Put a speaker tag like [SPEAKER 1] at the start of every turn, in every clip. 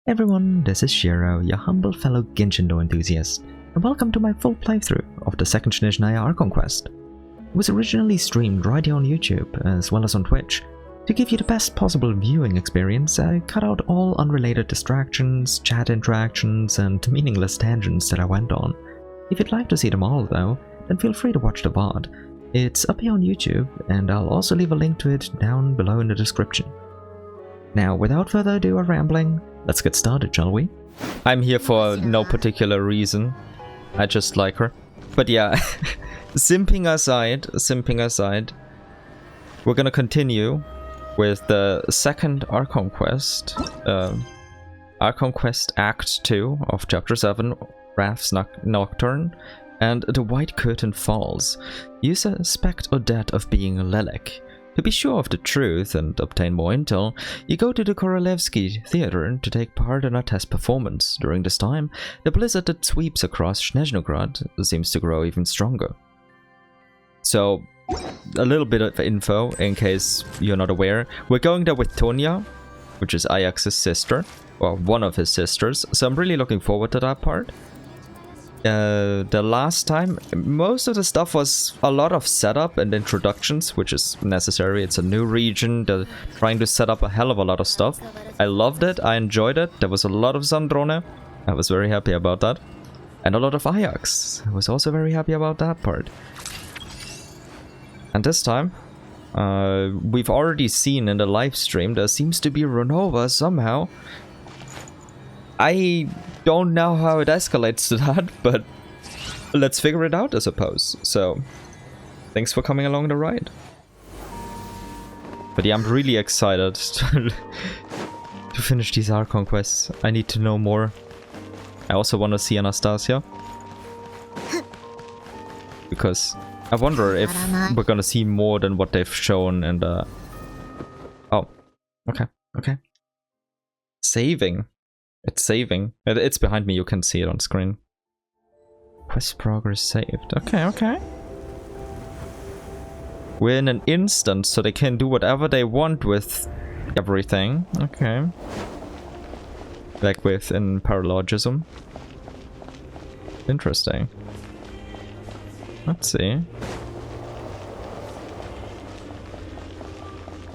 [SPEAKER 1] Everyone, this is Shiro, your humble fellow Genshin enthusiast, and welcome to my full playthrough of the second Snezhnaya Archon quest. It was originally streamed right here on YouTube, as well as on Twitch. To give you the best possible viewing experience, I cut out all unrelated distractions, chat interactions, and meaningless tangents that I went on. If you'd like to see them all though, then feel free to watch the VOD. It's up here on YouTube, and I'll also leave a link to it down below in the description. Now, without further ado or rambling, let's get started, shall we? I'm here for no particular reason. I just like her. But yeah, simping aside, we're gonna continue with the second Archon quest. Archon quest Act 2 of Chapter 7, Wraith's Nocturne, and The White Curtain Falls. You suspect Odette of being a Lelek. To be sure of the truth and obtain more intel, you go to the Korolevsky Theater to take part in a test performance. During this time, the blizzard that sweeps across Snezhnaya seems to grow even stronger. So, a little bit of info in case you're not aware. We're going there with Tonya, which is Ajax's sister, or one of his sisters, so I'm really looking forward to that part. The last time, most of the stuff was a lot of setup and introductions, which is necessary. It's a new region, they're trying to set up a hell of a lot of stuff. I loved it, I enjoyed it, there was a lot of Sandrone, I was very happy about that. And a lot of Ajax, I was also very happy about that part. And this time, we've already seen in the live stream, there seems to be Ronova somehow. I don't know how it escalates to that, but let's figure it out, I suppose. So, thanks for coming along the ride. But yeah, I'm really excited to finish these Archon quests. I need to know more. I also want to see Anastasia. Because I wonder if we're gonna see more than what they've shown in the... Oh, okay. Saving. It's saving. It's behind me, you can see it on screen. Quest progress saved. Okay. We're in an instance, so they can do whatever they want with everything. Okay. Like within paralogism. Interesting. Let's see.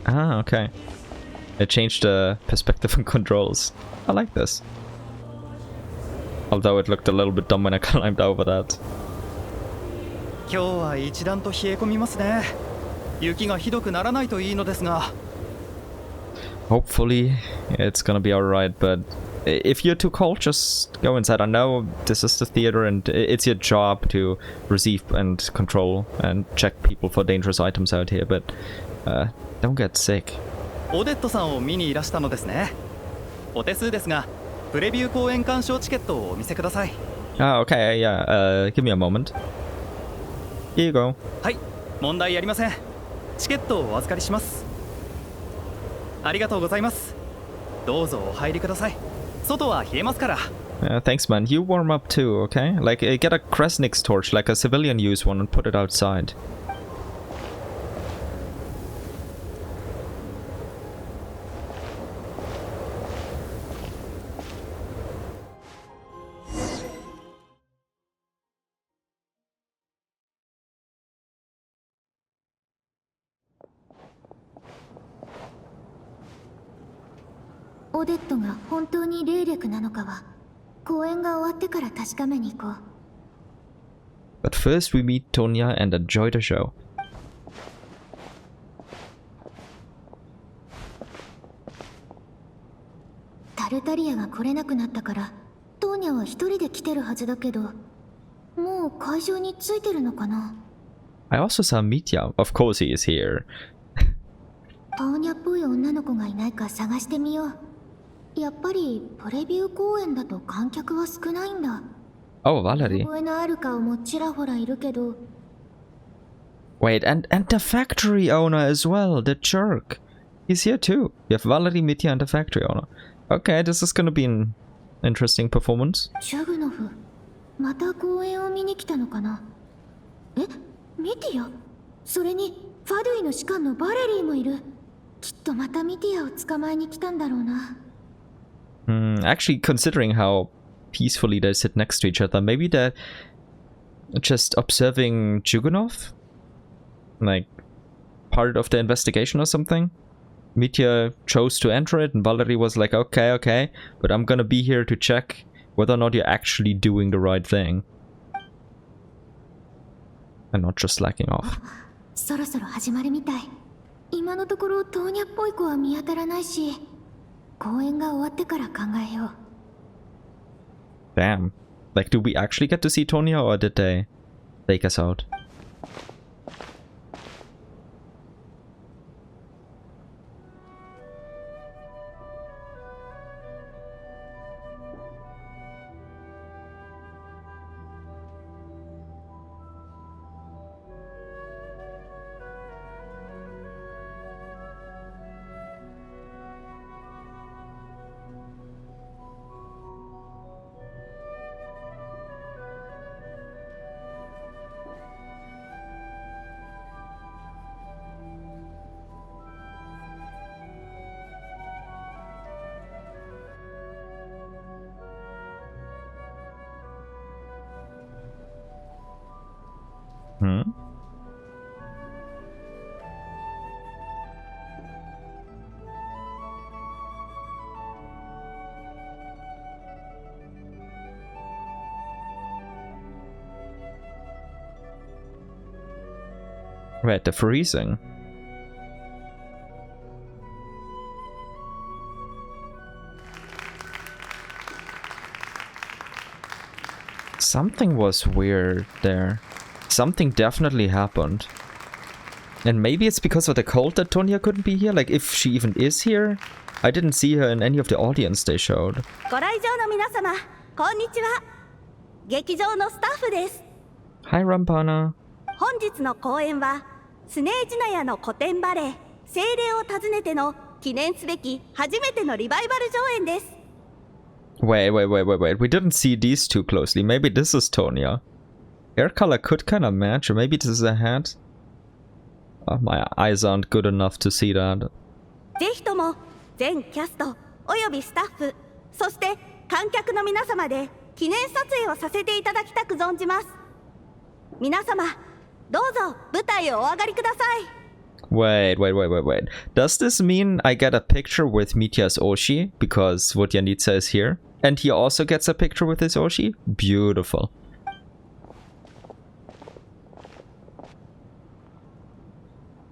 [SPEAKER 1] Ah, okay. They changed the perspective and controls. I like this. Although it looked a little bit dumb when I climbed over that. Hopefully it's gonna be alright, but if you're too cold, just go inside. I know this is the theater and it's your job to receive and control and check people for dangerous items out here, but don't get sick. Oh, okay, yeah, give me a moment. Here you go. Thanks, man. You warm up too, okay? Like, get a Kresnik's torch, like a civilian use one, and put it outside. But first we meet Tonya and enjoy the show. I also saw Mitya. Of course he is here. Oh, Valerie. Wait, and the factory owner as well, the jerk. He's here too. You have Valerie, Mitya, and the factory owner. Okay, this is gonna be an interesting performance. Actually, considering how peacefully they sit next to each other, maybe they're just observing Jugunov? Like, part of the investigation or something? Mitya chose to enter it, and Valerie was like, okay, but I'm gonna be here to check whether or not you're actually doing the right thing. And not just slacking off.
[SPEAKER 2] そろそろ始まるみたい。今のところトーニャっぽい子は見当たらないし、公演が終わってから考えよう。
[SPEAKER 1] Damn. Like, do we actually get to see Tonya, or did they take us out? Wait, the freezing. Something was weird there. Something definitely happened. And maybe it's because of the cold that Tonya couldn't be here? Like, if she even is here? I didn't see her in any of the audience they showed.
[SPEAKER 3] ご来場の皆様、こんにちは。劇場のスタッフです。
[SPEAKER 1] Hi, Rampana.
[SPEAKER 3] 本日の公演は、スネージナヤの古典バレエ、精霊を訪ねての記念すべき初めてのリバイバル上演です。
[SPEAKER 1] Wait. We didn't see these two closely. Maybe this is Tonya. Hair color could kind of match, or maybe this is a hat. Oh, my eyes aren't good enough to see that.
[SPEAKER 3] ぜひとも全キャストおよびスタッフ、そして観客の皆様で記念撮影をさせていただきたく存じます。皆様、どうぞ舞台をお上がりください。
[SPEAKER 1] Wait. Does this mean I get a picture with Mitya's Oshi? Because Vodyanitsa is here? And he also gets a picture with his Oshi? Beautiful.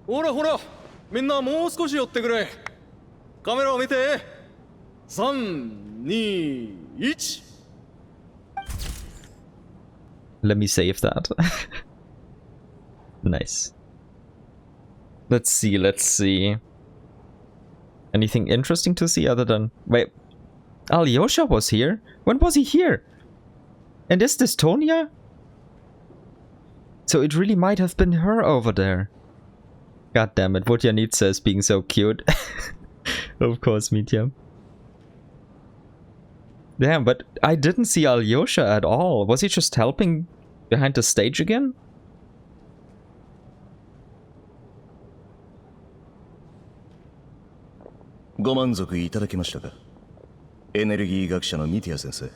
[SPEAKER 4] ほらほら、みんなもう少し寄ってくれ。カメラを見て。3、2、1。
[SPEAKER 1] Let me save that. Nice. Let's see. Anything interesting to see other than... Wait. Alyosha was here? When was he here? And is this Tonya? So it really might have been her over there. God damn it, Vodyanitsa is being so cute. Of course, Mitya. Damn, but I didn't see Alyosha at all. Was he just helping behind the stage again?
[SPEAKER 5] Go manzoku itadakimashita ka? Energy 学者のミティア先生。今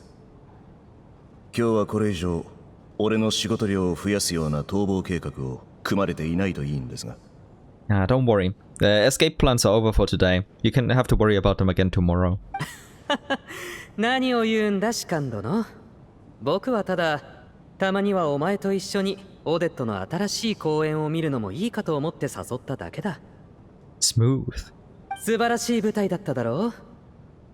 [SPEAKER 5] 日はこれ以上俺の仕事量を増やすような逃亡計画を組まれていないといいんですが。
[SPEAKER 1] Don't worry. The escape plans are over for today. You can have to worry about them again tomorrow.
[SPEAKER 6] 何を言うんだシカン殿。僕はただたまにはお前と一緒にオデットの新しい公演を見るのもいいかと思って誘っただけだ。
[SPEAKER 1] Smooth.
[SPEAKER 6] 素晴らしい舞台だっただろう。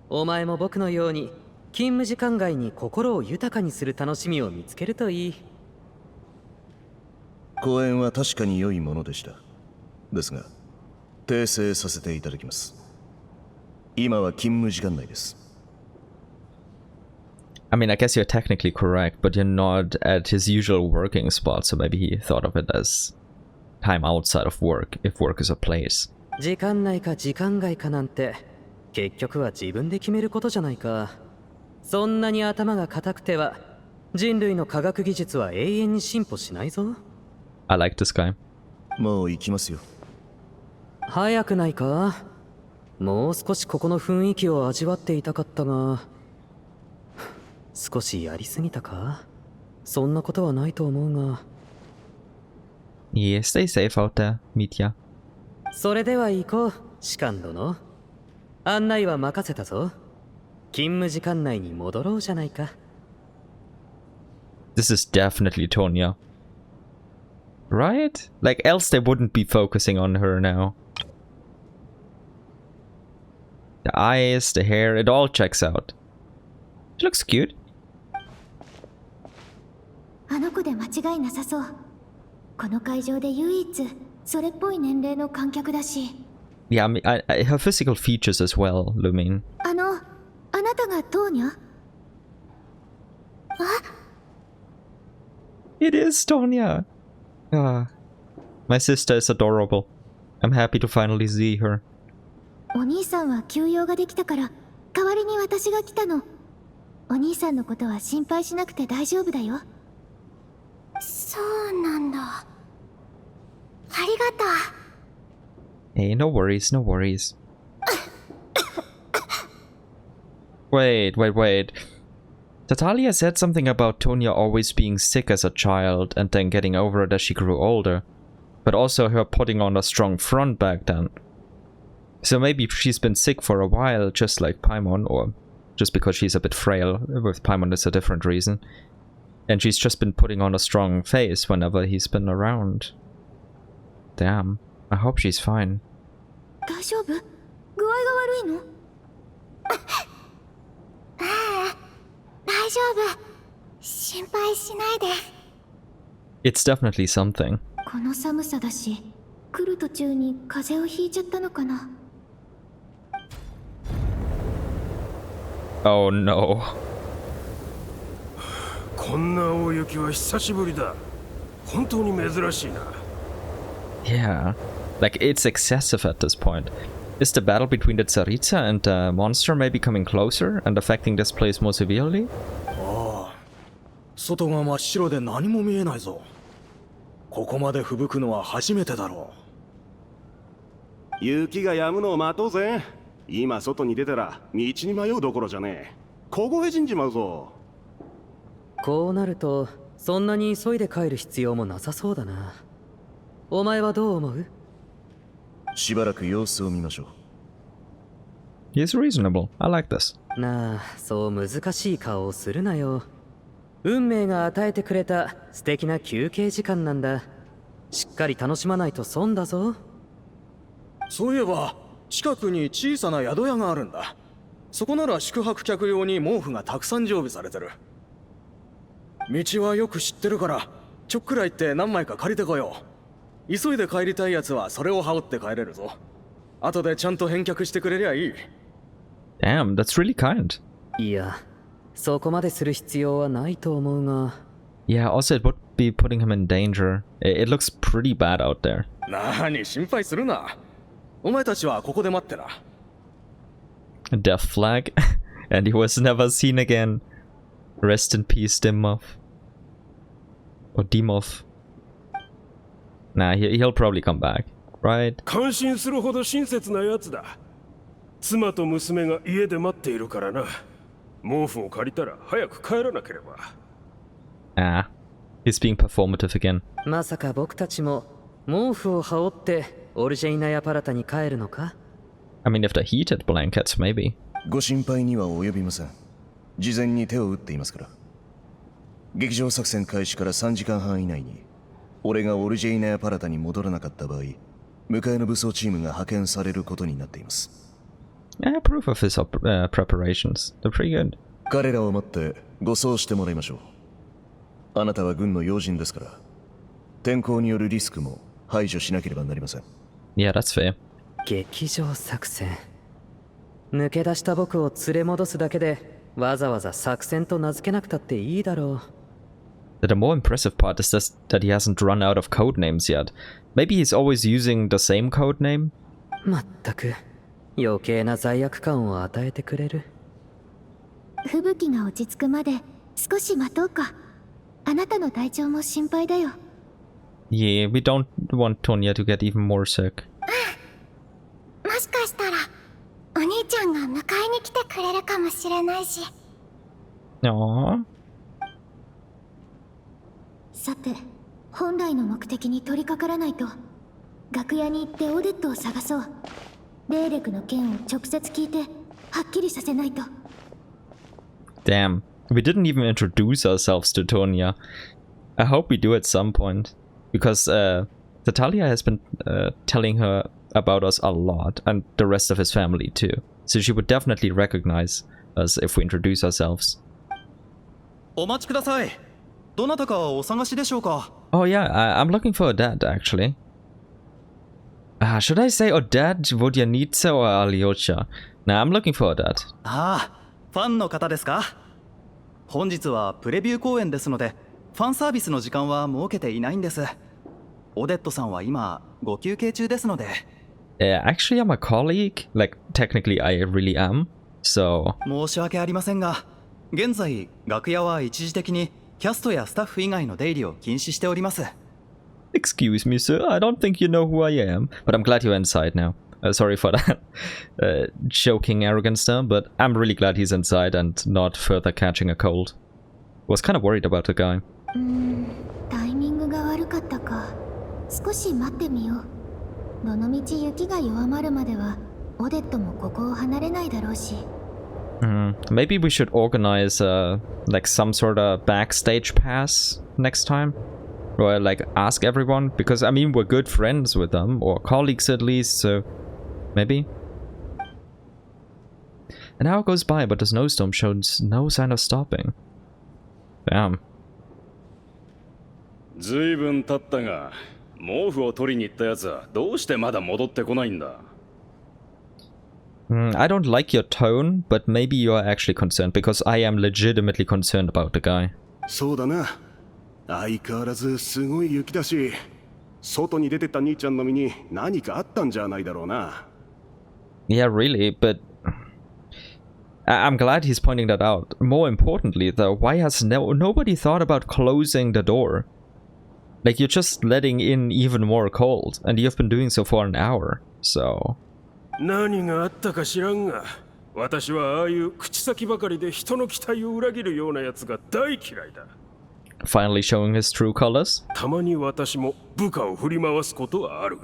[SPEAKER 6] お前も僕のように勤務時間外に心を豊かにする楽しみを見つけるといい。
[SPEAKER 5] 公演は確かに良いものでした。ですが、訂正させていただきます。今は勤務時間内です。
[SPEAKER 1] I mean, I guess you're technically correct, but you're not at his usual working spot, so maybe he thought of it as time outside of work, if work is a place.
[SPEAKER 6] 時間内か時間外かなんて結局は自分で決めることじゃないか。そんなに頭が固くては人類の科学技術は永遠に進歩しないぞ。
[SPEAKER 1] I like this guy.
[SPEAKER 5] もう行きますよ。
[SPEAKER 6] 早くないか？もう少しここの雰囲気を味わっていたかったが、少しやりすぎたか？そんなことはないと思うが。
[SPEAKER 1] Yeah, stay safe out there, Mitya.
[SPEAKER 6] それでは行こう、士官殿。案内は任せたぞ。勤務時間内に戻ろうじゃないか。
[SPEAKER 1] This is definitely Tonya. Right? Like, else they wouldn't be focusing on her now. The eyes, the hair, it all checks out. She looks cute.
[SPEAKER 2] あの子で間違いなさそう。この会場で唯一それっぽい年齢の観客だし。
[SPEAKER 1] Yeah, her physical features as well, Lumine.
[SPEAKER 2] あなたがトーニャ？あ？
[SPEAKER 1] It is Tonya! Ah, my sister is adorable. I'm happy to finally see her.
[SPEAKER 2] お兄さんは休養ができたから代わりに私が来たの。お兄さんのことは心配しなくて大丈夫だよ。そうなんだ。ありがとう。
[SPEAKER 1] Hey, no worries, no worries. Wait. Tatalia said something about Tonya always being sick as a child and then getting over it as she grew older. But also her putting on a strong front back then. So maybe she's been sick for a while, just like Paimon, or just because she's a bit frail. With Paimon it's a different reason. And she's just been putting on a strong face whenever he's been around. Damn. I hope she's fine.
[SPEAKER 2] 大丈夫？具合が悪いの？ああ、大丈夫。心配しないで。
[SPEAKER 1] It's definitely something.
[SPEAKER 2] この寒さだし、来る途中に風邪をひいちゃったのかな。
[SPEAKER 1] Oh no.
[SPEAKER 7] こんな大雪は久しぶりだ。本当に珍しいな。
[SPEAKER 1] Yeah. Like, it's excessive at this point. Is the battle between the Tsaritsa and the monster maybe coming closer and affecting this place more severely?
[SPEAKER 7] ああ、外が真っ白で何も見えないぞ。ここまで吹雪くのは初めてだろう。
[SPEAKER 8] 雪が止むのを待とうぜ。今外に出たら道に迷うどころじゃねえ。凍え死んじまうぞ。
[SPEAKER 6] こうなるとそんなに急いで帰る必要もなさそうだな。お前はどう思う？
[SPEAKER 5] しばらく様子を見ましょう。
[SPEAKER 1] He's reasonable. I like this.
[SPEAKER 6] なあ、そう難しい顔をするなよ。運命が与えてくれた素敵な休憩時間なんだ。しっかり楽しまないと損だぞ。
[SPEAKER 4] そういえば近くに小さな宿屋があるんだ。そこなら宿泊客用に毛布がたくさん常備されてる。道はよく知ってるからちょっくら行って何枚か借りてこよう。急いで帰りたいやつはそれを羽織って帰れるぞ。後でちゃんと返却してくれりゃいい。
[SPEAKER 1] Damn, that's really kind.
[SPEAKER 6] いや、そこまでする必要はないと思うが。
[SPEAKER 1] Yeah, also it would be putting him in danger. It looks pretty bad out there.
[SPEAKER 4] なに心配するな。お前たちはここで待ってな。
[SPEAKER 1] Death flag. And he was never seen again. Rest in peace, Dimov. Or Dimov. Nah, he'll probably come back, right?
[SPEAKER 7] 感心するほど親切なやつだ。妻と娘が家で待っているからな。毛布を借りたら早く帰らなければ。
[SPEAKER 1] Ah, he's being performative again.
[SPEAKER 6] まさか僕たちも毛布を羽織ってオルジェイナヤパラタに帰るのか？
[SPEAKER 1] I mean, if they're heated blankets, maybe.
[SPEAKER 5] ご心配には及びません。事前に手を打っていますから。劇場作戦開始から3時間半以内に俺がオルジェイナヤパラタに戻らなかった場合、迎えの武装チームが派遣されることになっています。
[SPEAKER 1] Yeah, proof of his preparations. They're pretty good.
[SPEAKER 5] 彼らを待って護送してもらいましょう。あなたは軍の要人ですから、天候によるリスクも排除しなければなりません。
[SPEAKER 1] Yeah, that's fair.
[SPEAKER 6] 劇場作戦。抜け出した僕を連れ戻すだけでわざわざ作戦と名付けなくたっていいだろう。
[SPEAKER 1] The more impressive part is just that he hasn't run out of code names yet. Maybe he's always using the same code name?
[SPEAKER 6] まったく余計な罪悪感を与えてくれる。
[SPEAKER 2] 吹雪が落ち着くまで少し待とうか。あなたの体調も心配だよ。
[SPEAKER 1] Yeah, we don't want Tonya to get even more sick.
[SPEAKER 2] もしかしたらしれないし。
[SPEAKER 1] Aww.
[SPEAKER 2] さて、本来の目的に取り掛からないと。楽屋に行ってオデットを探そう。霊力の件を直接聞いてはっきりさせないと。
[SPEAKER 1] Damn, we didn't even introduce ourselves to Tonya. I hope we do at some point, because Natalia has been telling her about us a lot, and the rest of his family too. So she would definitely recognize us if we introduce ourselves.
[SPEAKER 9] お待ちください。どなたかお探しでしょうか?
[SPEAKER 1] Oh yeah, I'm looking for Odette actually. Should I say Odette, Vodyanitsa, or Alyosha? Nah, I'm looking for Odette.
[SPEAKER 9] ああ、ファンの方ですか? 本日はプレビュー公演ですので、ファンサービスの時間は設けていないんです。オデットさんは今ご休憩中ですので。
[SPEAKER 1] Actually, I'm a colleague. Like, technically, I really am. So.
[SPEAKER 9] 申し訳ありませんが、現在楽屋は一時的にキャストやスタッフ以外の出入りを禁止しております。
[SPEAKER 1] Excuse me, sir. I don't think you know who I am. But I'm glad you're inside now. Sorry for that joking arrogance there, but I'm really glad he's inside and not further catching a cold. Was kind of worried about the guy.
[SPEAKER 2] タイミングが悪かったか。少し待ってみよう。どのみち雪が弱まるまではオデットもここを離れないだろうし。
[SPEAKER 1] Maybe we should organize like some sort of backstage pass next time, or like ask everyone, because I mean we're good friends with them, or colleagues at least, so maybe. An hour goes by, but the snowstorm shows no sign of stopping. Damn.
[SPEAKER 10] ずいぶん経ったが、毛布を取りに行ったやつはどうしてまだ戻ってこないんだ?
[SPEAKER 1] I don't like your tone, but maybe you are actually concerned, because I am legitimately concerned about the guy.
[SPEAKER 8] そうだな。相変わらずすごい雪だし、外に出てった兄ちゃんの身に何かあったんじゃないだろうな。
[SPEAKER 1] Yeah, really, but I'm glad he's pointing that out. More importantly, though, why has nobody thought about closing the door? Like, you're just letting in even more cold, and you've been doing so for an hour, so...
[SPEAKER 7] 何があったか知らんが、私はああいう口先ばかりで人の期待を裏切るようなやつが大嫌いだ。
[SPEAKER 1] Finally showing his true colors?
[SPEAKER 7] たまに私も部下を振り回すことはあるが。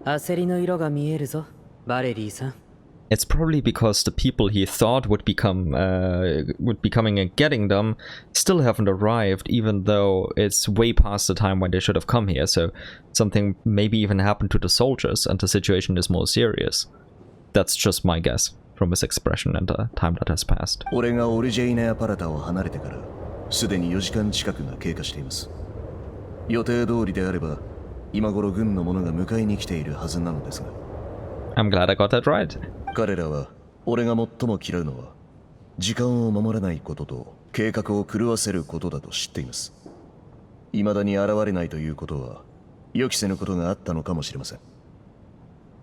[SPEAKER 6] 焦りの色が見えるぞ、バレリーさん。
[SPEAKER 1] It's probably because the people he thought would be coming and getting them still haven't arrived, even though it's way past the time when they should have come here, so something maybe even happened to the soldiers and the situation is more serious. That's just my guess from his expression and the time that has passed.
[SPEAKER 5] 俺がオルジェイナヤパラタを離れてからすでに4時間近くが経過しています。予定通りであれば今頃軍の者が迎えに来ているはずなのですが。
[SPEAKER 1] I'm glad I got that right.
[SPEAKER 5] 彼らは俺が最も嫌うのは時間を守らないことと計画を狂わせることだと知っています。未だに現れないということは予期せぬことがあったのかもしれません。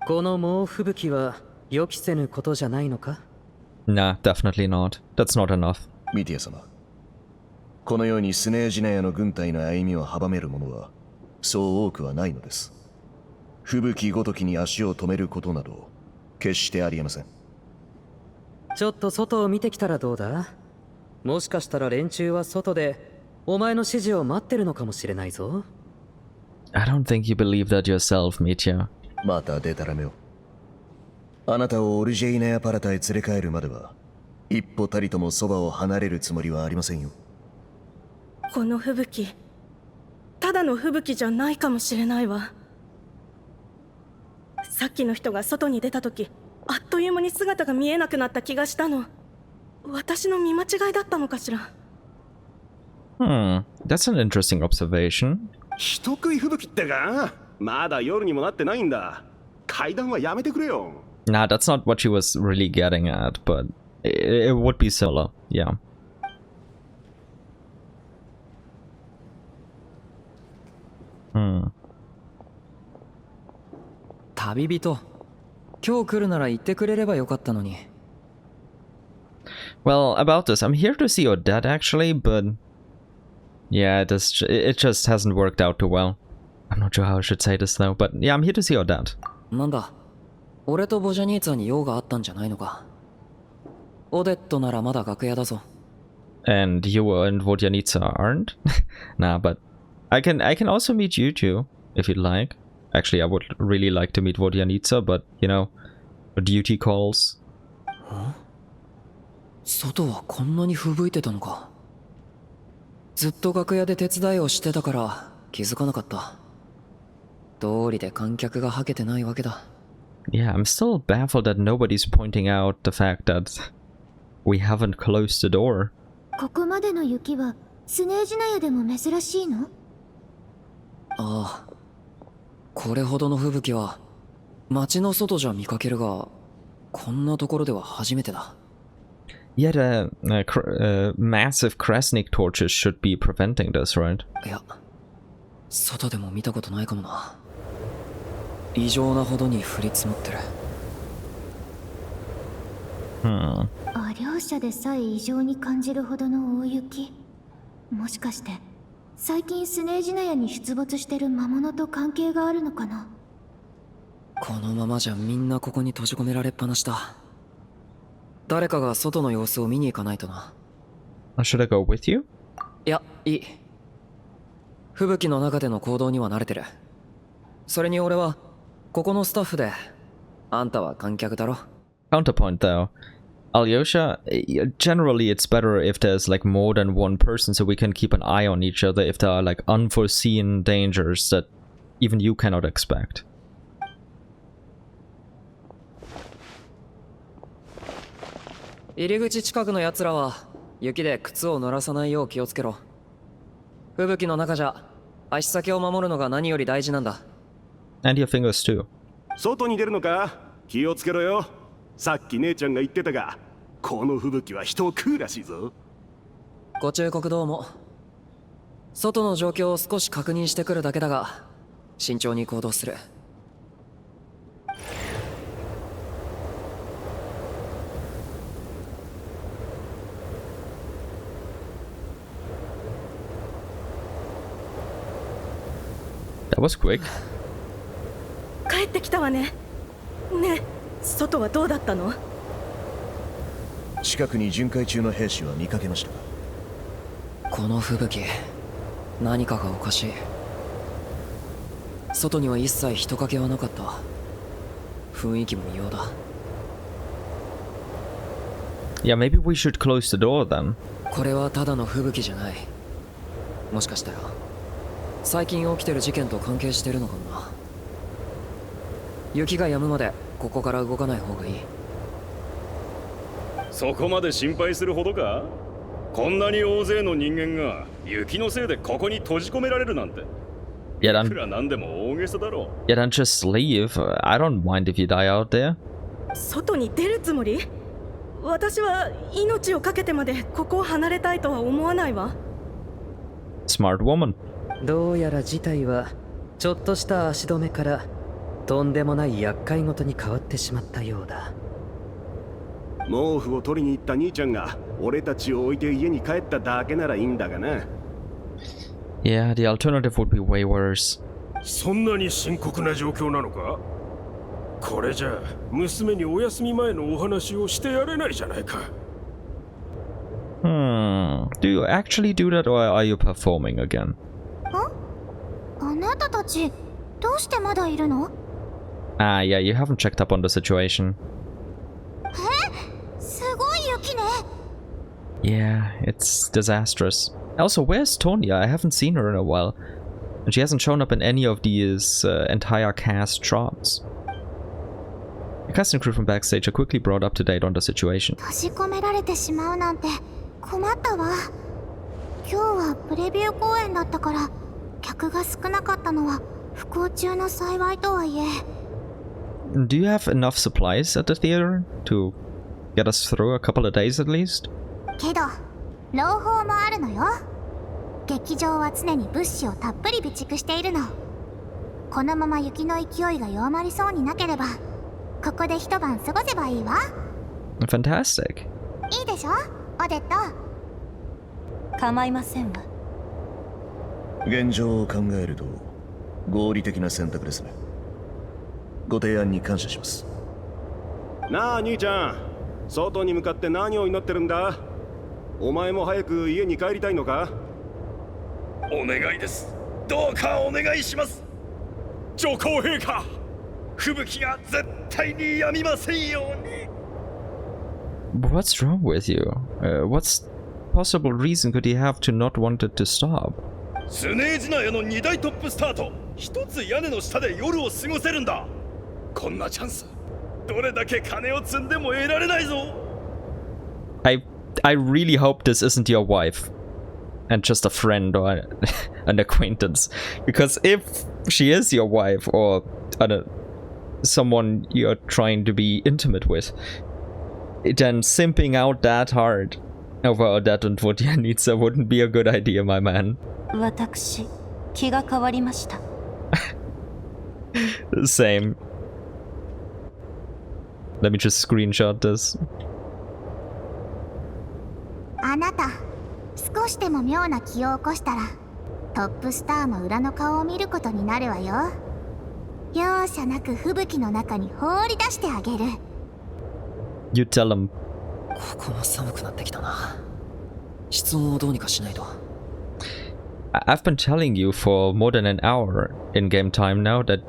[SPEAKER 6] この猛吹雪は予期せぬことじゃないのか?
[SPEAKER 1] Nah, definitely not. That's not enough.
[SPEAKER 5] ミティア様、このようにスネージナヤの軍隊の歩みを阻める者はそう多くはないのです。吹雪ごときに足を止めることなど決してありえません。
[SPEAKER 6] ちょっと外を見てきたらどうだ? もしかしたら連中は外でお前の指示を待ってるのかもしれないぞ。
[SPEAKER 1] I don't think you believe that yourself, Mitya.
[SPEAKER 5] またデタラメを。あなたをオルジェイナヤパラタへ連れ帰るまでは一歩たりともそばを離れるつもりはありませんよ。
[SPEAKER 11] この吹雪、ただの吹雪じゃないかもしれないわ。さっきの人が外に出た時、あっという間に姿が見えなくなった気がしたの。私の見間違いだったのかしら。
[SPEAKER 1] That's an interesting observation.
[SPEAKER 8] 人食い吹雪ってか、まだ夜にもなってないんだ。階段はやめてくれよ。
[SPEAKER 1] Nah, that's not what she was really getting at, but it would be similar, yeah.
[SPEAKER 12] 旅人、今日来るなら言ってくれればよかったのに。
[SPEAKER 1] Well, about this, I'm here to see Odette actually, but Yeah, it just hasn't worked out too well. I'm not sure how I should say this though, but yeah, I'm here to see your dad.
[SPEAKER 12] なんだ、俺とボジャニーツァに用があったんじゃないのか。オデットならまだ楽屋だぞ。
[SPEAKER 1] And you and Vodyanitsa aren't? Nah, but I can also meet you two, if you'd like. Actually, I would really like to meet Vodyanitsa, but, you know, duty calls.
[SPEAKER 12] 外はこんなに吹雪いてたのか。ずっと楽屋で手伝いをしてたから気づかなかった。道理で観客がはけてないわけだ。
[SPEAKER 1] Yeah, I'm still baffled that nobody's pointing out the fact that we haven't closed the door.
[SPEAKER 2] ここまでの雪はスネージナヤでも珍しいの？
[SPEAKER 12] ああ、これほどの吹雪は街の外じゃ見かけるが、こんなところでは初めてだ。
[SPEAKER 1] Yet massive Krasnik torches should be preventing this, right?
[SPEAKER 12] いや、外でも見たことないかもな。異常なほどに降り積もってる。
[SPEAKER 2] 両者でさえ異常に感じるほどの大雪。もしかして最近スネージナヤに出没してる魔物と関係があるのかな。
[SPEAKER 12] このままじゃみんなここに閉じ込められっぱなしだ。誰かが外の様子を見に行かないとな。
[SPEAKER 1] Should I go with you?
[SPEAKER 12] いや、いい。吹雪の中での行動には慣れてる。それに俺はここのスタッフで、あんたは観客だろ。
[SPEAKER 1] Counterpoint though. Alyosha, generally it's better if there's like more than one person so we can keep an eye on each other if there are like unforeseen dangers that even you cannot expect.
[SPEAKER 12] 入り口近くの奴らは雪で靴を濡らさないよう気をつけろ。吹雪の中じゃ足先を守るのが何より大事なんだ。
[SPEAKER 1] And your fingers too.
[SPEAKER 8] 外に出るのか？気をつけろよ。さっき姉ちゃんが言ってたが、この吹雪は人を食うらしいぞ。
[SPEAKER 12] ご忠告どうも。外の状況を少し確認してくるだけだが、慎重に行動する。
[SPEAKER 1] That was quick.
[SPEAKER 11] 帰ってきたわね。ねえ、外はどうだったの？
[SPEAKER 5] 近くに巡回中の兵士は見かけましたか？
[SPEAKER 12] この吹雪、何かがおかしい。外には一切人影はなかった。雰囲気も異様だ。
[SPEAKER 1] Yeah, maybe we should close the door then.
[SPEAKER 12] これはただの吹雪じゃない。もしかしたら最近起きてる事件と関係してるのかもな。雪が止むまでここから動かない方がいい。
[SPEAKER 10] そこまで心配するほどか？こんなに大勢の人間が雪のせいでここに閉じ込められるなんて。いくらなんでも大げさだろう。
[SPEAKER 1] Yeah, then just leave. I don't mind if you die out there.
[SPEAKER 11] 外に出るつもり？私は命をかけてまでここを離れたいとは思わないわ。
[SPEAKER 1] Smart woman.
[SPEAKER 6] どうやら事態はちょっとした足止めからとんでもない厄介事に変わってしまったようだ。
[SPEAKER 8] 毛布を取りに行った兄ちゃんが俺たちを置いて家に帰っただけならいいんだがな。
[SPEAKER 1] Yeah, the alternative would be way worse.
[SPEAKER 13] そんなに深刻な状況なのか？これじゃ娘にお休み前のお話をしてやれないじゃないか。
[SPEAKER 1] Do you actually do that or are you performing again?
[SPEAKER 2] あなたたちどうしてまだいるの？
[SPEAKER 1] Ah, yeah, you haven't checked up on the situation.
[SPEAKER 2] すごい雪ね。
[SPEAKER 1] Yeah, it's disastrous. Also, where's Tonya? I haven't seen her in a while. And she hasn't shown up in any of these entire cast shots. The cast and crew from backstage are quickly brought up to date on the situation.
[SPEAKER 2] 閉じ込められてしまうなんて困ったわ。今日はプレビュー公演だったから客が少なかったのは不幸中の幸いとはいえ。
[SPEAKER 1] Do you have enough supplies at the theater to get us through a couple of days at least?
[SPEAKER 2] けど朗報もあるのよ。劇場は常に物資をたっぷり備蓄しているの。このまま雪の勢いが弱まりそうになければここで一晩過ごせばいいわ。
[SPEAKER 1] Fantastic.
[SPEAKER 2] いいでしょ、オデット。
[SPEAKER 14] 構いませんわ。
[SPEAKER 5] 現状を考えると合理的な選択ですね。ご提案に感謝します。
[SPEAKER 8] なあ兄ちゃん、外に向かって何を祈ってるんだ？お前も早く家に帰りたいのか？
[SPEAKER 10] お願いです。どうかお願いします。上皇陛下、吹雪が絶対に止みませんように。
[SPEAKER 1] What's wrong with you? What's possible reason could he have to not want it to stop?
[SPEAKER 10] スネージナヤの2大トップスタート、一つ屋根の下で夜を過ごせるんだ。こんなチャンス、どれだけ金を積んでも得られないぞ。
[SPEAKER 1] I really hope this isn't your wife and just a friend or an acquaintance, because if she is your wife or someone you're trying to be intimate with, then simping out that hard over Odette and Vodyanitsa wouldn't be a good idea, my man.
[SPEAKER 3] 私、気が変わりました。
[SPEAKER 1] Same. Let me just screenshot this.
[SPEAKER 2] あなた、少しでも妙な気を起こしたらトップスターの裏の顔を見ることになるわよ。容赦なく吹雪の中に放り出してあげる。
[SPEAKER 1] You tell him.
[SPEAKER 12] ここも寒くなってきたな。室温をどうにかしないと。
[SPEAKER 1] I've been telling you for more than an hour in game time now that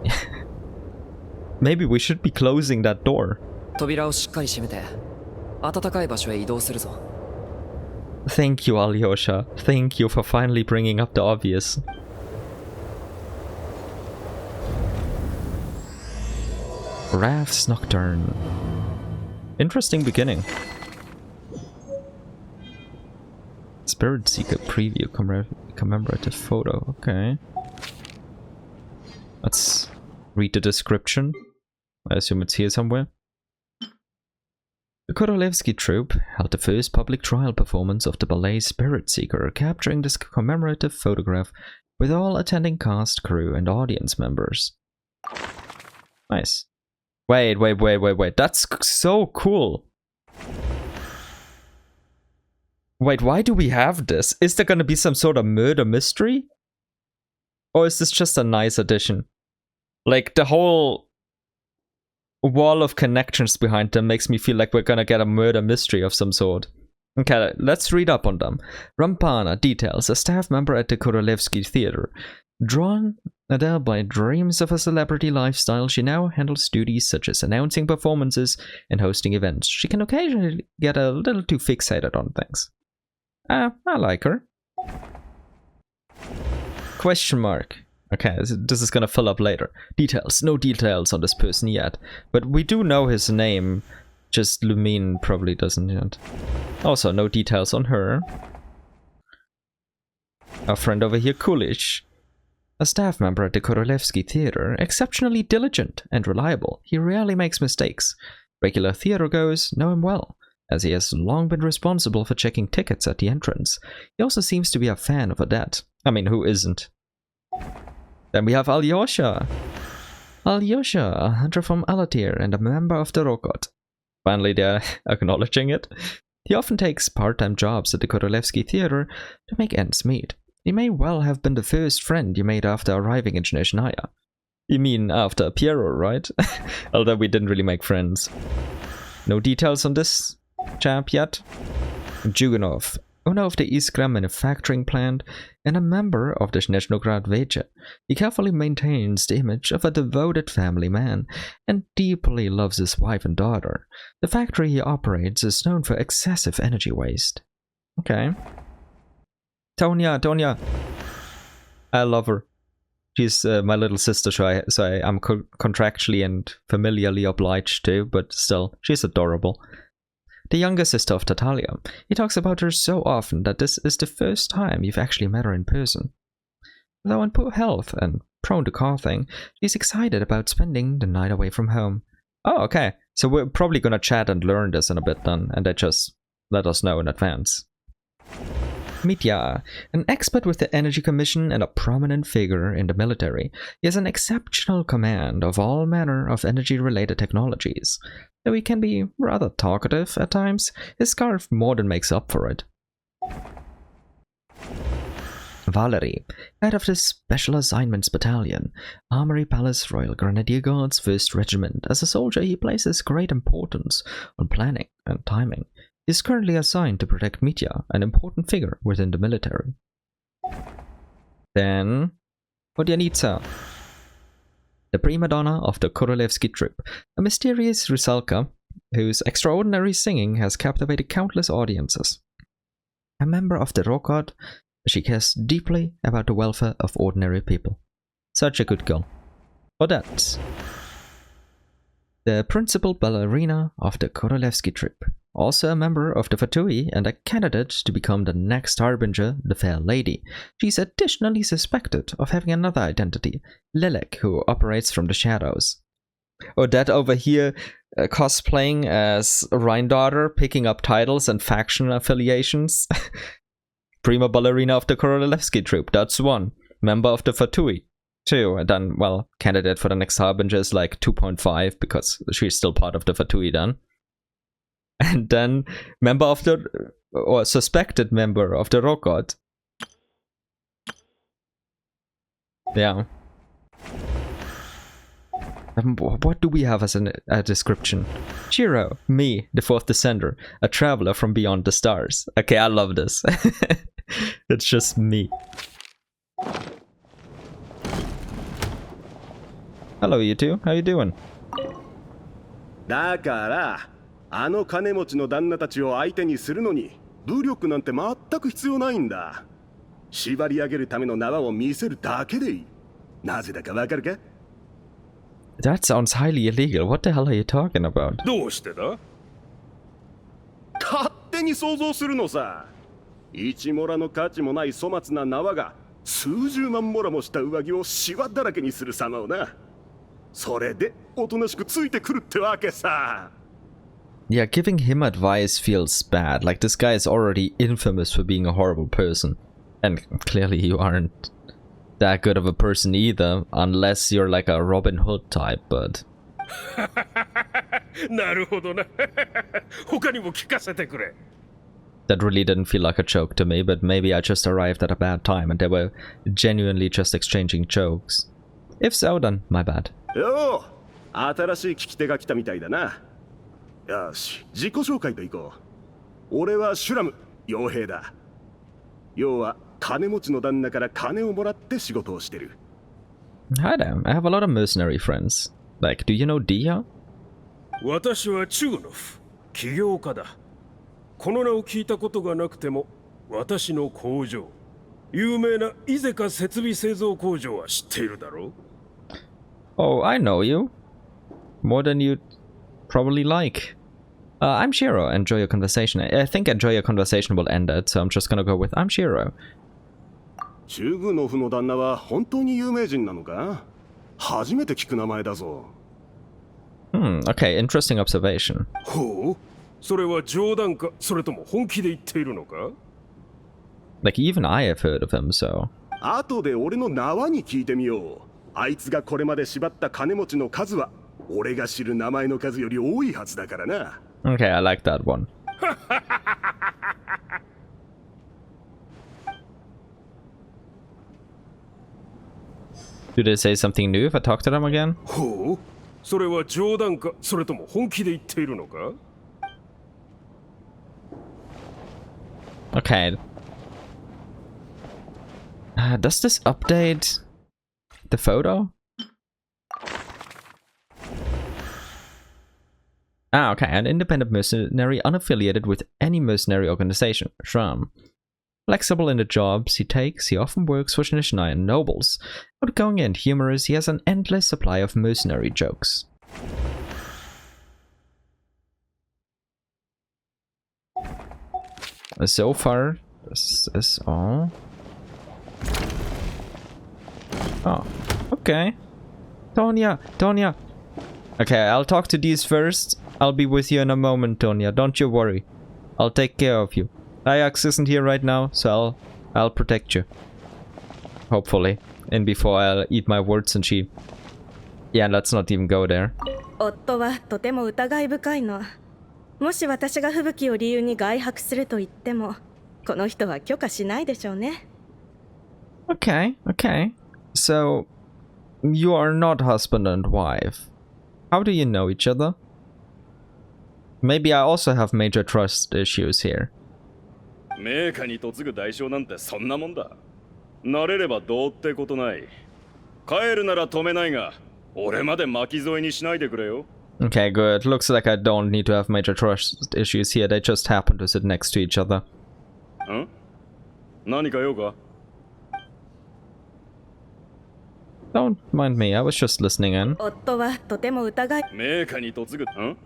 [SPEAKER 1] maybe we should be closing that door.
[SPEAKER 12] 扉をしっかり閉めて暖かい場所へ移動するぞ。
[SPEAKER 1] Thank you, Alyosha. Thank you for finally bringing up the obvious. Wraith's Nocturne. Interesting beginning. Spirit Seeker preview commemorative photo. Okay. Let's read the description. I assume it's here somewhere. The Korolevsky troupe held the first public trial performance of the ballet Spirit Seeker, capturing this commemorative photograph with all attending cast, crew, and audience members. Nice. Wait. That's so cool. Wait, why do we have this? Is there gonna be some sort of murder mystery? Or is this just a nice addition? Like, the whole wall of connections behind them makes me feel like we're gonna get a murder mystery of some sort. Okay, let's read up on them. Rampana details a staff member at the Korolevsky Theatre. Drawn there by dreams of a celebrity lifestyle, she now handles duties such as announcing performances and hosting events. She can occasionally get a little too fixated on things. I like her. Question mark. Okay, this is gonna fill up later. Details. No details on this person yet. But we do know his name. Just Lumine probably doesn't yet. Also, no details on her. Our friend over here, Kulish. A staff member at the Korolevsky Theatre, exceptionally diligent and reliable. He rarely makes mistakes. Regular theatergoers know him well, as he has long been responsible for checking tickets at the entrance. He also seems to be a fan of Odette. I mean, who isn't? Then we have Alyosha. Alyosha, a hunter from Alatir and a member of the Rokot. Finally, they're acknowledging it. He often takes part-time jobs at the Korolevsky Theatre to make ends meet. He may well have been the first friend you made after arriving in Snezhnaya. You mean after Piero, right? Although we didn't really make friends. No details on this chap yet. Juganov, owner of the Iskra manufacturing plant and a member of the Snezhnograd VII. He carefully maintains the image of a devoted family man and deeply loves his wife and daughter. The factory he operates is known for excessive energy waste. Okay. Tonya. I love her. She's my little sister, so I'm contractually and familiarly obliged to, but still, she's adorable. The younger sister of Tatalia. He talks about her so often that this is the first time you've actually met her in person. Though in poor health and prone to coughing, she's excited about spending the night away from home. Oh, okay. So we're probably gonna chat and learn this in a bit then, and they just let us know in advance. Mitya, an expert with the Energy Commission and a prominent figure in the military, he has an exceptional command of all manner of energy-related technologies. Though he can be rather talkative at times, his scarf more than makes up for it. Valerie, head of the Special Assignments Battalion, Armory Palace Royal Grenadier Guards 1st Regiment. As a soldier, he places great importance on planning and timing. He is currently assigned to protect Mitya, an important figure within the military. Then, Podyanitsa, the prima donna of the Korolevsky troop, a mysterious Rusalka whose extraordinary singing has captivated countless audiences. A member of the Rokod, she cares deeply about the welfare of ordinary people. Such a good girl. Odette, the principal ballerina of the Korolevsky troop, also a member of the Fatui and a candidate to become the next Harbinger, the Fair Lady. She's additionally suspected of having another identity, Lelek, who operates from the shadows. Odette over here cosplaying as Rhine-daughter, picking up titles and faction affiliations. Prima ballerina of the Korolevsky troop, that's 1. Member of the Fatui, 2. And then, well, candidate for the next Harbinger is like 2.5 because she's still part of the Fatui then. And then member of the, or suspected member of the Rokod. Yeah. What do we have as a description? Shiro, me, the 4th Descender, a traveler from beyond the stars. Okay, I love this. It's just me. Hello, you two. How you doing?
[SPEAKER 8] だからあの金持ちの旦那たちを相手にするのに武力なんて全く必要ないんだ。縛り上げるための縄を見せるだけでいい。なぜだかわかるか？
[SPEAKER 1] That sounds highly illegal. What the hell are you talking about?
[SPEAKER 13] どうしてだ？
[SPEAKER 8] 勝手に想像するのさ。一モラの価値もない粗末な縄が数十万モラもした上着をシワだらけにする様をな。それでおとなしくついてくるってわけさ。
[SPEAKER 1] Yeah, giving him advice feels bad. Like, this guy is already infamous for being a horrible person. And clearly you aren't that good of a person either, unless you're like a Robin Hood type, but...
[SPEAKER 13] なるほどな。他にも聞かせてくれ。
[SPEAKER 1] That really didn't feel like a joke to me, but maybe I just arrived at a bad time and they were genuinely just exchanging jokes. If so, then my bad.
[SPEAKER 8] よう、新しい聞き手が来たみたいだな。よし、自己紹介といこう。俺はシュラム、傭兵だ。要は金持ちの旦那から金をもらって仕事をしてる。
[SPEAKER 1] Hi there, I have a lot of mercenary friends. Like, do you know Dia?
[SPEAKER 13] 私はチューノフ、起業家だ。この名を聞いたことがなくても、私の工場、有名なイゼカ設備製造工場は知っているだろう。
[SPEAKER 1] Oh, I know you. More than you'd probably like. I'm Shiro. Enjoy your conversation. I think enjoy your conversation will end it, so I'm just gonna go with I'm Shiro.
[SPEAKER 8] チュグノフの旦那は本当に有名人なのか？初めて聞く名前だぞ。
[SPEAKER 1] Okay, interesting observation.
[SPEAKER 13] ほう、それは冗談か、それとも本気で言っているのか？
[SPEAKER 1] Like, even I have heard of him, so...
[SPEAKER 8] 後で俺の縄に聞いてみよう。あいつがこれまで縛った金持ちの数は、俺が知る名前の数より多いはずだからな。
[SPEAKER 1] Okay, I like that one. Do they say something new if I talk to them again?
[SPEAKER 13] ほう、それは冗談か、それとも本気で言っているのか？
[SPEAKER 1] Okay. Does this update the photo? Ah, okay. An independent mercenary unaffiliated with any mercenary organization. Shram. Flexible in the jobs he takes, he often works for Snezhnaya nobles. Outgoing and humorous, he has an endless supply of mercenary jokes. So far, this is all. Oh, okay. Tonya! Okay, I'll talk to these first. I'll be with you in a moment, Tonya. Don't you worry. I'll take care of you. Ajax isn't here right now, so I'll protect you. Hopefully. And before I'll eat my words and she... Yeah, let's not even go there.
[SPEAKER 11] 夫はとても疑い深いの。もし私が吹雪を理由に外泊すると言っても、この人は許可しないでしょうね。
[SPEAKER 1] Okay, okay. So, you are not husband and wife. How do you know each other? Maybe I also have major trust issues here.
[SPEAKER 10] 名家に嫁ぐ代償なんてそんなもんだ。慣れればどうってことない。帰るなら止めないが、俺まで巻き添えにしないでくれよ。
[SPEAKER 1] Okay, good. Looks like I don't need to have major trust issues here. They just happen to sit next to each other.
[SPEAKER 10] ん？何か用か？
[SPEAKER 1] Don't mind me, I was just listening in.
[SPEAKER 11] 夫はとても疑い。
[SPEAKER 10] 名家に嫁ぐ。ん？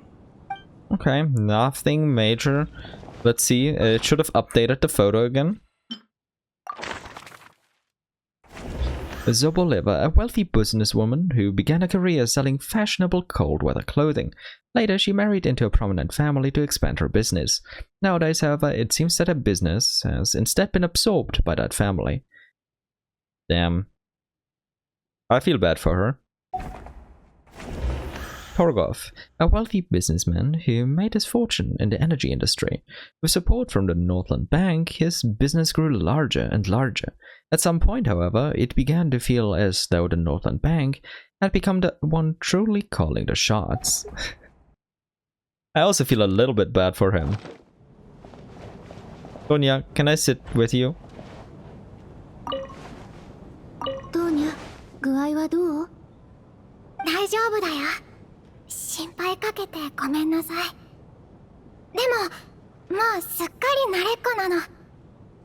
[SPEAKER 1] Okay, nothing major. Let's see, it should have updated the photo again. Zoboleva, a wealthy businesswoman who began a career selling fashionable cold-weather clothing. Later, she married into a prominent family to expand her business. Nowadays, however, it seems that her business has instead been absorbed by that family. Damn. I feel bad for her. Torgov, a wealthy businessman who made his fortune in the energy industry. With support from the Northland Bank, his business grew larger and larger. At some point, however, it began to feel as though the Northland Bank had become the one truly calling the shots. I also feel a little bit bad for him. Tonya, can I sit with you?
[SPEAKER 2] Tonya, 具合はどう？大丈夫だよ。心配かけてごめんなさい。でも、もうすっかり慣れっこなの。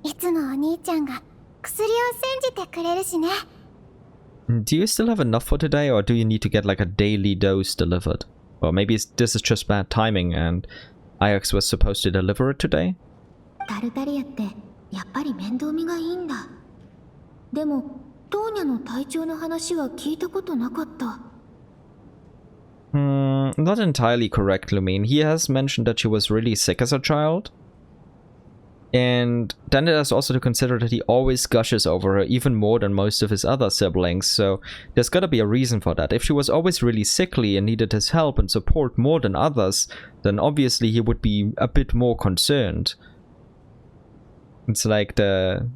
[SPEAKER 2] いつもお兄ちゃんが薬を煎じてくれるしね。
[SPEAKER 1] Do you still have enough for today, or do you need to get like a daily dose delivered? Or maybe this is just bad timing and Ajax was supposed to deliver it today?
[SPEAKER 2] タルタリアってやっぱり面倒見がいいんだ。でも、トーニャの体調の話は聞いたことなかった。
[SPEAKER 1] Not entirely correct, Lumine. He has mentioned that she was really sick as a child. And then it has also to consider that he always gushes over her even more than most of his other siblings, so there's gotta be a reason for that. If she was always really sickly and needed his help and support more than others, then obviously he would be a bit more concerned. It's like the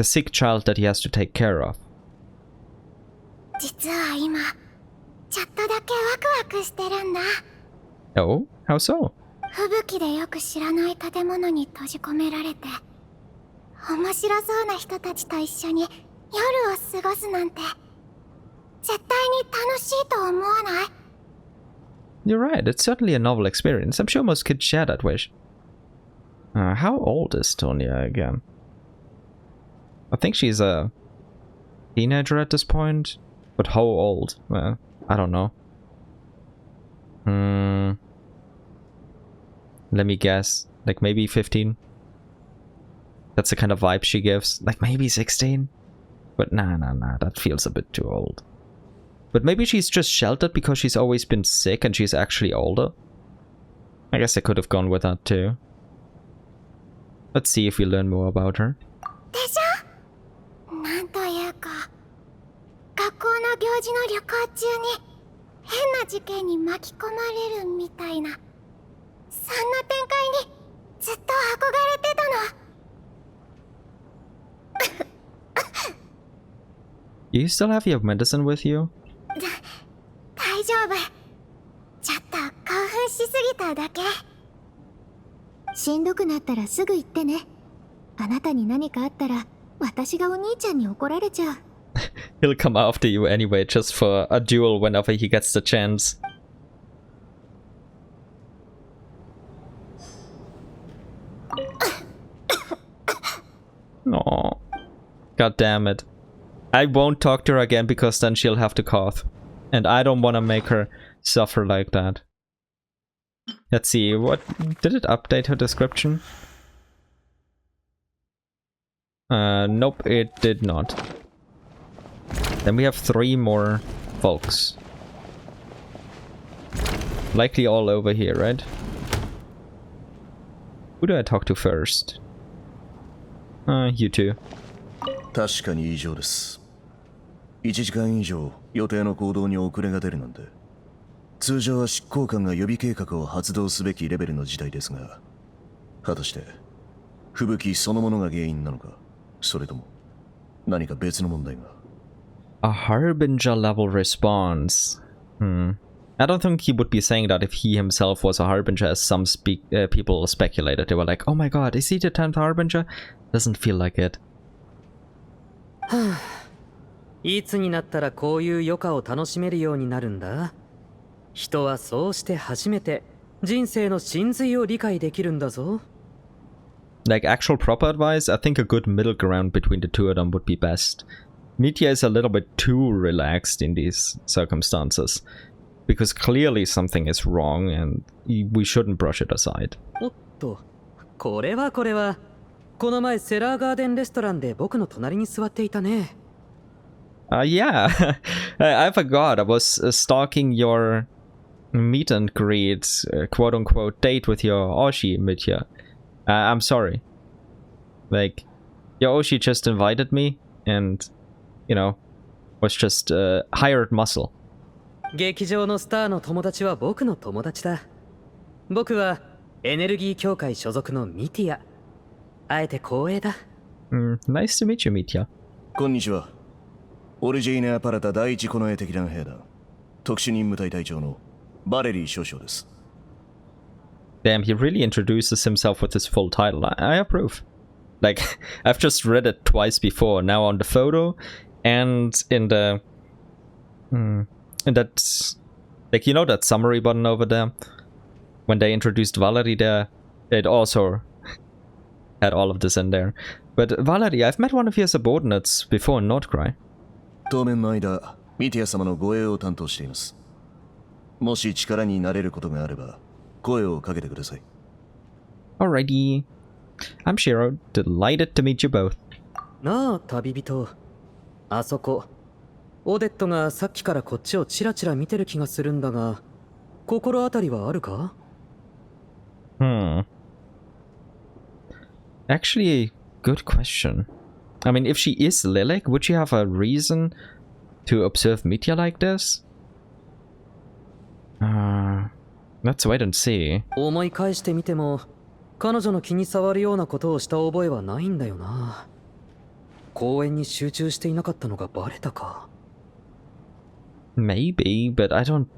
[SPEAKER 1] sick child that he has to take care of.
[SPEAKER 2] 実は今、ちょっとだけワクワクしてるんだ。
[SPEAKER 1] Oh? How so?
[SPEAKER 2] 吹雪でよく知らない建物に閉じ込められて、面白そうな人たちと一緒に夜を過ごすなんて、絶対に楽しいと思わない？
[SPEAKER 1] You're right, it's certainly a novel experience. I'm sure most kids share that wish. How old is Tonya again? I think she's a teenager at this point, but how old? Well, I don't know. Let me guess. Like maybe 15? That's the kind of vibe she gives. Like maybe 16? But nah, that feels a bit too old. But maybe she's just sheltered because she's always been sick and she's actually older? I guess I could have gone with that too. Let's see if we learn more about her.
[SPEAKER 2] でしょ？なんというか、学校の行事の旅行中に変な事件に巻き込まれるみたいな、そんな展開にずっと憧れてたの。
[SPEAKER 1] You still have your medicine with you?
[SPEAKER 2] 大丈夫。ちょっと興奮しすぎただけ。しんどくなったらすぐ言ってね。あなたに何かあったら私がお兄ちゃんに怒られちゃう。
[SPEAKER 1] He'll come after you anyway, just for a duel whenever he gets the chance. No. God damn it. I won't talk to her again because then she'll have to cough. And I don't want to make her suffer like that. Let's see, what... Did it update her description? Nope, it did not. Then we have 3 more folks. Likely all over here, right? Who do I talk to first? You two.
[SPEAKER 5] 確かに異常です。1時間以上予定の行動に遅れが出るなんて、通常は執行官が予備計画を発動すべきレベルの事態ですが、果たして吹雪そのものが原因なのか、それとも何か別の問題が。
[SPEAKER 1] A Harbinger level response. I don't think he would be saying that if he himself was a Harbinger, as some people speculated. They were like, oh my god, is he the 10th Harbinger? Doesn't feel like it.
[SPEAKER 6] いつになったらこういう余暇を楽しめるようになるんだ。人はそうして初めて人生の真髄を理解できるんだぞ。
[SPEAKER 1] Like actual proper advice, I think a good middle ground between the two of them would be best. Mitya is a little bit too relaxed in these circumstances, because clearly something is wrong and we shouldn't brush it aside.
[SPEAKER 6] おっと、これはこの前セラーガーデンレストランで僕の隣に座っていたね。
[SPEAKER 1] Yeah, I forgot. I was stalking your meet and greet, quote-unquote, date with your Oshi, Mitya. I'm sorry. Like, your Oshi just invited me and, you know, was just hired muscle.
[SPEAKER 6] 劇場のスターの友達は僕の友達だ。僕はエネルギー協会所属のミティア。あえて光栄だ。
[SPEAKER 1] Nice to meet you, Mitya.
[SPEAKER 5] こんにちは。オルジェイネアパラタ第一近衛敵団兵団特殊任務隊隊長のバレリー少将です。
[SPEAKER 1] Damn, he really introduces himself with his full title. I approve. Like, I've just read it twice before. Now on the photo and in the... in that... Like, you know that summary button over there? When they introduced Valerie there, it also had all of this in there. But Valerie, I've met one of your subordinates before in Nordcry.
[SPEAKER 5] 当面の間、ミティア様の護衛を担当しています。もし力になれることがあれば、声をかけてください。
[SPEAKER 1] Alrighty. I'm Shiro. Delighted to meet you both.
[SPEAKER 6] なあ、旅人。あそこ。オデットがさっきからこっちをチラチラ見てる気がするんだが、心当たりはあるか？
[SPEAKER 1] Actually, good question. I mean, if she is Lilac, would she have a reason to observe Mitya like this? Let's wait and see.
[SPEAKER 6] 思い返してみても、彼女の気に障るようなことをした覚えはないんだよな。公演に集中していなかったのがバレたか。
[SPEAKER 1] Maybe, but I don't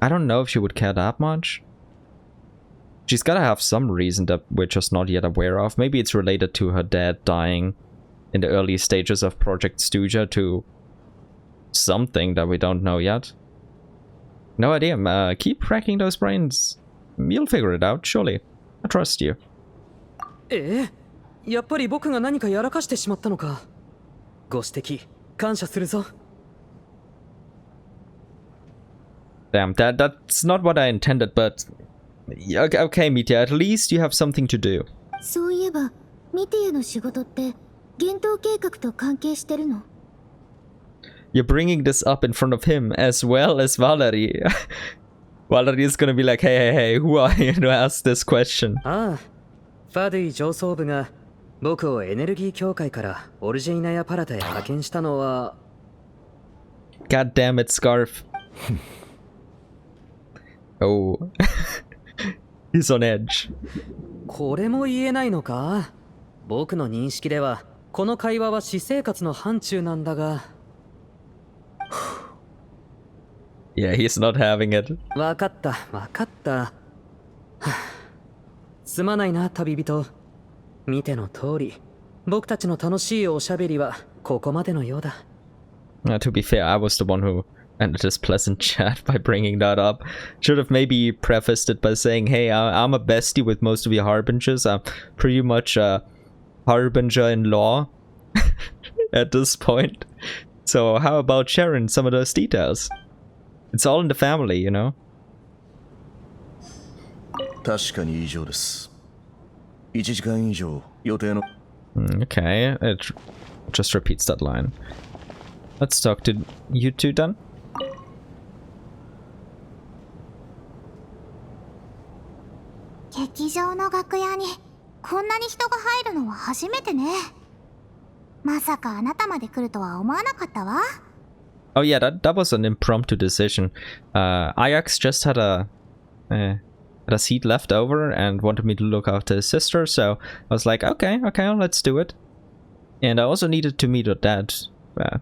[SPEAKER 1] know if she would care that much. She's gotta have some reason that we're just not yet aware of. Maybe it's related to her dad dying in the early stages of Project Stuja, to something that we don't know yet. No idea. Keep racking those brains. You'll figure it out, surely. I trust you.
[SPEAKER 6] やっぱり僕が何かやらかしてしまったのか。ご指摘感謝するぞ。
[SPEAKER 1] Damn, that's not what I intended, but okay, Mitya, at least you have something to do.
[SPEAKER 2] そういえば、ミティアの仕事って幻冬計画と関係してるの？
[SPEAKER 1] You're bringing this up in front of him as well as Valerie. Valerie is gonna be like, hey, who are you to ask this question?
[SPEAKER 6] ああ、ファドゥイ上層部が僕をエネルギー協会からオルジェイナヤパラタへ派遣したのは。
[SPEAKER 1] God damn it, Scarf. Oh. He's on edge.
[SPEAKER 6] これも言えないのか？僕の認識ではこの会話は私生活の範疇なんだが。
[SPEAKER 1] Yeah, he's not having it.
[SPEAKER 6] わかった。すまないな、旅人。見ての通り、僕たちの楽しいおしゃべりはここまでのようだ。
[SPEAKER 1] To be fair, I was the one who ended this pleasant chat by bringing that up. Should have maybe prefaced it by saying, hey, I'm a bestie with most of your Harbingers. I'm pretty much a Harbinger in law at this point. So how about sharing some of those details? It's all in the family, you know?
[SPEAKER 5] 確かに異常です。1時間以上予定の。
[SPEAKER 1] Okay, it just repeats that line. Let's talk to you two then.
[SPEAKER 2] 劇場の楽屋にこんなに人が入るのは初めてね。まさかあなたまで来るとは思わなかったわ。
[SPEAKER 1] Oh yeah, that was an impromptu decision. Ajax just had a seat left over and wanted me to look after his sister, so I was like, okay, let's do it. And I also needed to meet her dad.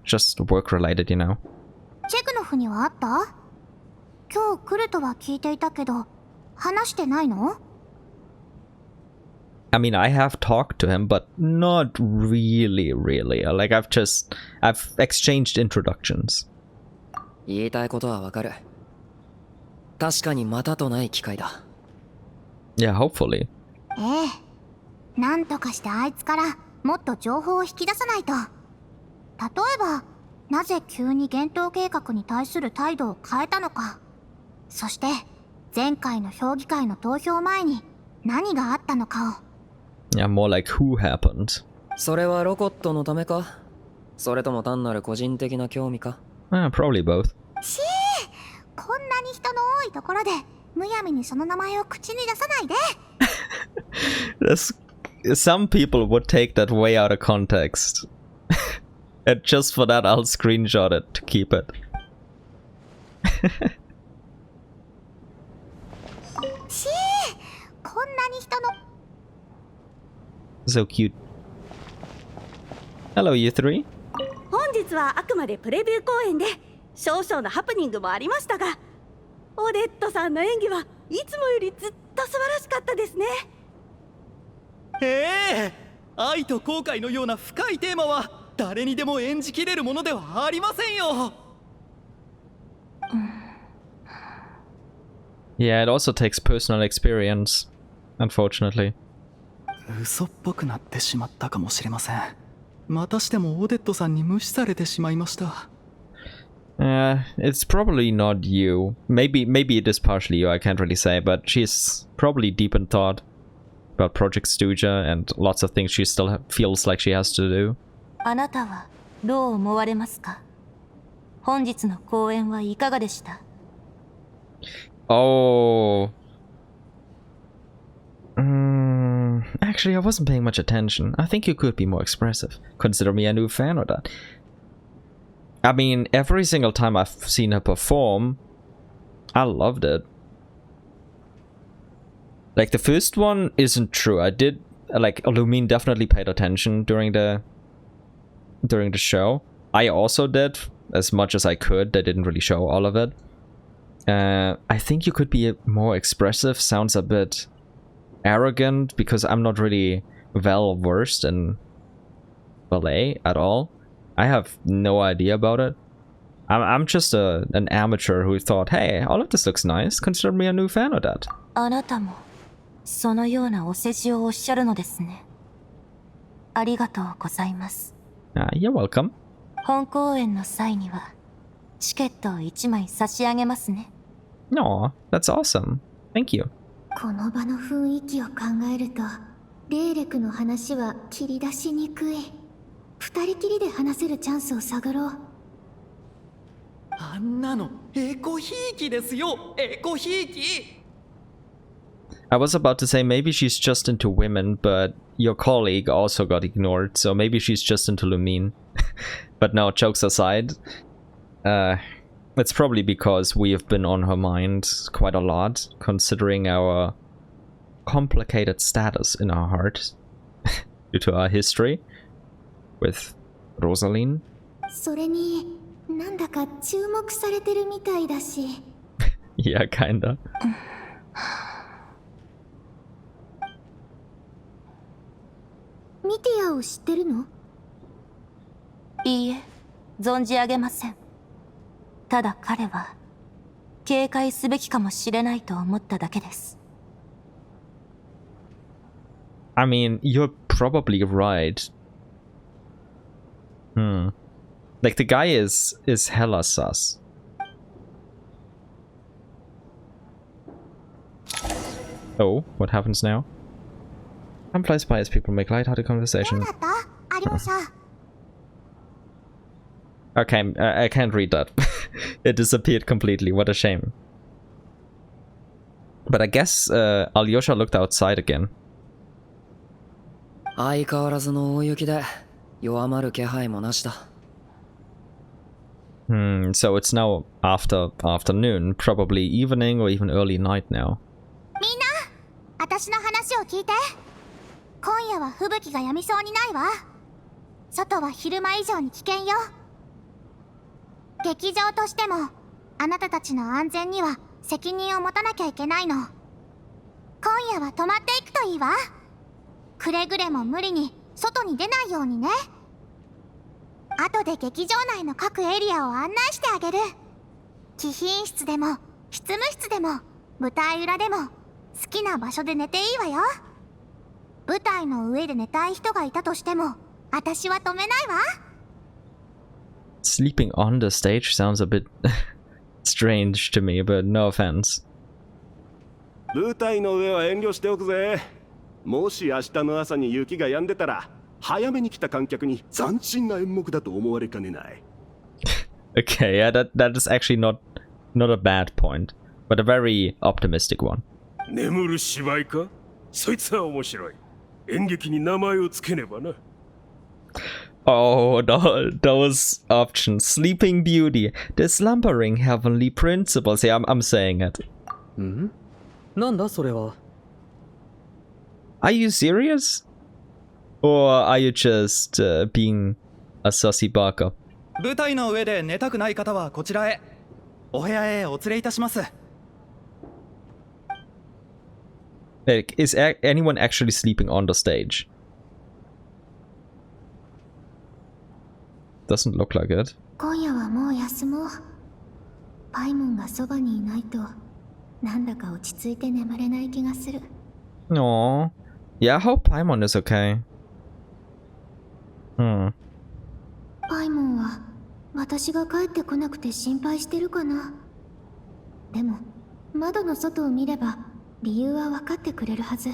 [SPEAKER 1] Just work related, you know.
[SPEAKER 2] チェグノフには会った？今日来るとは聞いていたけど、話してないの？
[SPEAKER 1] I mean, I have talked to him, but not really. Like, I've exchanged introductions.
[SPEAKER 12] 言いたいことはわかる。確かにまたとない機会だ。
[SPEAKER 1] Yeah, hopefully.
[SPEAKER 2] ええ。なんとかしてあいつからもっと情報を引き出さないと。例えば、なぜ急に幻冬計画に対する態度を変えたのか。そして、前回の評議会の投票前に何があったのかを。
[SPEAKER 1] Yeah, more like who happened.
[SPEAKER 12] それはロコットのためか？それとも単なる個人的な興味か？
[SPEAKER 1] Probably both.
[SPEAKER 2] しー、こんなに人の多いところでむやみにその名前を口に出さないで。
[SPEAKER 1] Some people would take that way out of context. And just for that, I'll screenshot it to keep it. So cute. Hello, you three.
[SPEAKER 3] 本日はあくまでプレビュー公演で少々のハプニングもありましたが、オデットさんの演技はいつもよりずっと素晴らしかったですね。
[SPEAKER 9] 愛と後悔のような深いテーマは誰にでも演じきれるものではありませんよ。
[SPEAKER 1] Yeah, it also takes personal experience, unfortunately.
[SPEAKER 9] 嘘っぽくなってしまったかもしれません。またしてもオデットさんに無視されてしまいました。
[SPEAKER 1] It's probably not you. Maybe it is partially you, I can't really say, but she's probably deep in thought about Project Stooja and lots of things she still feels like she has to do.
[SPEAKER 14] あなたはどう思われますか？本日の公演はいかがでした？
[SPEAKER 1] Oh. Actually, I wasn't paying much attention. I think you could be more expressive. Consider me a new fan of that. I mean, every single time I've seen her perform, I loved it. Like, the first one isn't true. I did, like, Lumine definitely paid attention during the show. I also did, as much as I could. They didn't really show all of it. I think you could be more expressive. Sounds a bit arrogant, because I'm not really well versed in ballet at all. I have no idea about it. I'm just an amateur who thought, hey, all of this looks nice. Consider me a new fan of that.
[SPEAKER 14] あなたもそのようなお世辞をおっしゃるのですね。ありがとうございます。
[SPEAKER 1] You're welcome.
[SPEAKER 14] 本公演の際にはチケットを1枚差し上げますね。
[SPEAKER 1] No, that's awesome. Thank you.
[SPEAKER 2] この場の雰囲気を考えると、レイレクの話は切り出しにくい。二人きりで話せるチャンスを探ろう。
[SPEAKER 9] あんなのエコひいきですよ、エコひいき。
[SPEAKER 1] I was about to say maybe she's just into women, but your colleague also got ignored, so maybe she's just into Lumine. But no, jokes aside, it's probably because we have been on her mind quite a lot, considering our complicated status in our heart due to our history with Rosalyne.
[SPEAKER 2] それに、なんだか注目されてるみたいだし。
[SPEAKER 1] Yeah, kinda.
[SPEAKER 2] ミティアを知ってるの？
[SPEAKER 14] いいえ、存じ上げません。ただ彼は警戒すべきかもしれないと思っただけです。
[SPEAKER 1] I mean, you're probably right. Like, the guy is hella sus. Oh, what happens now? Time flies by as people make light-hearted conversation. Okay, I can't read that. It disappeared completely. What a shame. But I guess Alyosha looked outside again.
[SPEAKER 12] 相変わらずの大雪で弱まる気配もなしだ。
[SPEAKER 1] So it's now after afternoon, probably evening or even early night now.
[SPEAKER 2] みんな、私の話を聞いて。今夜は吹雪が止みそうにないわ。外は昼間以上に危険よ。劇場としてもあなたたちの安全には責任を持たなきゃいけないの。今夜は泊まっていくといいわ。くれぐれも無理に外に出ないようにね。後で劇場内の各エリアを案内してあげる。貴賓室でも執務室でも舞台裏でも好きな場所で寝ていいわよ。舞台の上で寝たい人がいたとしても私は止めないわ。
[SPEAKER 1] Sleeping on the stage sounds a bit strange to me, but no offense.
[SPEAKER 8] 舞台の上は遠慮しておくぜ。もし明日の朝に雪が止んでたら早めに来た観客に斬新な演目だと思われかねない。
[SPEAKER 1] Okay, yeah, that is actually not a bad point, but a very optimistic one.
[SPEAKER 13] 眠る芝居か？そいつは面白い。演劇に名前をつけねばな。
[SPEAKER 1] Oh, those options. Sleeping Beauty, the slumbering heavenly principles. Yeah, I'm saying it.
[SPEAKER 6] ん？なんだそれは。
[SPEAKER 1] Are you serious? Or are you just being a sussy baka?
[SPEAKER 9] 舞台の上で寝たくない方はこちらへ。お部屋へお連れいたします。
[SPEAKER 1] Like, is anyone actually sleeping on the stage? Doesn't look like it.
[SPEAKER 2] 今夜はもう休もう。パイモンがそばにいないとなんだか落ち着いて眠れない気がする。
[SPEAKER 1] Aww. Yeah, I hope Paimon is okay.
[SPEAKER 2] パイモンは私が帰ってこなくて心配してるかな。でも窓の外を見れば理由は分かってくれるはず。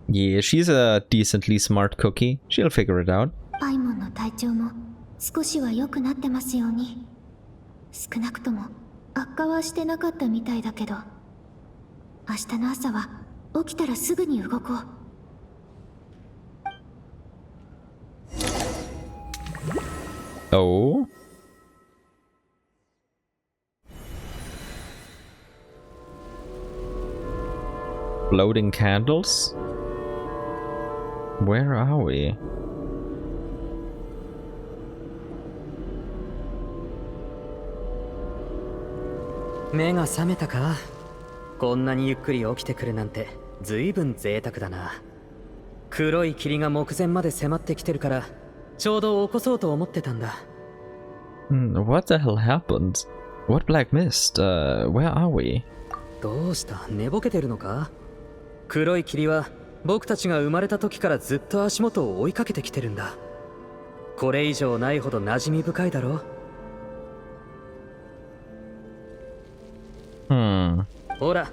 [SPEAKER 1] Yeah, she's a decently smart cookie. She'll figure it out.
[SPEAKER 2] パイモンの体調も少しは良くなってますように。少なくとも悪化はしてなかったみたいだけど、明日の朝は起きたらすぐに動こう。
[SPEAKER 1] Oh? Floating candles? Where are we?
[SPEAKER 6] 目が覚めたか？こんなにゆっくり起きてくるなんて随分贅沢だな。黒い霧が目前まで迫ってきてるからちょうど起こそうと思ってたんだ。
[SPEAKER 1] What the hell happened? What black mist? Where are we?
[SPEAKER 6] どうした？寝ぼけてるのか？黒い霧は僕たちが生まれた時からずっと足元を追いかけてきてるんだ。これ以上ないほど馴染み深いだろ？ほら、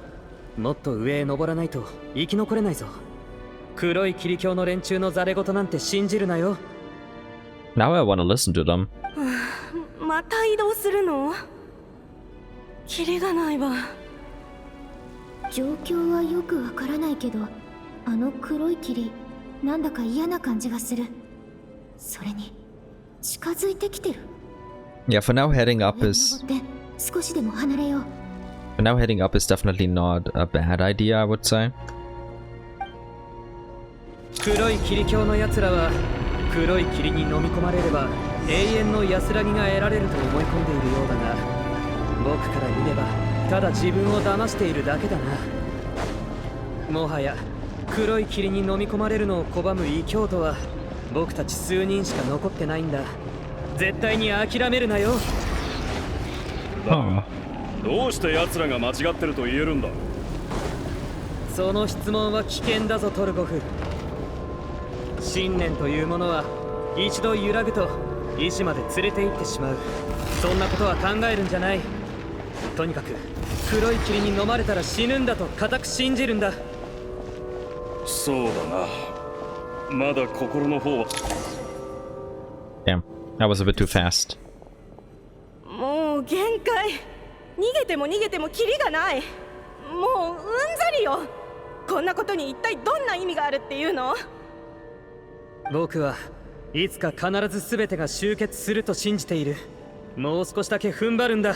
[SPEAKER 6] もっと上へ登らないと生き残れないぞ。黒い霧境の連中のザレ言なんて信じるなよ。
[SPEAKER 1] Now I wanna listen to them.
[SPEAKER 11] また移動するの？キリがないわ。
[SPEAKER 2] 状況はよくわからないけど、あの黒い霧、なんだか嫌な感じがする。それに近づいてきてる。
[SPEAKER 1] Yeah, for now heading up is...
[SPEAKER 2] 少しでも離れよう。
[SPEAKER 1] For now heading up is definitely not a bad idea, I would say.
[SPEAKER 6] 黒い霧境の奴らは黒い霧に飲み込まれれば永遠の安らぎが得られると思い込んでいるようだが、僕から見ればただ自分を騙しているだけだな。もはや黒い霧に飲み込まれるのを拒む異教徒は僕たち数人しか残ってないんだ。絶対に諦めるなよ。
[SPEAKER 10] どうして奴らが間違ってると言えるんだ？
[SPEAKER 6] その質問は危険だぞトルゴフ。信念というものは一度揺らぐと意志まで連れて行ってしまう。そんなことは考えるんじゃない。とにかく黒い霧に飲まれたら死ぬんだと固く信じるんだ。
[SPEAKER 10] そうだな。まだ心の方は。
[SPEAKER 1] Damn, that was a bit too fast.
[SPEAKER 11] もう限界。逃げても逃げてもキリがない。もううんざりよ。こんなことに一体どんな意味があるっていうの？
[SPEAKER 6] 僕はいつか必ず全てが集結すると信じている。もう少しだけ踏ん張るんだ。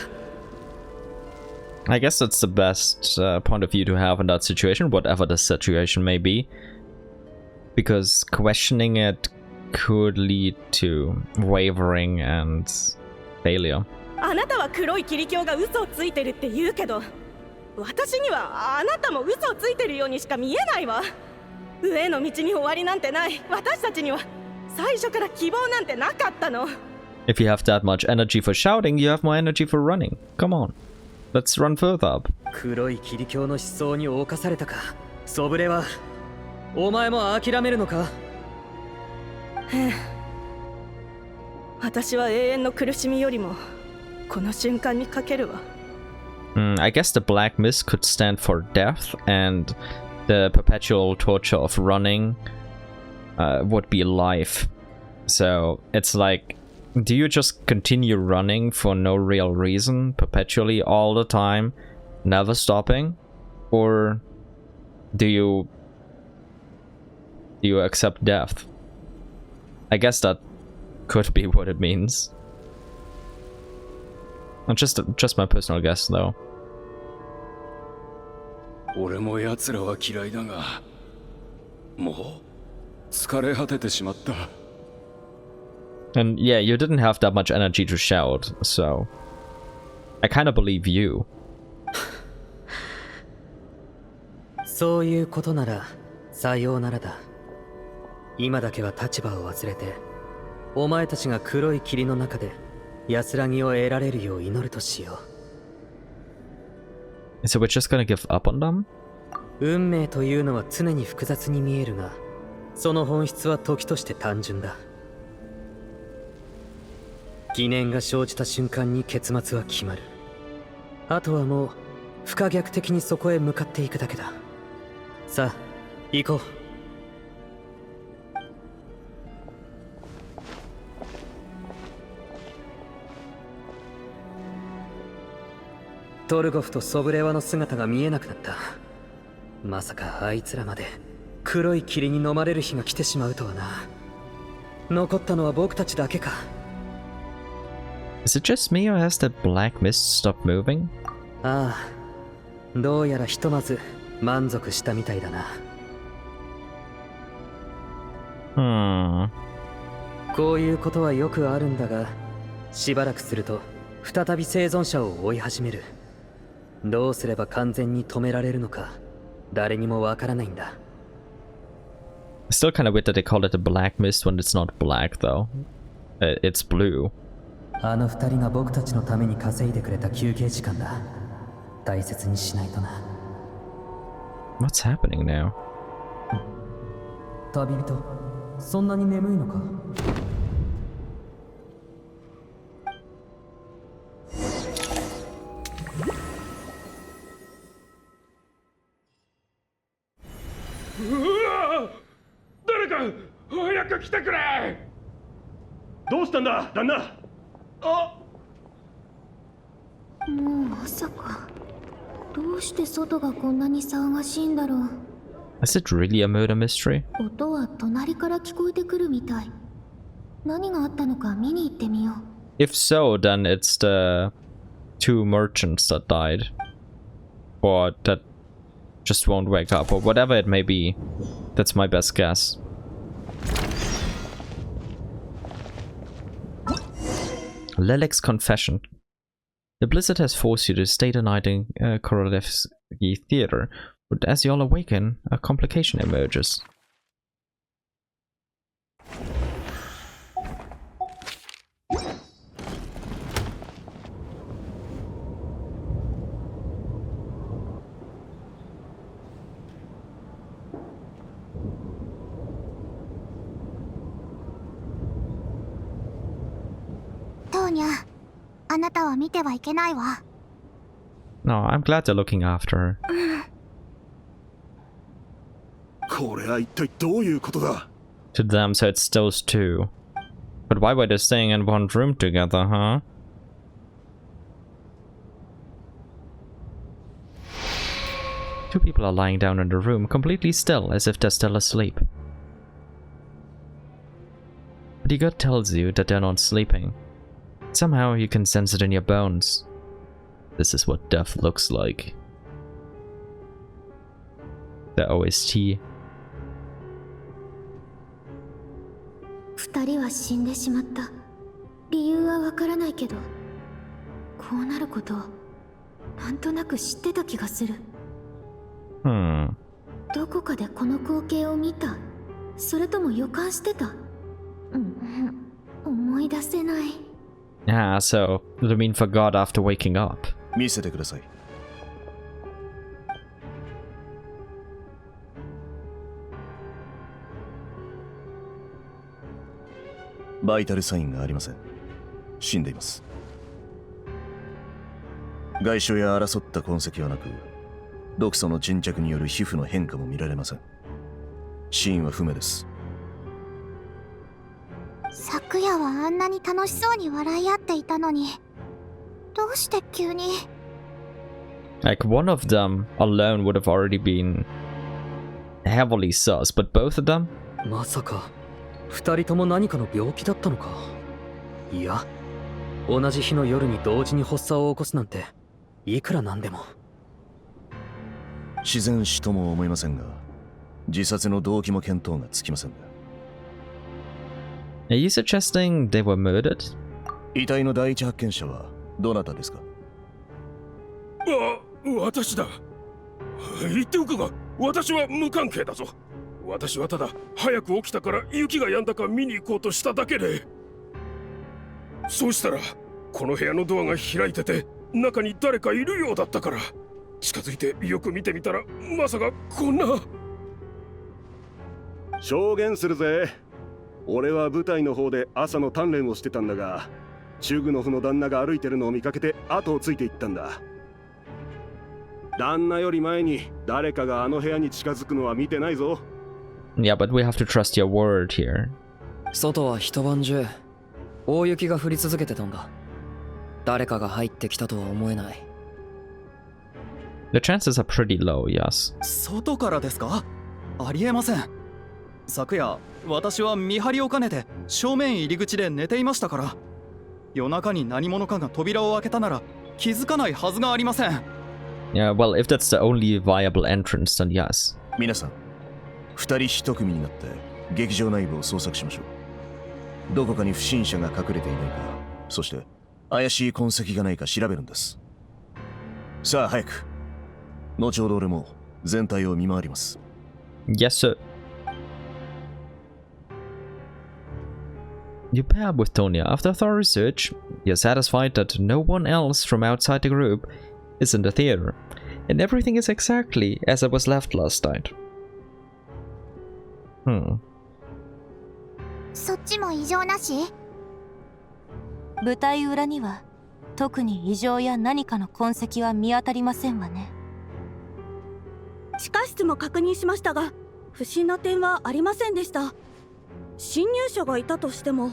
[SPEAKER 1] I guess that's the best point of view to have in that situation, whatever the situation may be. Because questioning it could lead to wavering and failure.
[SPEAKER 11] あなたは黒い霧鏡が嘘をついてるって言うけど、私にはあなたも嘘をついてるようにしか見えないわ。上の道に終わりなんてない。私たちには最初から希望なんてなかったの。
[SPEAKER 1] If you have that much energy for shouting, you have more energy for running. Come on, let's run further up.
[SPEAKER 6] 黒い霧鏡の思想に侵されたか。ソブレはお前も諦めるのか。
[SPEAKER 11] 私は永遠の苦しみよりもこの瞬間にかけるわ。
[SPEAKER 1] I guess the black mist could stand for death, and the perpetual torture of running would be life. So it's like, do you just continue running for no real reason, perpetually all the time, never stopping? Or do you accept death? I guess that could be what it means. Just my personal guess, though.
[SPEAKER 10] 俺も奴らは嫌いだが、もう疲れ果ててしまった。
[SPEAKER 1] And yeah, you didn't have that much energy to shout, so I kind of believe you.
[SPEAKER 6] そういうことならさようならだ。今だけは立場を忘れて、お前たちが黒い霧の中で安らぎを得られるよう祈るとしよう。
[SPEAKER 1] So we're just gonna give up on them?
[SPEAKER 6] 運命というのは常に複雑に見えるが、その本質は時として単純だ。疑念が生じた瞬間に結末は決まる。あとはもう不可逆的にそこへ向かっていくだけだ。さあ、行こう。トルゴフとソブレワの姿が見えなくなった。まさかあいつらまで黒い霧に飲まれる日が来てしまうとはな。残ったのは僕たちだけか。
[SPEAKER 1] Is it just me or has the black mist stopped moving?
[SPEAKER 6] ああ、どうやらひとまず満足したみたいだ
[SPEAKER 1] な。
[SPEAKER 6] こういうことはよくあるんだが、しばらくすると再び生存者を追い始める。どうすれば完全に止められるのか、誰にもわからないんだ。
[SPEAKER 1] Still kind of weird that they call it a black mist when it's not black, though. It's blue.
[SPEAKER 6] あの二人が僕たちのために稼いでくれた休憩時間だ。大切にしないとな。
[SPEAKER 1] What's happening now?
[SPEAKER 6] 旅人、そんなに眠いのか？
[SPEAKER 10] 誰か早く来てくれ。どうしたんだ、旦那。
[SPEAKER 2] もう朝か。どうして外がこんなに騒がしいんだろう。
[SPEAKER 1] Is it really a murder mystery?
[SPEAKER 2] 音は隣から聞こえてくるみたい。何があったのか見に行ってみよう。
[SPEAKER 1] If so, then it's the two merchants that died. Or that just won't wake up, or whatever it may be. That's my best guess. Lelek's confession. The blizzard has forced you to stay the night in Korolevsky Theater, but as you all awaken, a complication emerges.
[SPEAKER 2] Tonya, あなたは見てはいけないわ。
[SPEAKER 1] No, I'm glad they're looking after her.
[SPEAKER 8] これは一体どういうことだ?
[SPEAKER 1] To them, so it's those two. But why were they staying in one room together, huh? Two people are lying down in the room, completely still, as if they're still asleep. But your gut tells you that they're not sleeping. Somehow you can sense it in your bones. This is what death looks like. The OST.
[SPEAKER 15] 二人は死んでしまった。理由はわからないけど、こうなることをなんとなく知ってた気がする。どこかでこの光景を見た？それとも予感してた？思い出せない。
[SPEAKER 1] Ah, so Lumin forgot after waking up.
[SPEAKER 5] 見せてください。バイタルサインがありません。死んでいます。外傷や争った痕跡はなく、毒素の沈着による皮膚の変化も見られません。死因は不明です。
[SPEAKER 2] 昨夜はあんなに楽しそうに笑い合っていたのに、どうして急に。
[SPEAKER 1] Like one of them alone would have already been heavily sus, but both of them?
[SPEAKER 6] まさか二人とも何かの病気だったのか。いや、同じ日の夜に同時に発作を起こすなんていくらなんでも。
[SPEAKER 5] 自然死とも思いませんが、自殺の動機も見当がつきません。
[SPEAKER 1] Are you suggesting they were murdered?
[SPEAKER 5] 遺体の第一発見者はどなたですか？
[SPEAKER 13] 私だ。言っておくが、私は無関係だぞ。私はただ早く起きたから雪が止んだか見に行こうとしただけで。そうしたらこの部屋のドアが開いてて、中に誰かいるようだったから近づいてよく見てみたら、まさかこんな。
[SPEAKER 8] 証言するぜ。俺は部隊の方で朝の鍛錬をしてたんだが、チュグノフの旦那が歩いてるのを見かけて後をついていったんだ。旦那より前に誰かがあの部屋に近づくのは見てないぞ。
[SPEAKER 1] Yeah, but we have to trust your word here.
[SPEAKER 12] 外は一晩中大雪が降り続けてたんだ。誰かが入ってきたとは思えない。
[SPEAKER 1] The chances are pretty low, yes.
[SPEAKER 9] 外からですか？ありえません。昨夜私は見張りを兼ねて正面入り口で寝ていましたから、夜中に何者かが扉を開けたなら気づかないはずがありません。
[SPEAKER 1] Yeah, well, if that's the only viable entrance, then yes.
[SPEAKER 5] 皆さん、二人一組になって劇場内部を捜索しましょう。どこかに不審者が隠れていないか、そして怪しい痕跡がないか調べるんです。さあ早く。後ほど俺も全体を見回ります。
[SPEAKER 1] Yes, sir. You pair up with Tonya. After thorough research, you're satisfied that no one else from outside the group is in the theater, and everything is exactly as it was left last night.
[SPEAKER 2] そっちも異常なし？
[SPEAKER 14] 舞台裏には特に異常や何かの痕跡は見当たりませんわね。
[SPEAKER 3] 地下室も確認しましたが、不審な点はありませんでした。侵入者がいたとしても、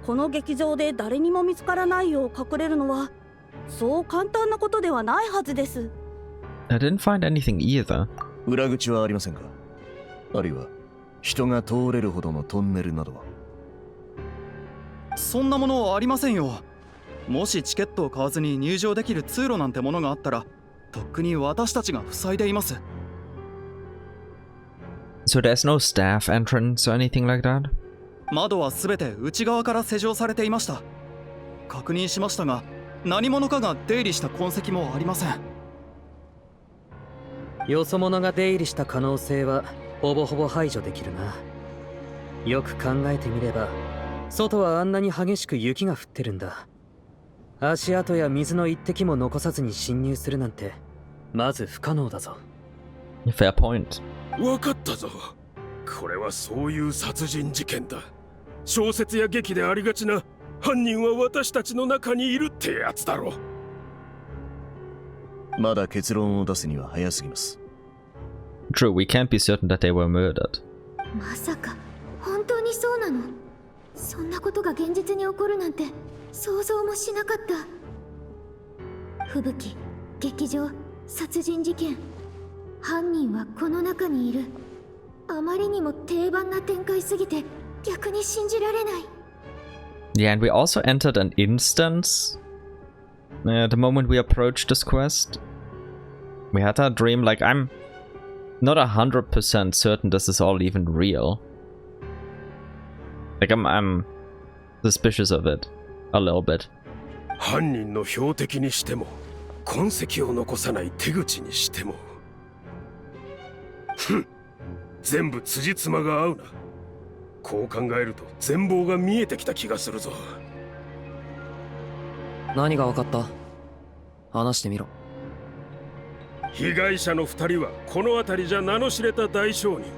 [SPEAKER 3] この劇場で誰にも見つからないよう隠れるのはそう簡単なことではないはずです。
[SPEAKER 1] I didn't find anything either.
[SPEAKER 5] 裏口はありませんか？あるいは人が通れるほどのトンネルなどは？
[SPEAKER 9] そんなものはありませんよ。もしチケットを買わずに入場できる通路なんてものがあったら、とっくに私たちが塞いでいます。
[SPEAKER 1] So there's no staff entrance or anything like that?
[SPEAKER 9] 窓はすべて内側から施錠されていました。確認しましたが、何者かが出入りした痕跡もありません。
[SPEAKER 6] よそ者が出入りした可能性はほぼほぼ排除できるな。よく考えてみれば、外はあんなに激しく雪が降ってるんだ。足跡や水の一滴も残さずに侵入するなんてまず不可能だぞ。
[SPEAKER 1] Fair point.
[SPEAKER 13] わかったぞ。これはそういう殺人事件だ。小説や劇でありがちな、犯人は私たちの中にいるってやつだろ
[SPEAKER 5] う。まだ結論を出すには早すぎます。
[SPEAKER 1] True, we can't be certain that they were murdered.
[SPEAKER 15] まさか本当にそうなの？そんなことが現実に起こるなんて想像もしなかった。吹雪、劇場、殺人事件、犯人はこの中にいる。あまりにも定番な展開すぎて逆に信じられない。
[SPEAKER 1] Yeah, and we also entered an instance the moment we approached this quest. We had that dream. Like, I'm not 100% certain this is all even real. Like I'm suspicious of it a little bit.
[SPEAKER 13] 犯人の標的にしても痕跡を残さない手口にしても全部辻褄が合うな。こう考えると全貌が見えてきた気がするぞ。
[SPEAKER 12] 何が分かった？話してみろ。
[SPEAKER 13] 被害者の2人はこの辺りじゃ名の知れた大商人。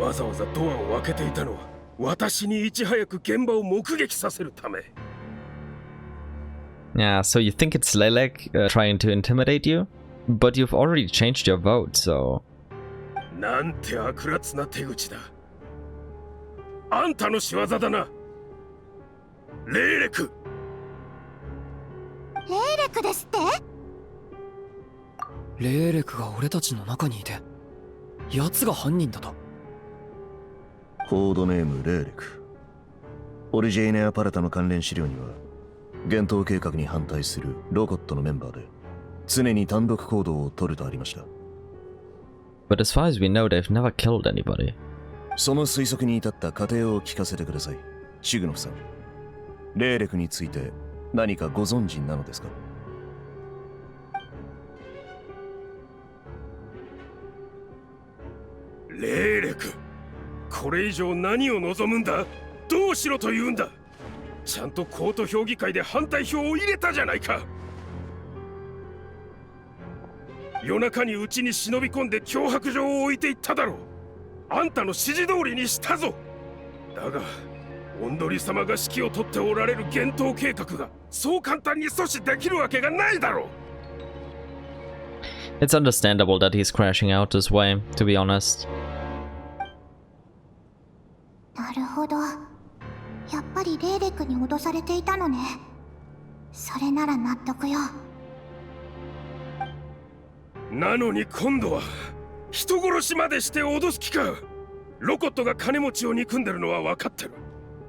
[SPEAKER 13] わざわざドアを開けていたのは私にいち早く現場を目撃させるため。
[SPEAKER 1] Yeah, so you think it's Lelek trying to intimidate you? But you've already changed your vote, so...
[SPEAKER 13] なんて悪辣な手口だ。あんたの仕業だな。レーレク。
[SPEAKER 2] レーレクですって？
[SPEAKER 12] レーレクが俺たちの中にいて、奴が犯人だと。
[SPEAKER 5] コードネームレーレク。オリジェイネア・パレタの関連資料には、幻冬計画に反対するロコットのメンバーで、常に単独行動を取るとありました。
[SPEAKER 1] But as far as we know, they've never killed anybody.
[SPEAKER 5] その推測に至った過程を聞かせてください。シグノフさん。レーレクについて何かご存知なのですか？
[SPEAKER 13] レーレク、これ以上何を望むんだ？どうしろと言うんだ？ちゃんとコート評議会で反対票を入れたじゃないか。夜中にうちに忍び込んで脅迫状を置いていっただろう。あんたの指示通りにしたぞ。だがオンドリ様が指揮を取っておられる幻冬計画がそう簡単に阻止できるわけがないだろう。
[SPEAKER 1] It's understandable that he's crashing out this way, to be honest.
[SPEAKER 2] なるほど。やっぱりレーレクに脅されていたのね。それなら納得よ。
[SPEAKER 13] なのに今度は人殺しまでして脅す気か。ロコットが金持ちを憎んでるのは分かってる。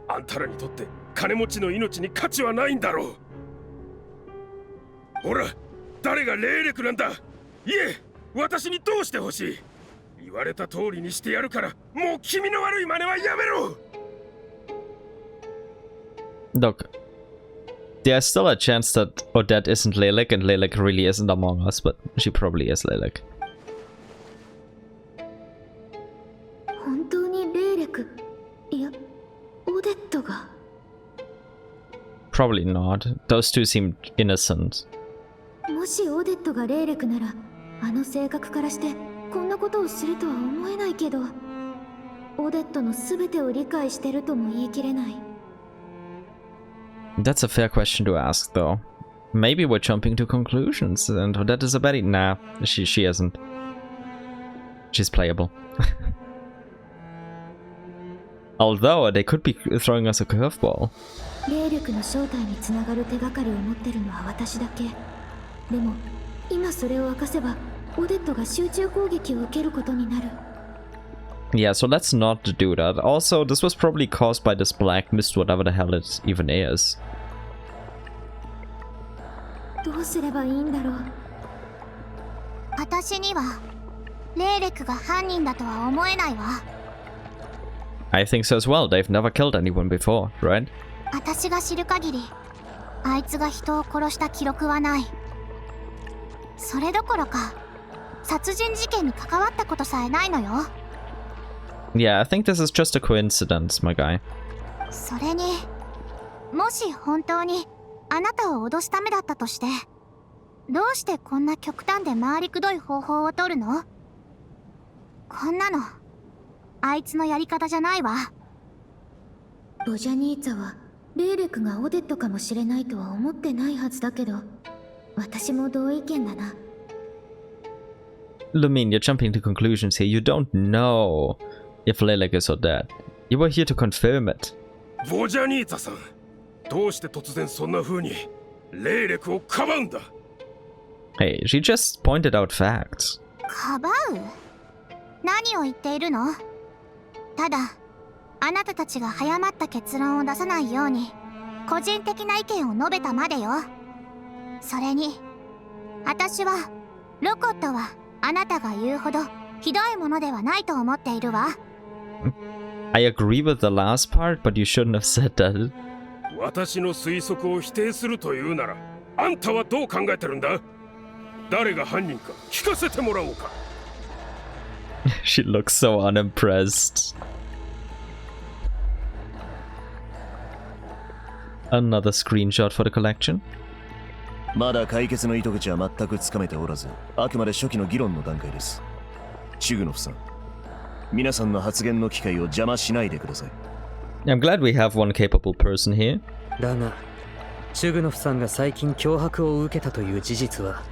[SPEAKER 13] あんたらにとって金持ちの命に価値はないんだろう。ほら、誰がレーレクなんだ。いえ、私にどうしてほしい。言われた通りにしてやるから、もう気味の悪い真似はやめろ。
[SPEAKER 1] Look, there's still a chance that Odette isn't Lelek and Lelek really isn't among us, but she probably is Lelek.
[SPEAKER 15] 本当にレーレク、いや、オデットが。
[SPEAKER 1] Probably not. Those two seemed innocent.
[SPEAKER 15] もしオデットがレーレクなら、あの性格からしてこんなことをするとは思えないけど、オデットの全てを理解してるとも言い切れない。
[SPEAKER 1] That's a fair question to ask, though. Maybe we're jumping to conclusions, and Odette is a baddie. Nah, she isn't. She's playable. Although, they could be throwing us a curveball.
[SPEAKER 15] レーレクの正体につながる手がかりを持ってるのは私だけ。でも、今それを明かせば、オデットが集中攻撃を受けることになる。
[SPEAKER 1] Yeah, so let's not do that. Also, this was probably caused by this black mist, whatever the hell it even is.
[SPEAKER 15] どうすればいいんだろう。
[SPEAKER 2] 私にはレーレクが犯人だとは思えないわ。
[SPEAKER 1] I think so as well. They've never killed anyone before, right?
[SPEAKER 2] 私が知る限り、あいつが人を殺した記録はない。それどころか、殺人事件に関わったことさえないのよ。
[SPEAKER 1] Yeah, I think this is just a coincidence, my guy.
[SPEAKER 2] それに、もし本当にあなたを脅すためだったとして、どうしてこんな極端で回りくどい方法を取るの？こんなの、あいつのやり方じゃないわ。
[SPEAKER 15] ボジャニーツァはレーレクがオデットかもしれないとは思ってないはずだけど、私も同意見だな。
[SPEAKER 1] Lumine, you're jumping to conclusions here. You don't know if Lelek is or dead. You were here to confirm it.
[SPEAKER 13] ボジャニーツァさん、どうして突然そんな風にレーレクをかばうんだ？
[SPEAKER 1] Hey, she just pointed out facts.
[SPEAKER 2] かばう？何を言っているの？ただ、あなたたちが早まった結論を出さないように、個人的な意見を述べたまでよ。それに、私は、ロコットはあなたが言うほどひどいものではないと思っているわ。
[SPEAKER 1] I agree with the last part, but you shouldn't have said that.
[SPEAKER 13] 私の推測を否定するというなら、あんたはどう考えてるんだ？誰が犯人か聞かせてもらおうか。
[SPEAKER 1] She looks so unimpressed. Another screenshot for the collection.
[SPEAKER 5] まだ解決の糸口は全くつかめておらず、あくまで初期の議論の段階です。チュグノフさん、皆さんの発言の機会を邪魔しないでください。
[SPEAKER 1] I'm glad we have one capable person here.
[SPEAKER 6] だが、チュグノフさんが最近脅迫を受けたという事実は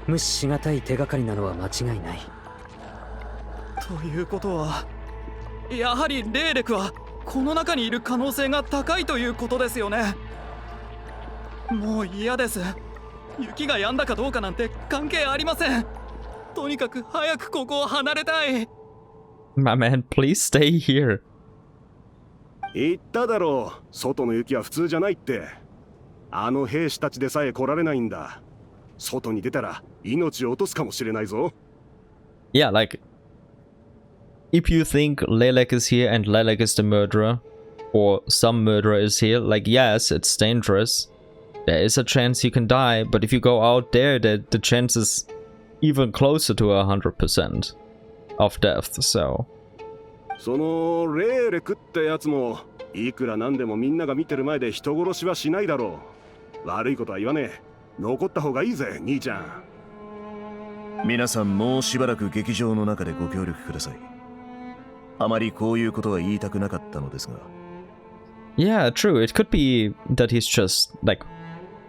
[SPEAKER 6] 無視しがたい手がかりなのは間違いない。
[SPEAKER 9] ということは、やはりレーレクはこの中にいる可能性が高いということですよね。もう嫌です。雪が止んだかどうかなんて関係ありません。とにかく早くここを離れたい。
[SPEAKER 1] My man, please stay here.
[SPEAKER 8] 言っただろう、外の雪は普通じゃないって。あの兵士たちでさえ来られないんだ。外に出たら命を落とすかもしれないぞ。
[SPEAKER 1] Yeah, like, if you think Lelek is here and Lelek is the murderer, or some murderer is here, like, yes, it's dangerous. There is a chance you can die, but if you go out there, the chance is even closer to 100% of death, so...
[SPEAKER 8] そのレーレクってやつも、いくらなんでもみんなが見てる前で人殺しはしないだろう。悪いことは言わねえ。残った方がいいぜ、兄ちゃん。
[SPEAKER 5] 皆さんもうしばらく劇場の中でご協力ください。あまりこういうことは言いたくなかったのですが。
[SPEAKER 1] Yeah, true. It could be that he's just, like,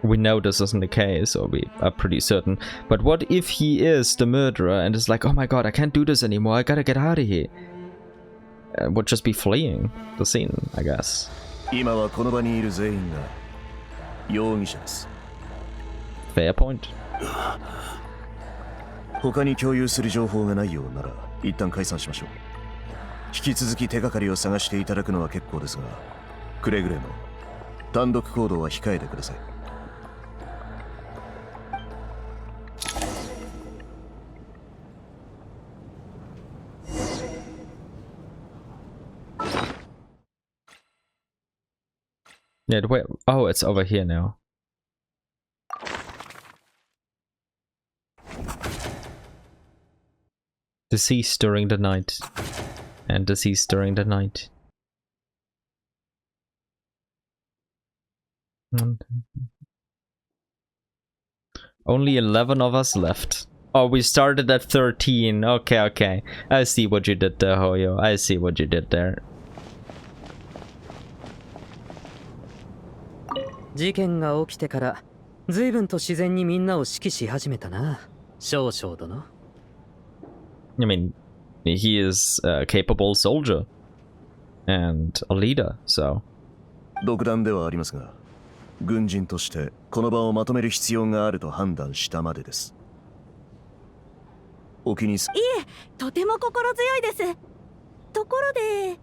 [SPEAKER 1] we know this isn't the case, or we are pretty certain. But what if he is the murderer and is like, oh my god, I can't do this anymore, I gotta get out of here. Would just be fleeing the scene, I guess.
[SPEAKER 5] 今はこの場にいる全員が容疑者です。
[SPEAKER 1] Fair point.
[SPEAKER 5] 他に共有する情報がないようなら一旦解散しましょう。引き続き手がかりを探していただくのは結構ですが、くれぐれも単独行動は控えてください。
[SPEAKER 1] Yeah, wait. Oh, it's over here now. Deceased during the night. And deceased during the night. Only 11 of us left. Oh, we started at 13. Okay, okay. I see what you did there, Hoyo. I see what you did there.
[SPEAKER 6] 事件が起きてから随分と自然にみんなを指揮し始めたな、少々殿。
[SPEAKER 1] I mean, he is a capable soldier and a leader, so.
[SPEAKER 5] 独断ではありますが、軍人としてこの場をまとめる必要があると判断したまでです。お気にす。
[SPEAKER 3] いえ、とても心強いです。ところで、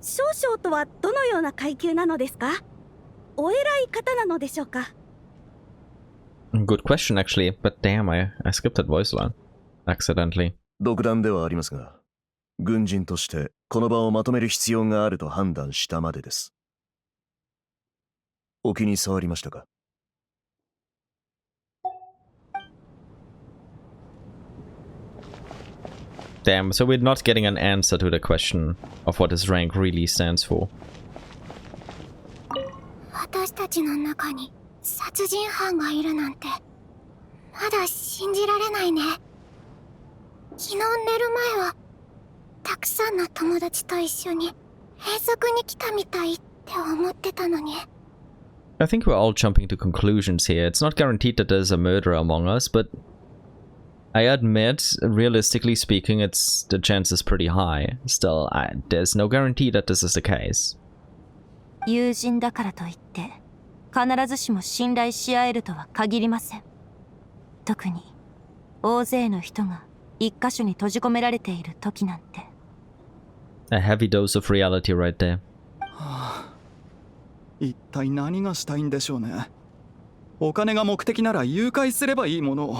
[SPEAKER 3] 少々とはどのような階級なのですか？お偉い方なのでしょうか？
[SPEAKER 1] Good question actually, but damn, I skipped that voice line accidentally.
[SPEAKER 5] 独断ではありますが、軍人としてこの場をまとめる必要があると判断したまでです。お気に障りましたか
[SPEAKER 1] ？Damn, so we're not getting an answer to the question of what his rank really stands for.
[SPEAKER 15] 私たちの中に殺人犯がいるなんてまだ信じられないね。昨日寝る前はたくさんの友達と一緒に閉塞に来たみたいって思ってたのに。
[SPEAKER 1] I think we're all jumping to conclusions here. It's not guaranteed that there's a murderer among us, but I admit, realistically speaking, the chance is pretty high. Still, there's no guarantee that this is the case.
[SPEAKER 14] 友人だからといって必ずしも信頼し合えるとは限りません。特に大勢の人が一箇所に閉じ込められている時なんて。
[SPEAKER 1] A heavy dose of reality right there.
[SPEAKER 9] はあ、一体何がしたいんでしょうね。お金が目的なら誘拐すればいいものを、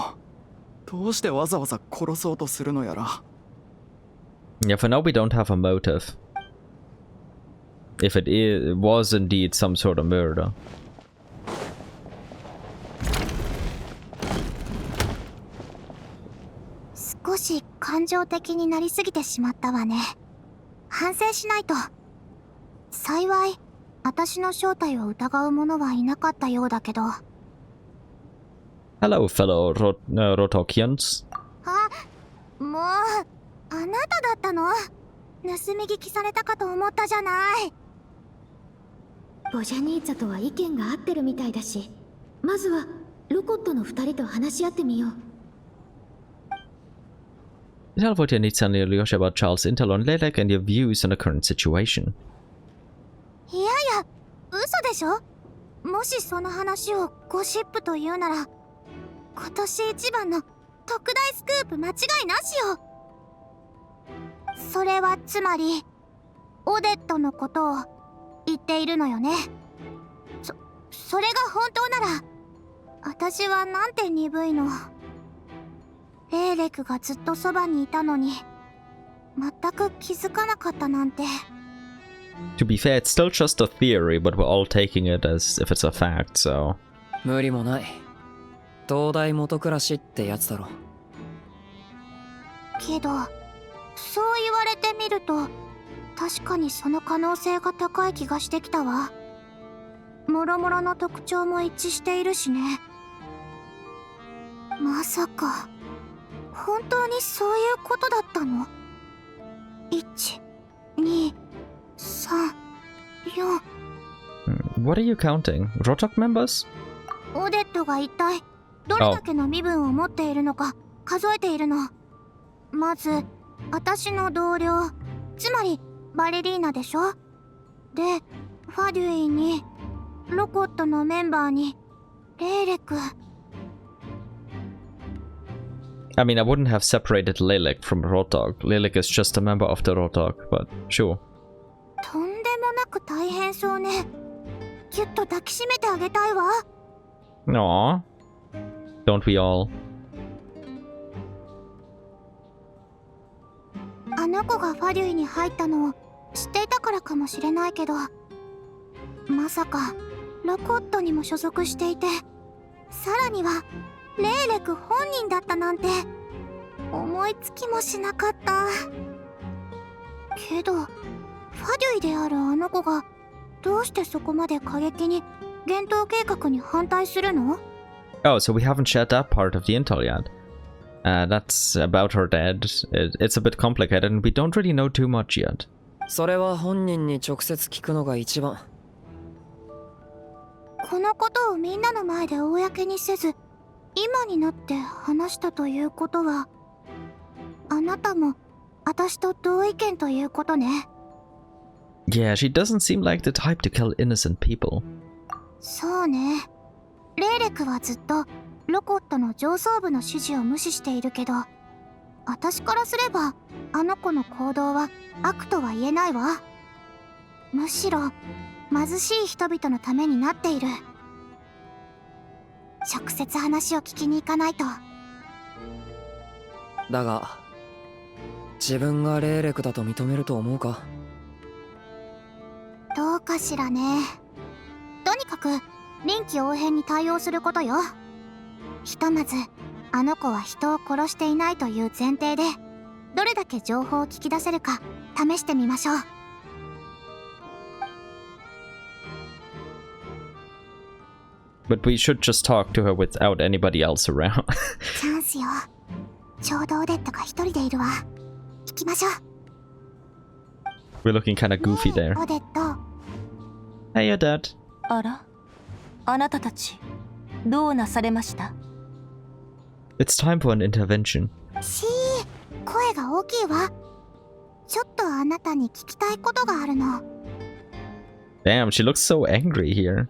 [SPEAKER 9] どうしてわざわざ殺そうとするのやら。
[SPEAKER 1] Yeah, for now we don't have a motive. if it was indeed some sort of murder.
[SPEAKER 2] 少し感情的になりすぎてしまったわね。反省しないと。幸い、私の正体を疑う者はいなかったようだけど。
[SPEAKER 1] Hello, fellow Rotokians.
[SPEAKER 2] あ、もう、あなただったの？盗み聞きされたかと思ったじゃない。
[SPEAKER 15] ボジャニーツァとは意見が合ってるみたいだし、まずはロコットの2人と話し合ってみよう。
[SPEAKER 1] Tell Vodyanitsa and Ilyusha about Charles' intel on Lelek and your views on the current situation.
[SPEAKER 2] いやいや、嘘でしょ？もしその話をゴシップというなら、今年一番の特大スクープ間違いなしよ。それはつまり、オデットのことを言っているのよね。それが本当なら、私はなんて鈍いの。レーレクがずっとそばにいたのに、全く気づかなかったなんて。
[SPEAKER 1] To be fair, it's still just a theory, but we're all taking it as if it's a fact, so...
[SPEAKER 12] 無理もない。東大元暮らしってやつだろ。
[SPEAKER 2] けど、そう言われてみると、確かにその可能性が高い気がしてきたわ。もろもろの特徴も一致しているしね。まさか、本当にそういうことだったの？ 1、2、3、4。What
[SPEAKER 1] are you counting? Rotok members?
[SPEAKER 2] オデットが一体どれだけの身分を持っているのか数えているの。まず、私の同僚、つまりバレリーナでしょ。で、ファデュイに、ロコットのメンバーに、レーレク。
[SPEAKER 1] I mean, I wouldn't have separated Lelek from Rotok. Lelek is just a member of the Rotok, but sure.
[SPEAKER 2] とんでもなく大変そうね。ぎゅっと抱きしめてあげたいわ。
[SPEAKER 1] Aww. Don't we all?
[SPEAKER 2] あの子がファデュイに入ったのを知っていたからかもしれないけど、まさかロコットにも所属していて、さらにはレーレク本人だったなんて思いつきもしなかった。けどファデュイであるあの子がどうしてそこまで過激に幻冬計画に反対するの？
[SPEAKER 1] Oh, so we haven't shared that part of the intel yet. That's about her dad. It's a bit complicated and we don't really know too much yet.
[SPEAKER 12] それは本人に直接聞くのが一番。
[SPEAKER 2] このことをみんなの前で公にせず、今になって話したということは、あなたも私と同意見ということね。
[SPEAKER 1] Yeah, she doesn't seem like the type to kill innocent people.
[SPEAKER 2] そうね。レーレクはずっとロコットの上層部の指示を無視しているけど、私からすればあの子の行動は悪とは言えないわ。むしろ貧しい人々のためになっている。直接話を聞きに行かないと。
[SPEAKER 12] だが自分がレーレクだと認めると思うか？
[SPEAKER 2] どうかしらね。とにかく臨機応変に対応することよ。ひとまずあの子は人を殺していないという前提で、どれだけ情報を聞き出せるか試してみましょう。
[SPEAKER 1] But we should just talk to her without anybody else around.
[SPEAKER 2] チャンスよ。ちょうどオデットが一人でいるわ。行きましょう。
[SPEAKER 1] We're looking kinda goofy there.
[SPEAKER 2] オデット。
[SPEAKER 1] Hey, your dad.
[SPEAKER 14] あら、あなたたちどうなされました？
[SPEAKER 1] It's time for an intervention.
[SPEAKER 2] 声が大きいわ。ちょっとあなたに聞きたいことがあるの。
[SPEAKER 1] Damn, she looks so angry here.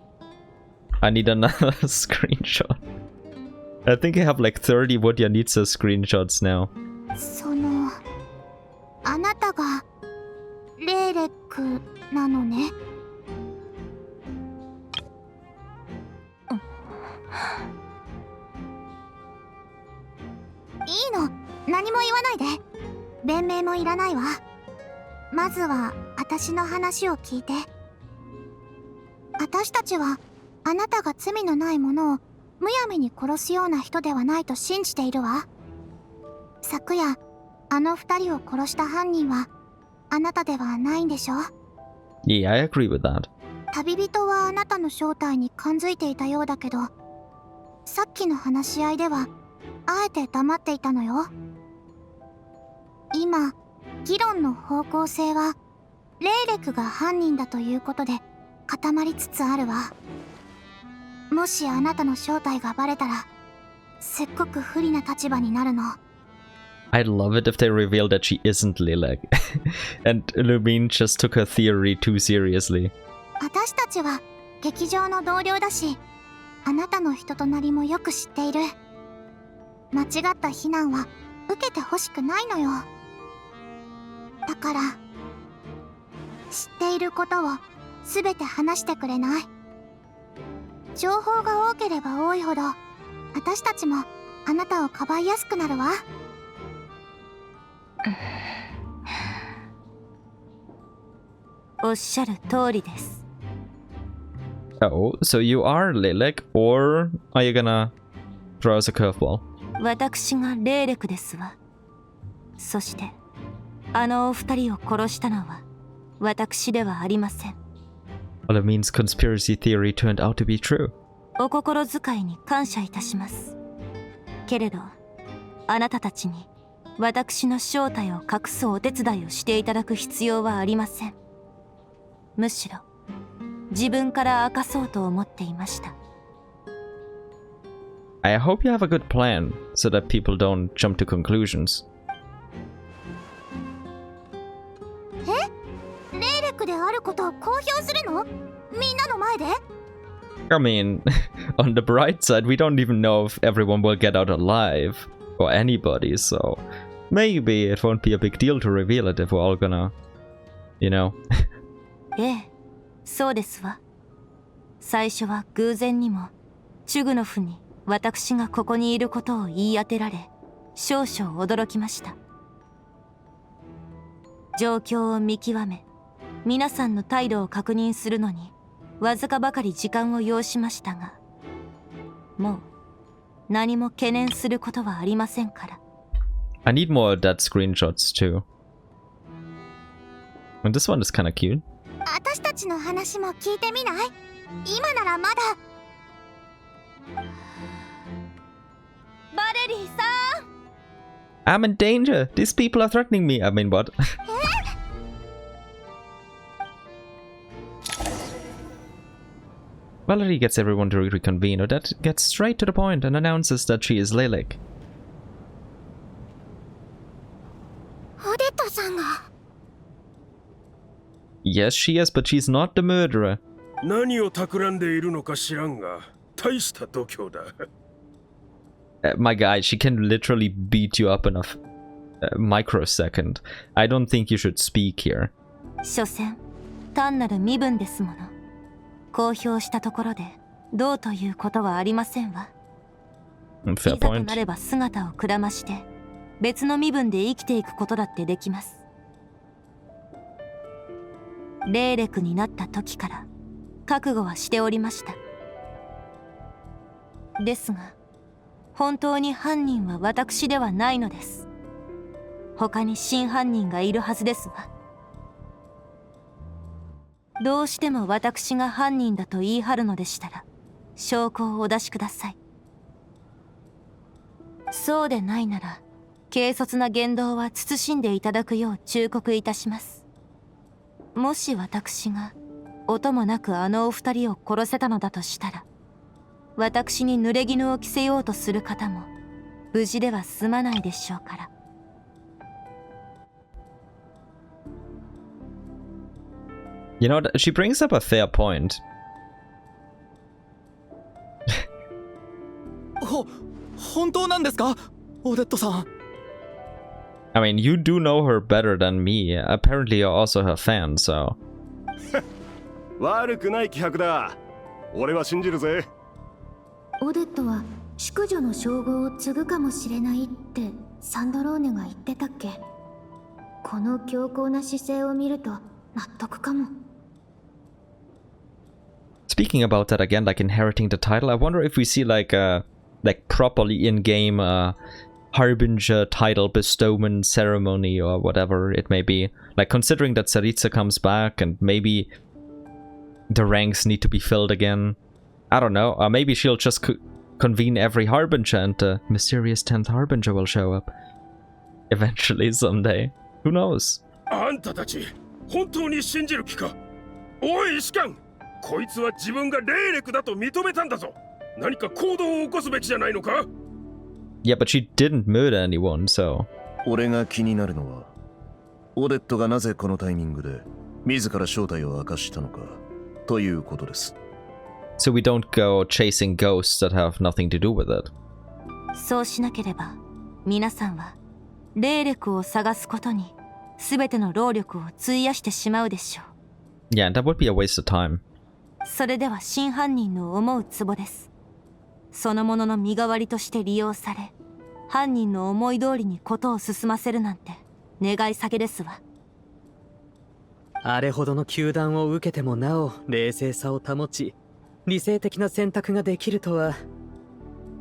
[SPEAKER 1] I need another screenshot. I think I have like 30 Vodyanitsa screenshots now.
[SPEAKER 2] あなたがレーレックなのね。いいの、何も言わないで。弁明もいらないわ。まずは私の話を聞いて。私たちはあなたが罪のないものをむやみに殺すような人ではないと信じているわ。昨夜あの二人を殺した犯人はあなたではないんでしょ？
[SPEAKER 1] Yeah, I agree with that.
[SPEAKER 2] 旅人はあなたの正体に感づいていたようだけど、さっきの話し合いではあえて黙っていたのよ。今議論の方向性はレイレクが犯人だということで固まりつつあるわ。もしあなたの正体がバレたらすっごく不利な立場になるの。
[SPEAKER 1] I'd love it if they revealed that she isn't Lilac and Lumine just took her theory too seriously.
[SPEAKER 2] 私たちは劇場の同僚だし、あなたの人となりもよく知っている。間違った非難は受けてほしくないのよ。だから知っていることを全て話してくれない？情報が多ければ多いほど私たちもあなたをかばいやすくなるわ。
[SPEAKER 14] おっしゃる通りです。
[SPEAKER 1] Oh, so you are Lilac, or are you gonna throw us a curveball?
[SPEAKER 14] 私がレイレクですわ。そしてあのお二人を殺したのは私ではありません。
[SPEAKER 1] Well, it means conspiracy theory turned out to be true.
[SPEAKER 14] お心遣いに感謝いたします。けれどあなたたちに私の正体を隠すお手伝いをしていただく必要はありません。むしろ自分から明かそうと思っていました。
[SPEAKER 1] I hope you have a good plan so that people don't jump to conclusions.
[SPEAKER 2] レイレクであることを公表するの？みんなの前で？
[SPEAKER 1] I mean, on the bright side, we don't even know if everyone will get out alive, or anybody, so maybe it won't be a big deal to reveal it if we're all gonna, you know.
[SPEAKER 14] ええ、そうですわ。最初は偶然にもチュグノフに私がここにいることを言い当てられ、少々驚きました。状況を見極め、皆さんの態度を確認するのにわずかばかり時間を要しましたが、もう何も懸念することはありませんから。
[SPEAKER 1] I need more of that screenshots too. And this one is kind of cute.
[SPEAKER 2] 私たちの話も聞いてみない？今ならまだ。
[SPEAKER 14] バレリーさん！
[SPEAKER 1] I'm in danger! These people are threatening me! I mean, what? Valerie gets everyone to reconvene, or that gets straight to the point and announces that she is Lilac.
[SPEAKER 2] オデットさんが。
[SPEAKER 1] Yes, she is, but she's not the murderer.
[SPEAKER 13] 何を企んでいるのか知らんが、大した度胸だ。
[SPEAKER 1] My guy, she can literally beat you up in a microsecond. I don't think you should speak here.
[SPEAKER 14] 所詮、単なる身分ですもの。公表したところで、どうということはありませんわ。
[SPEAKER 1] Fair
[SPEAKER 14] いざと
[SPEAKER 1] point.
[SPEAKER 14] なれば姿をくらまして、別の身分で生きていくことだってできます。レイレクになった時から覚悟はしておりました。ですが本当に犯人は私ではないのです。他に真犯人がいるはずですわ。どうしても私が犯人だと言い張るのでしたら証拠をお出しください。そうでないなら軽率な言動は慎んでいただくよう忠告いたします。もし私が音もなくあのお二人を殺せたのだとしたら、私に濡れ衣を着せようとする方も無事では済まないでしょうから。
[SPEAKER 1] You know, she brings up a fair point.
[SPEAKER 9] 本当なんですか、オデットさん。
[SPEAKER 1] I mean, you do know her better than me. Apparently, you're also her fan, so.
[SPEAKER 8] 悪くない気迫だ。俺は信じるぜ。
[SPEAKER 15] オデットは淑女の称号を継ぐかもしれないってサンドローネが言ってたっけ。この強硬な姿勢を見ると納得かも。
[SPEAKER 1] It's Speaking about that again, like inheriting the title, I wonder if we see like properly in-game Harbinger title bestowment ceremony or whatever it may be. Like considering that Tsaritsa comes back and maybe the ranks need to be filled again. I don't know. Or maybe she'll just convene every Harbinger and the mysterious 10th Harbinger will show up. Eventually, someday. Who knows?
[SPEAKER 13] あんたたち、本当に信じる気か？おい、士官！こいつは自分が霊力だと認めたんだぞ。何か行動を起こすべきじゃないのか？
[SPEAKER 1] Yeah, but she didn't murder anyone, so...
[SPEAKER 5] 俺が気になるのは、オデットがなぜこのタイミングで自ら正体を明かしたのかということです。
[SPEAKER 1] So we don't go chasing ghosts that have nothing to do with it.
[SPEAKER 14] そうしなければ、皆さんは霊力を探すことに全ての労力を費やしてしまうでしょう。
[SPEAKER 1] Yeah, that would be a waste of time.
[SPEAKER 14] それでは真犯人の思うツボです。そのものの身代わりとして利用され、犯人の思い通りにことを進ませるなんて願い下げですわ。
[SPEAKER 6] あれほどの糾弾を受けてもなお冷静さを保ち、理性的な選択ができるとは。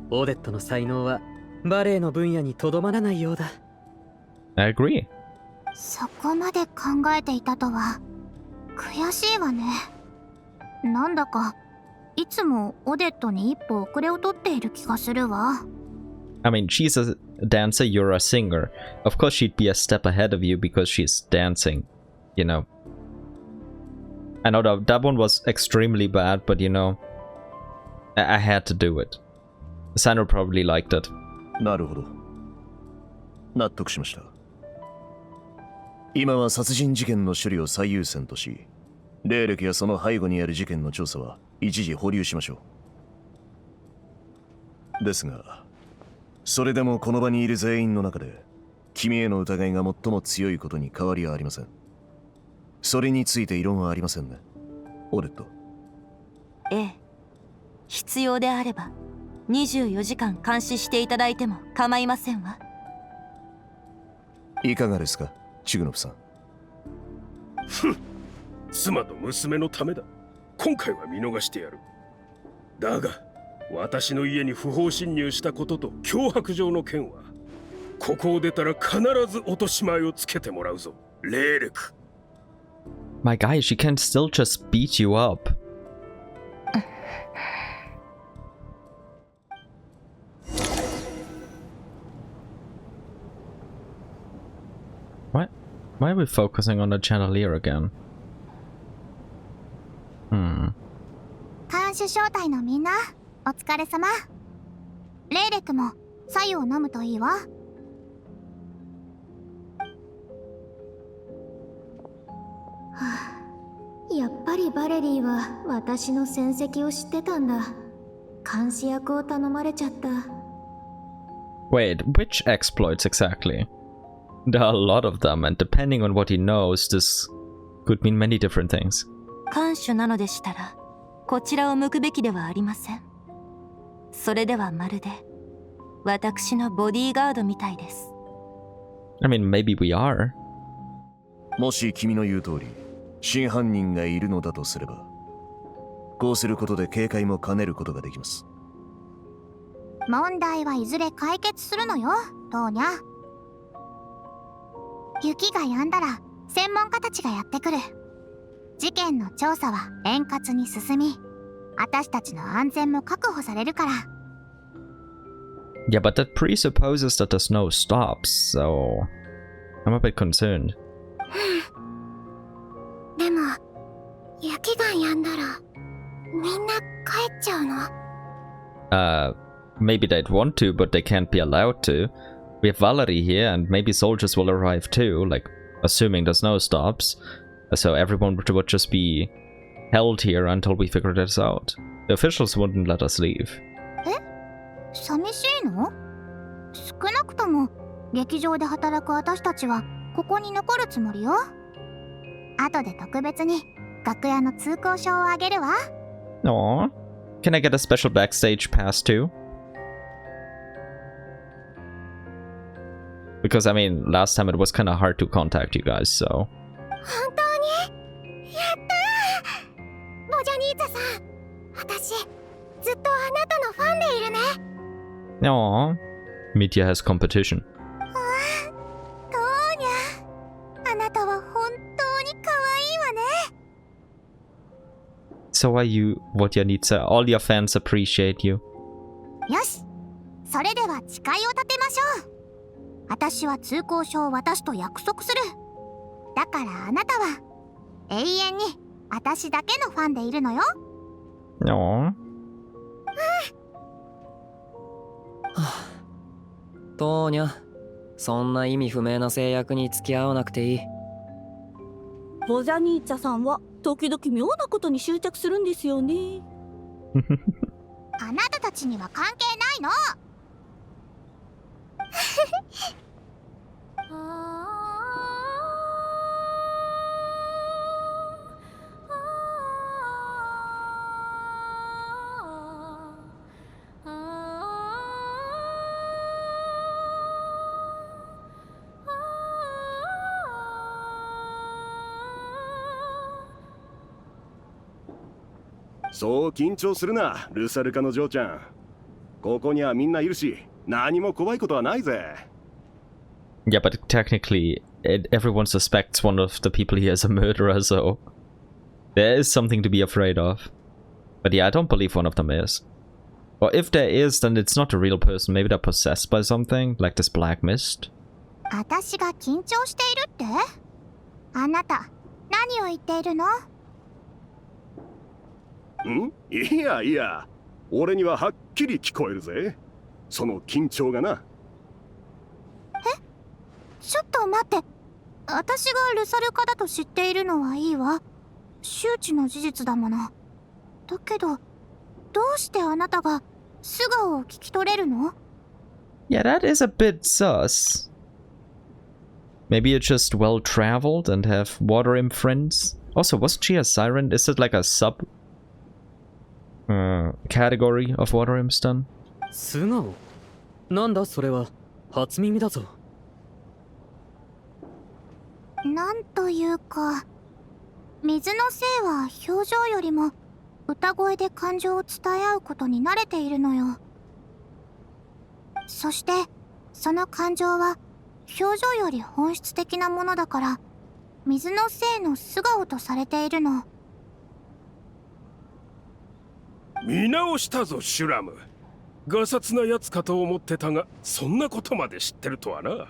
[SPEAKER 6] オデットの才能はバレエの分野にとどまらないようだ。
[SPEAKER 1] I agree.
[SPEAKER 2] そこまで考えていたとは悔しいわね。なんだかいつもオデットに一歩遅れを取っている気がするわ。
[SPEAKER 1] I mean, she's a dancer, you're a singer. Of course she'd be a step ahead of you because she's dancing, you know. I know that one was extremely bad, but you know, I had to do it. Sandra probably liked it.
[SPEAKER 5] なるほど。納得しました。今は殺人事件の処理を最優先とし、霊力やその背後にある事件の調査は一時保留しましょう。ですが、それでもこの場にいる全員の中で、君への疑いが最も強いことに変わりはありません。それについて異論はありませんね、オレット。
[SPEAKER 14] ええ。必要であれば、24時間監視していただいても構いませんわ。
[SPEAKER 5] いかがですか、チグノフさん。
[SPEAKER 13] ふん、妻と娘のためだ。今回は見逃してやる。だが、私の家に不法侵入したことと脅迫状の件は、ここを出たら必ず落とし前をつけてもらうぞ、霊力。
[SPEAKER 1] My guy, she can still just beat you up. What? Why are we focusing on the chandelier again?
[SPEAKER 2] 監視招待のみんな、お疲れ様。霊力も白湯を飲むといいわ。
[SPEAKER 15] やっぱりバレリーは私の戦績を知ってたんだ。監視役を頼まれちゃった。
[SPEAKER 1] Wait, which exploits exactly? There are a lot of them, and depending on what he knows, this could mean many different things.
[SPEAKER 14] 看守なのでしたら、こちらを向くべきではありません。それではまるで私のボディーガードみたいです。
[SPEAKER 1] I mean, maybe we are.
[SPEAKER 5] もし君の言う通り、真犯人がいるのだとすれば、こうすることで警戒も兼ねることができます。
[SPEAKER 2] 問題はいずれ解決するのよ、トーニャ。雪が止んだら専門家たちがやってくる。事件の調査は円滑に進み、私たちの安全も確保されるから。
[SPEAKER 1] Yeah, but that presupposes that there's no stops, so I'm a bit concerned.
[SPEAKER 2] でも、雪が止んだらみんな帰っちゃうの？
[SPEAKER 1] Maybe they'd want to, but they can't be allowed to. We have Valerie here, and maybe soldiers will arrive too, like, assuming there's no stops. So everyone would just be held here until we figure this out. The officials wouldn't let us leave.
[SPEAKER 2] 寂しいの？少なくとも劇場で働く私たちはここに残るつもりよ。後で特別に楽屋の通行証をあげるわ。
[SPEAKER 1] Aww. Can I get a special backstage pass too? Because I mean, last time it was kind of hard to contact you guys, so.
[SPEAKER 2] 本当に？やったー！ボジャニーツァさん、
[SPEAKER 1] Aww. Mitya has competition.
[SPEAKER 2] トーニャ、あなたは本当に可愛いわね。
[SPEAKER 1] So are you, Vodyanitsa. All your fans appreciate you.
[SPEAKER 2] よし、それでは誓いを立てましょう。私は通行証を渡すと約束する。だからあなたは永遠に私だけのファンでいるのよ。
[SPEAKER 1] Aww.
[SPEAKER 12] トーニャ、そんな意味不明な制約に付き合わなくていい。
[SPEAKER 3] ボジャニーチャさんは時々妙なことに執着するんですよね。
[SPEAKER 2] あなたたちには関係ないの。
[SPEAKER 8] そう緊張するな、ルサルカの嬢ちゃん。ここにはみんないるし、何も怖いことはないぜ。
[SPEAKER 1] Yeah, but technically, everyone suspects one of the people here is a murderer, so there is something to be afraid of. But yeah, I don't believe one of them is. Or if there is, then it's not a real person. Maybe they're possessed by something, like this black mist.
[SPEAKER 2] 私が緊張しているって？あなた、何を言っているの？
[SPEAKER 8] ん？いやいや、俺にははっきり聞こえるぜ。その緊張がな。
[SPEAKER 2] え？ちょっと待って。私がルサルカだと知っているのはいいわ。周知の事実だもの。だけど、どうしてあなたが素顔を聞き取れるの？
[SPEAKER 1] Yeah, that is a bit sus. Maybe you're just well traveled and have water imp friends. Also, wasn't she a siren? Is it like a sub category of water imps then?
[SPEAKER 6] 素顔？なんだそれは。初耳だぞ。
[SPEAKER 2] なんというか、水の精は表情よりも歌声で感情を伝え合うことに慣れているのよ。そしてその感情は表情より本質的なものだから、水の精の素顔とされているの。
[SPEAKER 13] 見直したぞシュラム。ガサツなやつかと思ってたが、そんなことまで知ってるとはな。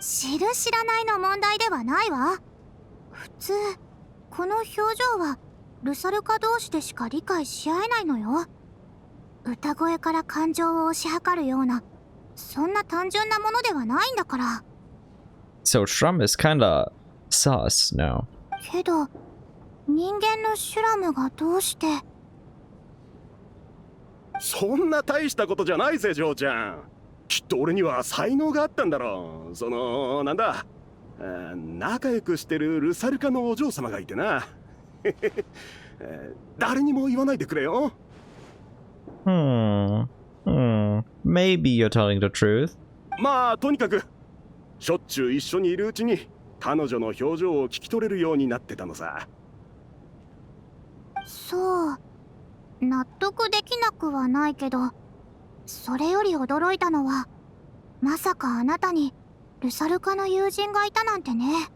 [SPEAKER 2] 知る知らないの問題ではないわ。普通この表情はルサルカ同士でしか理解し合えないのよ。歌声から感情を推し量るような、そんな単純なものではないんだから。
[SPEAKER 1] So Shrum is kinda sus now.
[SPEAKER 2] けど人間のシュラムがどうして？
[SPEAKER 8] そんな大したことじゃないぜ、嬢ちゃん。きっと俺には才能があったんだろう。そのなんだ、仲良くしてるルサルカのお嬢様がいてな。誰にも言わないでくれよ。
[SPEAKER 1] Maybe you're telling the truth.
[SPEAKER 8] まあとにかくしょっちゅう一緒にいるうちに彼女の表情を聞き取れるようになってたのさ。
[SPEAKER 2] そう、納得できなくはないけど、それより驚いたのは、まさかあなたにルサルカの友人がいたなんてね。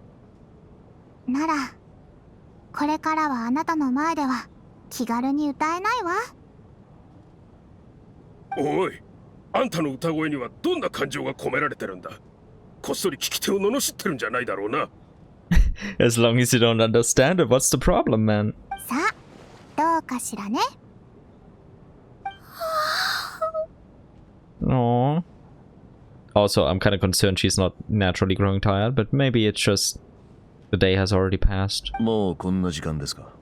[SPEAKER 2] ならこれからはあなたの前では気軽に歌えないわ。
[SPEAKER 13] おい、あんたの歌声にはどんな感情が込められてるんだ。こっそり聞き手を罵ってるんじゃないだろうな。
[SPEAKER 1] As long as you don't understand it, what's the problem, man?
[SPEAKER 2] さあ、どうかしらね。
[SPEAKER 1] Aww. Also, I'm kind of concerned she's not naturally growing tired, but maybe it's just the day has already passed.
[SPEAKER 5] もうこんな時間ですか。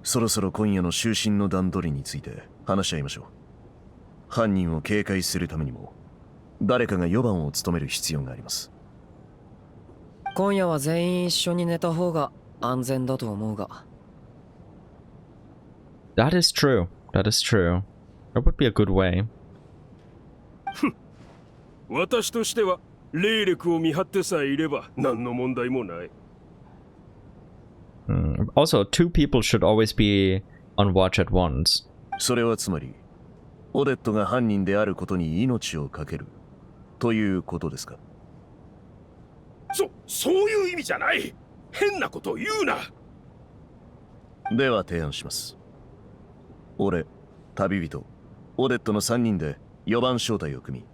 [SPEAKER 5] そろそろ今夜の就寝の段取りについて話し合いましょう。犯人を警戒するためにも誰かが4番を務める必要があります。
[SPEAKER 12] 今夜は全員一緒に寝た方が安全だと思うが。
[SPEAKER 1] That is true. That is true. That would be a good way.
[SPEAKER 13] 私としては霊力を見張ってさえいれば何の問題もない。
[SPEAKER 1] Also, two people should always be on watch at once.
[SPEAKER 5] それはつまりオデットが犯人であることに命を懸けるということですか？
[SPEAKER 13] そういう意味じゃない。変なことを言うな。
[SPEAKER 5] では提案します。俺、旅人、オデットの3人で4番小隊を組み、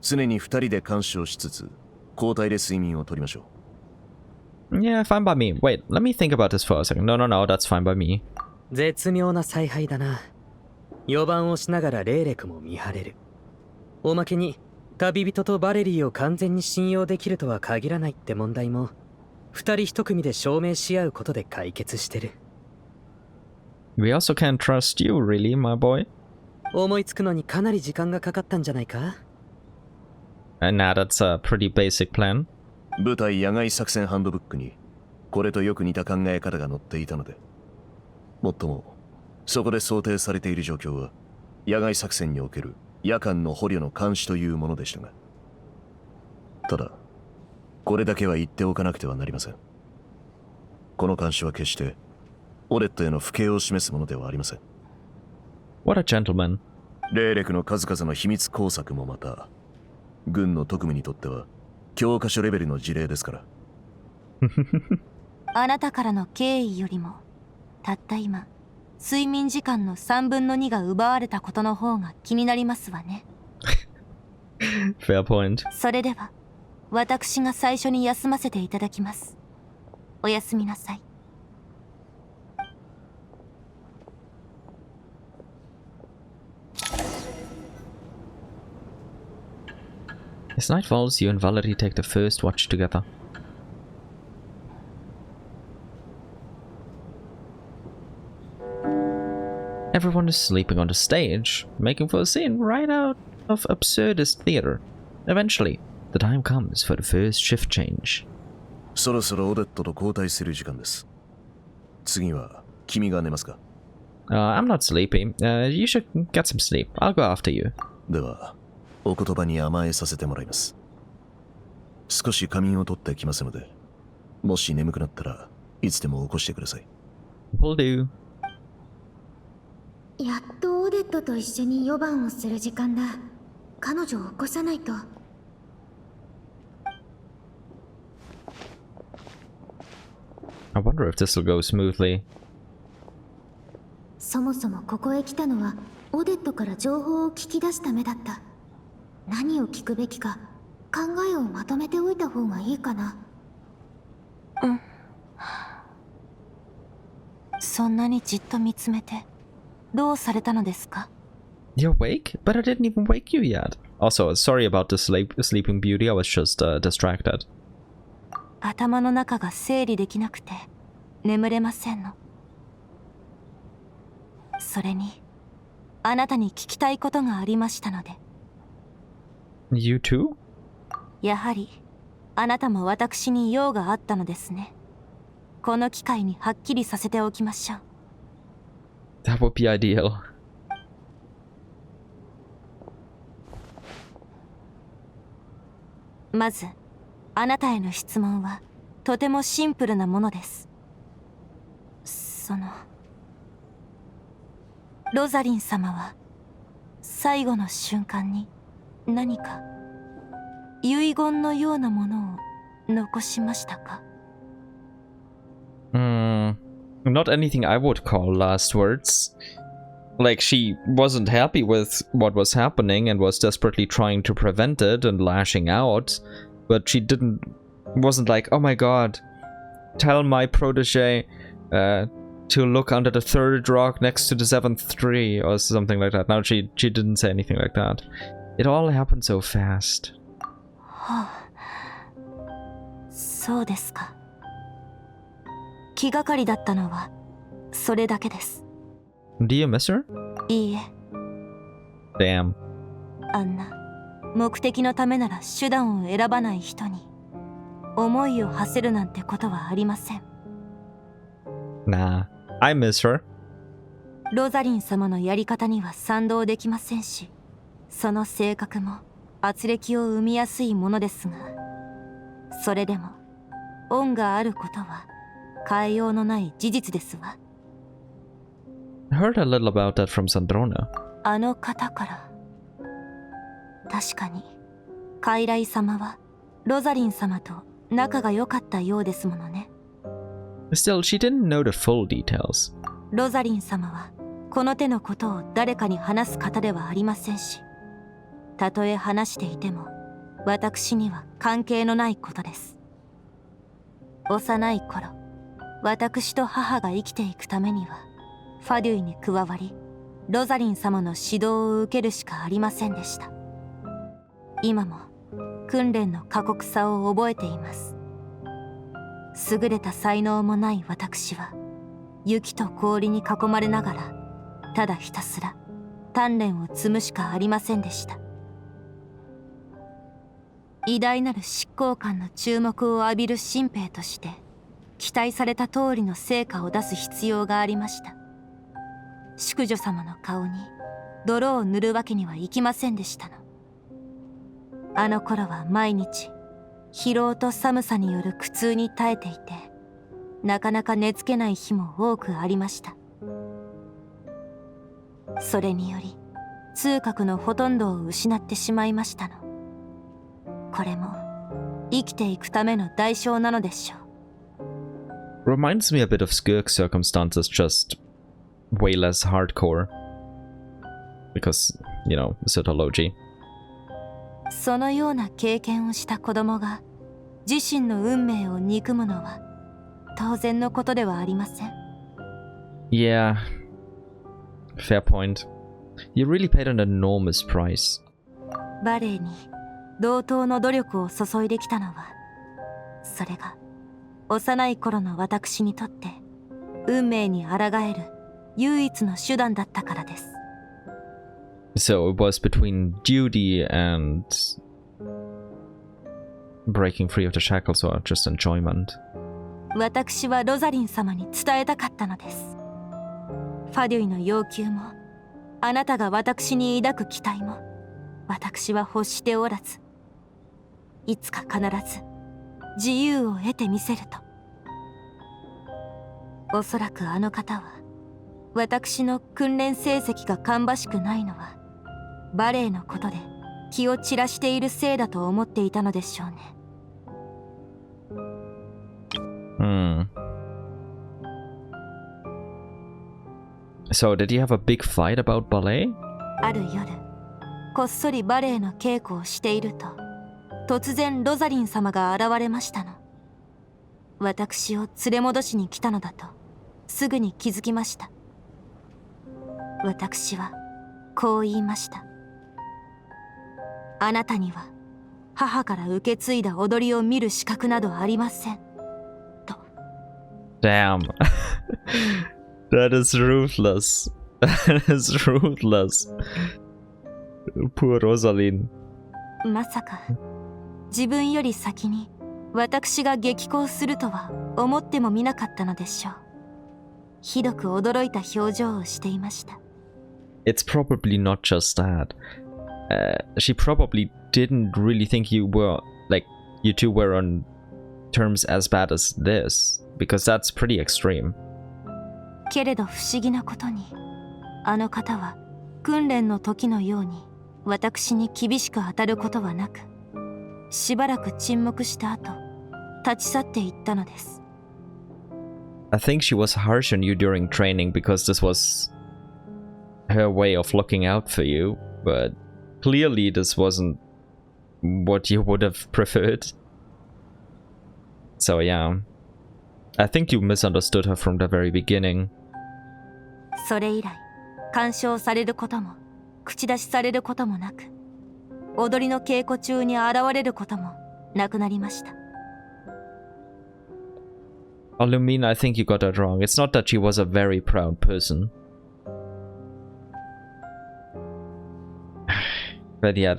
[SPEAKER 5] 常に2人で監視をしつつ交代で睡眠をとりましょ
[SPEAKER 1] う。Yeah, fine by me. Wait, let me think about this for a second. No, that's fine by me.
[SPEAKER 6] 絶妙な采配だな。4番をしながらレーレクも見張れる。おまけに旅人とバレリーを完全に信用できるとは限らないって問題も2人1組で証明し合うことで解決してる。
[SPEAKER 1] We also can't trust you, really, my boy.
[SPEAKER 6] 思いつくのにかなり時間がかかったんじゃないか？
[SPEAKER 1] Nah, that's a pretty basic plan.
[SPEAKER 5] 部隊野外作戦ハンドブックにこれとよく似た考え方が載っていたので、もっともそこで想定されている状況は野外作戦における夜間の捕虜の監視というものでしたが、ただこれだけは言っておかなくてはなりません。この監視は決してオデットへの不敬を示すものではありません。
[SPEAKER 1] What a gentleman.
[SPEAKER 5] レーレクの数々の秘密工作もまた軍の特務にとっては教科書レベルの事例ですから。
[SPEAKER 14] あなたからの敬意よりもたった今睡眠時間の3分の2が奪われたことの方が気になりますわね。
[SPEAKER 1] Fair point.
[SPEAKER 14] それでは私が最初に休ませていただきます。おやすみなさい。
[SPEAKER 1] As night falls, you and Valerie take the first watch together. Everyone is sleeping on the stage, making for a scene right out of absurdist theater. Eventually, the time comes for the first shift change.
[SPEAKER 5] そろそろオデットと交代する時間です。次は君が寝ますか？
[SPEAKER 1] I'm not sleepy. You should get some sleep. I'll go after you.
[SPEAKER 5] では、お言葉に甘えさせてもらいます。少し仮眠を取ってきますので、もし眠くなったらいつでも起こしてください。
[SPEAKER 1] Will do.
[SPEAKER 15] やっとオデットと一緒に4番をする時間だ。彼女を起こさないと。
[SPEAKER 1] I wonder if this will go smoothly.
[SPEAKER 15] そもそもここへ来たのはオデットから情報を聞き出すためだった。何を聞くべきか考えをまとめておいた方がいいかな。
[SPEAKER 14] うん。そんなにじっと見つめてどうされたのですか？
[SPEAKER 1] You're awake? But I didn't even wake you yet. Also, sorry about the sleeping beauty. I was just distracted.
[SPEAKER 14] 頭の中が整理できなくて眠れませんの。それにあなたに聞きたいことがありましたので。
[SPEAKER 1] You too?
[SPEAKER 14] やはりあなたも私に用があったのですね。この機会にはっきりさせておきましょう。
[SPEAKER 1] That would be ideal.
[SPEAKER 14] まずあなたへの質問はとてもシンプルなものです。ロザリン様は最後の瞬間に何か遺言のようなものを残しましたか？
[SPEAKER 1] Not anything I would call last words. Like, she wasn't happy with what was happening and was desperately trying to prevent it and lashing out, but she wasn't like, oh my god, tell my protege to look under the third rock next to the seventh tree or something like that. No, she didn't say anything like that. It all happened so fast.
[SPEAKER 14] はあ、そうですか。気がかりだったのはそれだけです。
[SPEAKER 1] Do you miss her?
[SPEAKER 14] いいえ。
[SPEAKER 1] Damn.
[SPEAKER 14] あんな目的のためなら手段を選ばない人に思いを馳せるなんてことはありません。
[SPEAKER 1] Nah, I miss her.
[SPEAKER 14] ロザリン様のやり方には賛同できませんし、その性格も圧力を生みやすいものですが、それでも恩があることは変えようのない事実ですわ。
[SPEAKER 1] I heard a little about that from Sandrona.
[SPEAKER 14] あの方から。確かに、傀儡様はロザリン様と仲が良かったようですものね。
[SPEAKER 1] Still, she didn't know the full details.
[SPEAKER 14] ロザリン様はこの手のことを誰かに話す方ではありませんし、たとえ話していても私には関係のないことです。幼い頃、私と母が生きていくためにはファデュイに加わり、ロザリン様の指導を受けるしかありませんでした。今も訓練の過酷さを覚えています。優れた才能もない私は雪と氷に囲まれながらただひたすら鍛錬を積むしかありませんでした。偉大なる執行官の注目を浴びる新兵として期待された通りの成果を出す必要がありました。淑女様の顔に泥を塗るわけにはいきませんでしたの。あの頃は毎日疲労と寒さによる苦痛に耐えていて、なかなか寝つけない日も多くありました。それにより痛覚のほとんどを失ってしまいましたの。これも生きていくための代償なのでしょう。
[SPEAKER 1] Reminds me a bit of Skirk circumstances, just way less hardcore. Because, you know, Cetology.
[SPEAKER 14] そのような経験をした子供が自身の運命を憎むのは当然のことではありません。
[SPEAKER 1] Yeah. Fair point. You really paid an enormous price.
[SPEAKER 14] バレエに同等の努力を注いできたのは、それが幼い頃の私にとって運命に抗える唯一の手段だったからです。
[SPEAKER 1] So it was between duty and breaking free of the shackles, or just enjoyment.
[SPEAKER 14] 私はロザリン様に伝えたかったのです。ファデュイの要求も、あなたが私に抱く期待も、私は欲しておらず、いつか必ず自由を得てみせると。おそらくあの方は、私の訓練成績が芳しくないのは、バレエのことで気を散らしているせいだと思っていたのでしょうね。
[SPEAKER 1] So did you have a big fight about ballet?
[SPEAKER 14] ある夜、こっそりバレエの稽古をしていると、突然ロザリン様が現れましたの。私を連れ戻しに来たのだと、すぐに気づきました。私はこう言いました。あなたには母から受け継いだ踊りを見る資格などありません。と。
[SPEAKER 1] Damn. That is ruthless. That is ruthless. Poor Rosaline.
[SPEAKER 14] まさか自分より先に私が激高するとは思ってもみなかったのでしょう。ひどく驚いた表情をしていました。
[SPEAKER 1] It's probably not just that. She probably didn't really think you were, like, you two were on terms as bad as this, because that's pretty extreme.
[SPEAKER 14] けれど不思議なことに、あの方は訓練の時のように私に厳しく当たることはなく、しばらく沈黙した後、立ち去っていったのです。
[SPEAKER 1] I think she was harsh on you during training because this was her way of looking out for you, but clearly this wasn't what you would have preferred. So yeah, I think you misunderstood her from the very beginning.
[SPEAKER 14] それ以来、干渉されることも口出しされることもなく、踊りの稽古中に現れることもなくなりました。
[SPEAKER 1] Lumine, I think you got that wrong. It's not that she was a very proud person. But yeah,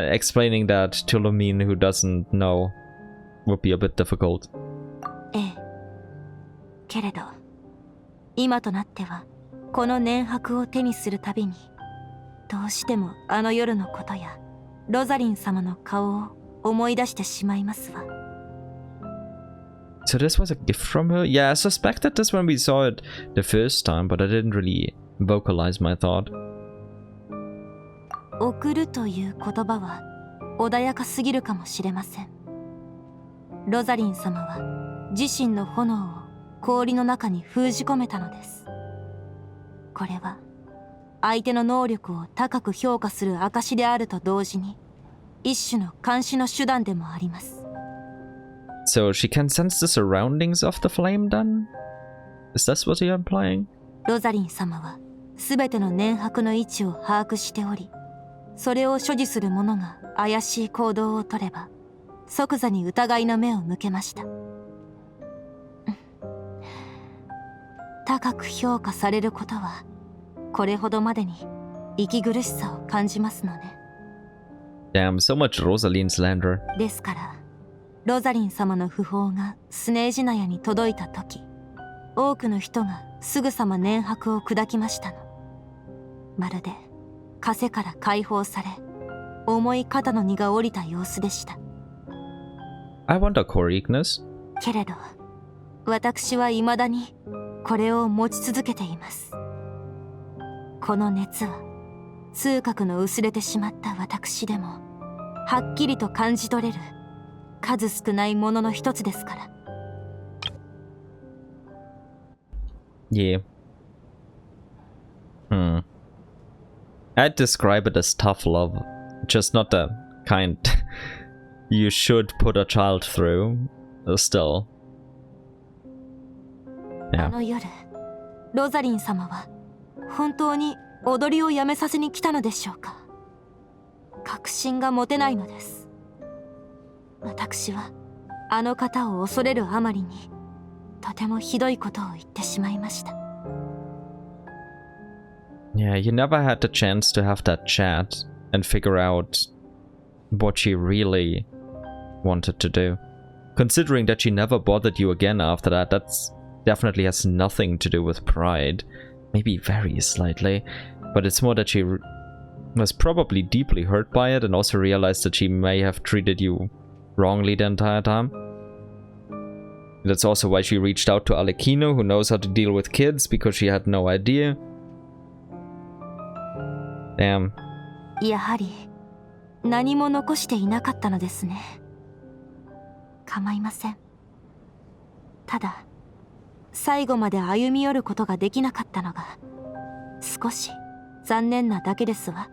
[SPEAKER 1] explaining that to Lumine who doesn't know would be a bit difficult.
[SPEAKER 14] ええ。けれど、今となっては、この念白を手にするたびに、どうしてもあの夜のことや、ロザリン様の顔を思い出してしまいますわ。
[SPEAKER 1] So this was a gift from her? Yeah, I suspected this when we saw it the first time, but I didn't really vocalize my thought.
[SPEAKER 14] 送るという言葉は穏やかすぎるかもしれません。ロザリン様は自身の炎を氷の中に封じ込めたのです。これは相手の能力を高く評価する証であると同時に一種の監視の手段でもあります。
[SPEAKER 1] So she can sense the surroundings of the flame then? Is that what you're implying?
[SPEAKER 14] ロザリン様は全ての粘白の位置を把握しており、それを所持する者が怪しい行動をとれば即座に疑いの目を向けました。高く評価されることはこれほどまでに息苦しさを感じますのね。
[SPEAKER 1] Damn, so much Rosaline slander.
[SPEAKER 14] ですからロザリン様の訃報がスネージナヤに届いた時、多くの人がすぐさま粘白を砕きましたの。まるで枷から解放され、重い肩の荷が下りた様子でした。
[SPEAKER 1] I want a core weakness.
[SPEAKER 14] けれど私は未だにこれを持ち続けています。この熱は痛覚の薄れてしまった私でもはっきりと感じ取れる数少ないものの一つですから。
[SPEAKER 1] Yeah. I'd describe it as tough love, just not the kind you should put a child through. Still.
[SPEAKER 14] あの夜、ロザリン様は本当に踊りをやめさせに来たのでしょうか。確信が持てないのです。私はあの方を恐れるあまりにとてもひどいことを言ってしまいました。
[SPEAKER 1] Yeah, you never had the chance to have that chat and figure out what she really wanted to do. Considering that she never bothered you again after that, that's definitely has nothing to do with pride. Maybe very slightly, but it's more that she was probably deeply hurt by it and also realized that she may have treated you wrongly the entire time. That's also why she reached out to Alekino, who knows how to deal with kids, because she had no idea. Damn.
[SPEAKER 14] やはり何も残していなかったのですね。構いません。ただ最後まで歩み寄ることができなかったのが少し残念なだけですわ。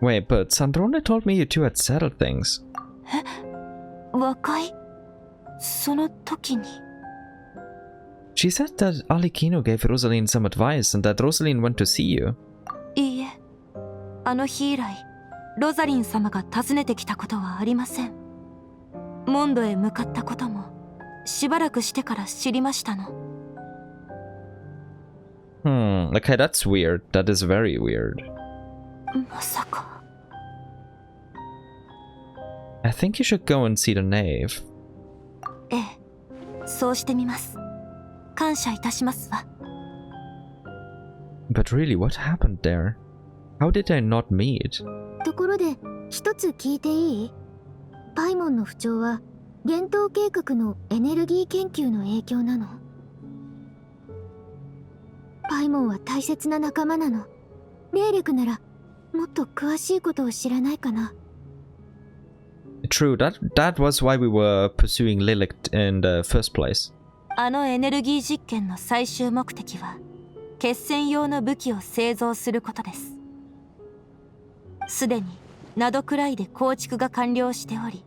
[SPEAKER 1] Wait, but Sandrone told me you two had settled things.
[SPEAKER 14] 和解？その時に。
[SPEAKER 1] She said that Alekino gave Rosaline some advice and that Rosaline went to see you.
[SPEAKER 14] いいえ、あの日以来、ロザリン様が訪ねてきたことはありません。モンドへ向かったこともしばらくしてから知りましたの。
[SPEAKER 1] Okay, that's weird. That is very weird.
[SPEAKER 14] まさか。
[SPEAKER 1] I think you should go and see the knave.
[SPEAKER 14] ええ、そうしてみます。感謝いたしますわ。
[SPEAKER 1] But really, what happened there? How did they not meet?
[SPEAKER 15] ところで、一つ聞いていい？パイモンの不調は幻冬計画のエネルギー研究の影響なの？パイモンは大切な仲間なの。レーレクならもっと詳しいことを知らないかな。
[SPEAKER 1] True, that was why we were pursuing Lilith in the first place.
[SPEAKER 14] あのエネルギー実験の最終目的は決戦用の武器を製造することです。すでにナドくらいで構築が完了しており、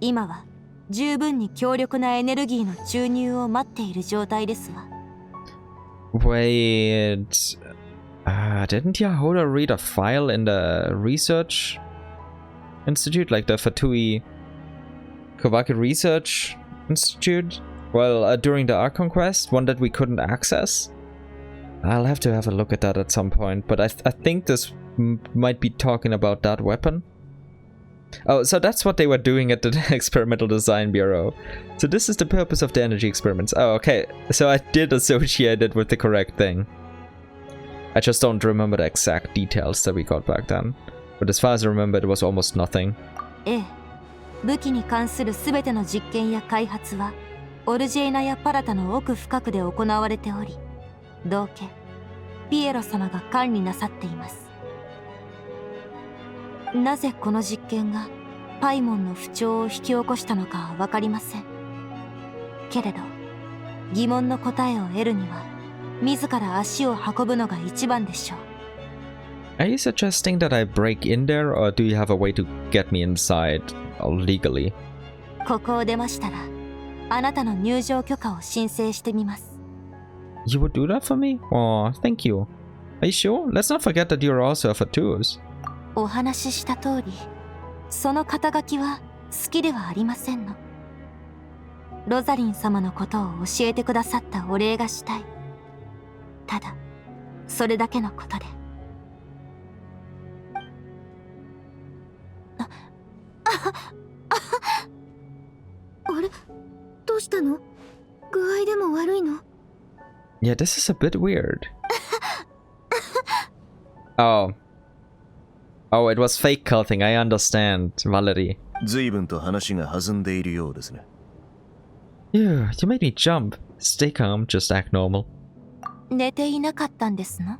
[SPEAKER 14] 今は十分に強力なエネルギーの注入を待っている状態ですわ。
[SPEAKER 1] Wait, didn't Yahoda read a file in the research institute, like the Fatui Kawaki Research Institute? Well, during the Archon quest, one that we couldn't access? I'll have to have a look at that at some point, but I think this might be talking about that weapon. Oh, so that's what they were doing at the Experimental Design Bureau. So this is the purpose of the energy experiments. Oh, okay. So I did associate it with the correct thing. I just don't remember the exact details that we got back then. But as far as I remember, it was almost nothing.
[SPEAKER 14] ええ、武器に関するすべての実験や開発はオルジェイナやパラタの奥深くで行われており、道家、ピエロ様が管理なさっています。なぜこの実験がパイモンの不調を引き起こしたのかは分かりません。けれど疑問の答えを得るには自ら足を運ぶのが一番でしょう。
[SPEAKER 1] Are you suggesting that I break in there, or do you have a way to get me inside legally?
[SPEAKER 14] ここを出ましたらあなたの入場許可を申請してみます。
[SPEAKER 1] You would do that for me? Oh, thank you. Are you sure? Let's not forget that you're also a Fatus.
[SPEAKER 14] お話しした通り、その肩書きは好きではありませんの。ロザリン様のことを教えてくださったお礼がしたい。ただそれだけのことで。
[SPEAKER 15] あれ、どうしたの？具合でも悪いの？
[SPEAKER 1] Yeah, this is a bit weird. Oh. Oh, it was fake coughing. I understand, Valerie.
[SPEAKER 5] 随分と話が弾んでいるようですね。
[SPEAKER 1] You made me jump. Stay calm, just act normal.
[SPEAKER 14] 寝ていなかったんですの？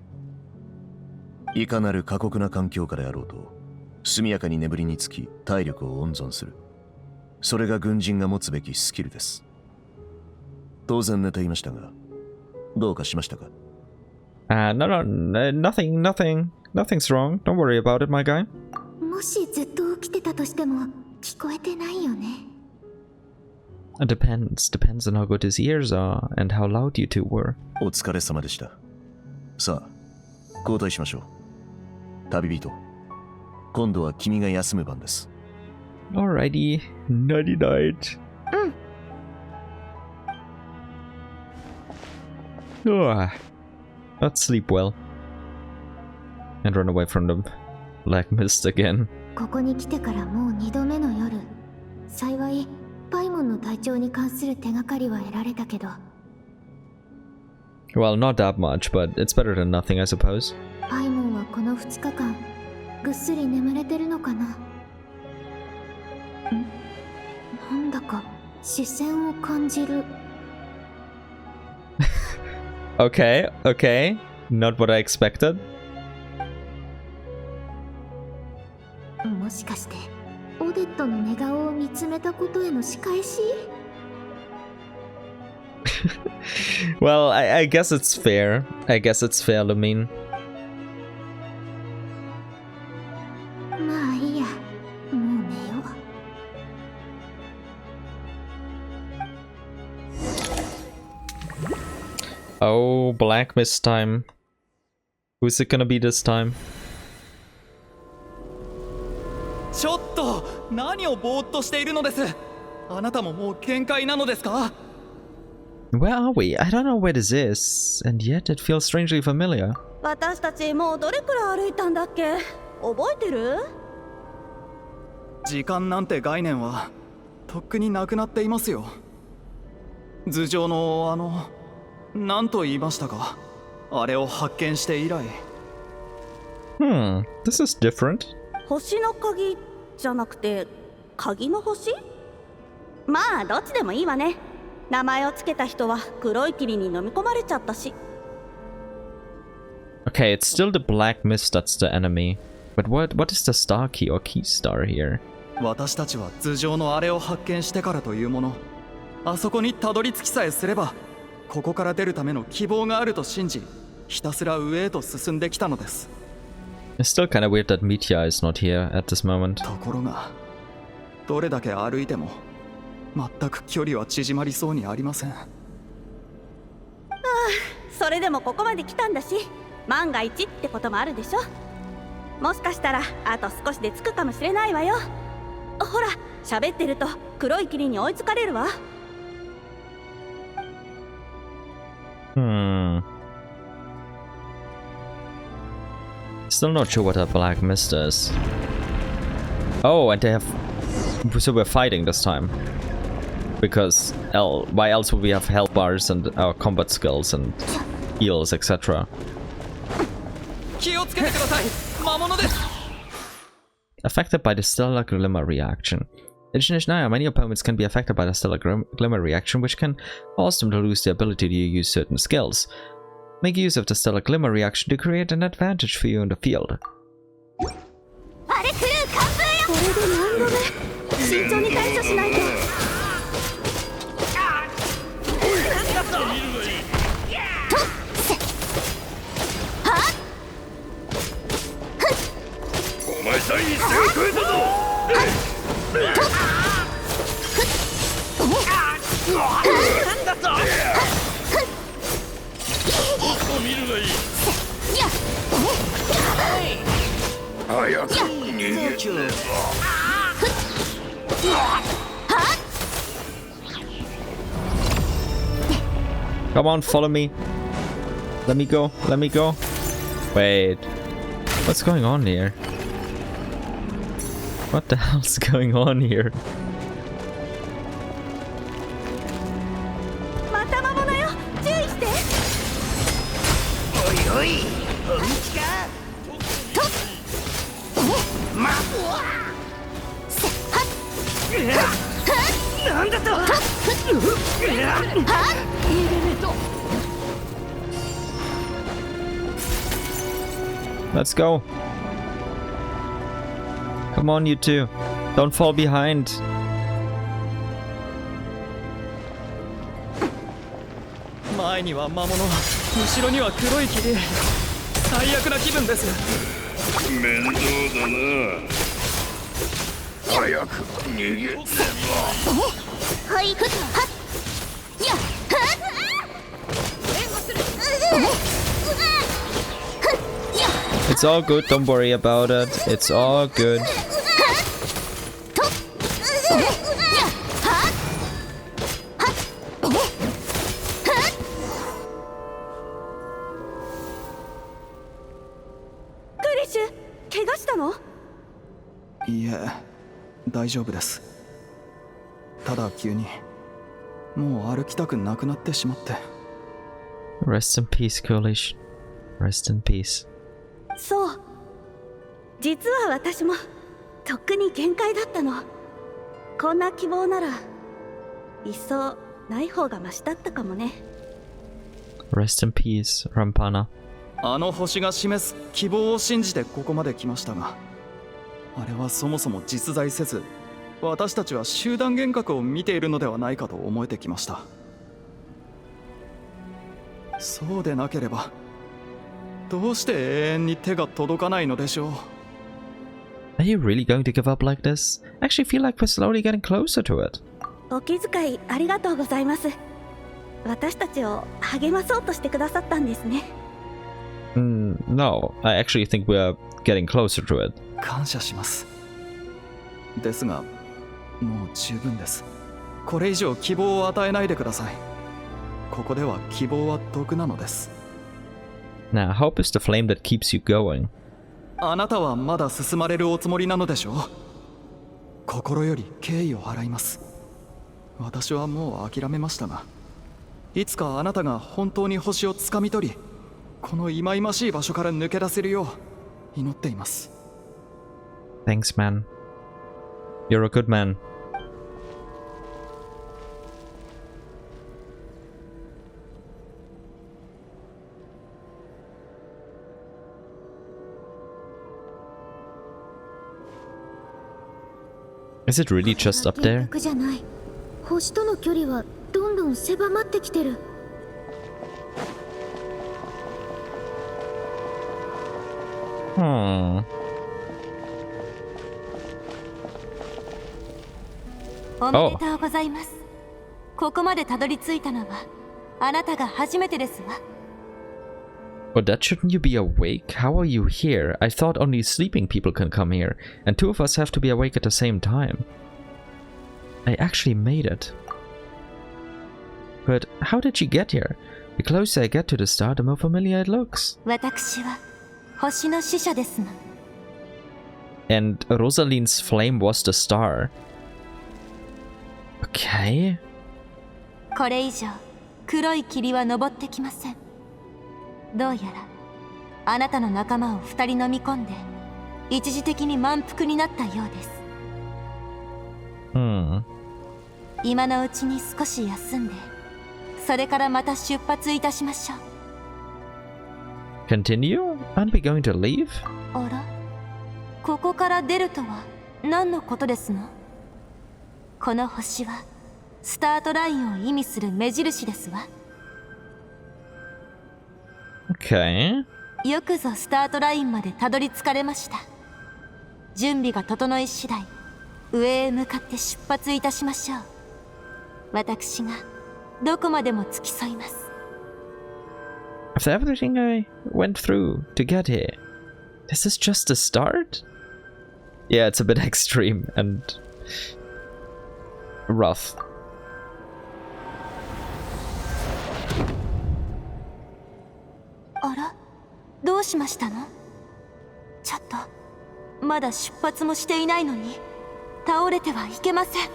[SPEAKER 5] いかなる過酷な環境下であろうと、速やかに眠りにつき体力を温存する。それが軍人が持つべきスキルです。当然寝ていましたが、どうかしましたか？
[SPEAKER 1] Nothing's wrong. Don't worry about it, my guy.
[SPEAKER 15] もしずっと起きてたとしても聞こえてないよね。
[SPEAKER 1] It depends on how good his ears are and how loud you two were.
[SPEAKER 5] お疲れ様でした。さあ、交代しましょう。旅人、今度は君が休む番です。
[SPEAKER 1] Alrighty, nighty night. Let's sleep well. And run away from the black mist again.
[SPEAKER 15] ここに来てからもう2度目の夜。幸い、パイモンの体調に関する手がかりは得られたけど。
[SPEAKER 1] Well, not that much, but it's better than nothing, I suppose.
[SPEAKER 15] パイモンはこの2日間、ぐっすり眠れてるのかな？なんだか視線を感じる。
[SPEAKER 1] Okay. Not what I expected.
[SPEAKER 15] もしかしてオデットの寝顔を見つめたことへの仕返し？
[SPEAKER 1] Well, I guess it's fair. To mean.
[SPEAKER 15] まあいいや、もう寝よ
[SPEAKER 1] う。Oh, Black Mist time. Who's it gonna be this time?
[SPEAKER 9] ちょっと何をぼーっとしているのです。あなたももう限界なのですか？
[SPEAKER 1] Where are we? I don't know where this is, and yet it feels strangely familiar.
[SPEAKER 3] 私たちもうどれくらい歩いたんだっけ？覚えてる？
[SPEAKER 9] 時間なんて概念はとっくになくなっていますよ。頭上の何と言いましたか？あれを発見して以来。
[SPEAKER 1] This is different.
[SPEAKER 3] 星の鍵じゃなくて鍵の星？まあどっちでもいいわね。名前をつけた人は黒い霧に飲み込まれちゃったし。
[SPEAKER 1] Okay, it's still the black mist that's the enemy. But what is the star key or key star here?
[SPEAKER 9] 私たちは頭上のあれを発見してからというもの、あそこにたどり着きさえすれば、ここから出るための希望があると信じ、ひたすら上へと進んできたのです。
[SPEAKER 1] It's still kind of weird that Mitya is not here at this moment.
[SPEAKER 9] ところが、どれだけ歩いても全く距離は縮まりそうにありません。
[SPEAKER 3] それでもここまで来たんだし、万が一ってこともあるでしょ。もしかしたらあと少しで着くかもしれないわよ。ほら、喋ってると黒い霧に追いつかれるわ。
[SPEAKER 1] Still not sure what a black mist is. Oh, and they have... So we're fighting this time. Because why else would we have health bars and our combat skills and heals, etc. Affected by the stellar glimmer reaction. In Snezhnaya, many opponents can be affected by the stellar glimmer reaction, which can cause them to lose the ability to use certain skills. Make use of the stellar glimmer reaction to create an advantage for you in the field.
[SPEAKER 3] あれクルー完封よ。これで何度目。慎重に対処しないと。
[SPEAKER 10] お前さん一線を越えたぞ。なんだと。見るがいい。早く逃げて。
[SPEAKER 1] Come on, follow me. Let me go. Let me go. Wait. What's going on here? What the hell's going on here?
[SPEAKER 3] また魔物よ。注意して。
[SPEAKER 10] おいおい、本気か。と。ま。なんだと。
[SPEAKER 1] Let's go. Come on, you two. Don't fall behind.
[SPEAKER 9] 前には魔物、後ろには黒い霧。最悪な気分です。
[SPEAKER 10] 面倒だな。早く逃げて。
[SPEAKER 2] はい、はっ、やっ、
[SPEAKER 1] It's all good, don't worry about it. It's all good.
[SPEAKER 3] クリッシュ、怪我したの？
[SPEAKER 9] いいえ、大丈夫です。ただ急にもう歩きたくなくなってしまって。
[SPEAKER 1] Rest in peace, Coalition. Rest in peace.
[SPEAKER 3] そう。実は私もとっくに限界だったの。こんな希望ならいっそない方がマシだったかもね。
[SPEAKER 1] Rest in peace, Rampana.
[SPEAKER 9] あの星が示す希望を信じてここまで来ましたが、あれはそもそも実在せず、私たちは集団幻覚を見ているのではないかと思えてきました。そうでなければどうして永遠に手が届かないのでしょう。
[SPEAKER 1] Are you really going to give up like this? I actually feel like we're slowly getting closer to it.
[SPEAKER 3] お気遣いありがとうございます。私たちを励まそうとしてくださったんですね。
[SPEAKER 1] No, I actually think we're getting closer to it.
[SPEAKER 9] 感謝します。ですが、もう十分です。これ以上希望を与えないでください。ここでは希望は毒なのです。
[SPEAKER 1] Now, hope is the flame that keeps you going.
[SPEAKER 9] あなたはまだ進まれるおつもりなのでしょう。心より敬意を払います。私はもう諦めましたが、いつかあなたが本当に星をつかみ取り、この忌々しい場所から抜け出せるよう祈っています。
[SPEAKER 1] Thanks, man. You're a good man. Is it really just up there?
[SPEAKER 15] じゃない。星との距離はどんどん狭まってきてる。
[SPEAKER 1] Hmm.
[SPEAKER 14] おめでとうございます。ここまでたどり着いたのはあなたが初めてですわ。
[SPEAKER 1] But that shouldn't you be awake? How are you here? I thought only sleeping people can come here, and two of us have to be awake at the same time. I actually made it. But how did you get here? The closer I get to the star, the more familiar it looks.
[SPEAKER 14] 私は星の使者ですの。
[SPEAKER 1] And Rosalyne's flame was the star. Okay.
[SPEAKER 14] これ以上黒い霧は昇ってきません。どうやらあなたの仲間を2人飲み込んで一時的に満腹になったようです。今のうちに少し休んで、それからまた出発いたしましょう。
[SPEAKER 1] Continue? Aren't we going to leave?
[SPEAKER 14] あら、ここから出るとは何のことですの？この星はスタートラインを意味する目印ですわ。
[SPEAKER 1] Okay.
[SPEAKER 14] よくぞスタートラインまでたどり着かれました。準備が整い次第、上へ向かって出発いたしましょう。私がどこまでも付き添います。
[SPEAKER 1] After everything I went through to get here, this is just the start? Yeah, it's a bit extreme and rough.
[SPEAKER 14] あら、どうしましたの？ちょっと、まだ出発もしていないのに、倒れてはいけません。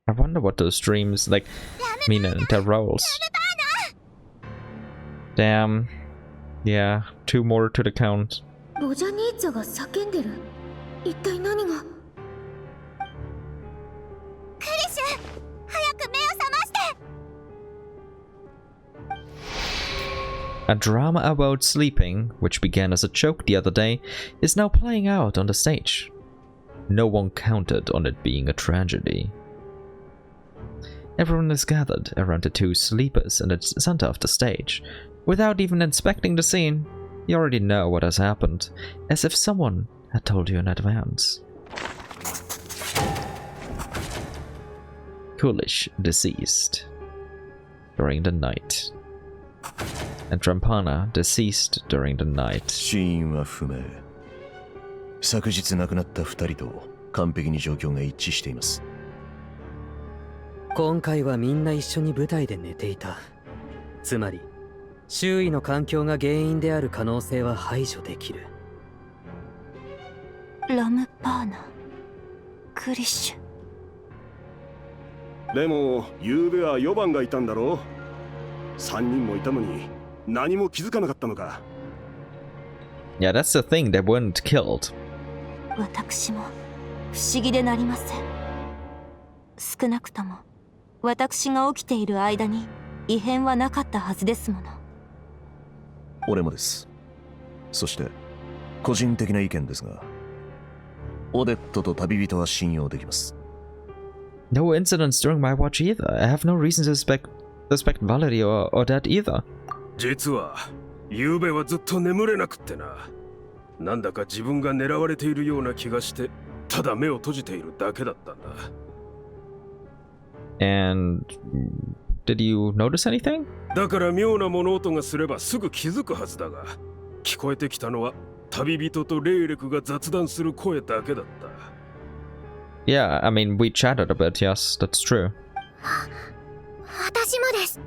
[SPEAKER 1] I wonder what those dreams like mean in their roles. Damn. Yeah, 2 more to the count.
[SPEAKER 15] ロジャニーツァが叫んでる。一体何が？
[SPEAKER 2] クリシュ、早く目を覚まして。
[SPEAKER 1] A drama about sleeping, which began as a joke the other day, is now playing out on the stage. No one counted on it being a tragedy. Everyone is gathered around the 2 sleepers in the center of the stage. Without even inspecting the scene, you already know what has happened, as if someone had told you in advance. Coolish deceased during the night. And Drampana deceased during the night.
[SPEAKER 5] 死因は不明。昨日亡くなった2人と完璧に状況が一致しています。
[SPEAKER 6] 今回はみんな一緒に舞台で寝ていた。つまり周囲の環境が原因である可能性は排除できる。
[SPEAKER 14] ラムパーナ、クリッシュ。
[SPEAKER 8] でも昨べは4番がいたんだろう。3人もいたのに何も気づかなかったのか。
[SPEAKER 1] Yeah, that's the thing, they weren't killed.
[SPEAKER 14] 私も不思議でなりません。少なくとも私が起きている間に異変はなかったはずですもの。
[SPEAKER 5] 俺もです。そして個人的な意見ですが、オデットと旅人は信用できます。
[SPEAKER 1] No incidents during my watch either. I have no reason to suspect Valerie or Odette either.
[SPEAKER 13] 実は昨べはずっと眠れなくってな。なんだか自分が狙われているような気がして、ただ目を閉じているだけだったんだ。
[SPEAKER 1] And did you notice anything?
[SPEAKER 13] だから妙な物音がすればすぐ気づくはずだが、聞こえてきたのは旅人とレイレクが雑談する声だけだった。
[SPEAKER 1] Yeah, I mean, we chatted a bit, yes, that's true.
[SPEAKER 2] 私もです。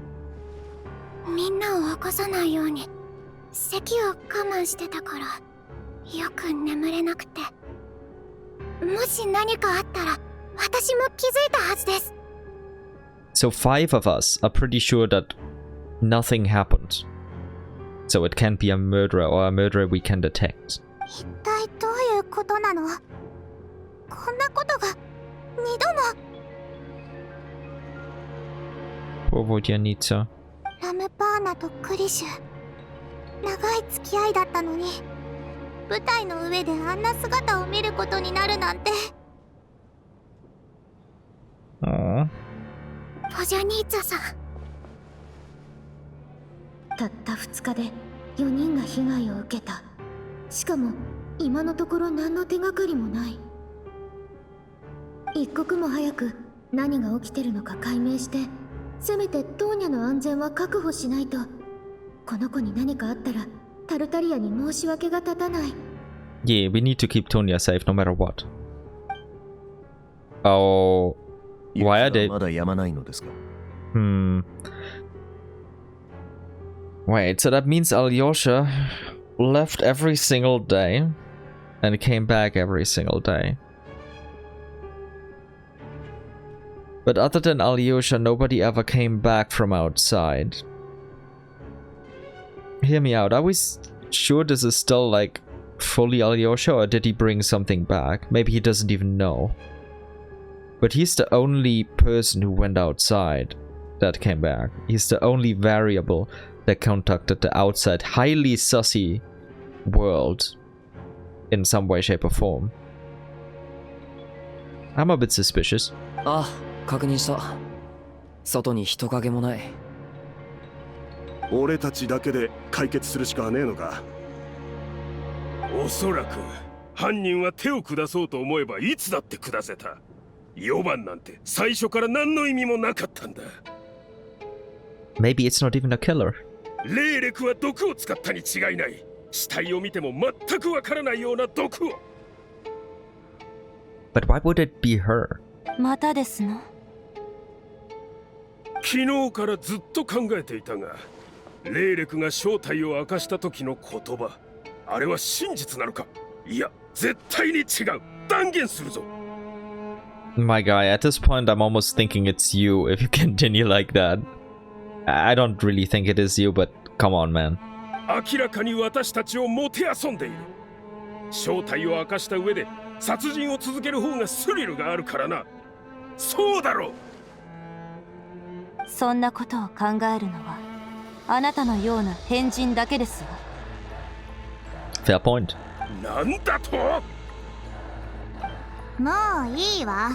[SPEAKER 2] みんなを起こさないように咳を我慢してたからよく眠れなくて、もし何かあったら私も気づいたはずです。
[SPEAKER 1] So 5 of us are pretty sure that nothing happened. So it can't be a murderer or a murderer we can detect.
[SPEAKER 2] 一体どういうことなの？こんなことが2度も。
[SPEAKER 1] Powodyanica.
[SPEAKER 2] ラムパーナとクリシュ、長い付き合いだったのに舞台の上であんな姿を見ることになるなんて。ポジャニーツァさん。
[SPEAKER 15] たった2日で4人が被害を受けた。しかも今のところ何の手がかりもない。一刻も早く何が起きてるのか解明して、せめてトーニャの安全は確保しないと。この子に何かあったらタルタリアに申し訳が立たない。
[SPEAKER 1] Yeah, we need to keep Tonya safe no matter what. Oh, why are they?
[SPEAKER 5] まだやまないのですか?
[SPEAKER 1] Wait, so that means Alyosha left every single day and came back every single day. But other than Alyosha, nobody ever came back from outside. Hear me out, are we sure this is still like fully Alyosha, or did he bring something back? Maybe he doesn't even know. But he's the only person who went outside that came back. He's the only variable that contacted the outside, highly sussy world in some way, shape, or form. I'm a bit suspicious.
[SPEAKER 12] あ、確認した。外に人影もない。
[SPEAKER 8] 俺たちだけで解決するしかねえのか。
[SPEAKER 13] おそらく犯人は手を下そうと思えばいつだって下せた。4番なんて最初から何の意味もなかったんだ。
[SPEAKER 1] Maybe it's not even a killer.
[SPEAKER 13] 霊力は毒を使ったに違いない。死体を見ても全くわからないような毒を。
[SPEAKER 1] But why would it be her?
[SPEAKER 14] またですの。
[SPEAKER 13] 昨日からずっと考えていたが、霊力が正体を明かした時の言葉、あれは真実なのか。いや、絶対に違う。断言するぞ。
[SPEAKER 1] My guy, at this point I'm almost thinking it's you if you continue like that. I don't really think it is you, but come on, man.
[SPEAKER 13] 明らかに私たちをもてあそんでいる。正体を明かした上で殺人を続ける方がスリルがあるからな。そうだろう。
[SPEAKER 14] そんなことを考えるのはあなたのような変人だけですわ。
[SPEAKER 1] Fair point.
[SPEAKER 13] なんだと？
[SPEAKER 2] もういいわ。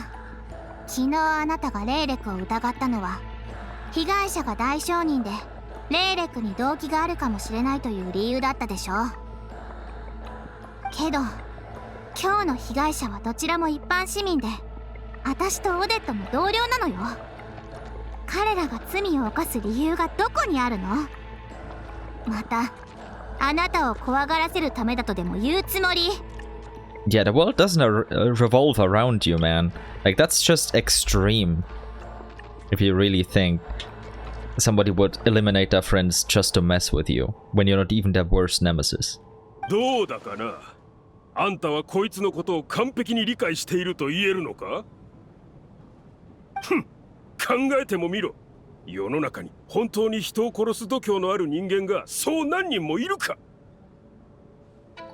[SPEAKER 2] 昨日あなたが霊力を疑ったのは被害者が大商人で霊力に動機があるかもしれないという理由だったでしょ。けど今日の被害者はどちらも一般市民で、私とオデットも同僚なのよ。彼らが罪を犯す理由がどこにあるの？またあなたを怖がらせるためだとでも言うつもり
[SPEAKER 1] ？Yeah, the world doesn't revolve around you, man. Like, that's just extreme. If you really think somebody would eliminate their friends just to mess with you, when you're not even their worst nemesis.
[SPEAKER 13] どうだかな。あんたはこいつのことを完璧に理解していると言えるのか？ふん、考えてもみろ。世の中に本当に人を殺す度胸のある人間がそう何人もいるか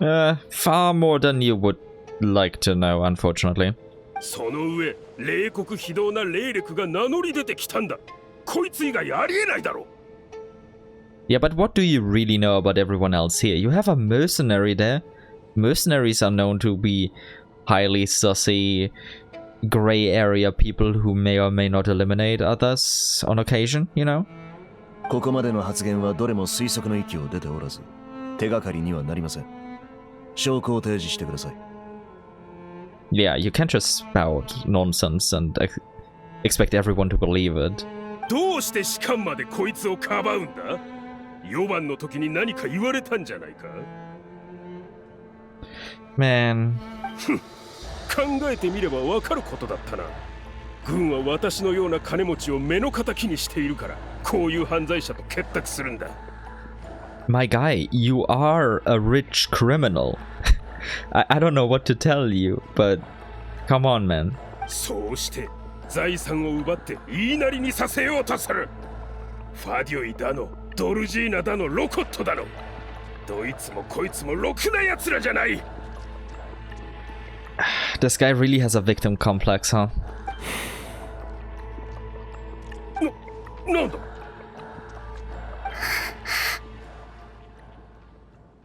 [SPEAKER 1] ？Far more than you would like to know, unfortunately.
[SPEAKER 13] その上、冷酷非道な霊力が名乗り出てきたんだ。こいつ以外ありえないだろう。
[SPEAKER 1] Yeah, but what do you really know about everyone else here? You have a mercenary there. Mercenaries are known to be highly sussy, gray area people who may or may not eliminate others on occasion, you know?
[SPEAKER 5] ここまでの発言はどれも推測の域を出ておらず、手がかりにはなりません。証拠を提示してください。
[SPEAKER 1] Yeah, you can't just spout nonsense and expect everyone to believe it.
[SPEAKER 13] どうして士官までこいつをかばうんだ？4番の時に何か言われたんじゃないか？
[SPEAKER 1] Man.
[SPEAKER 13] 考えてみればわかることだったな。軍は私のような金持ちを目の敵にしているから、こういう犯罪者と結託するんだ。
[SPEAKER 1] My guy, you are a rich criminal. I don't know what to tell you, but come on, man.
[SPEAKER 13] そうして財産を奪って言いなりにさせようとする。ファディオイだの、ドルジーナだの、ロコットだの。どいつもこいつもろくな奴らじゃない。
[SPEAKER 1] This guy really has a victim complex, huh?
[SPEAKER 13] なんだ?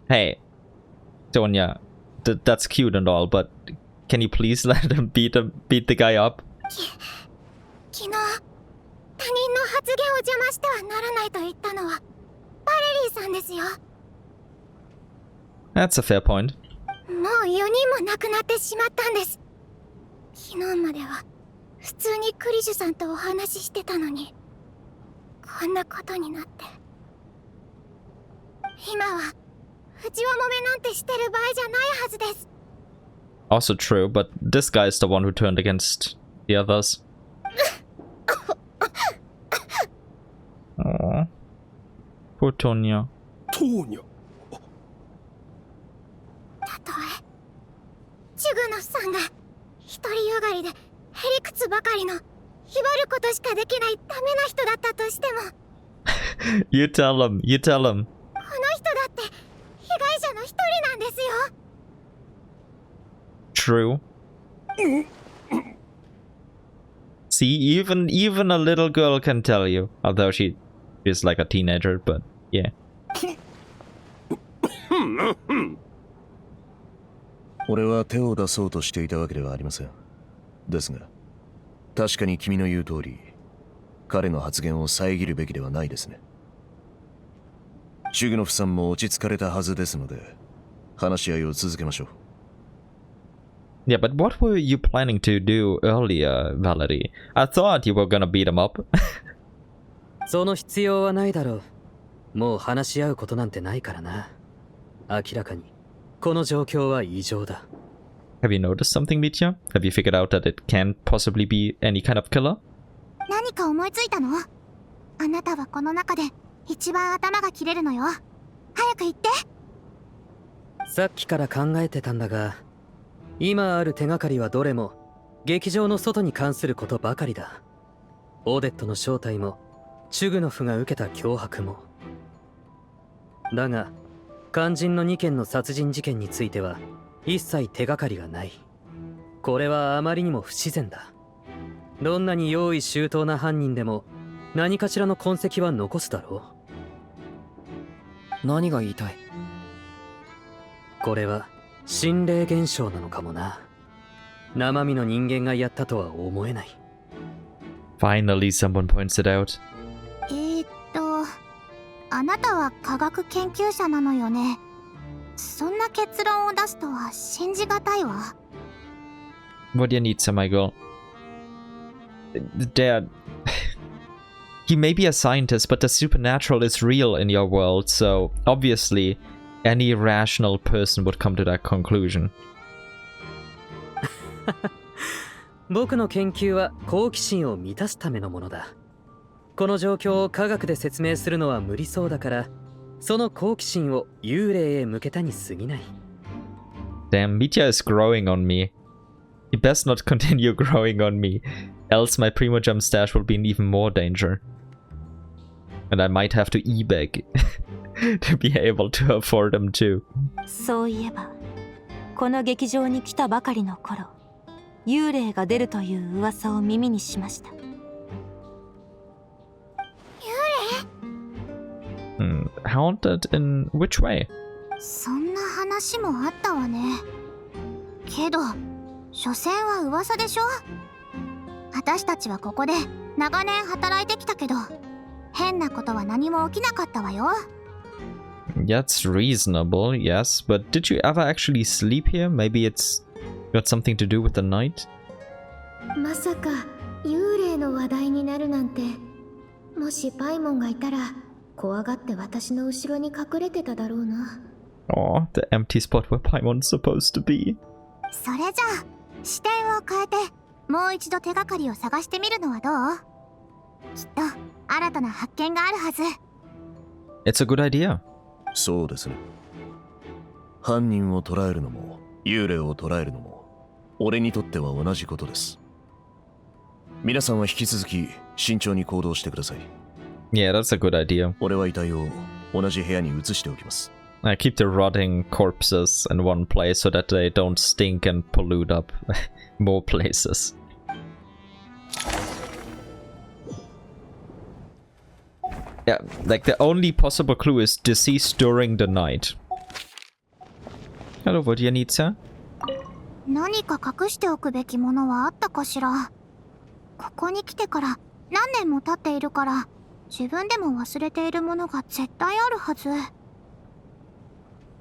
[SPEAKER 1] Hey, Tonya, that's cute and all, but can you please let him beat the guy up?
[SPEAKER 15] 昨日、他人の発言を邪魔してはならないと言ったのはバレリーさんですよ。
[SPEAKER 1] That's a fair point.
[SPEAKER 15] もう4人も亡くなってしまったんです。昨日までは普通にクリシュさんとお話ししてたのに、こんなことになって。今は内輪もめなんてしてる場合じゃないはずです。
[SPEAKER 1] Also true, but this guy is the one who turned against the others. Aww. Poor Tonya.
[SPEAKER 13] Tonya.
[SPEAKER 15] たとえチュグノフさんが独りよがりでへりくつばかりの威張ることしかできないダメな人だったとしても
[SPEAKER 1] You tell him.
[SPEAKER 15] この人だって被害者の一人なんですよ。
[SPEAKER 1] True. See, even a little girl can tell you. Although she is like a teenager, but yeah.
[SPEAKER 5] 俺は手を出そうとしていたわけではありません。ですが、確かに君の言う通り、彼の発言を遮るべきではないですね。シュグノフさんも落ち着かれたはずですので、話し合いを続けましょう。
[SPEAKER 1] Yeah, but what were you planning to do earlier, Valerie? I thought you were gonna beat him up.
[SPEAKER 6] その必要はないだろう。もう話し合うことなんてないからな。明らかにこの状況は異常だ。
[SPEAKER 1] Have you noticed something, Mitya? Have you figured out that it can't possibly be any kind of killer?
[SPEAKER 2] 何か思いついたの？あなたはこの中で一番頭が切れるのよ。早く言って。
[SPEAKER 6] さっきから考えてたんだが、今ある手がかりはどれも劇場の外に関することばかりだ。オーデットの正体もチュグノフが受けた脅迫も。だが肝心の2件の殺人事件については一切手がかりがない。これはあまりにも不自然だ。どんなに用意周到な犯人でも何かしらの痕跡は残すだろ
[SPEAKER 12] う。何が言いたい？
[SPEAKER 6] これは心霊現象なのかもな。生身の人間がやったとは思えない。
[SPEAKER 1] Finally, someone points it out.
[SPEAKER 2] あなたは科学研究者なのよね。そんな結論を出すとは信じがたいわ。
[SPEAKER 1] What do you need, my girl? Dad. He may be a scientist, but the supernatural is real in your world, so obviously any rational person would come to that conclusion.
[SPEAKER 6] 僕の研究は好奇心を満たすためのものだ。この状況を科学で説明するのは無理そうだから、その好奇心を幽霊へ向けたに過ぎない。
[SPEAKER 1] Damn, Mitya is growing on me. He best not continue growing on me, else my primo jump stash will be in even more danger. And I might have to e-beg to be able to afford them too.
[SPEAKER 14] そういえば、この劇場に来たばかりの頃、幽霊が出るという噂を耳にしました。
[SPEAKER 1] Haunted in which way?
[SPEAKER 2] そんな話もあったわね。けど、所詮は噂でしょ。私たちはここで長年働いてきたけど、変なことは何も起きなかったわよ。
[SPEAKER 1] That's reasonable, yes, but did you ever actually sleep here? Maybe it's got something to do with the night?
[SPEAKER 15] まさか幽霊の話題になるなんて。もしパイモンがいたら怖がって私の後ろに隠れてただろうな。
[SPEAKER 1] Oh, the empty spot where Paimon's supposed to be.
[SPEAKER 2] それじゃあ視点を変えてもう一度手がかりを探してみるのはどう？きっと新たな発見があるはず。
[SPEAKER 1] It's a good idea.
[SPEAKER 5] そうですね。犯人を捕らえるのも幽霊を捕らえるのも俺にとっては同じことです。皆さんは引き続き慎重に行動してください。
[SPEAKER 1] Yeah, that's a good idea.
[SPEAKER 5] 俺は遺体を同じ部屋に移しておきます。
[SPEAKER 1] I keep the rotting corpses in one place so that they don't stink and pollute up more places. Yeah, like the only possible clue is deceased during the night. Hello, what do you need, sir?
[SPEAKER 2] 何か隠しておくべきものはあったかしら。ここに来てから何年も経っているから、自分でも忘れているものが絶対あるはず。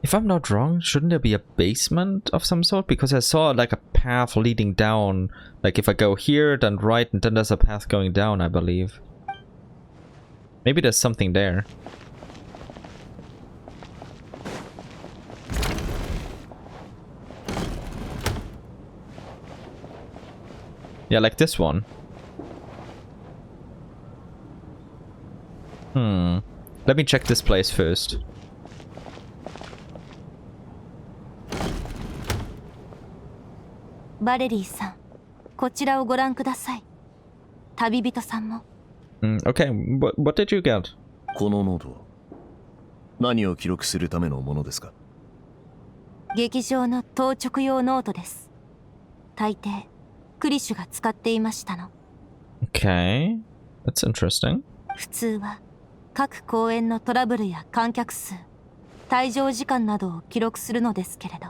[SPEAKER 1] If I'm not wrong, shouldn't there be a basement of some sort? Because I saw like a path leading down. Like if I go here, then right, and then there's a path going down, I believe. Maybe there's something there. Yeah, like this one. Let me check this place first.
[SPEAKER 14] Valerie さん、こちらをご覧ください。旅人さんも。
[SPEAKER 1] Okay, what did you get?
[SPEAKER 5] このノートは何を記録するためのものですか？
[SPEAKER 14] 劇場の当直用ノートです。大抵クリシュが使っていましたの。
[SPEAKER 1] Okay, that's interesting.
[SPEAKER 14] 普通は各公演のトラブルや観客数、退場時間などを記録するのですけれど。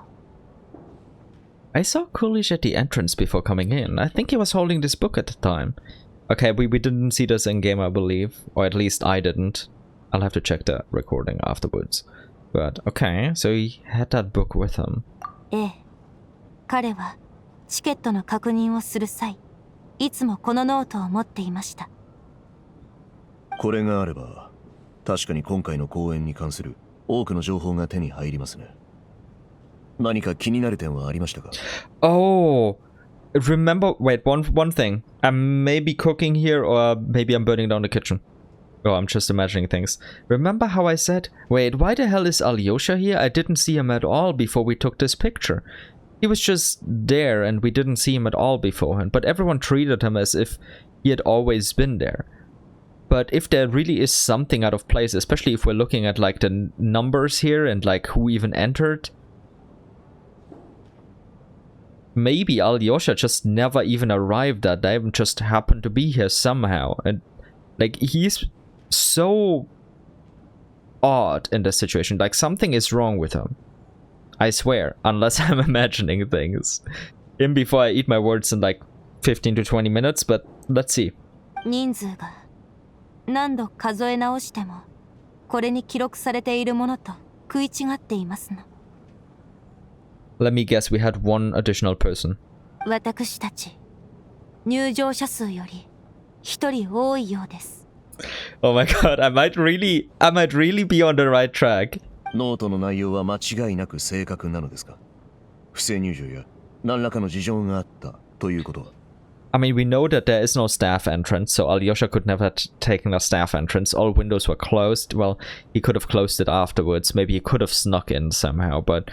[SPEAKER 1] I saw Coolidge at the entrance before coming in. I think he was holding this book at the time. Okay, we didn't see this in game, I believe, or at least I didn't. I'll have to check the recording afterwards. But okay, so he had that book with him.
[SPEAKER 14] ええ、彼はチケットの確認をする際、いつもこのノートを持っていました。
[SPEAKER 5] これがあれば、確かに今回の公演に関する多くの情報が手に入りますね。何か気になる点はありましたか？
[SPEAKER 1] Oh, remember, wait, one thing. I'm maybe cooking here, or maybe I'm burning down the kitchen. Oh, I'm just imagining things. Remember how I said, wait, why the hell is Alyosha here? I didn't see him at all before we took this picture. He was just there and we didn't see him at all beforehand, but everyone treated him as if he had always been there. But if there really is something out of place, especially if we're looking at like the numbers here and like who even entered, maybe Alyosha just never even arrived that day and just happened to be here somehow. And like he's so odd in this situation. Like something is wrong with him. I swear, unless I'm imagining things. In before I eat my words in like 15 to 20 minutes, but let's see.
[SPEAKER 14] 人数が何度数え直してもこれに記録されているものと食い違っていますの。
[SPEAKER 1] Let me guess, we had one additional person.
[SPEAKER 14] 私たち入場者数より一人多いようです。
[SPEAKER 1] Oh my god, I might really be on the right track.
[SPEAKER 5] ノートの内容は間違いなく正確なのですか？不正入場や何らかの事情があったということは？
[SPEAKER 1] I mean, we know that there is no staff entrance, so Alyosha could never have taken a staff entrance. All windows were closed. Well, he could have closed it afterwards. Maybe he could have snuck in somehow, but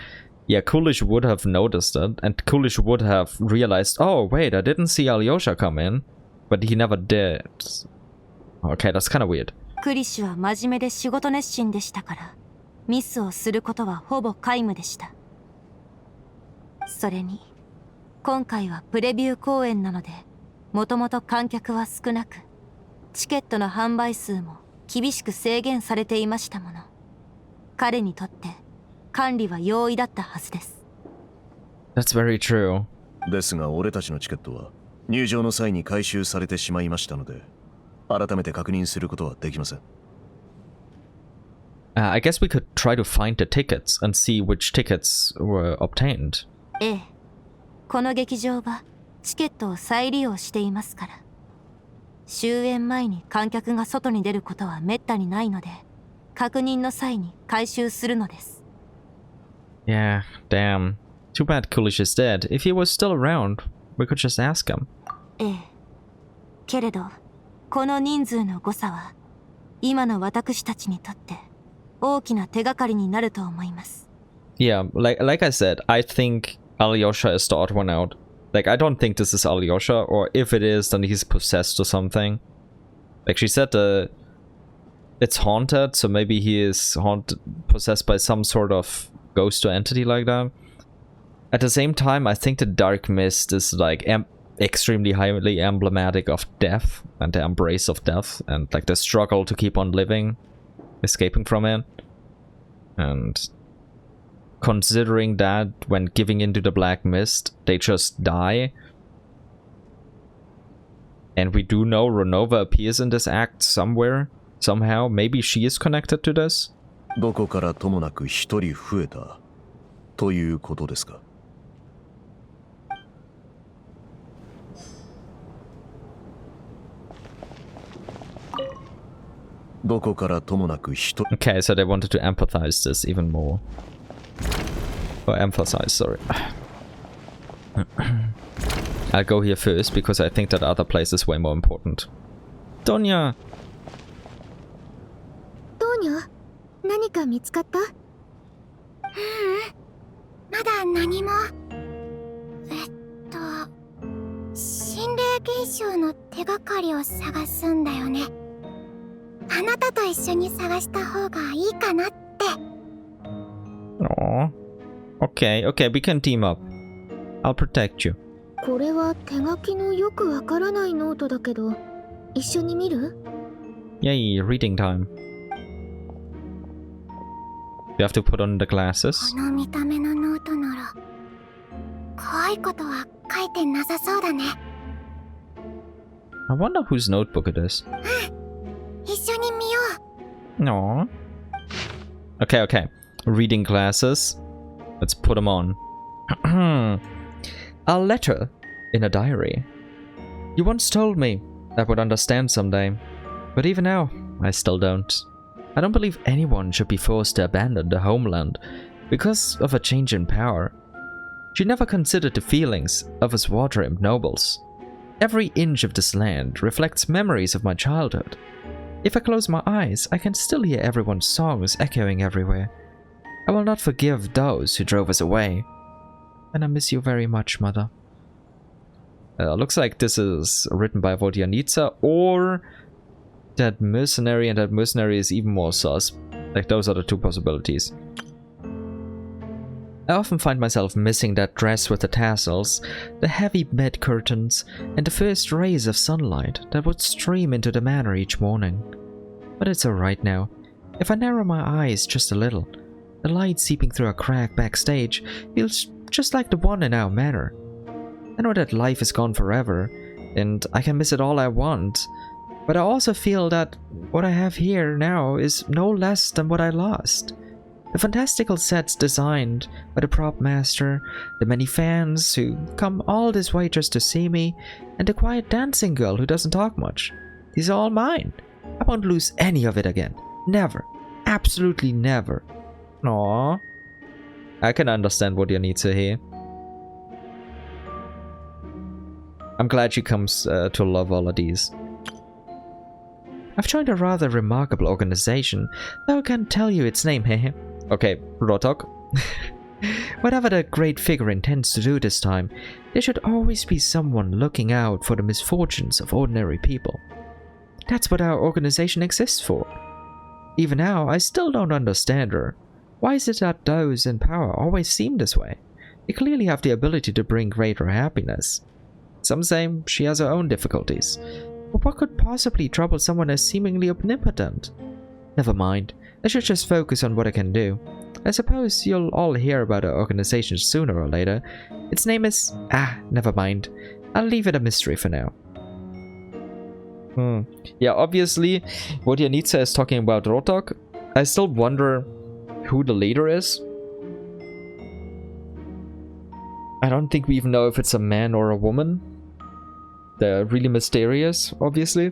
[SPEAKER 1] yeah, Coolidge would have noticed it, and Coolidge would have realized, oh, wait, I didn't see Alyosha come in, but he never did. Okay, that's kind of weird.
[SPEAKER 14] クリッシュは真面目で仕事熱心でしたから、ミスをすることはほぼ皆無でした。それに、今回はプレビュー公演なので、もともと観客は少なく、チケットの販売数も厳しく制限されていましたもの。彼にとって管理は容易だったはずです。
[SPEAKER 1] That's very true.
[SPEAKER 5] ですが俺たちのチケットは入場の際に回収されてしまいましたので、改めて確認することはできません。
[SPEAKER 1] I guess we could try to find the tickets and see which tickets were obtained.
[SPEAKER 14] ええ、この劇場はチケットを再利用していますから。終演前に観客が外に出ることはめったにないので、確認の際に回収するのです。
[SPEAKER 1] Yeah, damn. Too bad Coolidge is dead. If he was still around, we could just ask him.
[SPEAKER 14] ええ。けれど、この人数の誤差は、今の私たちにとって大きな手がかりになると思います。
[SPEAKER 1] Yeah, like I said, I think Alyosha is the odd one out. Like, I don't think this is Alyosha, or if it is, then he's possessed or something. Like she said, it's haunted, so maybe he is possessed by some sort of ghost or entity like that. At the same time, I think the dark mist is like extremely highly emblematic of death and the embrace of death and like the struggle to keep on living, escaping from it. And considering that when giving into the black mist, they just die. And we do know Ronova appears in this act somewhere, somehow. Maybe she is connected to this?
[SPEAKER 5] どこからともなく一人増えたということですか？どこからともなく一人
[SPEAKER 1] Okay, so they wanted to empathize this even more. Or emphasize, sorry. I'll go here first because I think that other place is way more important. Donya!
[SPEAKER 15] ドーニャ、何か見つかった？まだ何も。心霊現象の手がかりを探すんだよね。あなたと一緒に探した方がいいかなって。
[SPEAKER 1] Aww. Okay, we can team up. I'll protect you.
[SPEAKER 15] これは手書きのよくわからないノートだけど、一緒に見る？
[SPEAKER 1] Yay, reading time. You have to put on the glasses.
[SPEAKER 2] この見た目のノートなら怖いことは書いてなさそうだね。
[SPEAKER 1] I wonder whose notebook it is.
[SPEAKER 2] 一緒に見よう。
[SPEAKER 1] No. Okay, okay. Reading glasses. Let's put them on. A letter in a diary. You once told me I would understand someday, but even now, I still don't. I don't believe anyone should be forced to abandon the homeland because of a change in power. She never considered the feelings of us water-imp nobles. Every inch of this land reflects memories of my childhood. If I close my eyes, I can still hear everyone's songs echoing everywhere. I will not forgive those who drove us away. And I miss you very much, Mother. Looks like this is written by Vodyanitsa or that mercenary, and that mercenary is even more sus. Like, those are the two possibilities. I often find myself missing that dress with the tassels, the heavy bed curtains, and the first rays of sunlight that would stream into the manor each morning. But it's alright now. If I narrow my eyes just a little, the light seeping through a crack backstage feels just like the one in our manor. I know that life is gone forever, and I can miss it all I want, but I also feel that what I have here now is no less than what I lost. The fantastical sets designed by the prop master, the many fans who come all this way just to see me, and the quiet dancing girl who doesn't talk much. These are all mine. I won't lose any of it again. Never. Absolutely never. Aww. I can understand what you need to hear. I'm glad she comes to love all of these. I've joined a rather remarkable organization, though I can't tell you its name, hehe. Okay, Rotok. Whatever the great figure intends to do this time, there should always be someone looking out for the misfortunes of ordinary people. That's what our organization exists for. Even now, I still don't understand her. Why is it that those in power always seem this way? They clearly have the ability to bring greater happiness. Some say she has her own difficulties. But what could possibly trouble someone as seemingly omnipotent? Never mind. I should just focus on what I can do. I suppose you'll all hear about our organization sooner or later. Its name is... never mind. I'll leave it a mystery for now. Yeah, obviously, Vodyanitsa is talking about Rotok. I still wonder who the leader is. I don't think we even know if it's a man or a woman. They're really mysterious, obviously.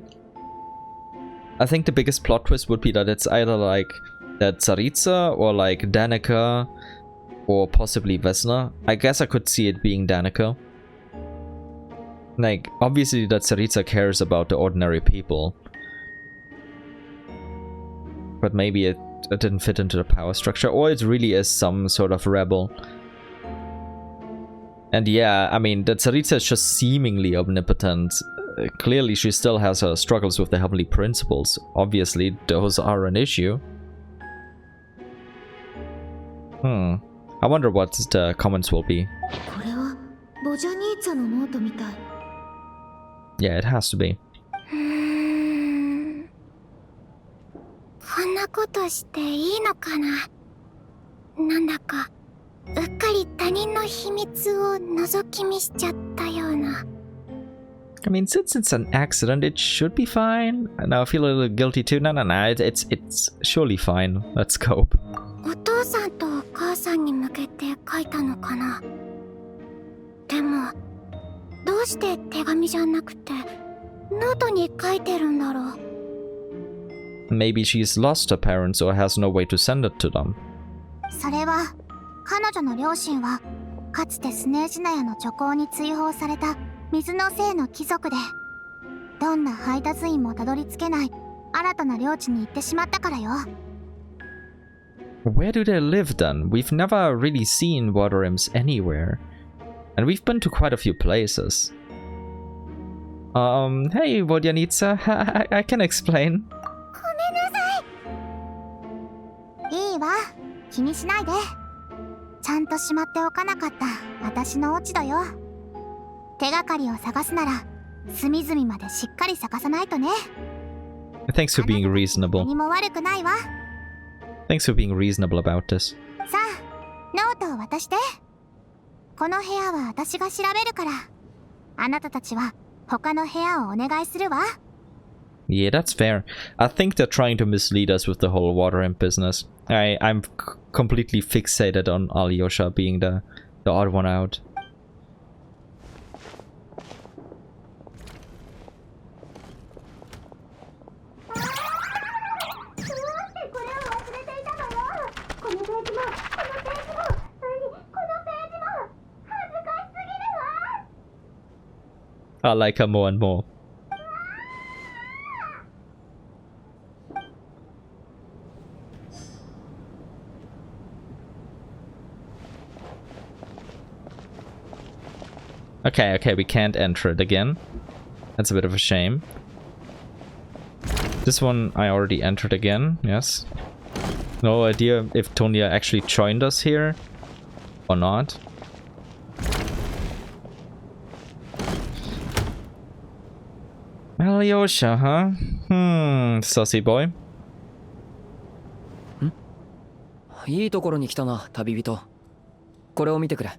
[SPEAKER 1] I think the biggest plot twist would be that it's either like that Tsaritsa or like Danica or possibly Vesna. I guess I could see it being Danica. Like, obviously that Tsaritsa cares about the ordinary people. But maybe it didn't fit into the power structure, or it really is some sort of rebel. And yeah, I mean, that Tsaritsa is just seemingly omnipotent. Clearly she still has her struggles with the heavenly principles. Obviously, those are an issue. I wonder what the comments will be. Yeah, it has to be.
[SPEAKER 2] こんなことしていいのかな。なんだかうっかり他人の秘密を覗き見しちゃったような。
[SPEAKER 1] I mean, since it's an accident, it should be fine. Now I feel a little guilty too. No, it's surely fine. Let's cope.
[SPEAKER 2] お父さんとお母さんに向けて書いたのかな。でも、どうして手紙じゃなくてノートに書いてるんだろう。
[SPEAKER 1] Maybe she's lost her parents or has no way to send it to them.
[SPEAKER 2] それは彼女の両親はかつてスネージナヤの女工に追放された水の精の貴族で、どんな配達員もたどり着けない新たな領地に行ってしまったからよ。
[SPEAKER 1] Where do they live then? We've never really seen water imps anywhere. And we've been to quite a few places. Hey, Vodyanitsa, I can explain.
[SPEAKER 2] ごめんなさい。いいわ、気にしないで。ちゃんとしまっておかなかった私の落ち度よ。手がかりを探すなら隅々までしっかり探さないとね。
[SPEAKER 1] Thanks for being reasonable.
[SPEAKER 2] 何も悪くないわ。
[SPEAKER 1] Thanks for being reasonable about this.
[SPEAKER 2] さあ、ノートを渡して。この部屋は私が調べるから、あなたたちは他の部屋をお願いするわ。
[SPEAKER 1] Yeah, that's fair. I think they're trying to mislead us with the whole water imp business. I'm completely fixated on Alyosha being the odd one out. I like her more and more. Okay, we can't enter it again. That's a bit of a shame. This one I already entered again, yes. No idea if Tonya actually joined us here or not. Alyosha, huh? Sussy boy.
[SPEAKER 12] いいところに来たな、旅人。これを見てくれ。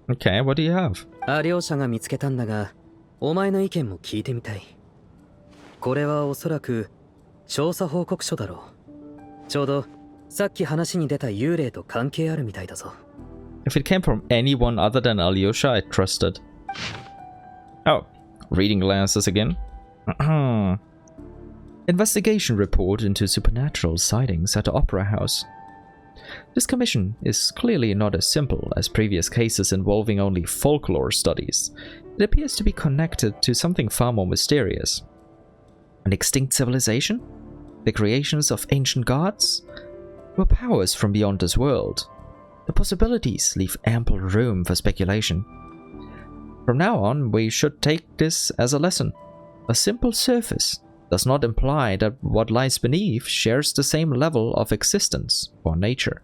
[SPEAKER 1] Okay, what do you have?
[SPEAKER 6] アリョーシャが見つけたんだが、お前の意見も聞いてみたい。これはおそらく調査報告書だろう。ちょうどさっき話に出た幽霊と関係あるみたいだぞ。
[SPEAKER 1] If it came from anyone other than Alyosha, I trusted. Oh, reading glasses again. Investigation report into supernatural sightings at the Opera House. This commission is clearly not as simple as previous cases involving only folklore studies. It appears to be connected to something far more mysterious. An extinct civilization? The creations of ancient gods? Or powers from beyond this world? The possibilities leave ample room for speculation. From now on, we should take this as a lesson. A simple surface does not imply that what lies beneath shares the same level of existence or nature.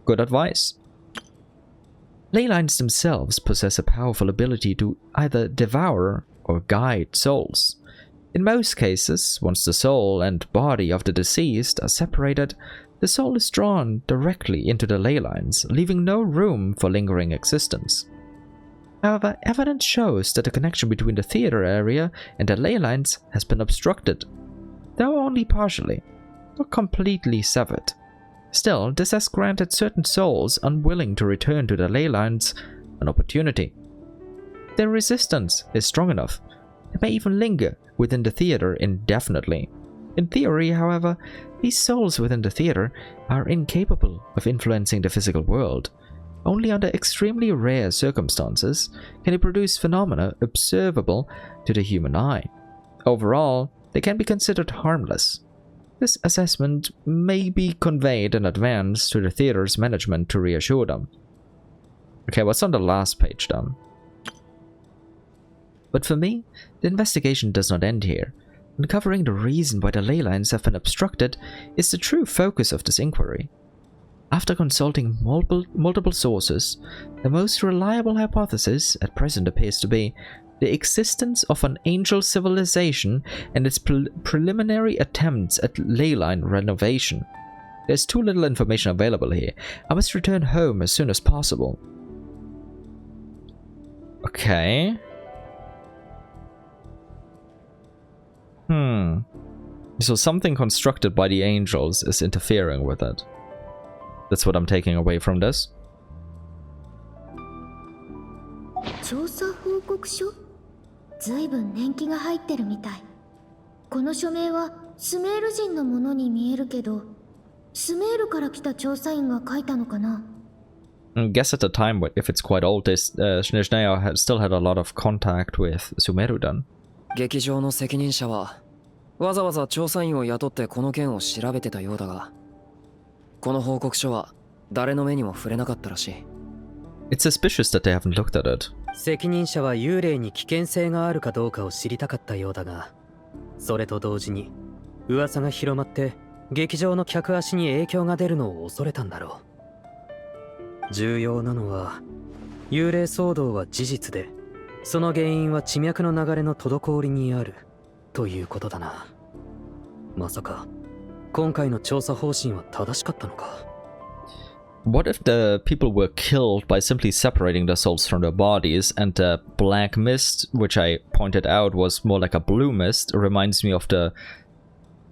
[SPEAKER 1] Good advice. Ley lines themselves possess a powerful ability to either devour or guide souls. In most cases, once the soul and body of the deceased are separated, the soul is drawn directly into the ley lines, leaving no room for lingering existence. However, evidence shows that the connection between the theater area and the ley lines has been obstructed, though only partially, not completely severed. Still, this has granted certain souls unwilling to return to the ley lines an opportunity. Their resistance is strong enough. It may even linger within the theater indefinitely. In theory, however, these souls within the theater are incapable of influencing the physical world. Only under extremely rare circumstances can it produce phenomena observable to the human eye. Overall, they can be considered harmless. This assessment may be conveyed in advance to the theater's management to reassure them. Okay, what's on the last page then? But for me, the investigation does not end here. Uncovering the reason why the ley lines have been obstructed is the true focus of this inquiry. After consulting multiple sources, the most reliable hypothesis at present appears to be the existence of an angel civilization and its preliminary attempts at ley line renovation. There's too little information available here. I must return home as soon as possible. Okay. So something constructed by the angels is interfering with it. That's what I'm taking away from this.
[SPEAKER 15] 調査報告書？ずいぶん年季が入ってるみたい。この署名はスメール人のものに見えるけど、スメールから来た調査員が書いたのかな？
[SPEAKER 1] I guess at the time, if it's quite old, Snezhnaya still had a lot of contact with Sumerudan.
[SPEAKER 12] 劇場の責任者はわざわざ調査員を雇ってこの件を調べてたようだが、この報告書は誰の目にも触れなかったらしい。
[SPEAKER 1] It's suspicious that they haven't looked at it.
[SPEAKER 6] 責任者は幽霊に危険性があるかどうかを知りたかったようだが、それと同時に噂が広まって劇場の客足に影響が出るのを恐れたんだろう。重要なのは幽霊騒動は事実でその原因は地脈の流れの滞りにあるということだな。まさか今回の調査方針は正しかったのか。
[SPEAKER 1] What if the people were killed by simply separating their souls from their bodies, and the black mist, which I pointed out was more like a blue mist, reminds me of the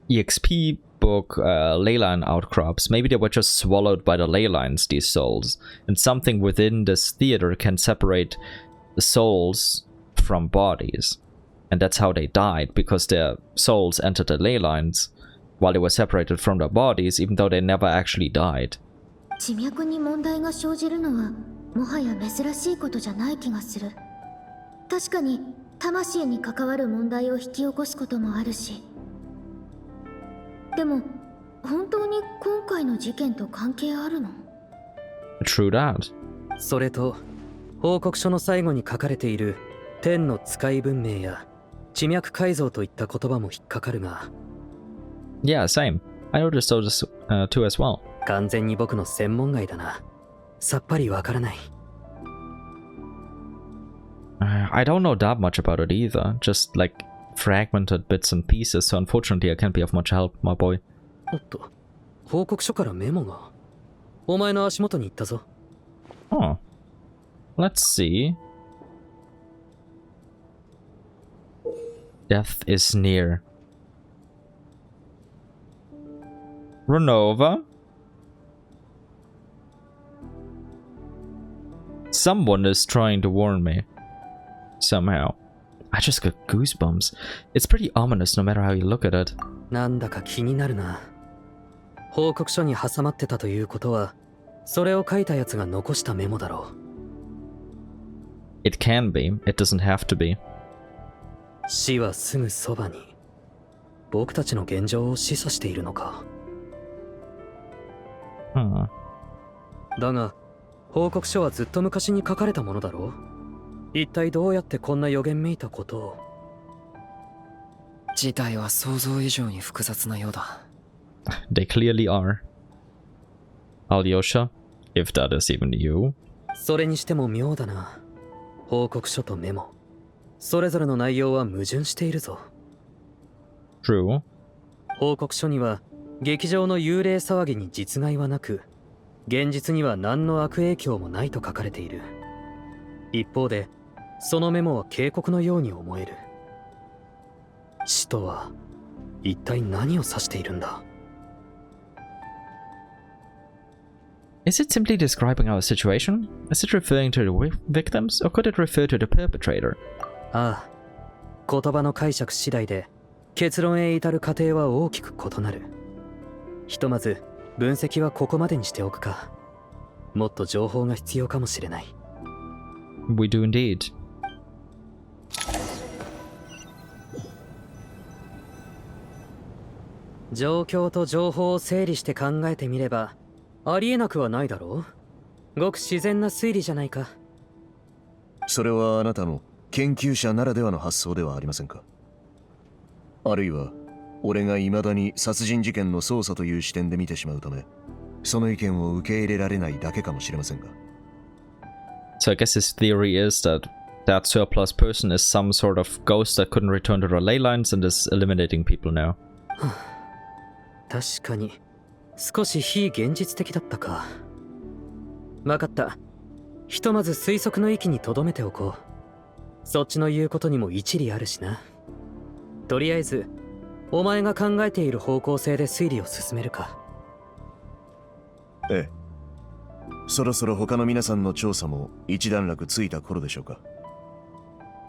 [SPEAKER 1] EXP book Leyline Outcrops. Maybe they were just swallowed by the Leylines, these souls, and something within this theater can separate the souls from bodies, and that's how they died, because their souls entered the Leylines while they were separated from their bodies, even though they never actually died.
[SPEAKER 15] 地脈に問題が生じるのはもはや珍しいことじゃない気がする。確かに魂に関わる問題を引き起こすこともあるし、でも本当に今回の事件と関係あるの？
[SPEAKER 1] True that.
[SPEAKER 6] それと報告書の最後に書かれている天の使い文明や地脈改造といった言葉も引っかかるが。
[SPEAKER 1] Yeah, same. I noticed those too as well.
[SPEAKER 6] 完全に僕の専門外だな。さっぱりわからない。
[SPEAKER 1] I don't know that much about it either. Just like fragmented bits and pieces, so unfortunately I can't be of much help, my boy.
[SPEAKER 6] おっと、報告書からメモが。お前の足元に行ったぞ。
[SPEAKER 1] Oh. Let's see. Death is near. Ronova? Someone is trying to warn me. Somehow. I just got goosebumps. It's pretty ominous no matter how you look at it.
[SPEAKER 6] なんだか気になるな。報告書に挟まってたということは、それを書いたやつが残したメモだろう。
[SPEAKER 1] It can be. It doesn't have to be.
[SPEAKER 6] 死はすぐそばに。僕たちの現状を示唆しているのか。だが、報告書はずっと昔に書かれたものだろう。一体どうやってこんな予言めいたことを。
[SPEAKER 12] 事態は想像以上に複雑なようだ。
[SPEAKER 1] They clearly are. Alyosha, if that is even you.
[SPEAKER 6] それにしても妙だな。報告書とメモ。それぞれの内容は矛盾しているぞ。
[SPEAKER 1] True.
[SPEAKER 6] 報告書には、劇場の幽霊騒ぎに実害はなく、現実には何の悪影響もないと書かれている。一方で、そのメモは警告のように思える。死とは一体何を指しているんだ？
[SPEAKER 1] Is it simply describing our situation? Is it referring to the victims, or could it refer to the perpetrator?
[SPEAKER 6] ああ、言葉の解釈次第で結論へ至る過程は大きく異なる。ひとまず分析はここまでにしておくか。もっと情報が必要かもしれない。
[SPEAKER 1] We do indeed.
[SPEAKER 6] 状況と情報を整理して考えてみれば、ありえなくはないだろう。ごく自然な推理じゃないか。
[SPEAKER 5] それはあなたの研究者ならではの発想ではありませんか？あるいは俺が未だに殺人事件の捜査という視点で見てしまうため、その意見を受け入れられないだけかもしれませんが。
[SPEAKER 1] So I guess his theory is that that surplus person is some sort of ghost that couldn't return to the ley lines and is eliminating people now.
[SPEAKER 6] 確かに少し非現実的だったか。わかった。ひとまず推測の域に留めておこう。そっちの言うことにも一理あるしな。とりあえずお前が考えている方向性で推理を進めるか。
[SPEAKER 5] ええ。そろそろ他の皆さんの調査も一段落ついた頃でしょうか。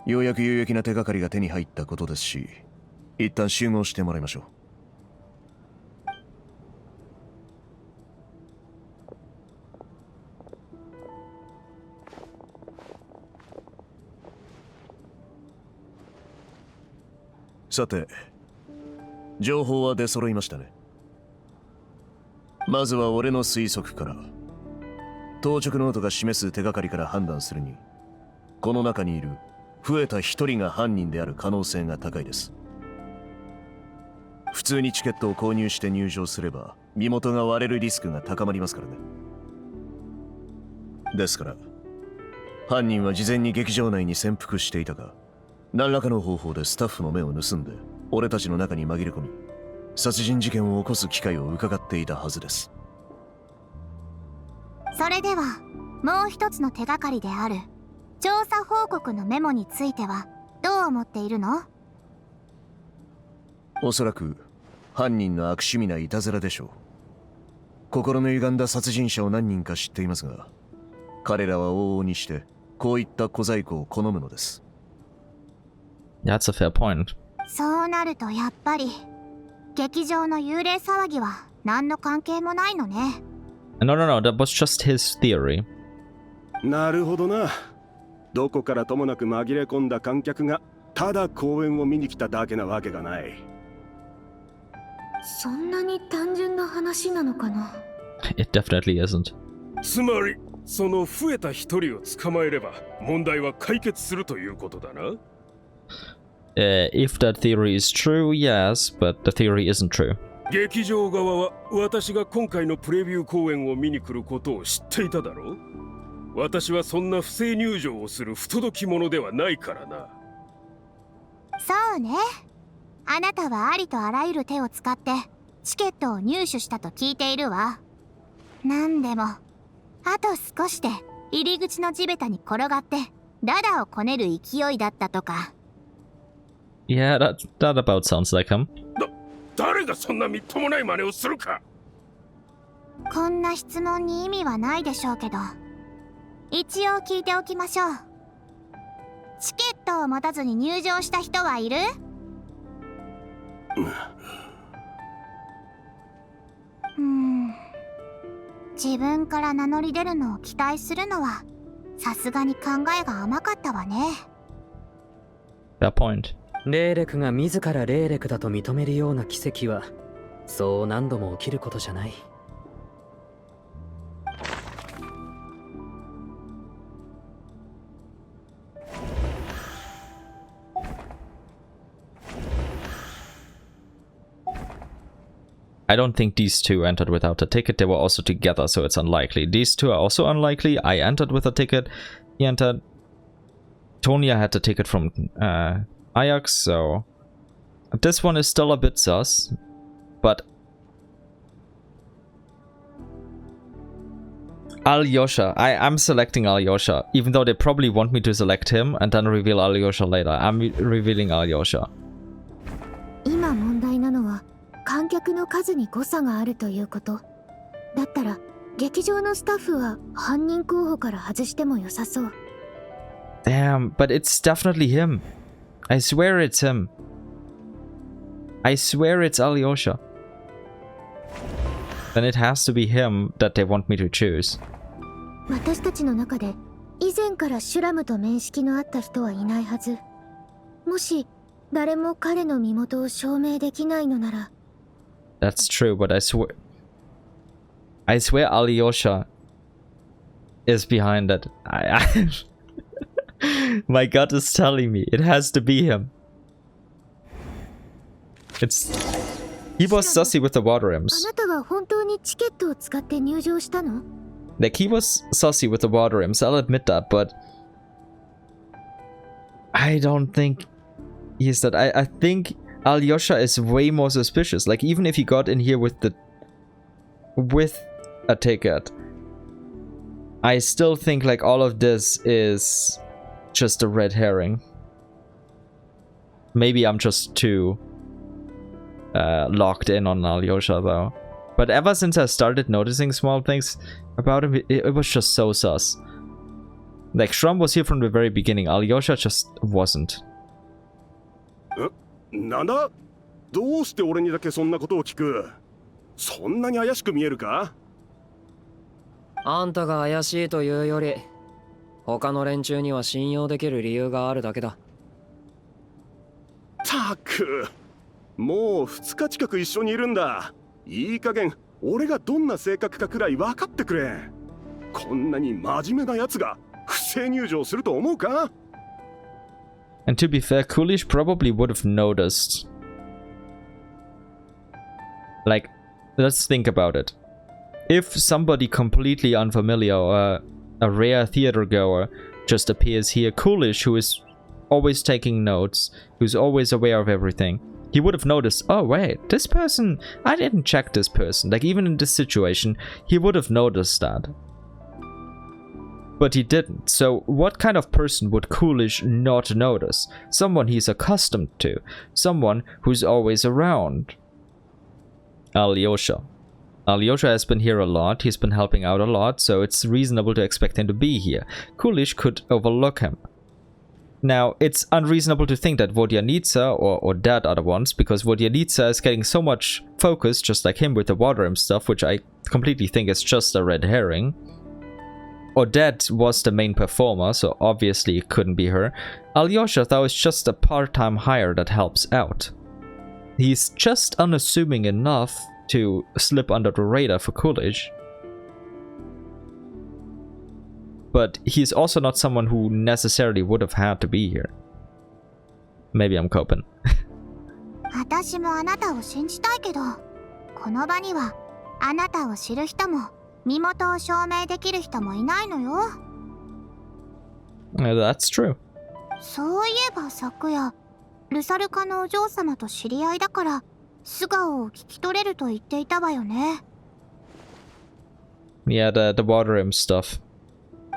[SPEAKER 5] ようやく有益な手がかりが手に入ったことですし、一旦集合してもらいましょう。さて、情報は出揃いましたね。まずは俺の推測から、当直ノートが示す手がかりから判断するに、この中にいる増えた一人が犯人である可能性が高いです。普通にチケットを購入して入場すれば身元が割れるリスクが高まりますからね。ですから犯人は事前に劇場内に潜伏していたが、何らかの方法でスタッフの目を盗んで俺たちの中に紛れ込み、殺人事件を起こす機会を伺っていたはずです。
[SPEAKER 2] それではもう一つの手がかりである調査報告のメモについてはどう思っているの？
[SPEAKER 5] おそらく犯人の悪趣味ないたずらでしょう。心の歪んだ殺人者を何人か知っていますが、彼らは往々にしてこういった小細工を好むのです。
[SPEAKER 1] That's a fair point.
[SPEAKER 2] そうなるとやっぱり劇場の幽霊騒ぎは何の関係もないのね。
[SPEAKER 1] No, that was just his theory.
[SPEAKER 8] なるほどな。どこからともなく紛れ込んだ観客がただ公演を見に来ただけなわけがない。
[SPEAKER 15] そんなに単純な話なのかな？
[SPEAKER 1] It definitely isn't.
[SPEAKER 13] つまりその増えた一人を捕まえれば問題は解決するということだな。
[SPEAKER 1] If that theory is true, yes, but the theory isn't true.
[SPEAKER 13] 劇場側は私が今回のプレビュー公演を見に来ることを知っていただろう。私はそんな不正入場をする不届き者ではないからな。
[SPEAKER 2] そうね。あなたはありとあらゆる手を使ってチケットを入手したと聞いているわ。なんでもあと少しで入り口の地べたに転がってダダをこねる勢いだったとか。
[SPEAKER 1] Yeah, that about sounds like him.
[SPEAKER 13] 誰がそんなみっともない真似をするか。
[SPEAKER 2] こんな質問に意味はないでしょうけど、一応聞いておきましょう。チケットを持たずに入場した人はいる？自分から名乗り出るのを期待するのはさすがに考えが甘かったわね。
[SPEAKER 1] That point.
[SPEAKER 6] 霊力が自ら霊力だと認めるような奇跡はそう何度も起きることじゃない。
[SPEAKER 1] I don't think these two entered without a ticket. They were also together, so it's unlikely. These two are also unlikely. I entered with a ticket. He entered. Tonya had the ticket from Ajax, so this one is still a bit sus. But Alyosha, I'm selecting Alyosha, even though they probably want me to select him and then reveal Alyosha later. I'm revealing Alyosha.
[SPEAKER 15] 今問題なのは観客の数に誤差があるということ。だったら劇場のスタッフは犯人候補から外しても良さそう。
[SPEAKER 1] Damn, but it's definitely him. I swear it's him. I swear it's Alyosha. Then it has to be him that they want me to choose.
[SPEAKER 15] 私たちの中で以前からシュラムと面識のあった人はいないはず。もし誰も彼の身元を証明できないのなら。
[SPEAKER 1] That's true, but I swear Alyosha is behind that. My gut is telling me it has to be him. He was sussy with the water imps.
[SPEAKER 15] あなたは本当にチケットを使って入場したの?
[SPEAKER 1] Like, he was sussy with the water imps, I'll admit that, but I don't think he's that. I think Alyosha is way more suspicious. Like, even if he got in here with a ticket, I still think like all of this is just a red herring. Maybe I'm just too locked in on Alyosha though. But ever since I started noticing small things about him, it was just so sus. Like, Shrum was here from the very beginning, Alyosha just wasn't.
[SPEAKER 8] なんだ？どうして俺にだけそんなことを聞く？そんなに怪しく見えるか？
[SPEAKER 12] あんたが怪しいというより、他の連中には信用できる理由があるだけだ。
[SPEAKER 8] たく、もう2日近く一緒にいるんだ。いい加減俺がどんな性格かくらい分かってくれ。こんなに真面目なやつが不正入場すると思うか？
[SPEAKER 1] And to be fair, Coolish probably would have noticed. Like, let's think about it. If somebody completely unfamiliar or a rare theater goer just appears here. Coolish, who is always taking notes, who's always aware of everything. He would have noticed, oh wait, this person, I didn't check this person. Like, even in this situation, he would have noticed that. But he didn't. So what kind of person would Coolish not notice? Someone he's accustomed to. Someone who's always around. Alyosha. Alyosha has been here a lot. He's been helping out a lot, so it's reasonable to expect him to be here. Coolish could overlook him. Now, it's unreasonable to think that Vodyanitsa or Dad are the ones, because Vodyanitsa is getting so much focus, just like him with the water and stuff, which I completely think is just a red herring. Odette was the main performer, so obviously it couldn't be her. Alyosha, though, is just a part-time hire that helps out. He's just unassuming enough to slip under the radar for Coolish. But he's also not someone who necessarily would have had to be here. Maybe I'm coping.
[SPEAKER 2] 私もあなたを信じたいけど、この場にはあなたを知る人も身元を証明できる人もいないのよ。
[SPEAKER 1] That's true.
[SPEAKER 2] そういえば昨夜、ルサルカのお嬢様と知り合いだから素顔を聞き取れると言っていたわよね。
[SPEAKER 1] Yeah, the water imp stuff.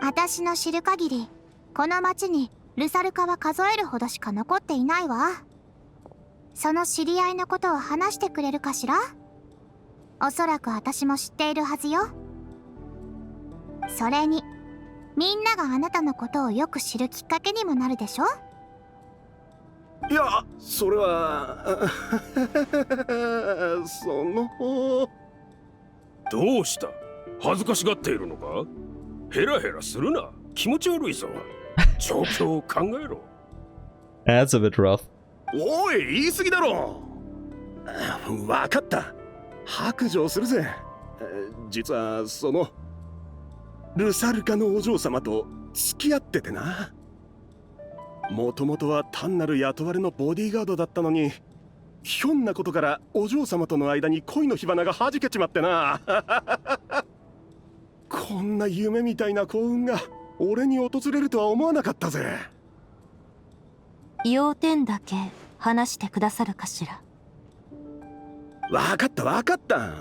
[SPEAKER 2] 私の知る限り、この町にルサルカは数えるほどしか残っていないわ。その知り合いのことを話してくれるかしら？おそらく私も知っているはずよ。それに、みんながあなたのことをよく知るきっかけにもなるでしょ？
[SPEAKER 8] いや、それはその。
[SPEAKER 13] どうした？恥ずかしがっているのか？ヘラヘラするな。気持ち悪いぞ。状況を考えろ。
[SPEAKER 1] That's a bit rough.
[SPEAKER 8] おい、言い過ぎだろ。わかった。白状するぜ。実はそのルサルカのお嬢様と付き合っててな。もともとは単なる雇われのボディーガードだったのに、ひょんなことからお嬢様との間に恋の火花が弾けちまってな。こんな夢みたいな幸運が俺に訪れるとは思わなかったぜ。
[SPEAKER 14] 要点だけ話してくださるかしら。
[SPEAKER 8] わかったわかった。